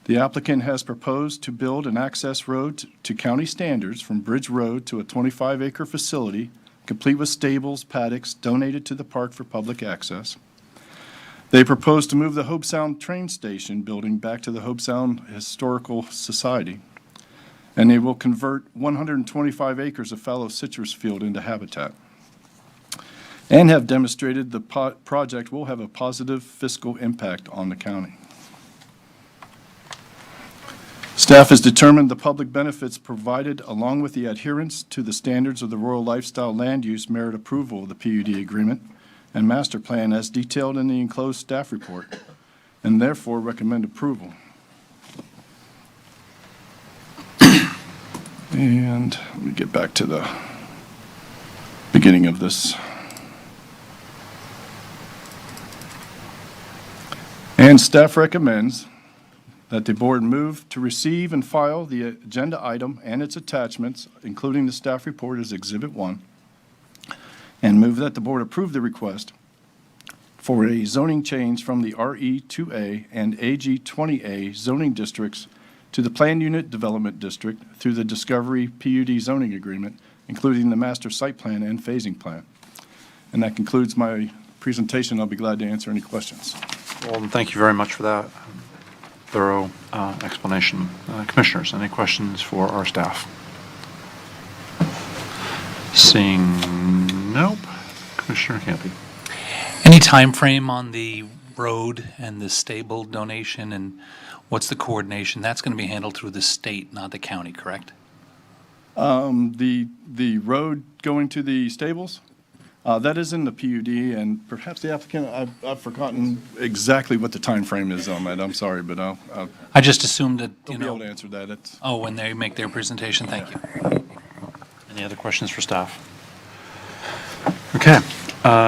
The applicant has proposed to build an access road to county standards from Bridge Road to a 25-acre facility, complete with stables, paddocks, donated to the park for public access. They propose to move the Hobe Sound train station building back to the Hobe Sound Historical Society, and they will convert 125 acres of fallow citrus field into habitat, and have demonstrated the project will have a positive fiscal impact on the county. Staff has determined the public benefits provided along with the adherence to the standards of the rural lifestyle land use merit approval of the PUD agreement and master plan as detailed in the enclosed staff report, and therefore recommend approval. And let me get back to the beginning of this. And staff recommends that the board move to receive and file the agenda item and its attachments, including the staff report as Exhibit 1, and move that the board approve the request for a zoning change from the RE2A and AG20A zoning districts to the Planned Unit Development District through the Discovery PUD zoning agreement, including the master site plan and phasing plan. And that concludes my presentation. I'll be glad to answer any questions. Well, thank you very much for that thorough explanation. Commissioners, any questions for our staff? Seeing nope. Commissioner Campy. Any time frame on the road and the stable donation, and what's the coordination? That's going to be handled through the state, not the county, correct? The road going to the stables, that is in the PUD, and perhaps the applicant, I've forgotten exactly what the time frame is on that. I'm sorry, but I just assumed that, I'll be able to answer that. Oh, when they make their presentation, thank you. Any other questions for staff? Okay,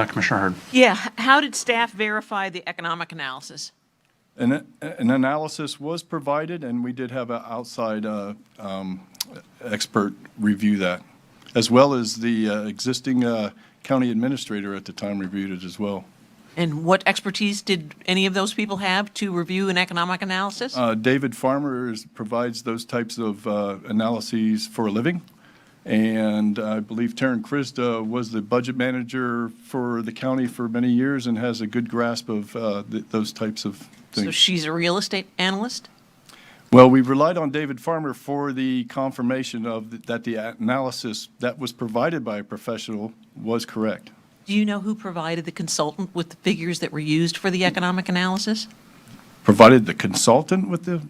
Commissioner Hurd. Yeah, how did staff verify the economic analysis? An analysis was provided, and we did have an outside expert review that, as well as the existing county administrator at the time reviewed it as well. And what expertise did any of those people have to review an economic analysis? David Farmer provides those types of analyses for a living. And I believe Taryn Krista was the budget manager for the county for many years and has a good grasp of those types of things. So she's a real estate analyst? Well, we relied on David Farmer for the confirmation of that the analysis that was provided by a professional was correct. Do you know who provided the consultant with the figures that were used for the economic analysis? Provided the consultant with the,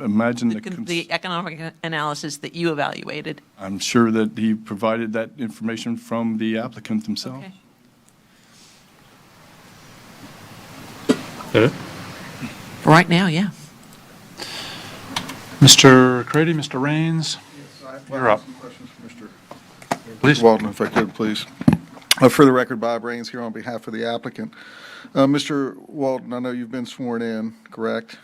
imagine The economic analysis that you evaluated. I'm sure that he provided that information from the applicant themselves. Okay. For right now, yeah. Mr. Crady, Mr. Raines, you're up. Please. Walden, if I could, please. For the record, Bob Raines here on behalf of the applicant. Mr. Walden, I know you've been sworn in, correct?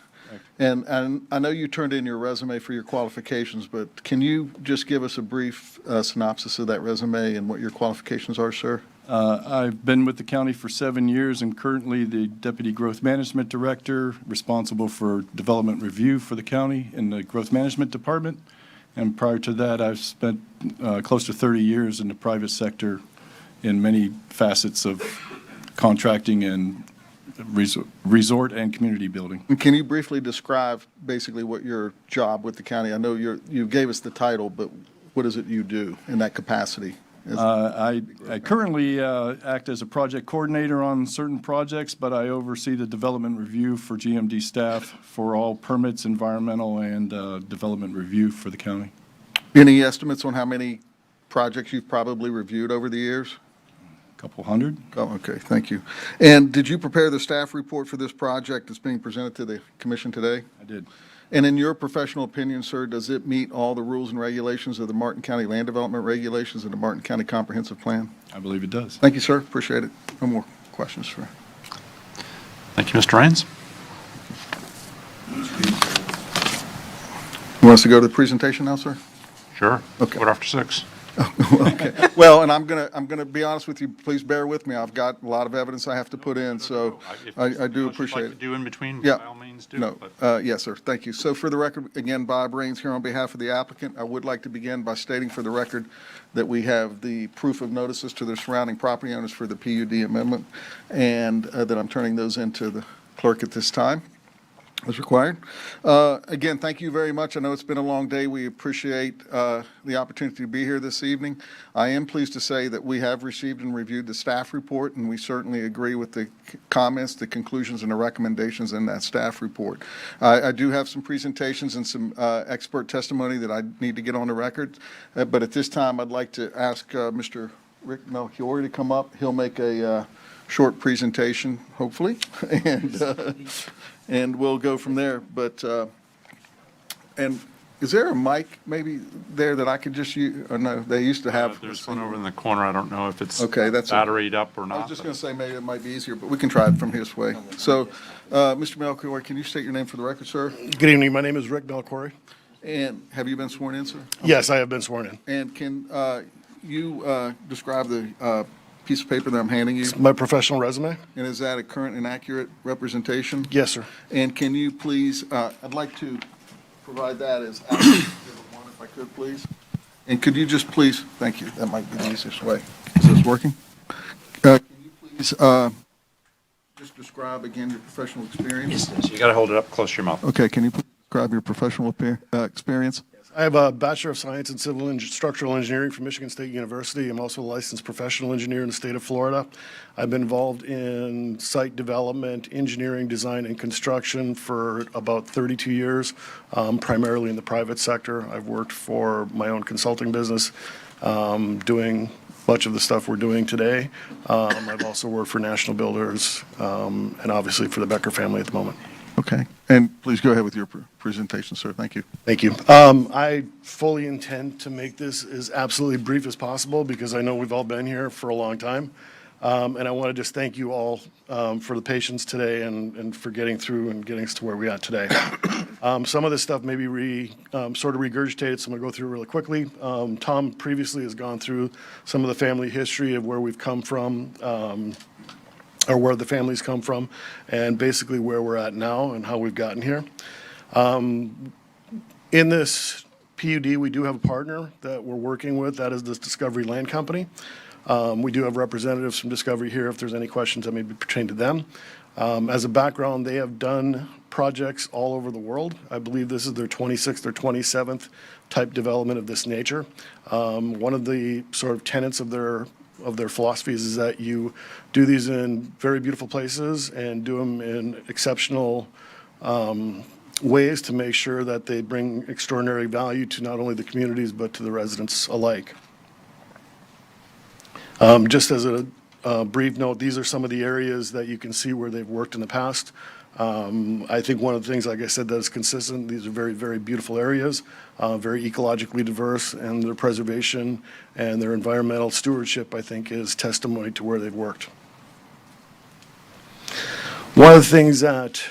And I know you turned in your resume for your qualifications, but can you just give us a brief synopsis of that resume and what your qualifications are, sir? I've been with the county for 7 years and currently the Deputy Growth Management Director, responsible for development review for the county in the Growth Management Department. And prior to that, I've spent close to 30 years in the private sector in many facets of contracting and resort and community building. And can you briefly describe basically what your job with the county? I know you gave us the title, but what is it you do in that capacity? I currently act as a project coordinator on certain projects, but I oversee the development review for GMD staff for all permits, environmental, and development review for the county. Any estimates on how many projects you've probably reviewed over the years? A couple hundred. Oh, okay, thank you. And did you prepare the staff report for this project that's being presented to the commission today? I did. And in your professional opinion, sir, does it meet all the rules and regulations of the Martin County Land Development Regulations and the Martin County Comprehensive Plan? I believe it does. Thank you, sir. Appreciate it. No more questions, sir. Thank you, Mr. Raines. You want us to go to the presentation now, sir? Sure. Okay. What after 6? Okay. Well, and I'm gonna be honest with you. Please bear with me. I've got a lot of evidence I have to put in, so I do appreciate it. Do in between, Yeah. by all means, do. No, but- yes, sir. Thank you. So for the record, again, Bob Raines here on behalf of the applicant. I would like to begin by stating for the record that we have the proof of notices to the surrounding property owners for the PUD amendment, and that I'm turning those into the clerk at this time, as required. Again, thank you very much. I know it's been a long day. We appreciate the opportunity to be here this evening. I am pleased to say that we have received and reviewed the staff report, and we certainly agree with the comments, the conclusions, and the recommendations in that staff report. I do have some presentations and some expert testimony that I need to get on the record, but at this time, I'd like to ask Mr. Rick Melchior to come up. He'll make a short presentation, hopefully, and we'll go from there. But, and is there a mic maybe there that I could just use? Or no, they used to have. There's one over in the corner. I don't know if it's Okay, that's batteried up or not. I was just going to say maybe it might be easier, but we can try it from his way. So, Mr. Melchior, can you state your name for the record, sir? Good evening. My name is Rick Melchior. And have you been sworn in, sir? Yes, I have been sworn in. And can you describe the piece of paper that I'm handing you? It's my professional resume. And is that a current and accurate representation? Yes, sir. And can you please, I'd like to provide that as Exhibit 1, if I could, please. And could you just please, thank you, that might be the easiest way. Is this working? Can you please just describe again your professional experience? Yes, you got to hold it up close to your mouth. Okay, can you please describe your professional experience? I have a Bachelor of Science in Civil and Structural Engineering from Michigan State University. I'm also a licensed professional engineer in the state of Florida. I've been involved in site development, engineering, design, and construction for about 32 years, primarily in the private sector. I've worked for my own consulting business, doing much of the stuff we're doing today. I've also worked for national builders, and obviously for the Becker family at the moment. Okay, and please go ahead with your presentation, sir. Thank you. Thank you. I fully intend to make this as absolutely brief as possible because I know we've all been here for a long time. And I want to just thank you all for the patience today and for getting through and getting us to where we are today. Some of this stuff may be sort of regurgitated, so I'm going to go through it really quickly. Tom previously has gone through some of the family history of where we've come from, or where the families come from, and basically where we're at now and how we've gotten here. In this PUD, we do have a partner that we're working with. That is this Discovery Land Company. We do have representatives from Discovery here if there's any questions that may be pertaining to them. As a background, they have done projects all over the world. I believe this is their 26th or 27th type development of this nature. One of the sort of tenets of their philosophies is that you do these in very beautiful places and do them in exceptional ways to make sure that they bring extraordinary value to not only the communities, but to the residents alike. Just as a brief note, these are some of the areas that you can see where they've worked in the past. I think one of the things, like I said, that is consistent, these are very, very beautiful areas, very ecologically diverse, and their preservation and their environmental stewardship, I think, is testimony to where they've worked. One of the things that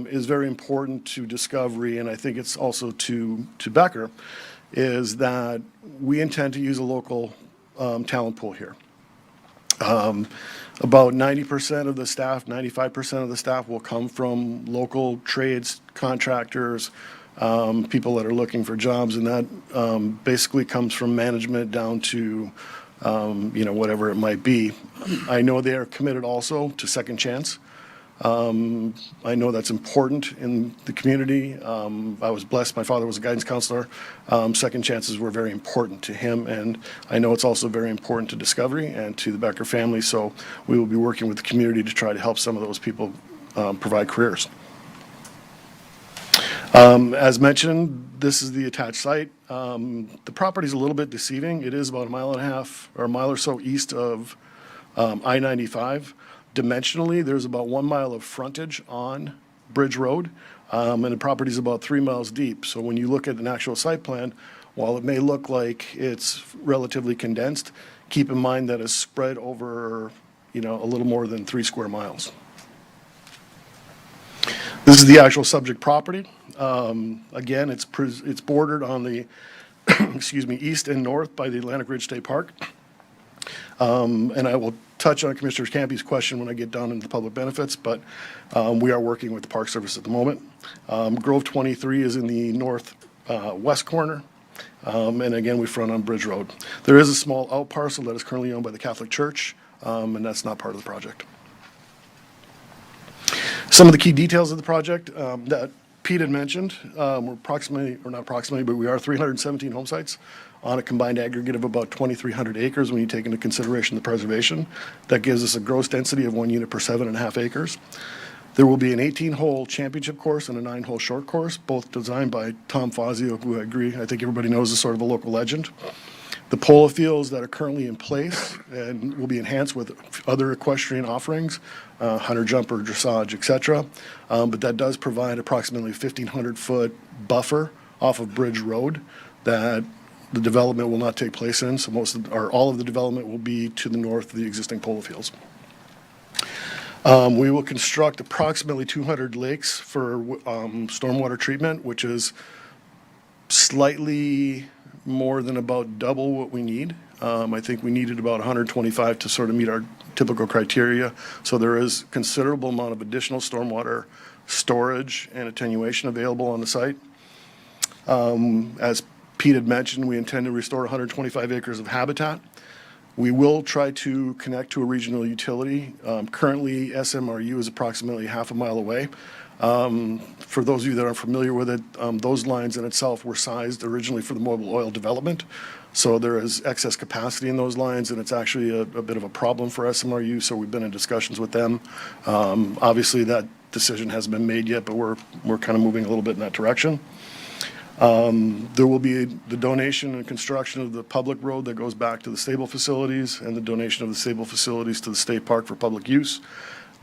is very important to Discovery, and I think it's also to Becker, is that we intend to use a local talent pool here. About 90% of the staff, 95% of the staff will come from local trades, contractors, people that are looking for jobs, and that basically comes from management down to, whatever it might be. I know they are committed also to second chance. I know that's important in the community. I was blessed. My father was a guidance counselor. Second chances were very important to him, and I know it's also very important to Discovery and to the Becker family, so we will be working with the community to try to help some of those people provide careers. As mentioned, this is the attached site. The property is a little bit deceiving. It is about a mile and a half or a mile or so east of I-95. Dimensionally, there's about 1 mile of frontage on Bridge Road, and the property is about 3 miles deep. So when you look at an actual site plan, while it may look like it's relatively condensed, keep in mind that it's spread over, a little more than 3 square miles. This is the actual subject property. Again, it's bordered on the, east and north by the Atlantic Ridge State Park. And I will touch on Commissioner Campy's question when I get down into the public benefits, but we are working with the Park Service at the moment. Grove 23 is in the northwest corner, and again, we front on Bridge Road. There is a small out parcel that is currently owned by the Catholic Church, and that's not part of the project. Some of the key details of the project that Pete had mentioned, we're approximately, or not approximately, but we are 317 home sites on a combined aggregate of about 2,300 acres when you take into consideration the preservation. That gives us a gross density of 1 unit per 7.5 acres. There will be an 18-hole championship course and a 9-hole short course, both designed by Tom Fazio, who I agree, I think everybody knows is sort of a local legend. The polo fields that are currently in place and will be enhanced with other equestrian offerings, hunter jumper, dressage, etc. But that does provide approximately a 1,500-foot buffer off of Bridge Road that the development will not take place in. So all of the development will be to the north of the existing polo fields. We will construct approximately 200 lakes for stormwater treatment, which is slightly more than about double what we need. I think we needed about 125 to sort of meet our typical criteria. So there is considerable amount of additional stormwater storage and attenuation available on the site. As Pete had mentioned, we intend to restore 125 acres of habitat. We will try to connect to a regional utility. Currently, SMRU is approximately half a mile away. For those of you that aren't familiar with it, those lines in itself were sized originally for the mobile oil development. So there is excess capacity in those lines, and it's actually a bit of a problem for SMRU, so we've been in discussions with them. Obviously, that decision hasn't been made yet, but we're kind of moving a little bit in that direction. There will be the donation and construction of the public road that goes back to the stable facilities and the donation of the stable facilities to the state park for public use.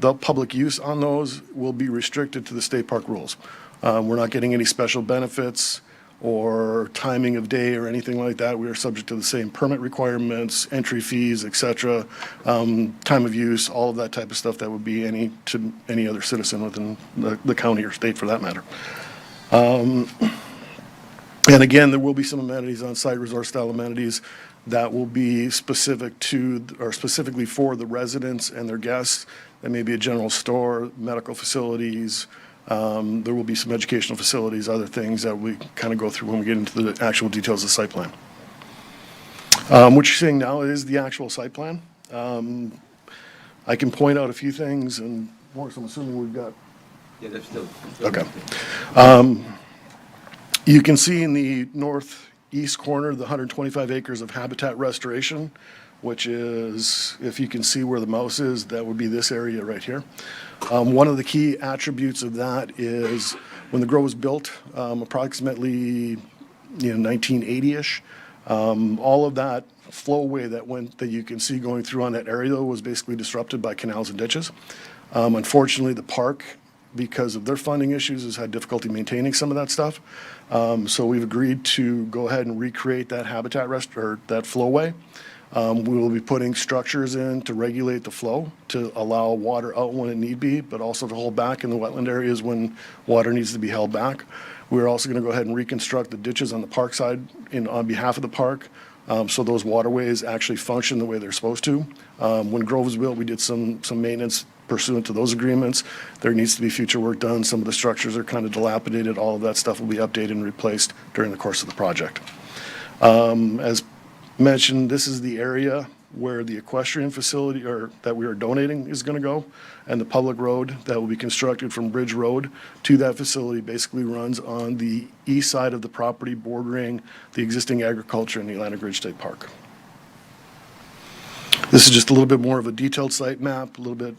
The public use on those will be restricted to the state park rules. We're not getting any special benefits or timing of day or anything like that. We are subject to the same permit requirements, entry fees, et cetera, time of use, all of that type of stuff that would be to any other citizen within the county or state for that matter. And again, there will be some amenities on site, resort-style amenities that will be specific to, or specifically for the residents and their guests. There may be a general store, medical facilities. There will be some educational facilities, other things that we kind of go through when we get into the actual details of the site plan. What you're seeing now is the actual site plan. I can point out a few things, and Morris, I'm assuming we've got. Yeah, they're still. Okay. You can see in the northeast corner the 125 acres of habitat restoration. which is, if you can see where the mouse is, that would be this area right here. One of the key attributes of that is when the Grove was built, approximately 1980-ish, all of that flowway that you can see going through on that area was basically disrupted by canals and ditches. Unfortunately, the park, because of their funding issues, has had difficulty maintaining some of that stuff. So we've agreed to go ahead and recreate that that flowway. We will be putting structures in to regulate the flow, to allow water out when it need be, but also to hold back in the wetland areas when water needs to be held back. We're also going to go ahead and reconstruct the ditches on the park side on behalf of the park, so those waterways actually function the way they're supposed to. When Grove was built, we did some maintenance pursuant to those agreements. There needs to be future work done. Some of the structures are kind of dilapidated. All of that stuff will be updated and replaced during the course of the project. As mentioned, this is the area where the equestrian facility that we are donating is going to go, and the public road that will be constructed from Bridge Road to that facility basically runs on the east side of the property bordering the existing agriculture in the Atlantic Ridge State Park. This is just a little bit more of a detailed site map, a little bit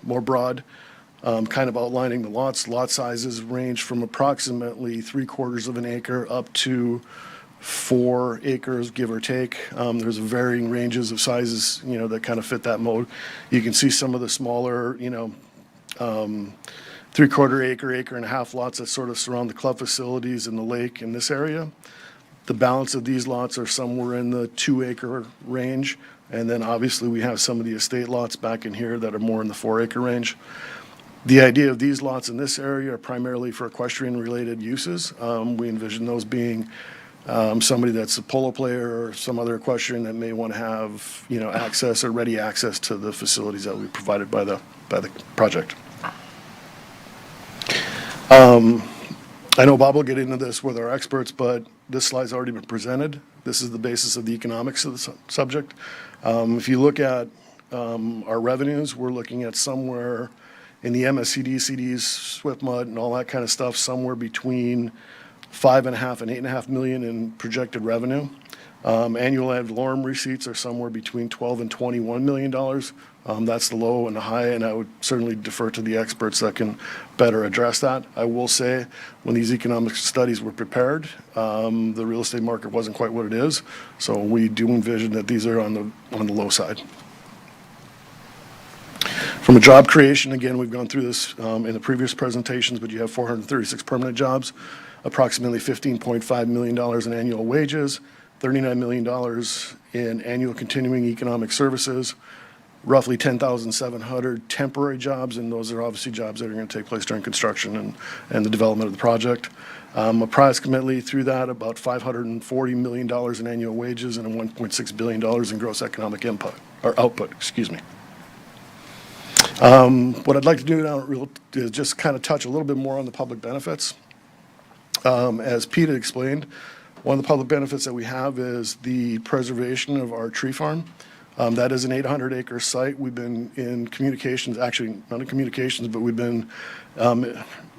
more broad, kind of outlining the lots. Lot sizes range from approximately 3/4 of an acre up to 4 acres, give or take. There's varying ranges of sizes, that kind of fit that mode. You can see some of the smaller, 3/4 acre, acre and a half lots that sort of surround the club facilities and the lake in this area. The balance of these lots are somewhere in the 2-acre range. And then obviously we have some of the estate lots back in here that are more in the 4-acre range. The idea of these lots in this area are primarily for equestrian-related uses. We envision those being somebody that's a polo player or some other equestrian that may want to have, access or ready access to the facilities that we provided by the project. I know Bob will get into this with our experts, but this slide's already been presented. This is the basis of the economics of the subject. If you look at our revenues, we're looking at somewhere in the MSCD, CDs, SWIP mud, and all that kind of stuff, somewhere between $5.5 and $8.5 million in projected revenue. Annual ad valorem receipts are somewhere between $12 and $21 million. That's the low and the high, and I would certainly defer to the experts that can better address that. I will say, when these economic studies were prepared, the real estate market wasn't quite what it is, so we do envision that these are on the low side. From a job creation, again, we've gone through this in the previous presentations, but you have 436 permanent jobs, approximately $15.5 million in annual wages, $39 million in annual continuing economic services, roughly 10,700 temporary jobs, and those are obviously jobs that are going to take place during construction and the development of the project. Approximately through that, about $540 million in annual wages and $1.6 billion in gross economic output. What I'd like to do now is just kind of touch a little bit more on the public benefits. As Pete had explained, one of the public benefits that we have is the preservation of our tree farm. That is an 800-acre site. We've been in communications, actually not in communications, but we've been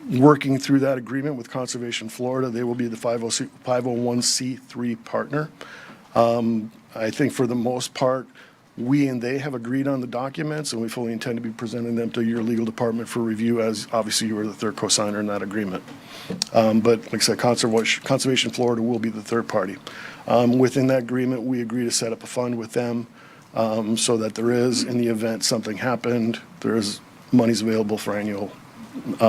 working through that agreement with Conservation Florida. They will be the 501c3 partner. I think for the most part, we and they have agreed on the documents, and we fully intend to be presenting them to your legal department for review, as obviously you are the third co-signer in that agreement. But like I said, Conservation Florida will be the third party. Within that agreement, we agree to set up a fund with them so that there is, in the event something happened, there is monies available for annual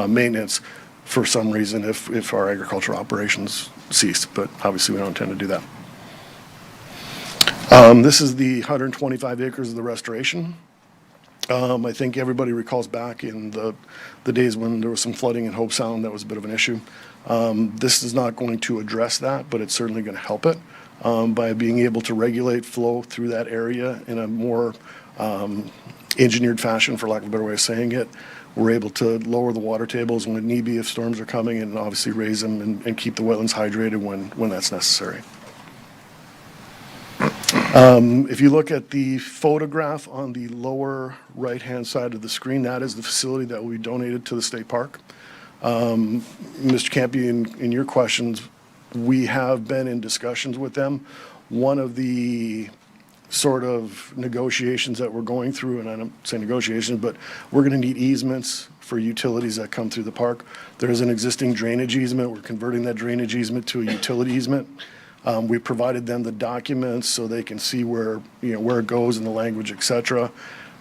maintenance for some reason if our agricultural operations cease. But obviously, we don't intend to do that. This is the 125 acres of the restoration. I think everybody recalls back in the days when there was some flooding in Hope Sound. That was a bit of an issue. This is not going to address that, but it's certainly going to help it by being able to regulate flow through that area in a more engineered fashion, for lack of a better way of saying it. We're able to lower the water tables when need be if storms are coming, and obviously raise them and keep the wetlands hydrated when that's necessary. If you look at the photograph on the lower right-hand side of the screen, that is the facility that will be donated to the state park. Mr. Campy, in your questions, we have been in discussions with them. One of the sort of negotiations that we're going through, and I don't say negotiations, but we're going to need easements for utilities that come through the park. There is an existing drainage easement. We're converting that drainage easement to a utility easement. We provided them the documents so they can see where, where it goes in the language, et cetera.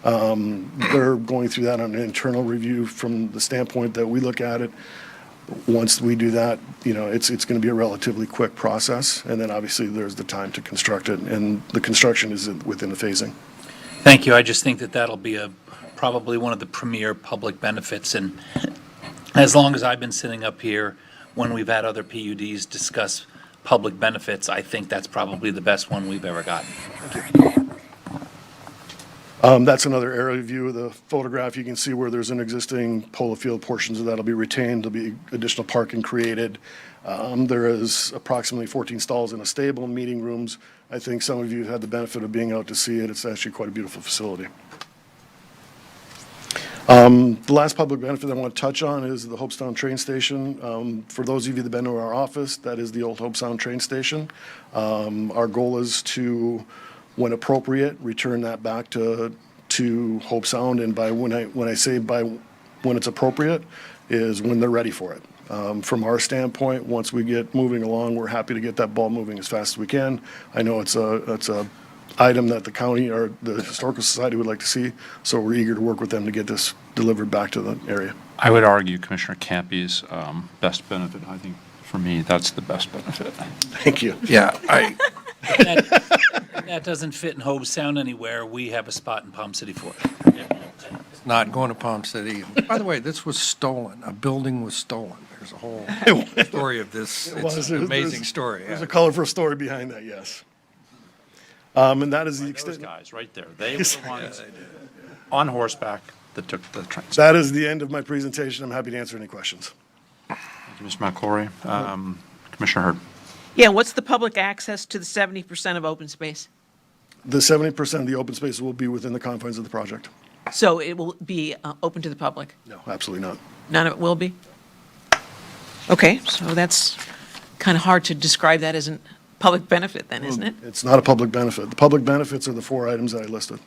They're going through that on an internal review from the standpoint that we look at it. Once we do that, it's going to be a relatively quick process. And then obviously there's the time to construct it, and the construction is within the phasing. Thank you. I just think that that'll be probably one of the premier public benefits. And as long as I've been sitting up here, when we've had other PUDs discuss public benefits, I think that's probably the best one we've ever gotten. That's another aerial view of the photograph. You can see where there's an existing polo field. Portions of that will be retained. There'll be additional parking created. There is approximately 14 stalls in a stable and meeting rooms. I think some of you have had the benefit of being out to see it. It's actually quite a beautiful facility. The last public benefit I want to touch on is the Hopestown train station. For those of you that have been to our office, that is the old Hopestown train station. Our goal is to, when appropriate, return that back to Hope Sound. And by when I say by when it's appropriate is when they're ready for it. From our standpoint, once we get moving along, we're happy to get that ball moving as fast as we can. I know it's a item that the county or the Historical Society would like to see, so we're eager to work with them to get this delivered back to the area. I would argue Commissioner Campy's best benefit. I think for me, that's the best benefit. Thank you. Yeah, That doesn't fit in Hobe Sound anywhere. We have a spot in Palm City for it. Not going to Palm City. By the way, this was stolen. A building was stolen. There's a whole story of this. It's an amazing story. There's a colorful story behind that, yes. And that is the Those extent. guys right there. They were the ones on horseback that took the train. That is the end of my presentation. I'm happy to answer any questions. Thank you, Mr. McClory. Commissioner Hurd. Yeah, what's the public access to the 70% of open space? The 70% of the open space will be within the confines of the project. So it will be open to the public? No, absolutely not. None of it will be? Okay, so that's kind of hard to describe that as a public benefit then, isn't it? It's not a public benefit. The public benefits are the 4 items that I listed.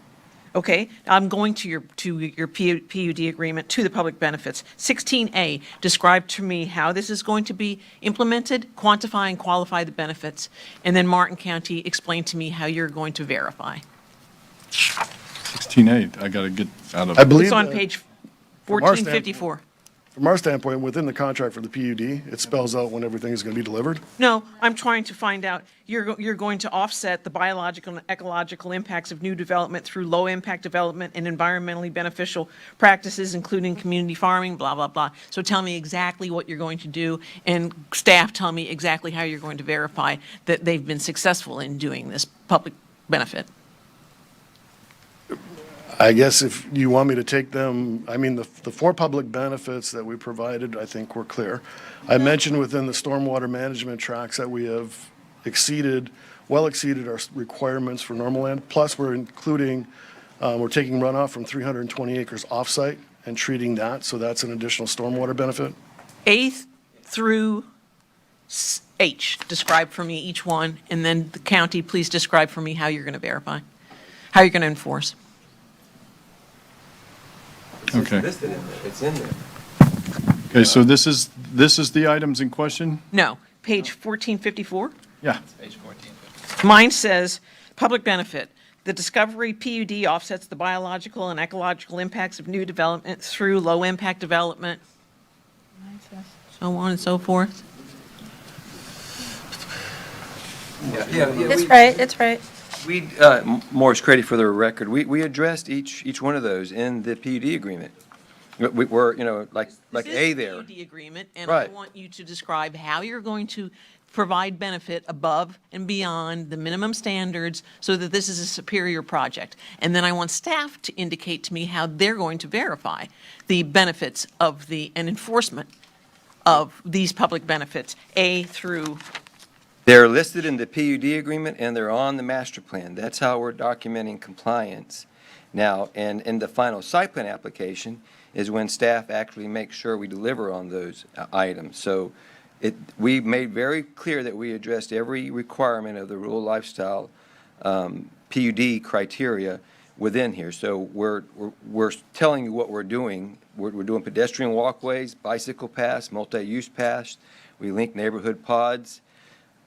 Okay, I'm going to your PUD agreement, to the public benefits. 16A, describe to me how this is going to be implemented, quantify and qualify the benefits. And then Martin County, explain to me how you're going to verify. 16A, I got to get out of. I believe It's on that page from our standpoint- 1454. From our standpoint, within the contract for the PUD, it spells out when everything is going to be delivered. No, I'm trying to find out, you're going to offset the biological and ecological impacts of new development through low-impact development and environmentally beneficial practices, including community farming, blah, blah, blah. So tell me exactly what you're going to do, and staff, tell me exactly how you're going to verify that they've been successful in doing this public benefit. I guess if you want me to take them, I mean, the 4 public benefits that we provided, I think were clear. I mentioned within the stormwater management tracks that we have well exceeded our requirements for normal land. Plus, we're including, we're taking runoff from 320 acres offsite and treating that, so that's an additional stormwater benefit. A through H, describe for me each one, and then the county, please describe for me how you're going to verify, how you're going to enforce. Okay. It's in there. Okay, so this is the items in question? No, page 1454. Yeah. Mine says, public benefit. The Discovery PUD offsets the biological and ecological impacts of new development through low-impact development, so on and so forth. It's right, it's right. We, Morris, credit for the record, we addressed each one of those in the PUD agreement. We're, like A there. This is the PUD agreement, and I Right. want you to describe how you're going to provide benefit above and beyond the minimum standards so that this is a superior project. And then I want staff to indicate to me how they're going to verify the benefits of and enforcement of these public benefits, A through. They're listed in the PUD agreement and they're on the master plan. That's how we're documenting compliance. Now, and in the final site plan application is when staff actually makes sure we deliver on those items. So we made very clear that we addressed every requirement of the rural lifestyle PUD criteria within here. So we're telling you what we're doing. We're doing pedestrian walkways, bicycle paths, multi-use paths. We link neighborhood pods.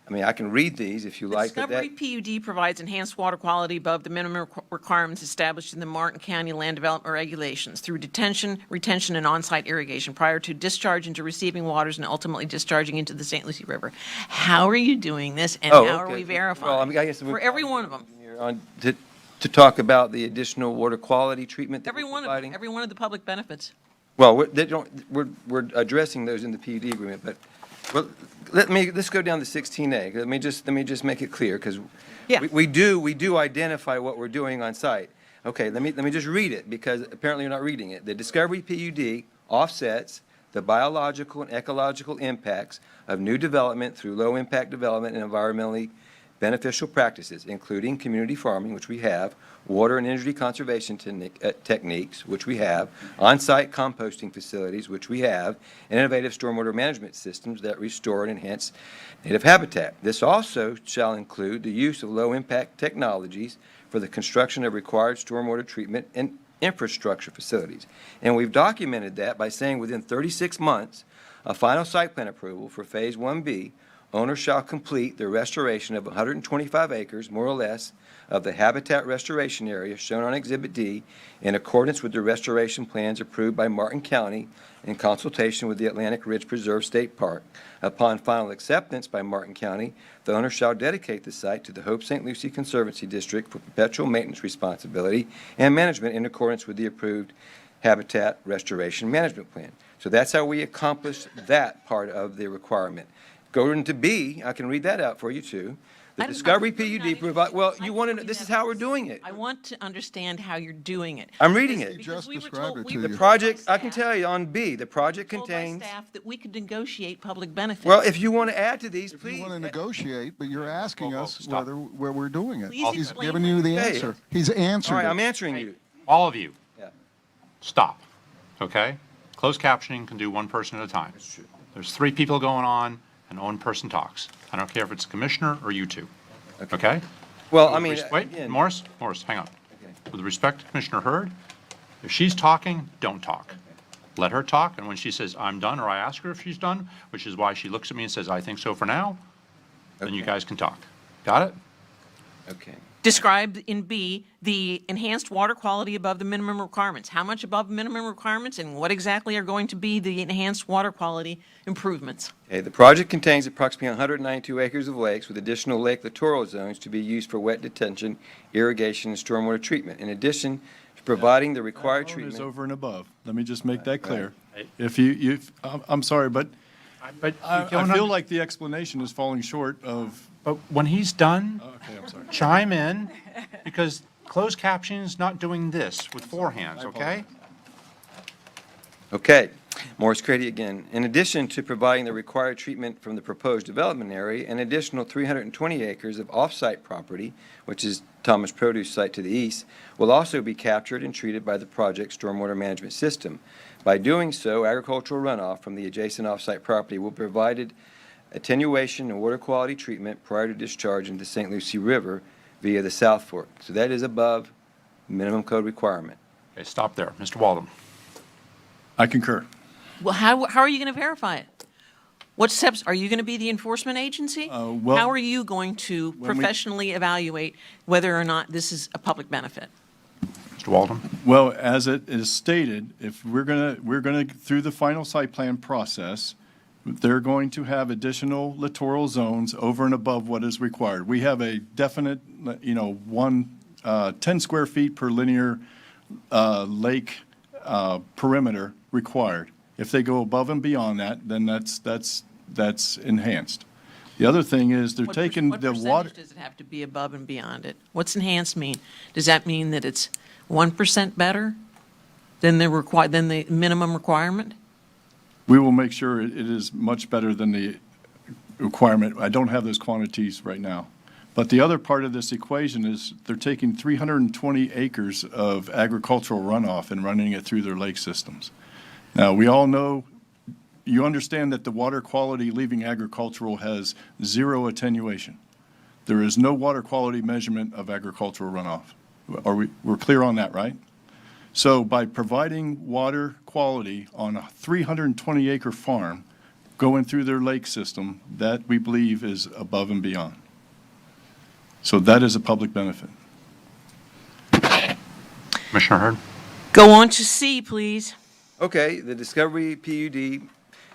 I mean, I can read these if you The like. but that- Discovery PUD provides enhanced water quality above the minimum requirements established in the Martin County Land Development Regulations through detention, retention, and on-site irrigation prior to discharge into receiving waters and ultimately discharging into the St. Lucie River. How are you doing this, and Oh, how are okay. we verifying? Well, I mean, I guess For every one of them. to talk about the additional water quality treatment that Every we're one of providing. them, every one of the public benefits. Well, we're addressing those in the PUD agreement, but, well, let's go down to 16A. Let me just make it clear, because Yeah. we do identify what we're doing on site. Okay, let me just read it, because apparently you're not reading it. The Discovery PUD offsets the biological and ecological impacts of new development through low-impact development and environmentally beneficial practices, including community farming, which we have, water and energy conservation techniques, which we have, on-site composting facilities, which we have, and innovative stormwater management systems that restore and enhance native habitat. This also shall include the use of low-impact technologies for the construction of required stormwater treatment and infrastructure facilities. And we've documented that by saying within 36 months, a final site plan approval for Phase 1B, owners shall complete the restoration of 125 acres, more or less, of the habitat restoration area shown on Exhibit D in accordance with the restoration plans approved by Martin County in consultation with the Atlantic Ridge Preserve State Park. Upon final acceptance by Martin County, the owner shall dedicate the site to the Hope St. Lucie Conservancy District for perpetual maintenance responsibility and management in accordance with the approved habitat restoration management plan. So that's how we accomplish that part of the requirement. Go into B, I can read that out for you too. The Discovery PUD provide, well, you want to, this is how we're doing it. I want to understand how you're doing it. I'm reading it. Because we were described told, it we to were The you. told project, by I can staff- tell you on B, the project told by contains, staff that we could negotiate public benefits. well, if you want to add to these, If you please. want to negotiate, but you're asking us stop. where we're doing it. Please He's explain giving you the Okay. answer. He's All answered right, it. I'm answering you. All of you, Yeah. stop, okay? Closed captioning can do one person at a time. There's 3 people going on, and one person talks. I don't care if it's a commissioner or you two, okay? Well, I With mean, Wait, again, Morris, hang on. With respect to Commissioner Hurd, if she's talking, don't talk. Let her talk, and when she says, I'm done, or I ask her if she's done, which is why she looks at me and says, I think so for now, then you Okay. guys can talk. Got it? okay. Described in B, the enhanced water quality above the minimum requirements. How much above minimum requirements, and what exactly are going to be the enhanced water quality improvements? Okay, the project contains approximately 192 acres of lakes with additional lake littoral zones to be used for wet detention, irrigation, and stormwater treatment. In addition to providing the required That alone is treatment. over and above. Let me just make that clear. Right. If I'm sorry, but But I feel like the explanation is falling short of, But when he's done, okay, I'm sorry. chime in, because closed captioning is not doing this with 4 hands, okay? Okay, Morris Cady again. In addition to providing the required treatment from the proposed development area, an additional 320 acres of off-site property, which is Thomas Produce site to the east, will also be captured and treated by the project's stormwater management system. By doing so, agricultural runoff from the adjacent off-site property will be provided attenuation and water quality treatment prior to discharge into the St. Lucie River via the South Fork. So that is above minimum code requirement. Okay, stop there. Mr. Waldem. I concur. Well, how are you going to verify it? What steps, are you going to be the enforcement agency? well, How are you going to when we- professionally evaluate whether or not this is a public benefit? Mr. Waldem? Well, as it is stated, if we're gonna, through the final site plan process, they're going to have additional littoral zones over and above what is required. We have a definite, 10 square feet per linear lake perimeter required. If they go above and beyond that, then that's enhanced. The other thing is they're taking the water. What percentage does it have to be above and beyond it? What's enhanced mean? Does that mean that it's 1% better than the minimum requirement? We will make sure it is much better than the requirement. I don't have those quantities right now. But the other part of this equation is they're taking 320 acres of agricultural runoff and running it through their lake systems. Now, we all know, you understand that the water quality leaving agricultural has 0 attenuation. There is no water quality measurement of agricultural runoff. We're clear on that, right? So by providing water quality on a 320-acre farm going through their lake system, that we believe is above and beyond. So that is a public benefit. Commissioner Hurd? Go on to C, please. Okay, the Discovery PUD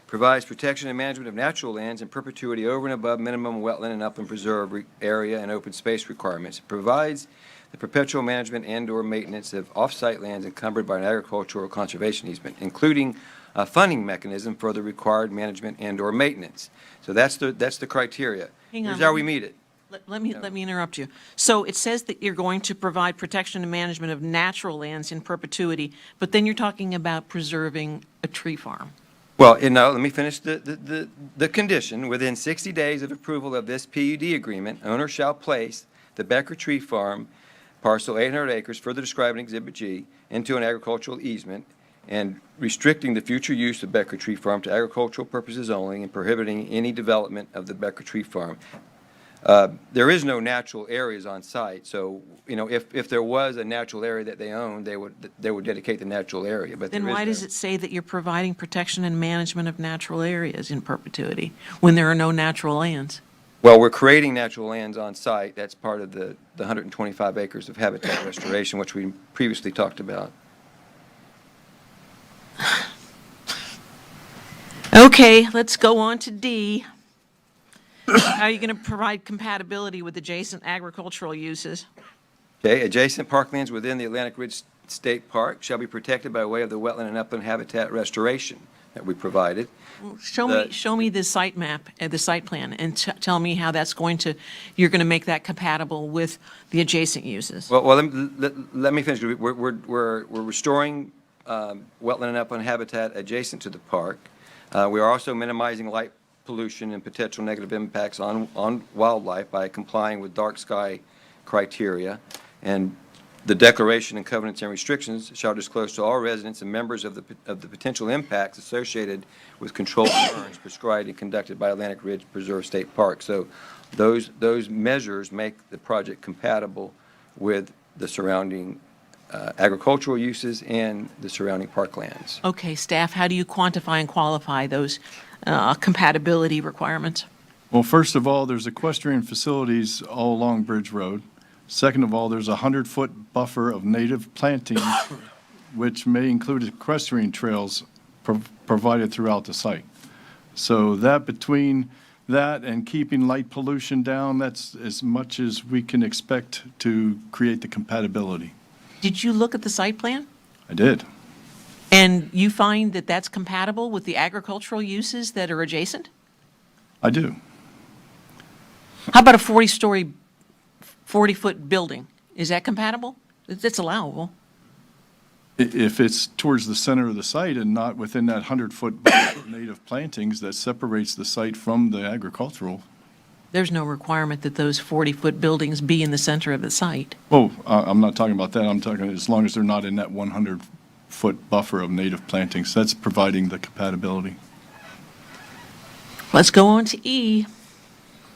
provides protection and management of natural lands in perpetuity over and above minimum wetland and upland preserve area and open space requirements. It provides the perpetual management and/or maintenance of off-site lands encumbered by an agricultural or conservation easement, including a funding mechanism for the required management and/or maintenance. So that's the criteria. Hang on, Here's how we meet it. Let me interrupt you. So it says that you're going to provide protection and management of natural lands in perpetuity, but then you're talking about preserving a tree farm. Well, no, let me finish the condition. Within 60 days of approval of this PUD agreement, owner shall place the Becker Tree Farm, parcel 800 acres, further described in Exhibit G, into an agricultural easement, and restricting the future use of Becker Tree Farm to agricultural purposes only and prohibiting any development of the Becker Tree Farm. There is no natural areas on site, so, if there was a natural area that they owned, they would dedicate the natural area, but Then there is why no. does it say that you're providing protection and management of natural areas in perpetuity when there are no natural lands? Well, we're creating natural lands on site. That's part of the 125 acres of habitat restoration, which we previously talked about. Okay, let's go on to D. How are you going to provide compatibility with adjacent agricultural uses? Okay, adjacent parklands within the Atlantic Ridge State Park shall be protected by way of the wetland and upland habitat restoration that we provided. Show me the site map, the site plan, and tell me how you're going to make that compatible with the adjacent uses. Well, let me finish. We're restoring wetland and upland habitat adjacent to the park. We are also minimizing light pollution and potential negative impacts on wildlife by complying with dark sky criteria. And the declaration and covenants and restrictions shall disclose to all residents and members of the potential impacts associated with controlled burns prescribed and conducted by Atlantic Ridge Preserve State Park. So those measures make the project compatible with the surrounding agricultural uses and the surrounding parklands. Okay, staff, how do you quantify and qualify those compatibility requirements? Well, first of all, there's equestrian facilities all along Bridge Road. Second of all, there's a 100-foot buffer of native plantings, which may include equestrian trails provided throughout the site. So that between that and keeping light pollution down, that's as much as we can expect to create the compatibility. Did you look at the site plan? I did. And you find that that's compatible with the agricultural uses that are adjacent? I do. How about a 40-foot building? Is that compatible? It's allowable. If it's towards the center of the site and not within that 100-foot buffer of native plantings that separates the site from the agricultural. There's no requirement that those 40-foot buildings be in the center of the site. Oh, I'm not talking about that. I'm talking as long as they're not in that 100-foot buffer of native plantings. That's providing the compatibility. Let's go on to E.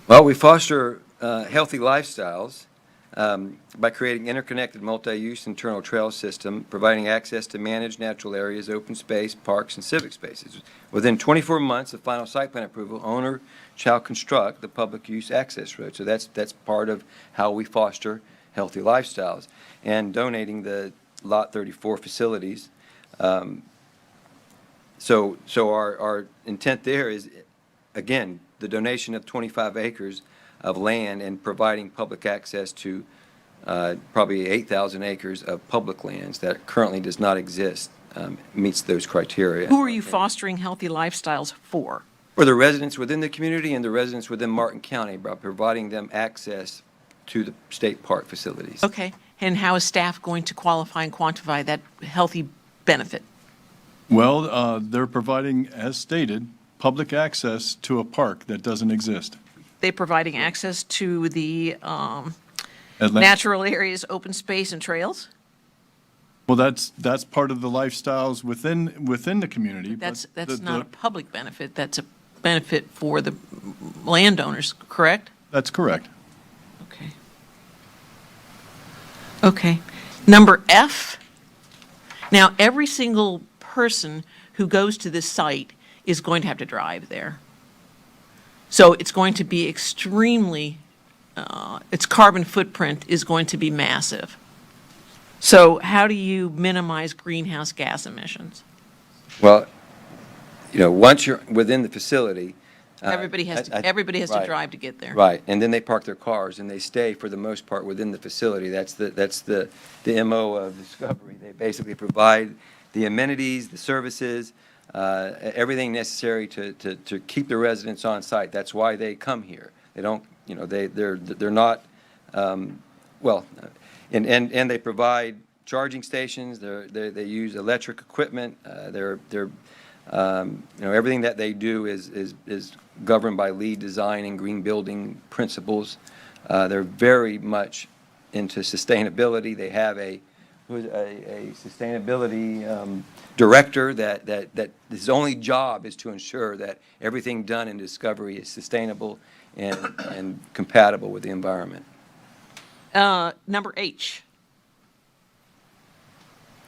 Well, we foster healthy lifestyles by creating interconnected multi-use internal trail system, providing access to managed natural areas, open space, parks, and civic spaces. Within 24 months of final site plan approval, owner shall construct the public use access road. So that's part of how we foster healthy lifestyles. And donating the Lot 34 facilities. So our intent there is, again, the donation of 25 acres of land and providing public access to probably 8,000 acres of public lands that currently does not exist, meets those criteria. Who are you fostering healthy lifestyles for? For the residents within the community and the residents within Martin County, by providing them access to the state park facilities. Okay. And how is staff going to qualify and quantify that healthy benefit? Well, they're providing, as stated, public access to a park that doesn't exist. They're providing access to the Atlantic- natural areas, open space, and trails? Well, that's part of the lifestyles within the community. That's but the- not a public benefit. That's a benefit for the landowners, correct? That's correct. Okay. Okay. Number F. Now, every single person who goes to this site is going to have to drive there. So it's going to be extremely, its carbon footprint is going to be massive. So how do you minimize greenhouse gas emissions? Well, once you're within the facility. Everybody has to right. drive to get there. Right, and then they park their cars, and they stay, for the most part, within the facility. That's the MO of Discovery. They basically provide the amenities, the services, everything necessary to keep the residents on site. That's why they come here. They don't, they're not, well, and they provide charging stations. They use electric equipment. Everything that they do is governed by LEED design and green building principles. They're very much into sustainability. They have a sustainability director that his only job is to ensure that everything done in Discovery is sustainable and compatible with the environment. Number H.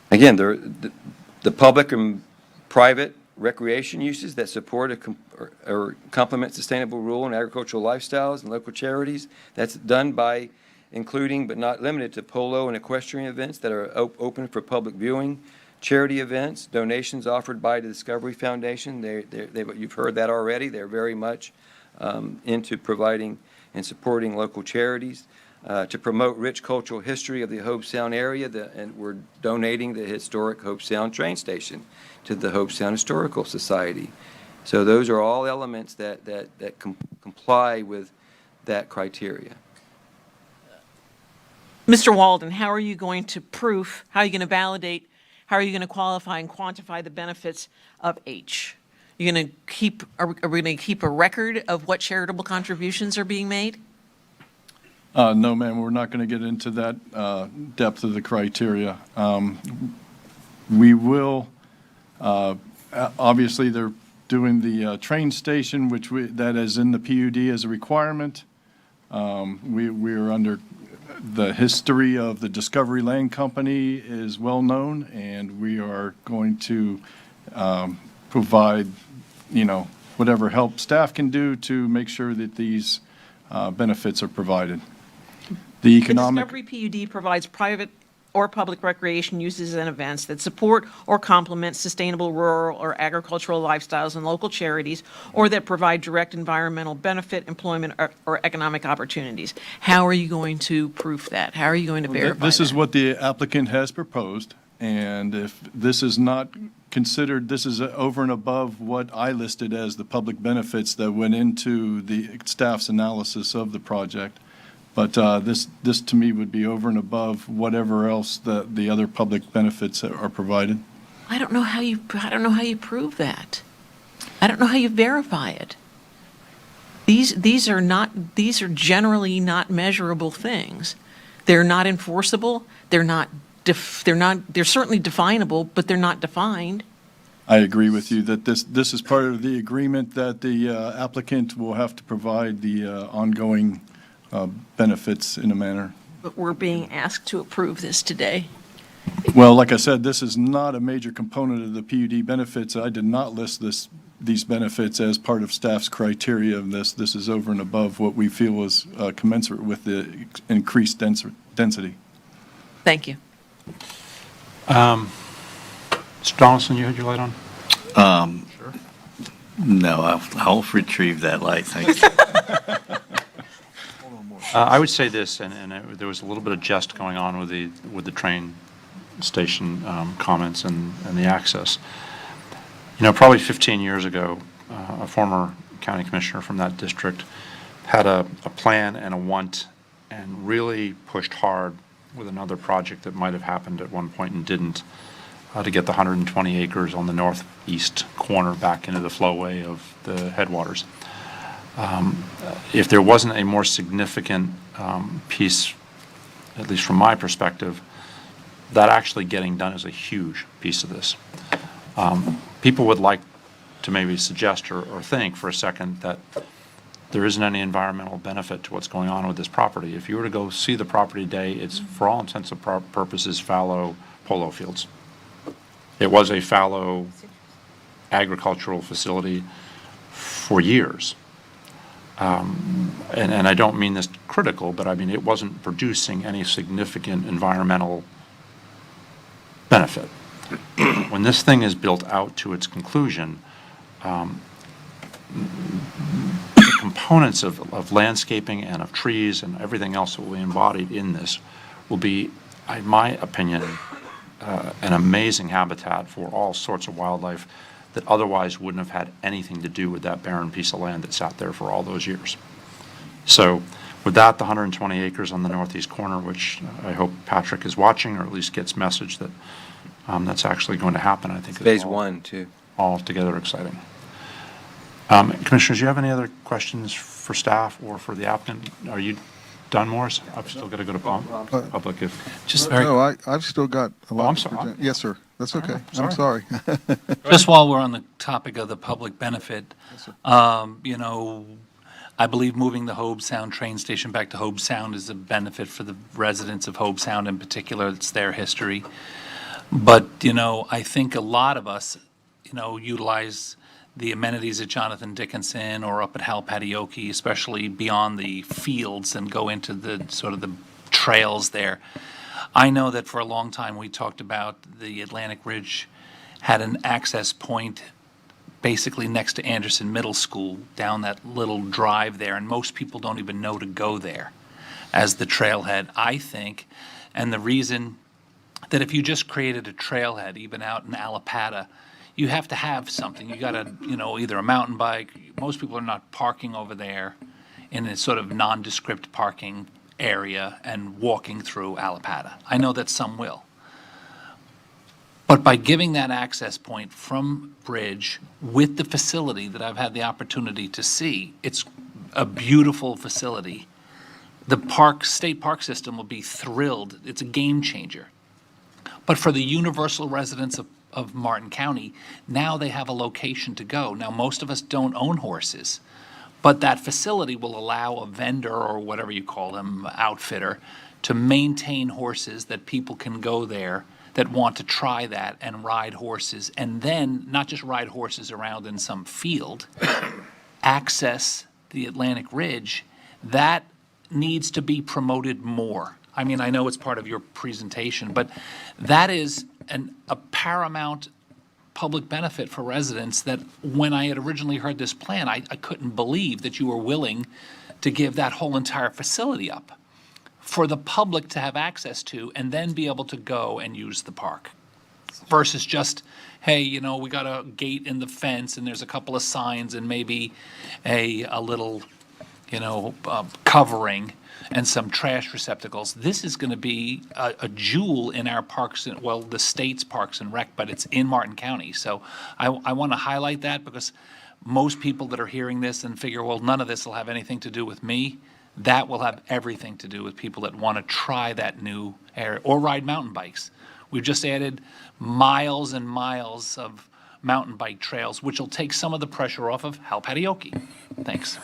Again, the public and private recreation uses that support or complement sustainable rural and agricultural lifestyles and local charities. That's done by including but not limited to polo and equestrian events that are open for public viewing, charity events, donations offered by the Discovery Foundation. You've heard that already. They're very much into providing and supporting local charities. To promote rich cultural history of the Hobe Sound area, and we're donating the historic Hobe Sound train station to the Hobe Sound Historical Society. So those are all elements that comply with that criteria. Mr. Walden, how are you going to proof, how are you going to validate, how are you going to qualify and quantify the benefits of H? Are we going to keep a record of what charitable contributions are being made? No, ma'am, we're not going to get into that depth of the criteria. We will, obviously, they're doing the train station, that is in the PUD as a requirement. We are under, the history of the Discovery Land Company is well known, and we are going to provide, whatever help staff can do to make sure that these benefits are provided. The Discovery PUD provides private or public recreation uses and events that support or complement sustainable rural or agricultural lifestyles and local charities, or that provide direct environmental benefit, employment, or economic opportunities. How are you going to prove that? How are you going to verify This that? is what the applicant has proposed, and if this is not considered, this is over and above what I listed as the public benefits that went into the staff's analysis of the project. But this to me would be over and above whatever else the other public benefits are provided. I don't know how you prove that. I don't know how you verify it. These are generally not measurable things. They're not enforceable. They're certainly definable, but they're not defined. I agree with you that this is part of the agreement that the applicant will have to provide the ongoing benefits in a manner. But we're being asked to approve this today. Well, like I said, this is not a major component of the PUD benefits. I did not list these benefits as part of staff's criteria of this. This is over and above what we feel is commensurate with the increased density. Thank you. Mr. Donaldson, you had your light on? Sure. No, I'll retrieve that light, thank you. I would say this, and there was a little bit of jest going on with the train station comments and the access. Probably 15 years ago, a former county commissioner from that district had a plan and a want and really pushed hard with another project that might have happened at one point and didn't, to get the 120 acres on the northeast corner back into the flowway of the headwaters. If there wasn't a more significant piece, at least from my perspective, that actually getting done is a huge piece of this. People would like to maybe suggest or think for a second that there isn't any environmental benefit to what's going on with this property. If you were to go see the property today, it's, for all intents and purposes, fallow polo fields. It was a fallow agricultural facility for years. And I don't mean this critical, but I mean, it wasn't producing any significant environmental benefit. When this thing is built out to its conclusion, the components of landscaping and of trees and everything else that will be embodied in this will be, in my opinion, an amazing habitat for all sorts of wildlife that otherwise wouldn't have had anything to do with that barren piece of land that sat there for all those years. So with that, the 120 acres on the northeast corner, which I hope Patrick is watching, or at least gets message that that's actually going to happen, I think. Phase one, too. Altogether exciting. Commissioners, do you have any other questions for staff or for the applicant? Are you done, Morris? I've still got to go to public if. Just very, No, I've still got a lot. I'm to sorry. present. Yes, sir. That's okay. sorry. I'm sorry. just while we're on the topic of the public benefit, you know, I believe moving the Hobe Sound train station back to Hobe Sound is a benefit for the residents of Hobe Sound in particular. It's their history. But, you know, I think a lot of us, you know, utilize the amenities at Jonathan Dickinson or up at Halpatioke, especially beyond the fields, and go into the sort of the trails there. I know that for a long time we talked about the Atlantic Ridge had an access point basically next to Anderson Middle School down that little drive there, and most people don't even know to go there as the trailhead, I think. And the reason that if you just created a trailhead, even out in Allapattah, you have to have something. You got to, you know, either a mountain bike. Most people are not parking over there in a sort of nondescript parking area and walking through Allapattah. I know that some will. But by giving that access point from Bridge with the facility that I've had the opportunity to see, it's a beautiful facility. The state park system will be thrilled. It's a game changer. But for the universal residents of Martin County, now they have a location to go. Now, most of us don't own horses, but that facility will allow a vendor or whatever you call them, outfitter, to maintain horses that people can go there that want to try that and ride horses, and then not just ride horses around in some field, access the Atlantic Ridge. That needs to be promoted more. I mean, I know it's part of your presentation, but that is a paramount public benefit for residents that when I had originally heard this plan, I couldn't believe that you were willing to give that whole entire facility up for the public to have access to and then be able to go and use the park versus just, hey, you know, we got a gate in the fence and there's a couple of signs and maybe a little, you know, covering and some trash receptacles. This is going to be a jewel in our parks, well, the state's parks and rec, but it's in Martin County. So I want to highlight that because most people that are hearing this and figure, well, none of this will have anything to do with me, that will have everything to do with people that want to try that new area or ride mountain bikes. We've just added miles and miles of mountain bike trails, which will take some of the pressure off of Halpatioke. Thanks.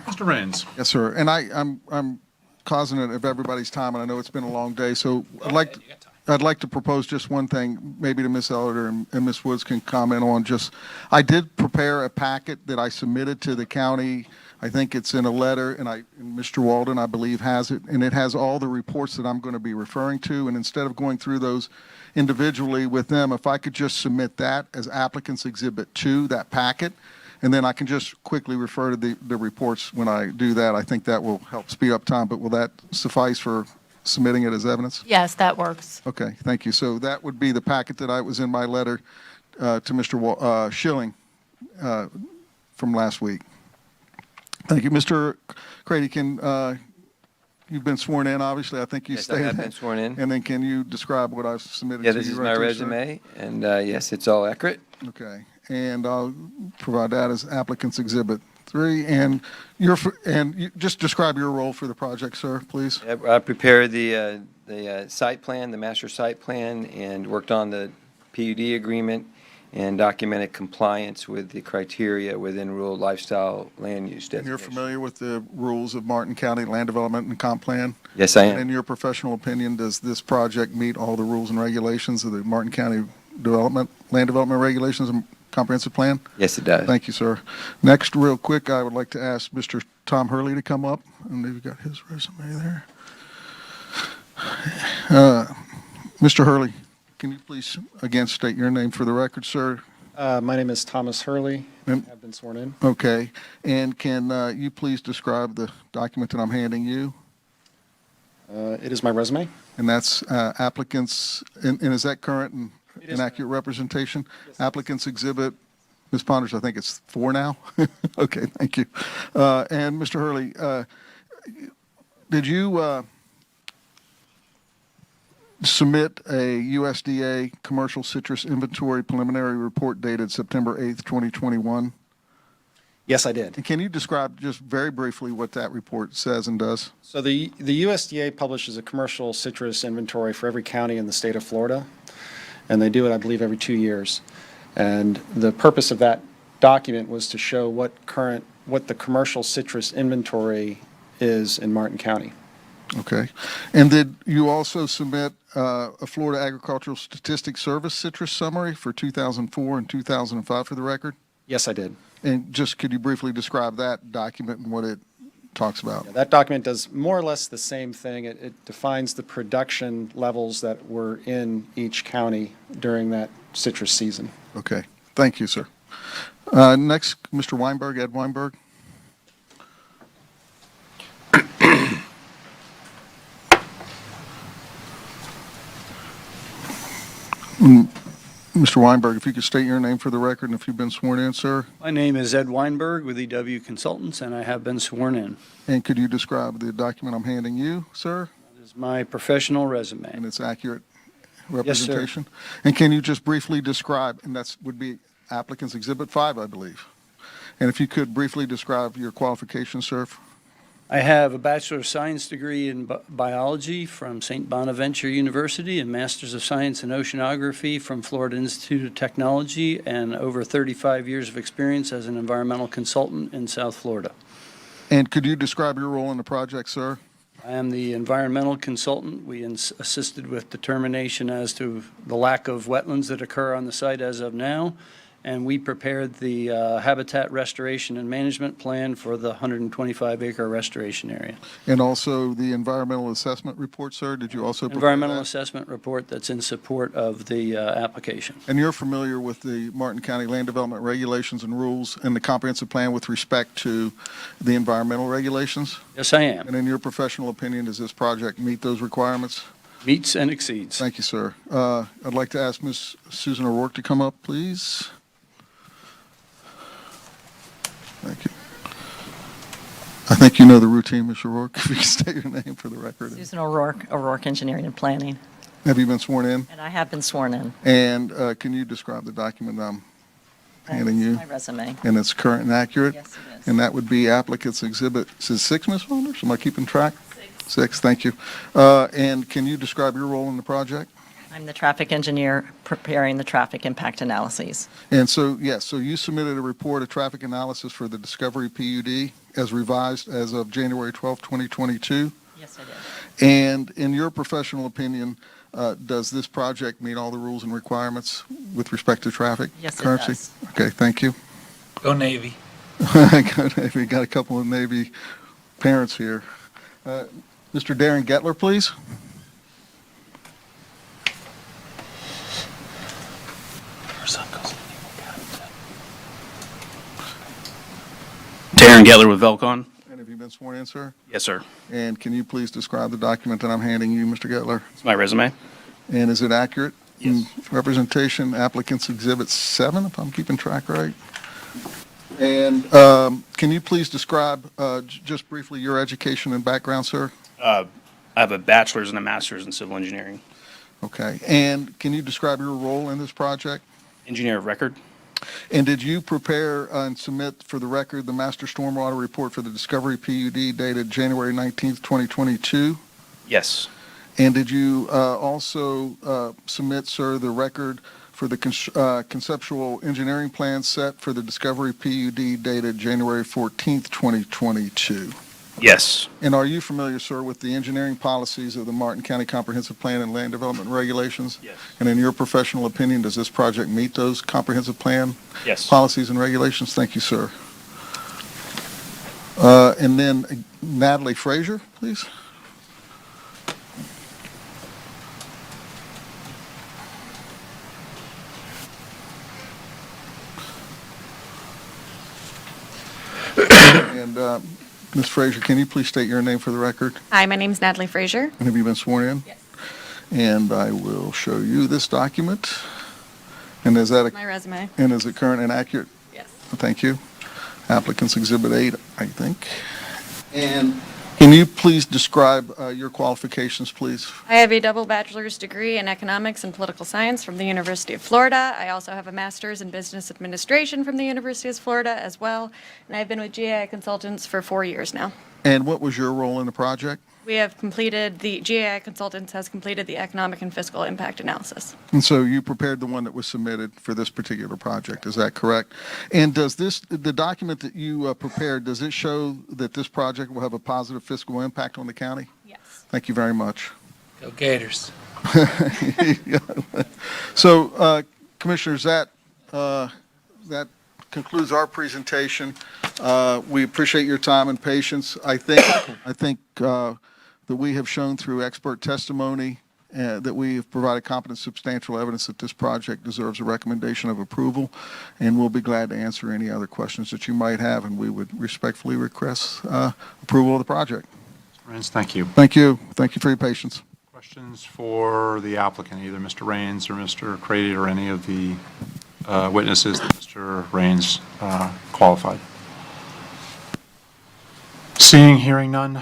Mr. Raines. Yes, sir. And I'm cognizant of everybody's time, and I know it's been a long day, so I'd like to propose just one thing, maybe to Ms. Elder and Ms. Woods can comment on. Just, I did prepare a packet that I submitted to the county. I think it's in a letter, and Mr. Walden, I believe, has it, and it has all the reports that I'm going to be referring to. And instead of going through those individually with them, if I could just submit that as applicant's exhibit 2, that packet, and then I can just quickly refer to the reports when I do that. I think that will help speed up time, but will that suffice for submitting it as evidence? Yes, that works. Okay, thank you. So that would be the packet that was in my letter to Mr. Schilling from last week. Thank you. Mr. Crady, you've been sworn in, obviously. I think you Yes, stated I have been sworn in. And then can you describe what I've submitted to Yeah, you? this is right my there, sir? resume, and yes, it's all accurate. Okay, and I'll provide that as applicant's exhibit 3. And you just describe your role for the project, sir, please. I prepared the site plan, the master site plan, and worked on the PUD agreement, and documented compliance with the criteria within rural lifestyle land use And you're designation. familiar with the rules of Martin County Land Development and Comp Plan? Yes, I And in am. your professional opinion, does this project meet all the rules and regulations of the Martin County Land Development Regulations and Comprehensive Plan? Yes, it does. Thank you, sir. Next, real quick, I would like to ask Mr. Tom Hurley to come up, and they've got his resume there. Mr. Hurley, can you please again state your name for the record, sir? My name is Thomas Hurley. And- I've been sworn in. Okay, and can you please describe the document that I'm handing you? It is my resume. And that's applicants, and is that current and inaccurate representation? Applicants exhibit, Ms. Ponders, I think it's 4 now? Okay, thank you. And Mr. Hurley, did you submit a USDA commercial citrus inventory preliminary report dated September 8th, 2021? Yes, I did. And can you describe just very briefly what that report says and does? So the USDA publishes a commercial citrus inventory for every county in the state of Florida, and they do it, I believe, every 2 years. And the purpose of that document was to show what the commercial citrus inventory is in Martin County. Okay. And did you also submit a Florida Agricultural Statistics Service citrus summary for 2004 and 2005 for the record? Yes, I did. And just could you briefly describe that document and what it talks about? Yeah, that document does more or less the same thing. It defines the production levels that were in each county during that citrus season. Okay. Thank you, sir. Next, Mr. Weinberg, Ed Weinberg. Mr. Weinberg, if you could state your name for the record and if you've been sworn in, sir. My name is Ed Weinberg with EW Consultants, and I have been sworn in. And could you describe the document I'm handing you, sir? This is my professional resume. And its accurate Yes, sir. representation? And can you just briefly describe, and that's would be applicant's Exhibit 5, I believe. And if you could briefly describe your qualifications, sir. I have a Bachelor of Science degree in biology from St. Bonaventure University and Masters of Science in Oceanography from Florida Institute of Technology, and over 35 years of experience as an environmental consultant in South Florida. And could you describe your role in the project, sir? I am the environmental consultant. We assisted with determination as to the lack of wetlands that occur on the site as of now, and we prepared the habitat restoration and management plan for the 125-acre restoration area. And also the environmental assessment report, sir? Did you also prepare Environmental that? assessment report that's in support of the application. And you're familiar with the Martin County Land Development Regulations and Rules and the comprehensive plan with respect to the environmental regulations? Yes, I am. And in your professional opinion, does this project meet those requirements? Meets and exceeds. Thank you, sir. I'd like to ask Ms. Susan O'Rourke to come up, please. Thank you. I think you know the routine, Ms. O'Rourke. If you can state your name for the record. Susan O'Rourke, O'Rourke Engineering and Planning, Have you been sworn in? and I have been sworn in. And can you describe the document I'm handing you? My resume. And it's current and accurate? Yes, it is. And that would be applicant's exhibit, is it 6, Ms. Wonders? Am I keeping track? 6, thank you. And can you describe your role in the project? I'm the traffic engineer preparing the traffic impact analyses. And so, yes, so you submitted a report of traffic analysis for the Discovery PUD as revised as of January 12, 2022. Yes, I did. And in your professional opinion, does this project meet all the rules and requirements with respect to traffic? Yes, it currency? does. Okay, thank you. Go Navy. We got a couple of Navy parents here. Mr. Darren Gettler, please. Darren Gettler with Velcon. And have you been sworn in, sir? Yes, sir. And can you please describe the document that I'm handing you, Mr. Gettler? It's my resume. And is it accurate? Yes. Representation, applicants Exhibit 7, if I'm keeping track right. And can you please describe, just briefly, your education and background, sir? I have a bachelor's and a master's in civil engineering. Okay. And can you describe your role in this project? Engineer of record. And did you prepare and submit for the record the master stormwater report for the Discovery PUD dated January 19th, 2022? Yes. And did you also submit, sir, the record for the conceptual engineering plan set for the Discovery PUD dated January 14th, 2022. Yes. And are you familiar, sir, with the engineering policies of the Martin County Comprehensive Plan and Land Development Regulations? Yes. And in your professional opinion, does this project meet those comprehensive plan Yes. policies and regulations? Thank you, sir. And then Natalie Frazier, please. And Ms. Frazier, can you please state your name for the record? Hi, my name is Natalie Frazier. And have you been sworn in? Yes. And I will show you this document. And is that My resume. and is it current and accurate? Yes. Thank you. Applicant's Exhibit 8, I think. And can you please describe your qualifications, please? I have a double bachelor's degree in economics and political science from the University of Florida. I also have a master's in business administration from the University of Florida as well. And I've been with GAI Consultants for 4 years now. And what was your role in the project? We have completed, the GAI Consultants has completed the economic and fiscal impact analysis. And so you prepared the one that was submitted for this particular project, is that correct? And does the document that you prepared, does it show that this project will have a positive fiscal impact on the county? Yes. Thank you very much. Go Gators. So, Commissioners, that concludes our presentation. We appreciate your time and patience. I think that we have shown through expert testimony that we have provided competent, substantial evidence that this project deserves a recommendation of approval, and we'll be glad to answer any other questions that you might have, and we would respectfully request approval of the project. Raines, thank you. Thank you. Thank you for your patience. Questions for the applicant, either Mr. Raines or Mr. Crady or any of the witnesses that Mr. Raines qualified? Seeing, hearing none,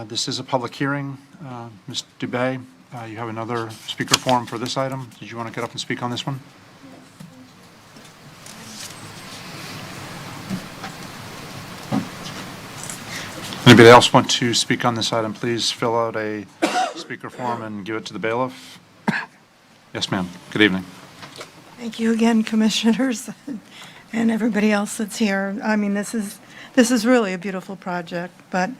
this is a public hearing. Ms. Dubay, you have another speaker forum for this item. Did you want to get up and speak on this one? Anybody else want to speak on this item, please fill out a speaker form and give it to the bailiff. Yes, ma'am. Good evening. Thank you again, Commissioners, and everybody else that's here. I mean, this is really a beautiful project, but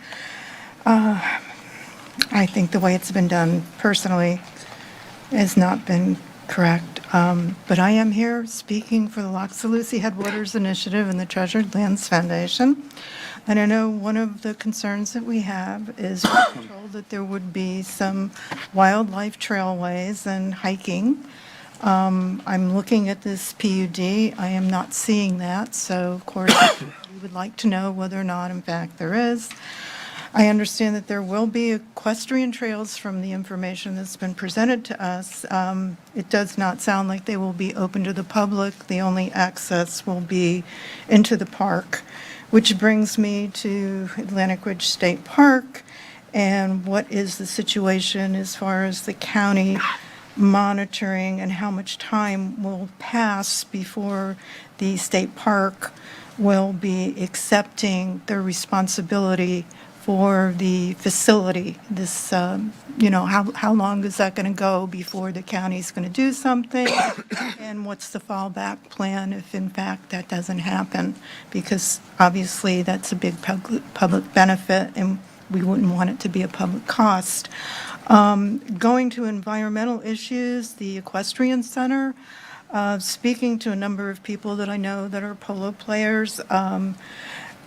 I think the way it's been done personally has not been correct. But I am here speaking for the Loxalucy Headwaters Initiative and the Treasured Lands Foundation. And I know one of the concerns that we have is we're told that there would be some wildlife trailways and hiking. I'm looking at this PUD. I am not seeing that, so of course we would like to know whether or not in fact there is. I understand that there will be equestrian trails from the information that's been presented to us. It does not sound like they will be open to the public. The only access will be into the park, which brings me to Atlantic Ridge State Park and what is the situation as far as the county monitoring and how much time will pass before the state park will be accepting the responsibility for the facility. This, how long is that going to go before the county's going to do something? And what's the fallback plan if in fact that doesn't happen? Because obviously that's a big public benefit and we wouldn't want it to be a public cost. Going to environmental issues, the equestrian center, speaking to a number of people that I know that are polo players,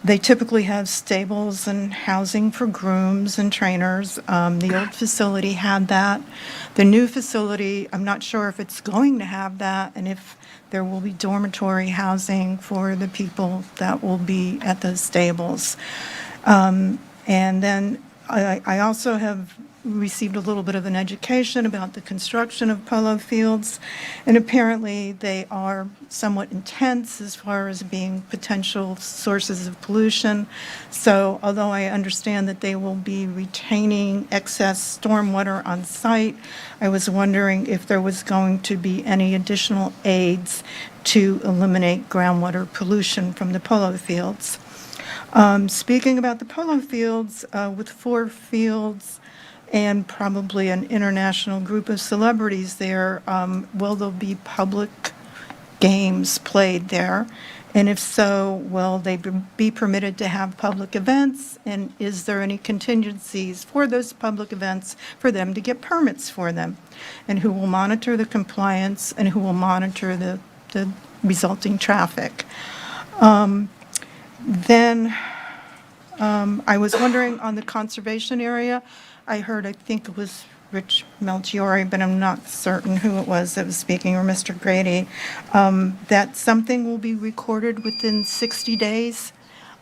they typically have stables and housing for grooms and trainers. The old facility had that. The new facility, I'm not sure if it's going to have that and if there will be dormitory housing for the people that will be at the stables. And then I also have received a little bit of an education about the construction of polo fields, and apparently they are somewhat intense as far as being potential sources of pollution. So although I understand that they will be retaining excess stormwater on site, I was wondering if there was going to be any additional aids to eliminate groundwater pollution from the polo fields. Speaking about the polo fields, with 4 fields and probably an international group of celebrities there. Will there be public games played there? And if so, will they be permitted to have public events? And is there any contingencies for those public events for them to get permits for them? And who will monitor the compliance and who will monitor the resulting traffic? Then I was wondering on the conservation area, I heard, I think it was Rich Melchiori, but I'm not certain who it was that was speaking, or Mr. Grady, that something will be recorded within 60 days.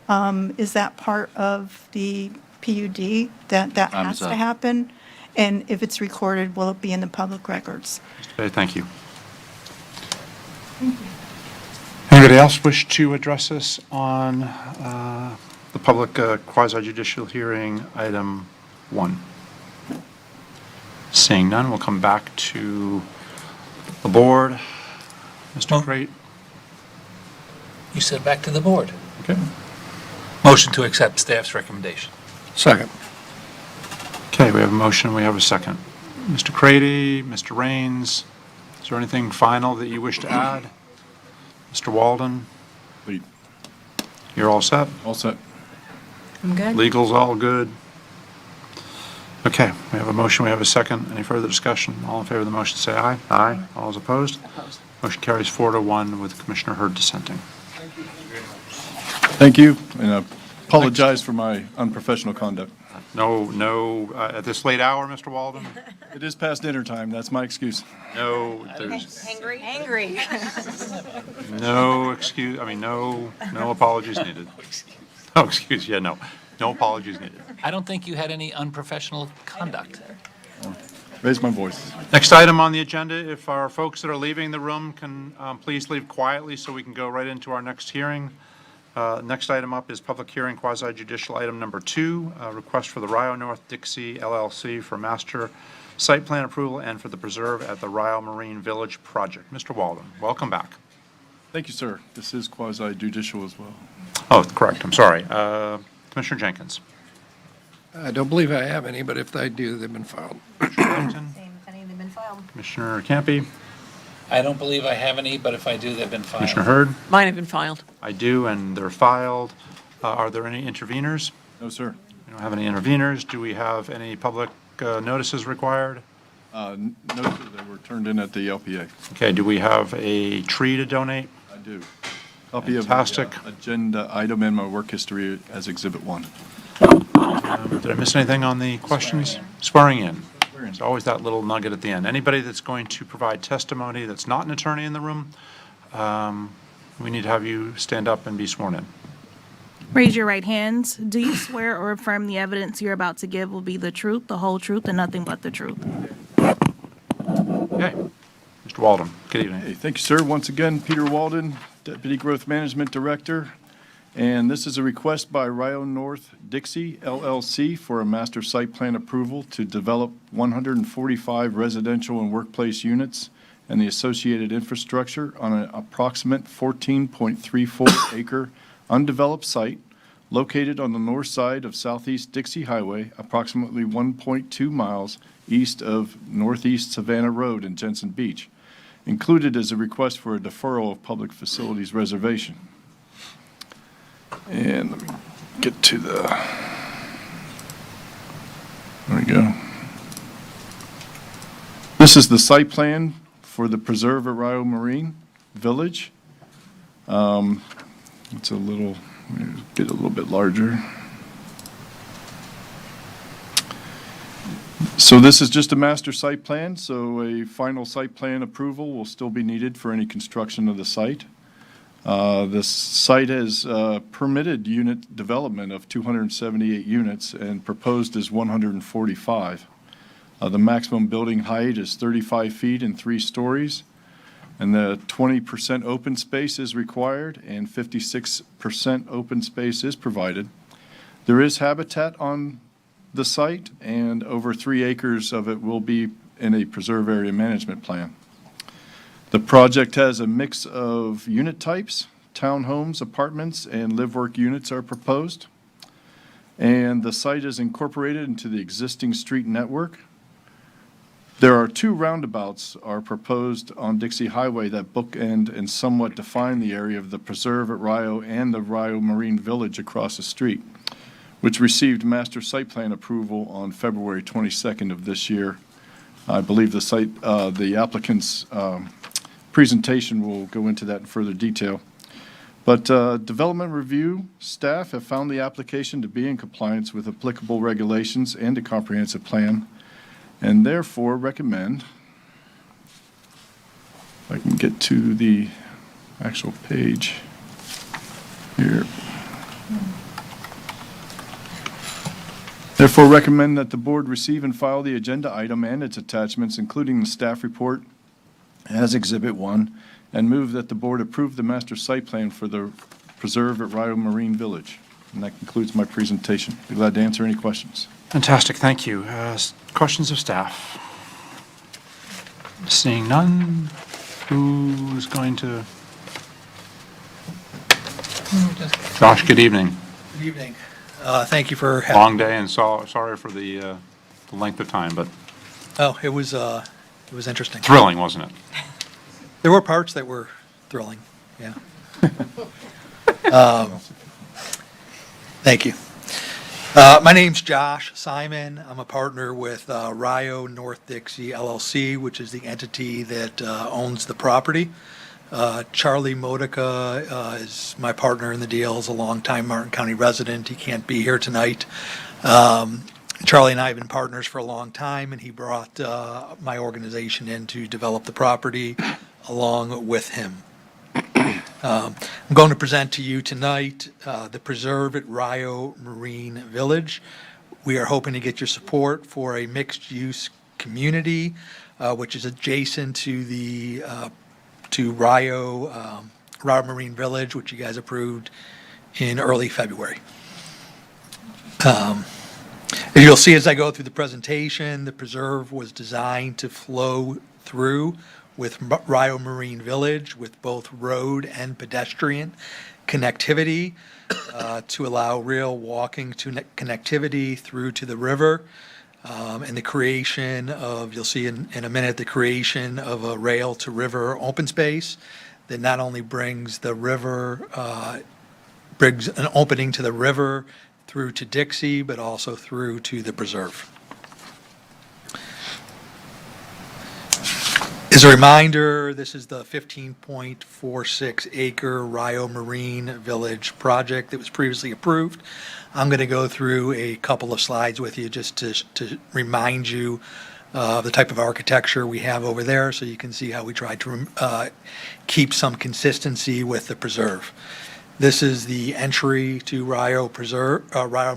Is that part of the PUD, that Time has is to up. happen? And if it's recorded, will it be in the public records? Okay, thank you. Anybody else wish to address this on the public quasi-judicial hearing, item 1? Seeing none, we'll come back to the board. Mr. Crate? You said back to the board. Okay. Motion to accept staff's recommendation. Second. Okay, we have a motion, we have a second. Mr. Crady, Mr. Raines, is there anything final that you wish to add? Mr. Walden? Complete. You're all set? All set. I'm good. Legal's all good? Okay, we have a motion, we have a second. Any further discussion? All in favor of the motion, say aye. Aye. All those opposed? Motion carries 4-1 with Commissioner Hurd dissenting. Thank you, and I apologize for my unprofessional conduct. No, at this late hour, Mr. Walden? It is past dinner time, that's my excuse. No, there's Angry? Angry. no excuse, no apologies needed. No excuse, yeah, no apologies needed. I don't think you had any unprofessional conduct. Raise my voice. Next item on the agenda, if our folks that are leaving the room can please leave quietly so we can go right into our next hearing. Next item up is public hearing quasi-judicial item number 2, request for the Rio North Dixie LLC for master site plan approval and for the preserve at the Rio Marine Village project. Mr. Walden, welcome back. Thank you, sir. This is quasi-judicial as well. Oh, correct, I'm sorry. Commissioner Jenkins. I don't believe I have any, but if I do, they've been filed. Commissioner Same, if any, they've been filed. Commissioner Campy. I don't believe I have any, but if I do, they've been filed. Commissioner Hurd. Mine have been filed. I do, and they're filed. Are there any interveners? No, sir. We don't have any interveners. Do we have any public notices required? No, sir, they were turned in at the LPA. Okay, do we have a tree to donate? I do. Copy of Fantastic. the agenda item in my work history as Exhibit 1. Did I miss anything on the questions? Swearing in. There's always that little nugget at the end. Anybody that's going to provide testimony that's not an attorney in the room, we need to have you stand up and be sworn in. Raise your right hands. Do you swear or affirm the evidence you're about to give will be the truth, the whole truth, and nothing but the truth? Okay. Mr. Walden, good evening. Hey, thank you, sir. Once again, Peter Walden, Deputy Growth Management Director. And this is a request by Rio North Dixie LLC for a master site plan approval to develop 145 residential and workplace units and the associated infrastructure on an approximate 14.34 acre undeveloped site located on the north side of Southeast Dixie Highway, approximately 1.2 miles east of Northeast Savannah Road in Jensen Beach. Included is a request for a deferral of public facilities reservation. And let me get to the, there we go. This is the site plan for the Preserve at Rio Marine Village. It's a little, get a little bit larger. So this is just a master site plan, so a final site plan approval will still be needed for any construction of the site. This site has permitted unit development of 278 units and proposed is 145. The maximum building height is 35 feet and 3 stories, and the 20% open space is required and 56% open space is provided. There is habitat on the site, and over 3 acres of it will be in a preserve area management plan. The project has a mix of unit types, townhomes, apartments, and live-work units are proposed. and the site is incorporated into the existing street network. There are 2 roundabouts are proposed on Dixie Highway that bookend and somewhat define the area of the preserve at Rio and the Rio Marine Village across the street, which received master site plan approval on February 22nd of this year. I believe the applicant's presentation will go into that in further detail. But Development Review staff have found the application to be in compliance with applicable regulations and a comprehensive plan, and therefore recommend, if I can get to the actual page here. Therefore recommend that the board receive and file the agenda item and its attachments, including the staff report as Exhibit 1, and move that the board approve the master site plan for the preserve at Rio Marine Village. And that concludes my presentation. Be glad to answer any questions. Fantastic, thank you. Questions of staff? Seeing none, who's going to? Josh, good evening. Good evening. Thank you for having. Long day, and sorry for the length of time, but Oh, it was interesting. thrilling, wasn't it? There were parts that were thrilling, yeah. Thank you. My name's Josh Simon. I'm a partner with Rio North Dixie LLC, which is the entity that owns the property. Charlie Modica is my partner in the deal, is a longtime Martin County resident. He can't be here tonight. Charlie and I have been partners for a long time, and he brought my organization in to develop the property along with him. I'm going to present to you tonight the preserve at Rio Marine Village. We are hoping to get your support for a mixed-use community, which is adjacent to the Rio Marine Village, which you guys approved in early February. As you'll see as I go through the presentation, the preserve was designed to flow through with Rio Marine Village with both road and pedestrian connectivity to allow real walking to connectivity through to the river, and the creation of, you'll see in a minute, the creation of a rail to river open space that not only brings the river, brings an opening to the river through to Dixie, but also through to the preserve. As a reminder, this is the 15.46 acre Rio Marine Village project that was previously approved. I'm going to go through a couple of slides with you just to remind you of the type of architecture we have over there, so you can see how we try to keep some consistency with the preserve. This is the entry to Rio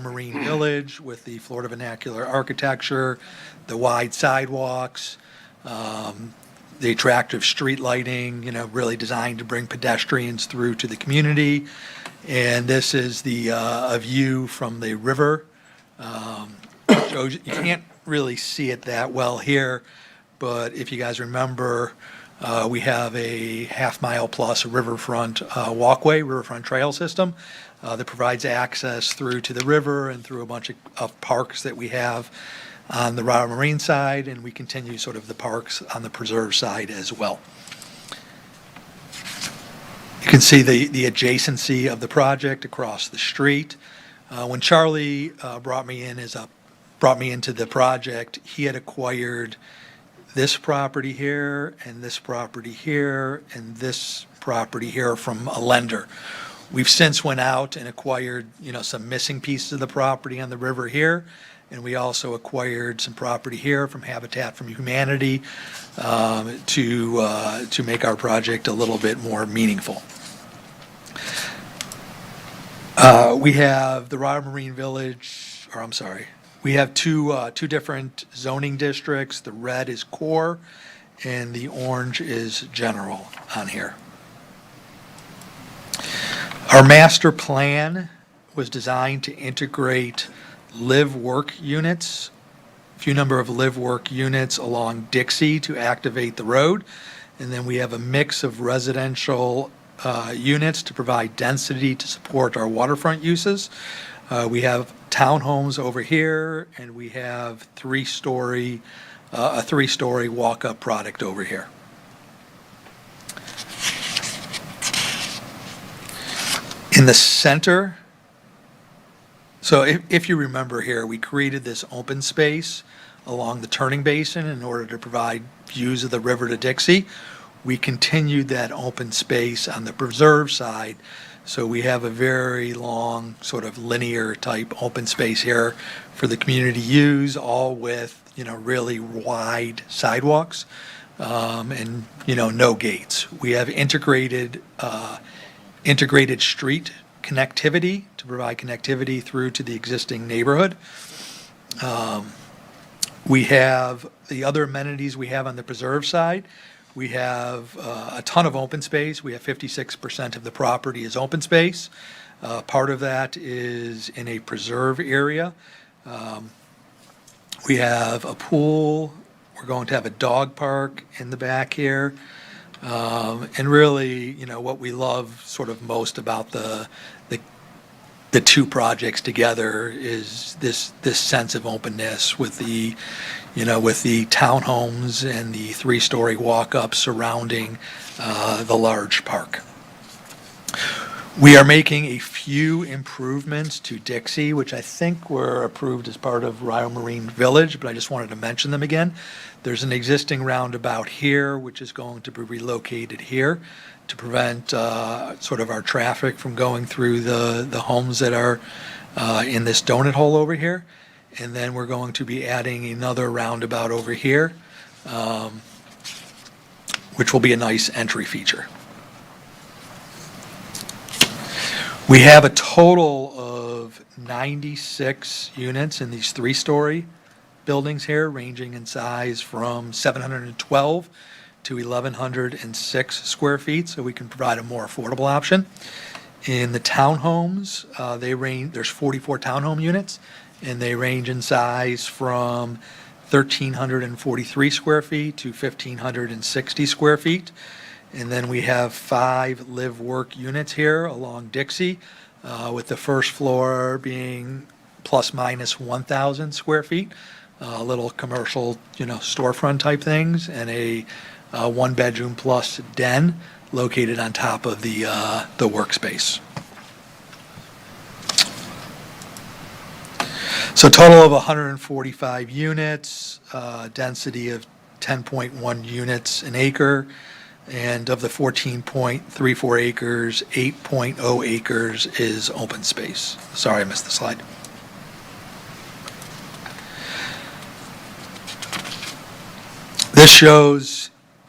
Marine Village with the Florida vernacular architecture, the wide sidewalks, the attractive street lighting, really designed to bring pedestrians through to the community. And this is the a view from the river. Shows, you can't really see it that well here, but if you guys remember, we have a half-mile plus riverfront walkway, riverfront trail system that provides access through to the river and through a bunch of parks that we have on the Rio Marine side, and we continue sort of the parks on the preserve side as well. You can see the adjacency of the project across the street. When Charlie brought me into the project, he had acquired this property here, and this property here, and this property here from a lender. We've since went out and acquired, some missing pieces of the property on the river here, and we also acquired some property here from Habitat for Humanity to make our project a little bit more meaningful. We have the Rio Marine Village, we have two different zoning districts. The red is core, and the orange is general on here. Our master plan was designed to integrate live-work units, a few number of live-work units along Dixie to activate the road, and then we have a mix of residential units to provide density to support our waterfront uses. We have townhomes over here, and we have a three-story walk-up product over here. In the center, so if you remember here, we created this open space along the turning basin in order to provide views of the river to Dixie. We continued that open space on the preserve side, so we have a very long, sort of linear type open space here for the community to use, all with, really wide sidewalks, and, no gates. We have integrated street connectivity to provide connectivity through to the existing neighborhood. We have the other amenities we have on the preserve side. We have a ton of open space. We have 56% of the property is open space. Part of that is in a preserve area. We have a pool. We're going to have a dog park in the back here. And really, what we love sort of most about the two projects together is this sense of openness with the townhomes and the three-story walk-up surrounding the large park. We are making a few improvements to Dixie, which I think were approved as part of Rio Marine Village, but I just wanted to mention them again. There's an existing roundabout here, which is going to be relocated here to prevent sort of our traffic from going through the homes that are in this donut hole over here. And then we're going to be adding another roundabout over here, which will be a nice entry feature. We have a total of 96 units in these three-story buildings here, ranging in size from 712 to 1,106 square feet, so we can provide a more affordable option. In the townhomes, there's 44 townhome units, and they range in size from 1,343 square feet to 1,560 square feet. And then we have 5 live-work units here along Dixie, with the first floor being plus minus 1,000 square feet, little commercial, storefront type things, and a one-bedroom plus den located on top of the workspace. So total of 145 units, density of 10.1 units an acre, and of the 14.34 acres, 8.0 acres is open space. Sorry, I missed the slide.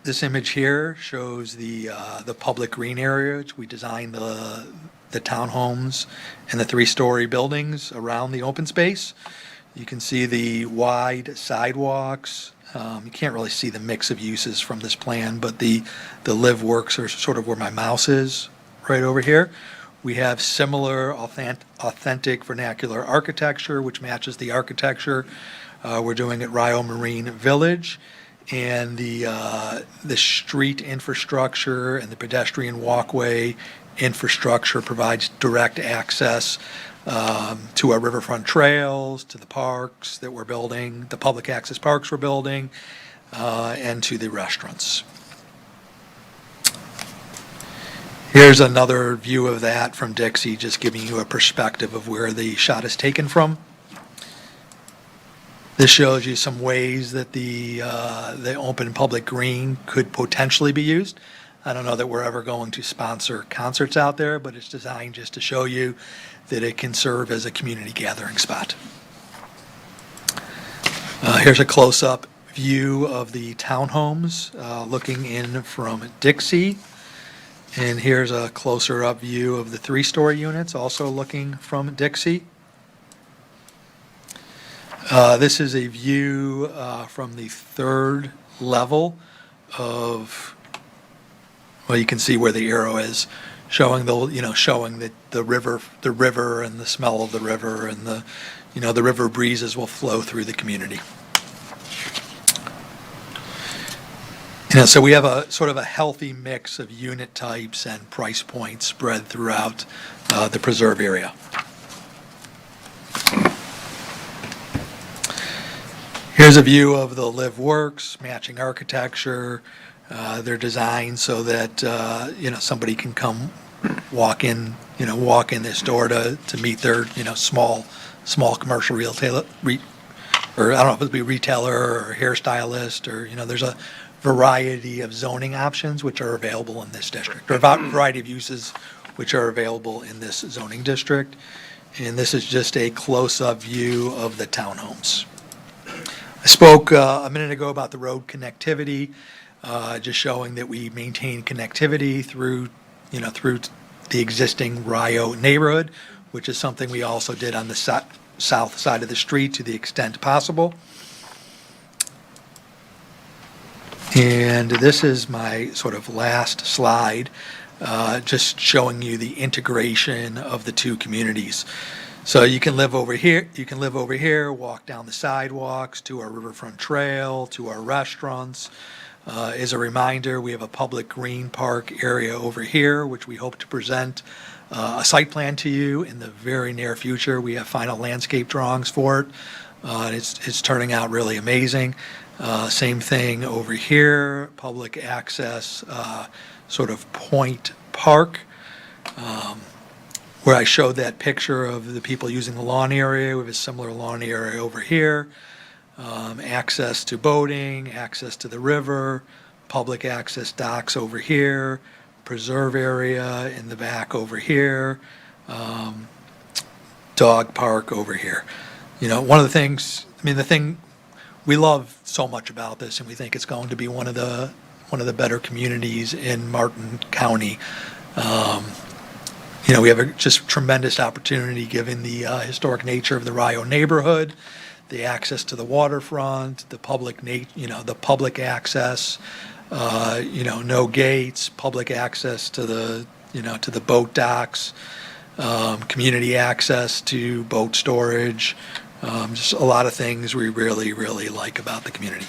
This image here shows the public green area, which we designed the townhomes and the three-story buildings around the open space. You can see the wide sidewalks. You can't really see the mix of uses from this plan, but the live works are sort of where my mouse is, right over here. We have similar authentic vernacular architecture, which matches the architecture we're doing at Rio Marine Village. And the street infrastructure and the pedestrian walkway infrastructure provides direct access to our riverfront trails, to the parks that we're building, the public access parks we're building, and to the restaurants. Here's another view of that from Dixie, just giving you a perspective of where the shot is taken from. This shows you some ways that the open public green could potentially be used. I don't know that we're ever going to sponsor concerts out there, but it's designed just to show you that it can serve as a community gathering spot. Here's a close-up view of the townhomes looking in from Dixie. And here's a closer-up view of the three-story units also looking from Dixie. This is a view from the third level of, well, you can see where the arrow is, showing that the river and the smell of the river and the river breezes will flow through the community. So we have a sort of a healthy mix of unit types and price points spread throughout the preserve area. Here's a view of the Live Works, matching architecture, their design so that, somebody can come walk in this door to meet their, small commercial retailer, or I don't know if it'd be retailer or hairstylist, or, there's a variety of zoning options which are available in this district, or a variety of uses which are available in this zoning district. And this is just a close-up view of the townhomes. I spoke a minute ago about the road connectivity, just showing that we maintain connectivity through the existing Rio neighborhood, which is something we also did on the south side of the street to the extent possible. And this is my sort of last slide, just showing you the integration of the two communities. So you can live over here, walk down the sidewalks to our riverfront trail, to our restaurants. As a reminder, we have a public green park area over here, which we hope to present a site plan to you in the very near future. We have final landscape drawings for it. It's turning out really amazing. Same thing over here, public access, sort of Point Park, where I showed that picture of the people using the lawn area. We have a similar lawn area over here. Access to boating, access to the river, public access docks over here, preserve area in the back over here, dog park over here. One of the things, the thing we love so much about this, and we think it's going to be one of the better communities in Martin County. We have a just tremendous opportunity given the historic nature of the Rio neighborhood, the access to the waterfront, the public access, no gates, public access to the boat docks, community access to boat storage, just a lot of things we really, really like about the community.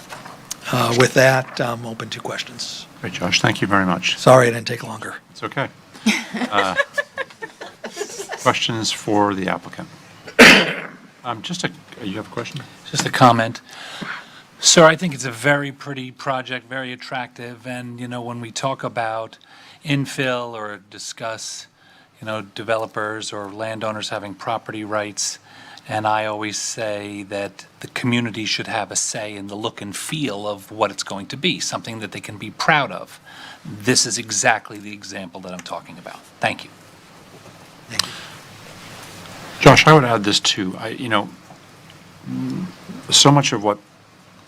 With that, I'm open to questions. Great, Josh. Thank you very much. Sorry I didn't take longer. It's okay. Questions for the applicant? You have a question? Just a comment. Sir, I think it's a very pretty project, very attractive, and, when we talk about infill or discuss, developers or landowners having property rights, and I always say that the community should have a say in the look and feel of what it's going to be, something that they can be proud of. This is exactly the example that I'm talking about. Thank you. Josh, I would add this too. So much of what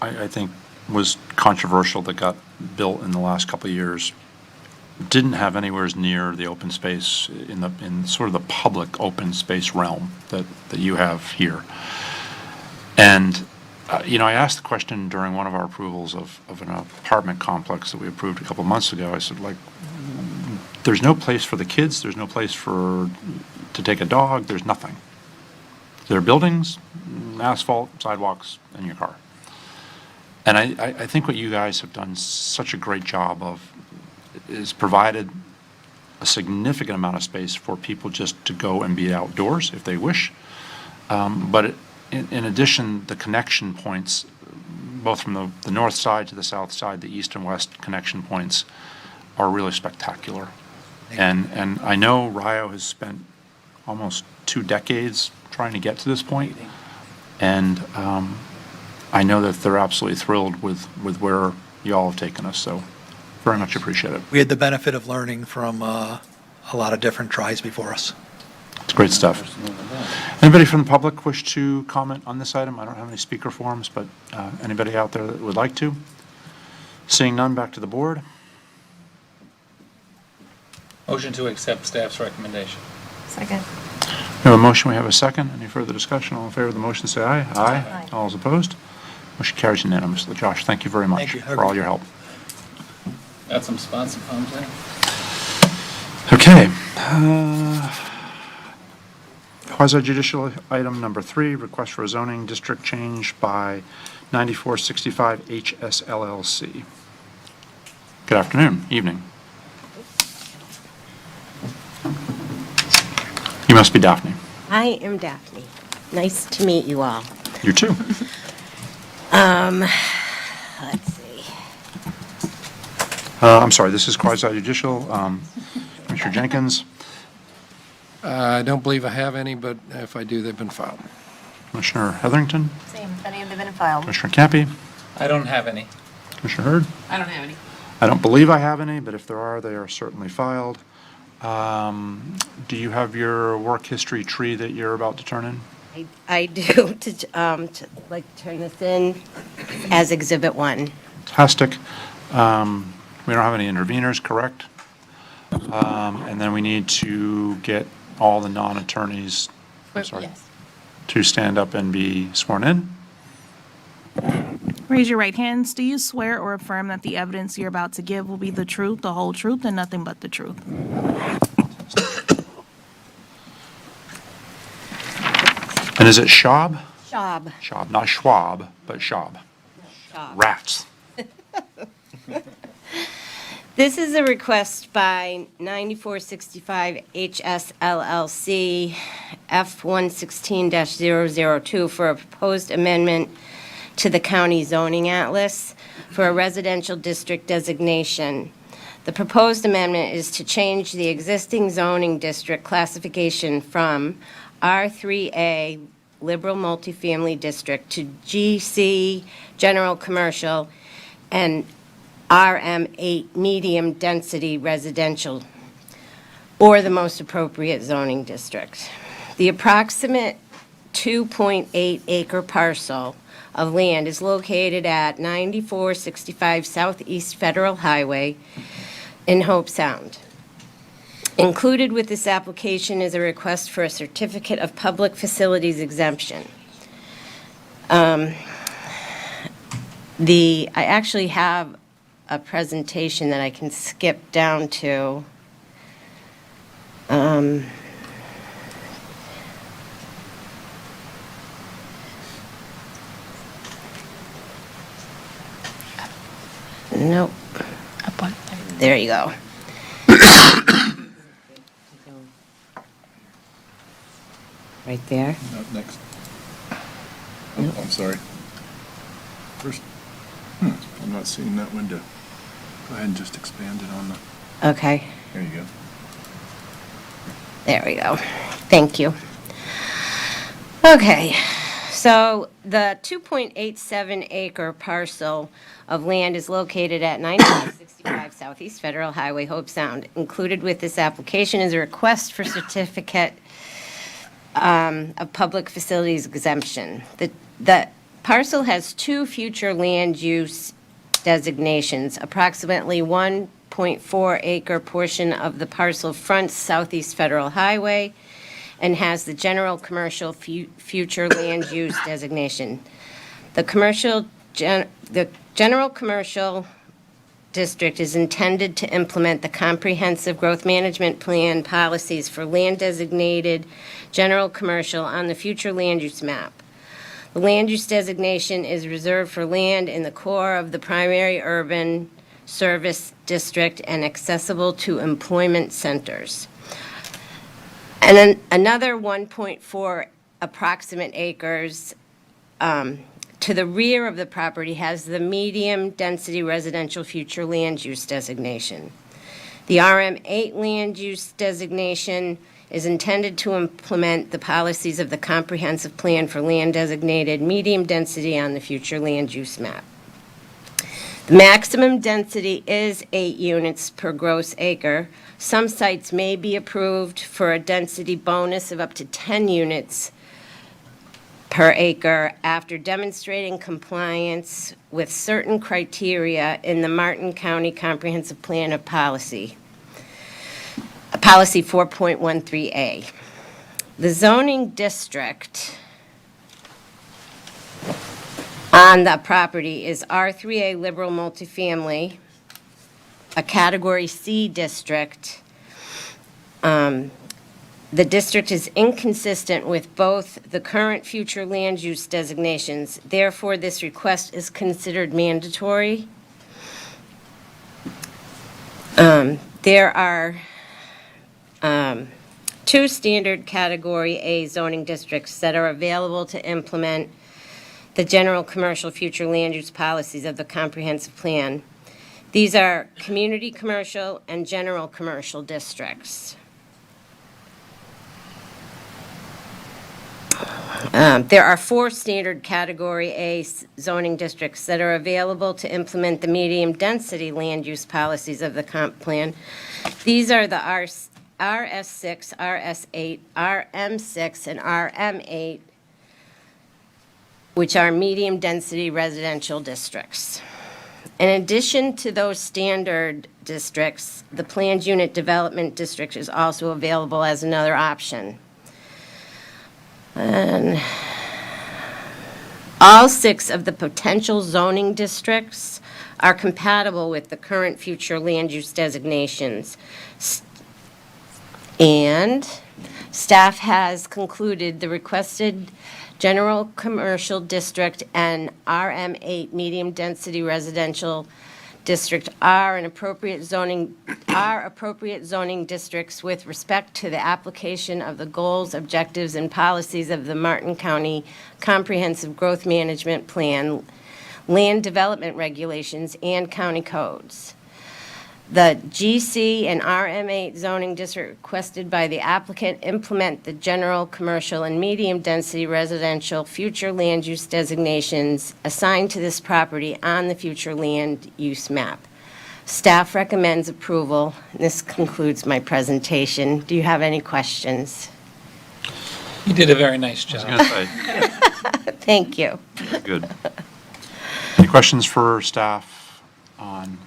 I think was controversial that got built in the last couple of years didn't have anywhere near the open space in sort of the public open space realm that you have here. And I asked the question during one of our approvals of an apartment complex that we approved a couple of months ago. I said, there's no place for the kids, there's no place to take a dog, there's nothing. There are buildings, asphalt, sidewalks, and your car. And I think what you guys have done such a great job of is provided a significant amount of space for people just to go and be outdoors if they wish. But in addition, the connection points, both from the north side to the south side, the east and west connection points, are really spectacular. And I know Rio has spent almost 2 decades trying to get to this point. And I know that they're absolutely thrilled with where you all have taken us. So very much appreciate it. We had the benefit of learning from a lot of different tries before us. It's great stuff. Anybody from the public wish to comment on this item? I don't have any speaker forms, but anybody out there that would like to? Seeing none, back to the board. Motion to accept staff's recommendation. Second. We have a motion, we have a second. Any further discussion? All in favor of the motion, say aye. Aye. All those opposed? Motion carries unanimously. Josh, thank you very much for all your help. Got some spots and palms there? Okay. Quasi-judicial item number 3, request for a zoning district change by 9465 HS LLC. Good afternoon, evening. You must be Daphne. I am Daphne. Nice to meet you all. You too. Let's see. I'm sorry, this is quasi judicial. Commissioner Jenkins, I don't believe I have any, but if I do, they've been filed. Commissioner Heatherington, Same, if any of them have been filed. Commissioner Cappy, I don't have any. Commissioner Hurd. I don't have any. I don't believe I have any, but if there are, they are certainly filed. Do you have your work history tree that you're about to turn in? I do, like, turn this in as Exhibit 1. Fantastic. We don't have any interveners, correct? And then we need to get all the non-attorneys, I'm sorry, Yes. to stand up and be sworn in. Raise your right hands. Do you swear or affirm that the evidence you're about to give will be the truth, the whole truth, and nothing but the truth? And is it Schwab? Job. Schwab, not Schwab, but Schwab. Rats. This is a request by 9465 HS LLC F116-002 for a proposed amendment to the county zoning atlas for a residential district designation. The proposed amendment is to change the existing zoning district classification from R3A Liberal Multifamily District to GC General Commercial and RM8 Medium Density Residential, or the most appropriate zoning district. The approximate 2.8 acre parcel of land is located at 9465 Southeast Federal Highway in Hope Sound. Included with this application is a request for a certificate of public facilities exemption. I actually have a presentation that I can skip down to. Nope. There you go. Right there. Next. Oh, I'm sorry. First, I'm not seeing that window. Go ahead and just expand it on the, Okay, there you go. there we go. Thank you. Okay, so the 2.87 acre parcel of land is located at 9565 Southeast Federal Highway, Hope Sound. Included with this application is a request for certificate of public facilities exemption. The parcel has two future land use designations. Approximately 1.4 acre portion of the parcel fronts Southeast Federal Highway and has the general commercial future land use designation. The general commercial district is intended to implement the comprehensive growth management plan policies for land designated general commercial on the future land use map. The land use designation is reserved for land in the core of the primary urban service district and accessible to employment centers. And then another 1.4 approximate acres to the rear of the property has the medium-density residential future land use designation. The RM8 land use designation is intended to implement the policies of the comprehensive plan for land designated medium density on the future land use map. The maximum density is 8 units per gross acre. Some sites may be approved for a density bonus of up to 10 units per acre after demonstrating compliance with certain criteria in the Martin County Comprehensive Plan of Policy, Policy 4.13A. The zoning district on the property is R3A Liberal Multifamily, a Category C district. The district is inconsistent with both the current future land use designations. Therefore, this request is considered mandatory. There are 2 standard Category A zoning districts that are available to implement the general commercial future land use policies of the comprehensive plan. These are community commercial and general commercial districts. There are 4 standard Category A zoning districts that are available to implement the medium-density land use policies of the comp plan. These are the RS6, RS8, RM6, and RM8, which are medium-density residential districts. In addition to those standard districts, the planned unit development district is also available as another option. And all 6 of the potential zoning districts are compatible with the current future land use designations. And staff has concluded the requested general commercial district and RM8 medium-density residential district are appropriate zoning districts with respect to the application of the goals, objectives, and policies of the Martin County Comprehensive Growth Management Plan, land development regulations, and county codes. The GC and RM8 zoning district requested by the applicant implement the general, commercial, and medium-density residential future land use designations assigned to this property on the future land use map. Staff recommends approval. This concludes my presentation. Do you have any questions? You did a very nice I was job. going to say, Thank you. good. Any questions for staff on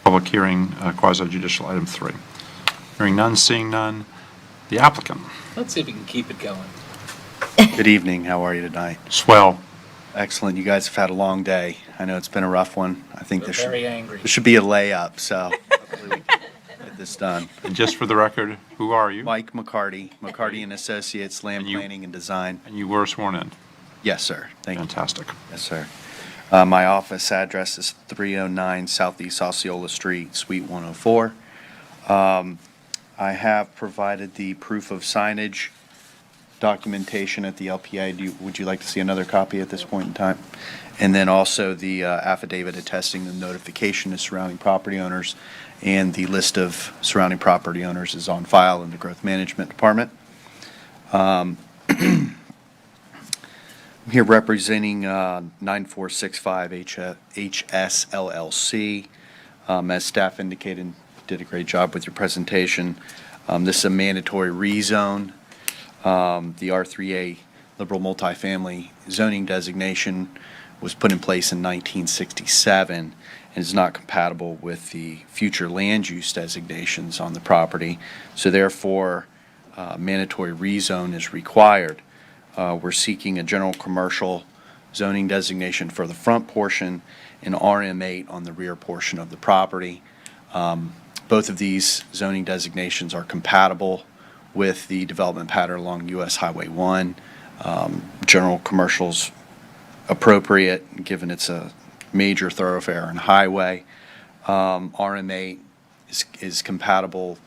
public hearing, quasi-judicial item 3? Hearing none, seeing none. The applicant. Let's see if we can keep it going. Good evening. How are you tonight? Swell. Excellent. You guys have had a long day. I know it's been a rough one. I think We're this should, very angry. this should be a layup, so hopefully we can get this done. And just for the record, who are you? Mike McCarty, McCarty and Associates, Land Planning and Design. And you were sworn in. Yes, sir. Thank you. Fantastic. Yes, sir. My office address is 309 Southeast Osceola Street, Suite 104. I have provided the proof of signage documentation at the LPI. Would you like to see another copy at this point in time? And then also the affidavit attesting the notification to surrounding property owners, and the list of surrounding property owners is on file in the Growth Management Department. I'm here representing 9465 HS LLC. As staff indicated, did a great job with your presentation. This is a mandatory rezone. The R3A liberal multifamily zoning designation was put in place in 1967 and is not compatible with the future land use designations on the property. So therefore, mandatory rezone is required. We're seeking a general commercial zoning designation for the front portion and RM8 on the rear portion of the property. Both of these zoning designations are compatible with the development pattern along US Highway 1. General commercial's appropriate, given it's a major thoroughfare and highway. RM8 is compatible.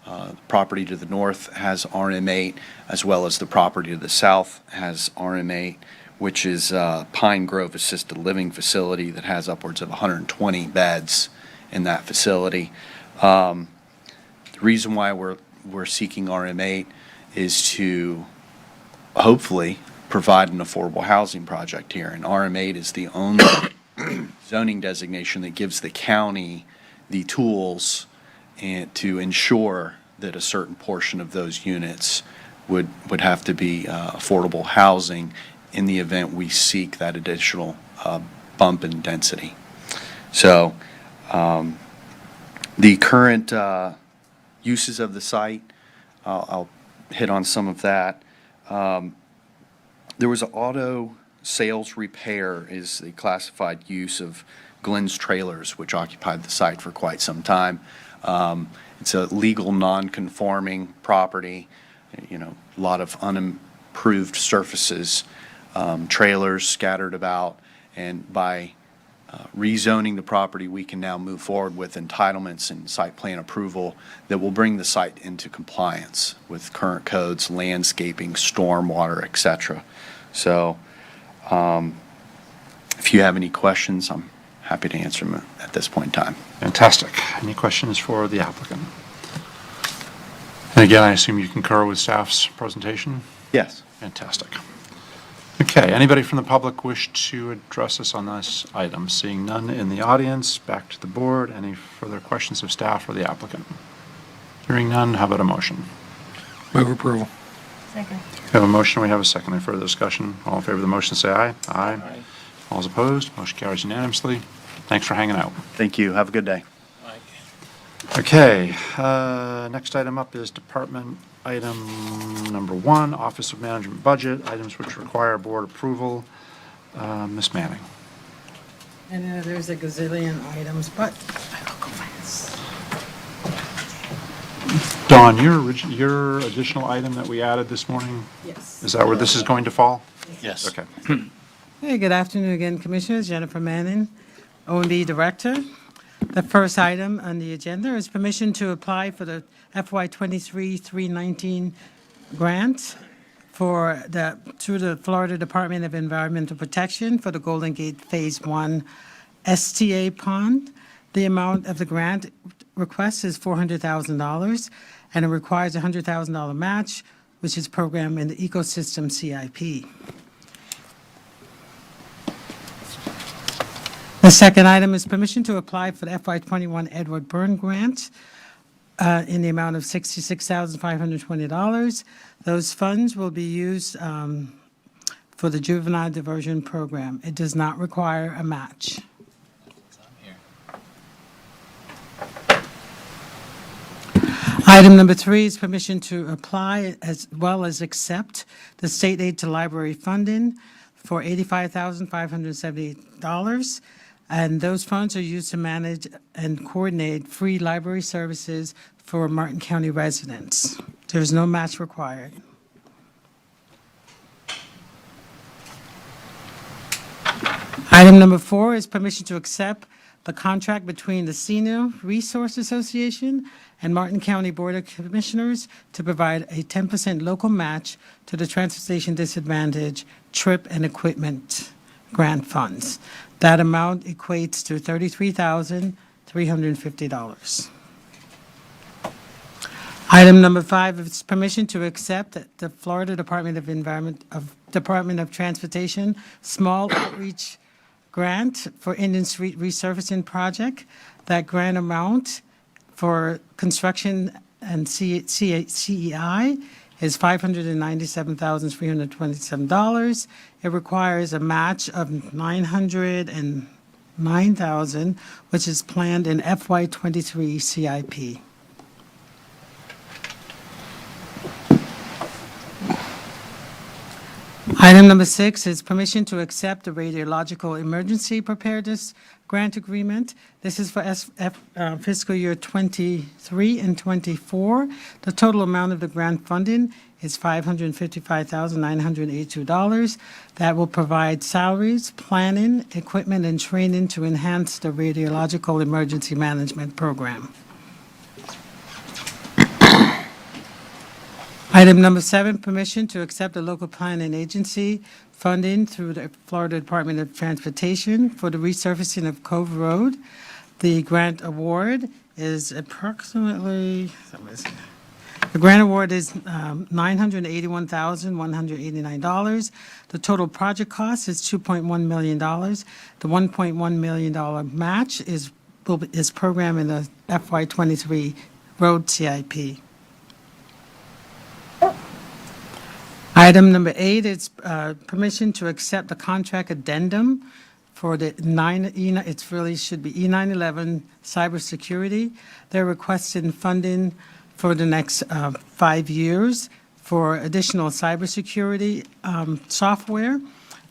The property to the north has RM8, as well as the property to the south has RM8, which is Pine Grove Assisted Living Facility that has upwards of 120 beds in that facility. The reason why we're seeking RM8 is to hopefully provide an affordable housing project here. And RM8 is the only zoning designation that gives the county the tools and to ensure that a certain portion of those units would have to be affordable housing in the event we seek that additional bump in density. So the current uses of the site, I'll hit on some of that. There was an auto sales repair is the classified use of Glenn's Trailers, which occupied the site for quite some time. It's a legal non-conforming property, a lot of unimproved surfaces, trailers scattered about, and by rezoning the property, we can now move forward with entitlements and site plan approval that will bring the site into compliance with current codes, landscaping, stormwater, etc. So If you have any questions, I'm happy to answer them at this point in time. Fantastic. Any questions for the applicant? And again, I assume you concur with staff's presentation? Yes. Fantastic. Okay, anybody from the public wish to address us on this item? Seeing none in the audience, back to the board. Any further questions of staff or the applicant? Hearing none, how about a motion? Move approval. Second. We have a motion, we have a second. Any further discussion? All in favor of the motion, say aye. Aye. All is opposed, motion carries unanimously. Thanks for hanging out. Thank you. Have a good day. Okay, next item up is department item number 1, Office of Management Budget, items which require board approval. Ms. Manning. And there's a gazillion items, but I'll go fast. Dawn, your additional item that we added this morning? Yes. Is that where this is going to fall? Yes. Okay. Hey, good afternoon again, Commissioners. Jennifer Manning, O&B Director. The first item on the agenda is permission to apply for the FY23-319 grant through the Florida Department of Environmental Protection for the Golden Gate Phase 1 STA pond. The amount of the grant request is $400,000, and it requires a $100,000 match, which is programmed in the Ecosystem CIP. The second item is permission to apply for the FY21 Edward Byrne Grant in the amount of $66,520. Those funds will be used for the Juvenile Diversion Program. It does not require a match. Item number 3 is permission to apply as well as accept the state aid to library funding for $85,578. And those funds are used to manage and coordinate free library services for Martin County residents. There's no match required. Item number 4 is permission to accept the contract between the Senior Resource Association and Martin County Board of Commissioners to provide a 10% local match to the Transportation Disadvantage Trip and Equipment Grant Funds. That amount equates to $33,350. Item number 5 is permission to accept the Florida Department of Transportation Small Outreach Grant for Indian Street Resurfacing Project. That grant amount for construction and CEI is $597,327. It requires a match of $909,000, which is planned in FY23 CIP. Item number 6 is permission to accept the Radiological Emergency Preparedness Grant Agreement. This is for fiscal year 23 and 24. The total amount of the grant funding is $555,982. That will provide salaries, planning, equipment, and training to enhance the Radiological Emergency Management Program. Item number 7, permission to accept the local planning agency funding through the Florida Department of Transportation for the resurfacing of Cove Road. The grant award is approximately, the grant award is $981,189. The total project cost is $2.1 million. The $1.1 million match is programmed in the FY23 road CIP. Item number 8 is permission to accept the contract addendum for the it really should be E911 cybersecurity. They're requesting funding for the next 5 years for additional cybersecurity software.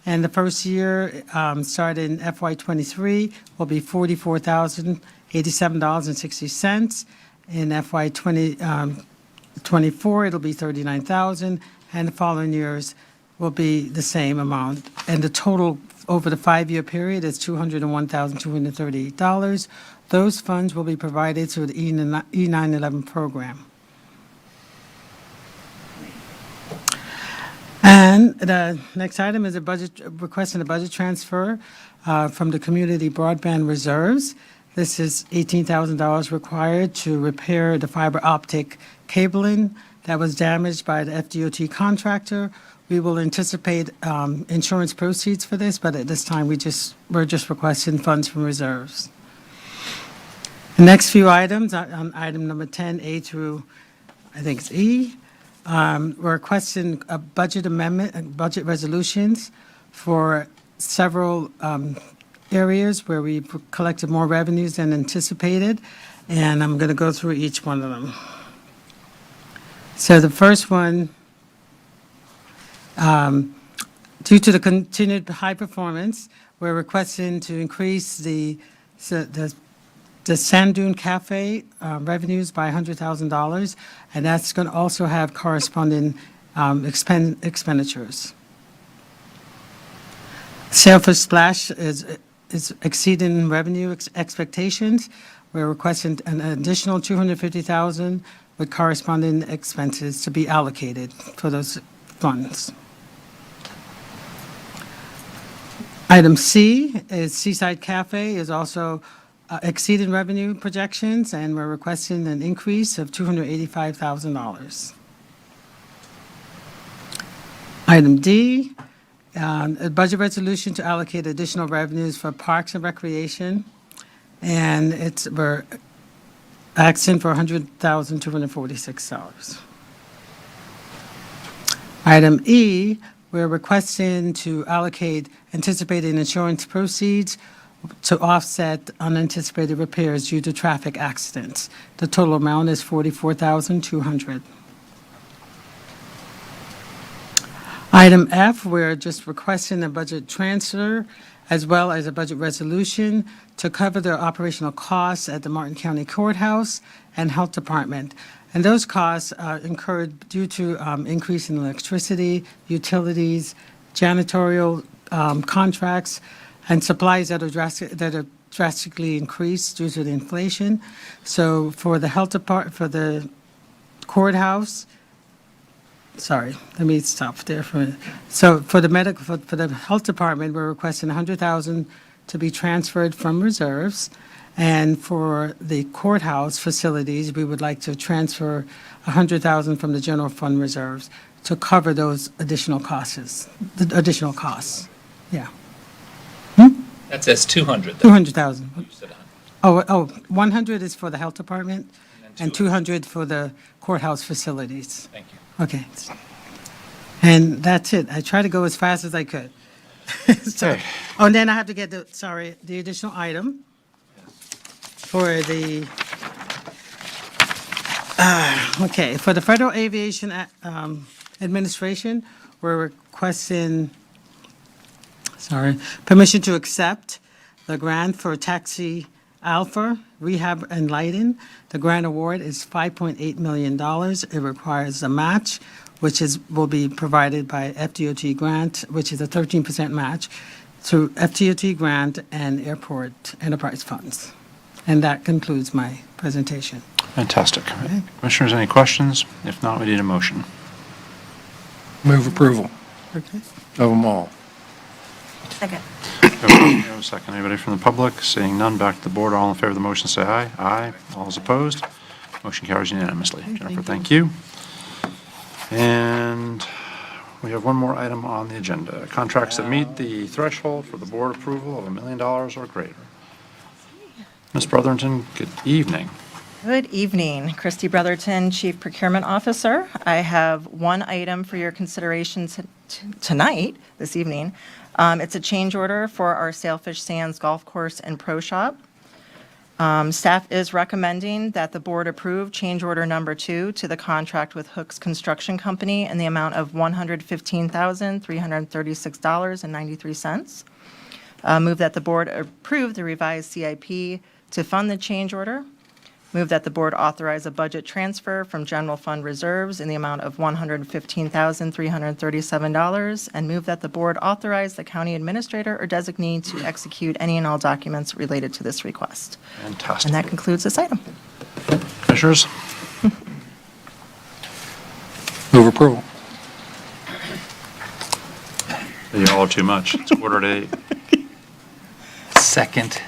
And the first year, starting in FY23, will be $44,087.60. In FY24, it'll be $39,000. And the following years will be the same amount. And the total over the 5-year period is $201,238. Those funds will be provided through the E911 program. And the next item is a budget, requesting a budget transfer from the Community Broadband Reserves. This is $18,000 required to repair the fiber optic cabling that was damaged by the FDOT contractor. We will anticipate insurance proceeds for this, but at this time, we're just requesting funds from reserves. The next few items, on item number 10, A through, I think it's E, we're requesting a budget amendment, budget resolutions for several areas where we've collected more revenues than anticipated, and I'm going to go through each one of them. So the first one, due to the continued high performance, we're requesting to increase the Sand Dune Cafe revenues by $100,000, and that's going to also have corresponding expenditures. Sailfish Splash is exceeding revenue expectations. We're requesting an additional $250,000 with corresponding expenses to be allocated for those funds. Item C is Seaside Cafe is also exceeding revenue projections, and we're requesting an increase of $285,000. Item D, a budget resolution to allocate additional revenues for Parks and Recreation, and we're asking for $100,246. Item E, we're requesting to allocate anticipated insurance proceeds to offset unanticipated repairs due to traffic accidents. The total amount is $44,200. Item F, we're just requesting a budget transfer as well as a budget resolution to cover the operational costs at the Martin County Courthouse and Health Department. And those costs are incurred due to increase in electricity, utilities, janitorial contracts, and supplies that are drastically increased due to the inflation. So for the health department, for the courthouse, sorry, let me stop there for a minute. So for the health department, we're requesting $100,000 to be transferred from reserves. And for the courthouse facilities, we would like to transfer $100,000 from the general fund reserves to cover those additional costs, Yeah. That says 200. 200,000. You said 100. Oh, 100 is for the health department and 200 for the courthouse facilities. Thank you. Okay. And that's it. I tried to go as fast as I could. So, oh, and then I have to get the additional item for the, for the Federal Aviation Administration, we're requesting, permission to accept the grant for Taxi Alpha Rehab and Lighting. The grant award is $5.8 million. It requires a match, which will be provided by FDOT grant, which is a 13% match through FDOT grant and airport enterprise funds. And that concludes my presentation. Fantastic. Commissioners, any questions? If not, we need a motion. Move approval Okay. of them all. Second. Second. Anybody from the public? Seeing none, back to the board. All in favor of the motion, say aye. Aye. All is opposed. Motion carries unanimously. Jennifer, thank you. And we have one more item on the agenda. Contracts that meet the threshold for the board approval of $1 million or greater. Ms. Brotherton, good evening. Good evening. Christy Brotherton, Chief Procurement Officer. I have one item for your consideration tonight, this evening. It's a change order for our Sailfish Sands Golf Course and Pro Shop. Staff is recommending that the board approve change order number 2 to the contract with Hooks Construction Company in the amount of $115,336.93. Move that the board approve the revised CIP to fund the change order. Move that the board authorize a budget transfer from general fund reserves in the amount of $115,337, and move that the board authorize the county administrator or designee to execute any and all documents related to this request. Fantastic. And that concludes this item. Commissioners? Move approval. You all are too much. It's 7:45. Second.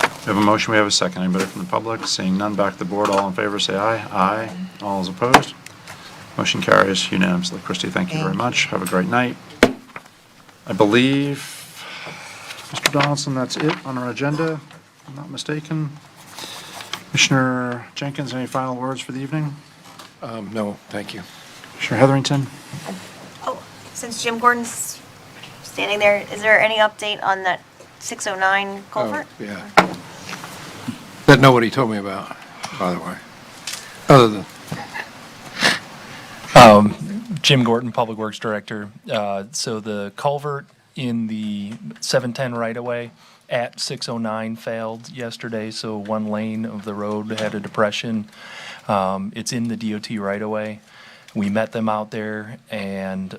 We have a motion, we have a second. Anybody from the public? Seeing none, back to the board. All in favor, say aye. Aye. All is opposed. Motion carries unanimously. Christie, thank you very much. Have a great night. I believe, Mr. Donaldson, that's it on our agenda, if I'm not mistaken. Commissioner Jenkins, any final words for the evening? No, thank you. Commissioner Heatherington? Oh, since Jim Gordon's standing there, is there any update on that 609 culvert? Yeah. Didn't know what he told me about, by the way. Other than, Jim Gorton, Public Works Director. So the culvert in the 710 right-of-way at 609 failed yesterday, so one lane of the road had a depression. It's in the DOT right-of-way. We met them out there and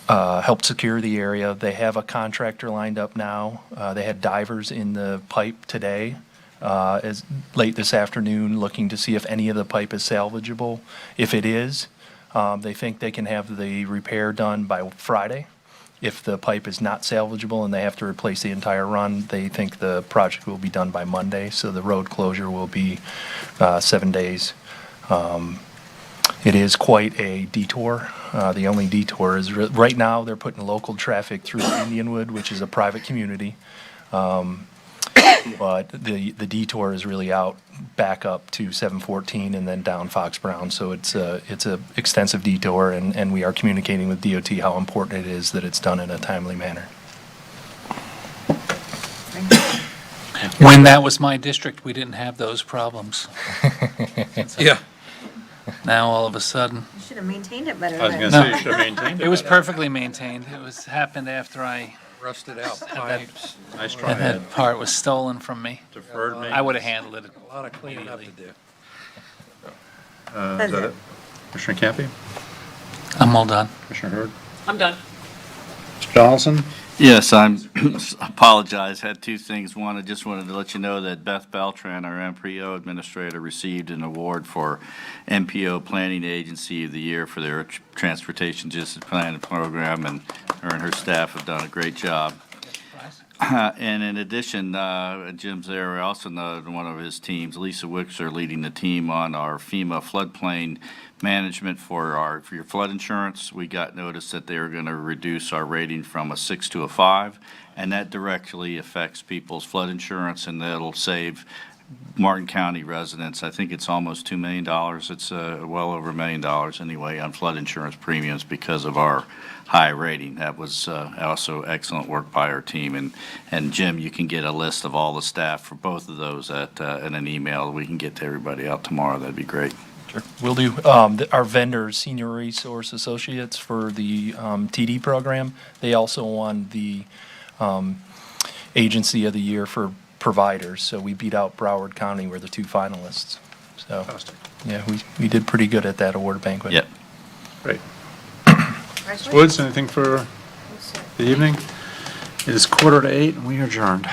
helped secure the area. They have a contractor lined up now. They had divers in the pipe today, as late this afternoon, looking to see if any of the pipe is salvageable. If it is, they think they can have the repair done by Friday. If the pipe is not salvageable and they have to replace the entire run, they think the project will be done by Monday, so the road closure will be 7 days. It is quite a detour. The only detour is, right now, they're putting local traffic through Indianwood, which is a private community. But the detour is really out, back up to 714 and then down Fox Brown. So it's a extensive detour, and we are communicating with DOT how important it is that it's done in a timely manner. When that was my district, we didn't have those problems. yeah. Now, all of a sudden, You should have maintained it better. I was going to say, you should have maintained it. it was perfectly maintained. It was happened after I Rusted out that, pipes. Nice try, that Ed. part was stolen from me. Deferred maintenance. I would have handled it. A lot of cleaning up to do. Is that it? Commissioner Campy? I'm all done. Commissioner Hurd? I'm done. Mr. Donaldson? Yes, apologize, had two things. One, I just wanted to let you know that Beth Beltran, our MPO administrator, received an award for MPO Planning Agency of the Year for their Transportation Justice Planning Program, and her staff have done a great job. And in addition, Jim's there, also one of his teams, Lisa Wixer, leading the team on our FEMA floodplain management for your flood insurance. We got notice that they are going to reduce our rating from a 6 to a 5, and that directly affects people's flood insurance, and that'll save Martin County residents, I think it's almost $2 million. It's well over $1 million anyway on flood insurance premiums because of our high rating. That was also excellent work by our team. And Jim, you can get a list of all the staff for both of those in an email. We can get to everybody out tomorrow. That'd be great. Sure. We'll do. Our vendors, Senior Resource Associates for the TD program, they also won the Agency of the Year for providers. So we beat out Broward County, were the two finalists. So, yeah, we did pretty good at that award banquet. Yep. Great. Ms. Woods, anything for the evening? It is 7:45 and we are adjourned.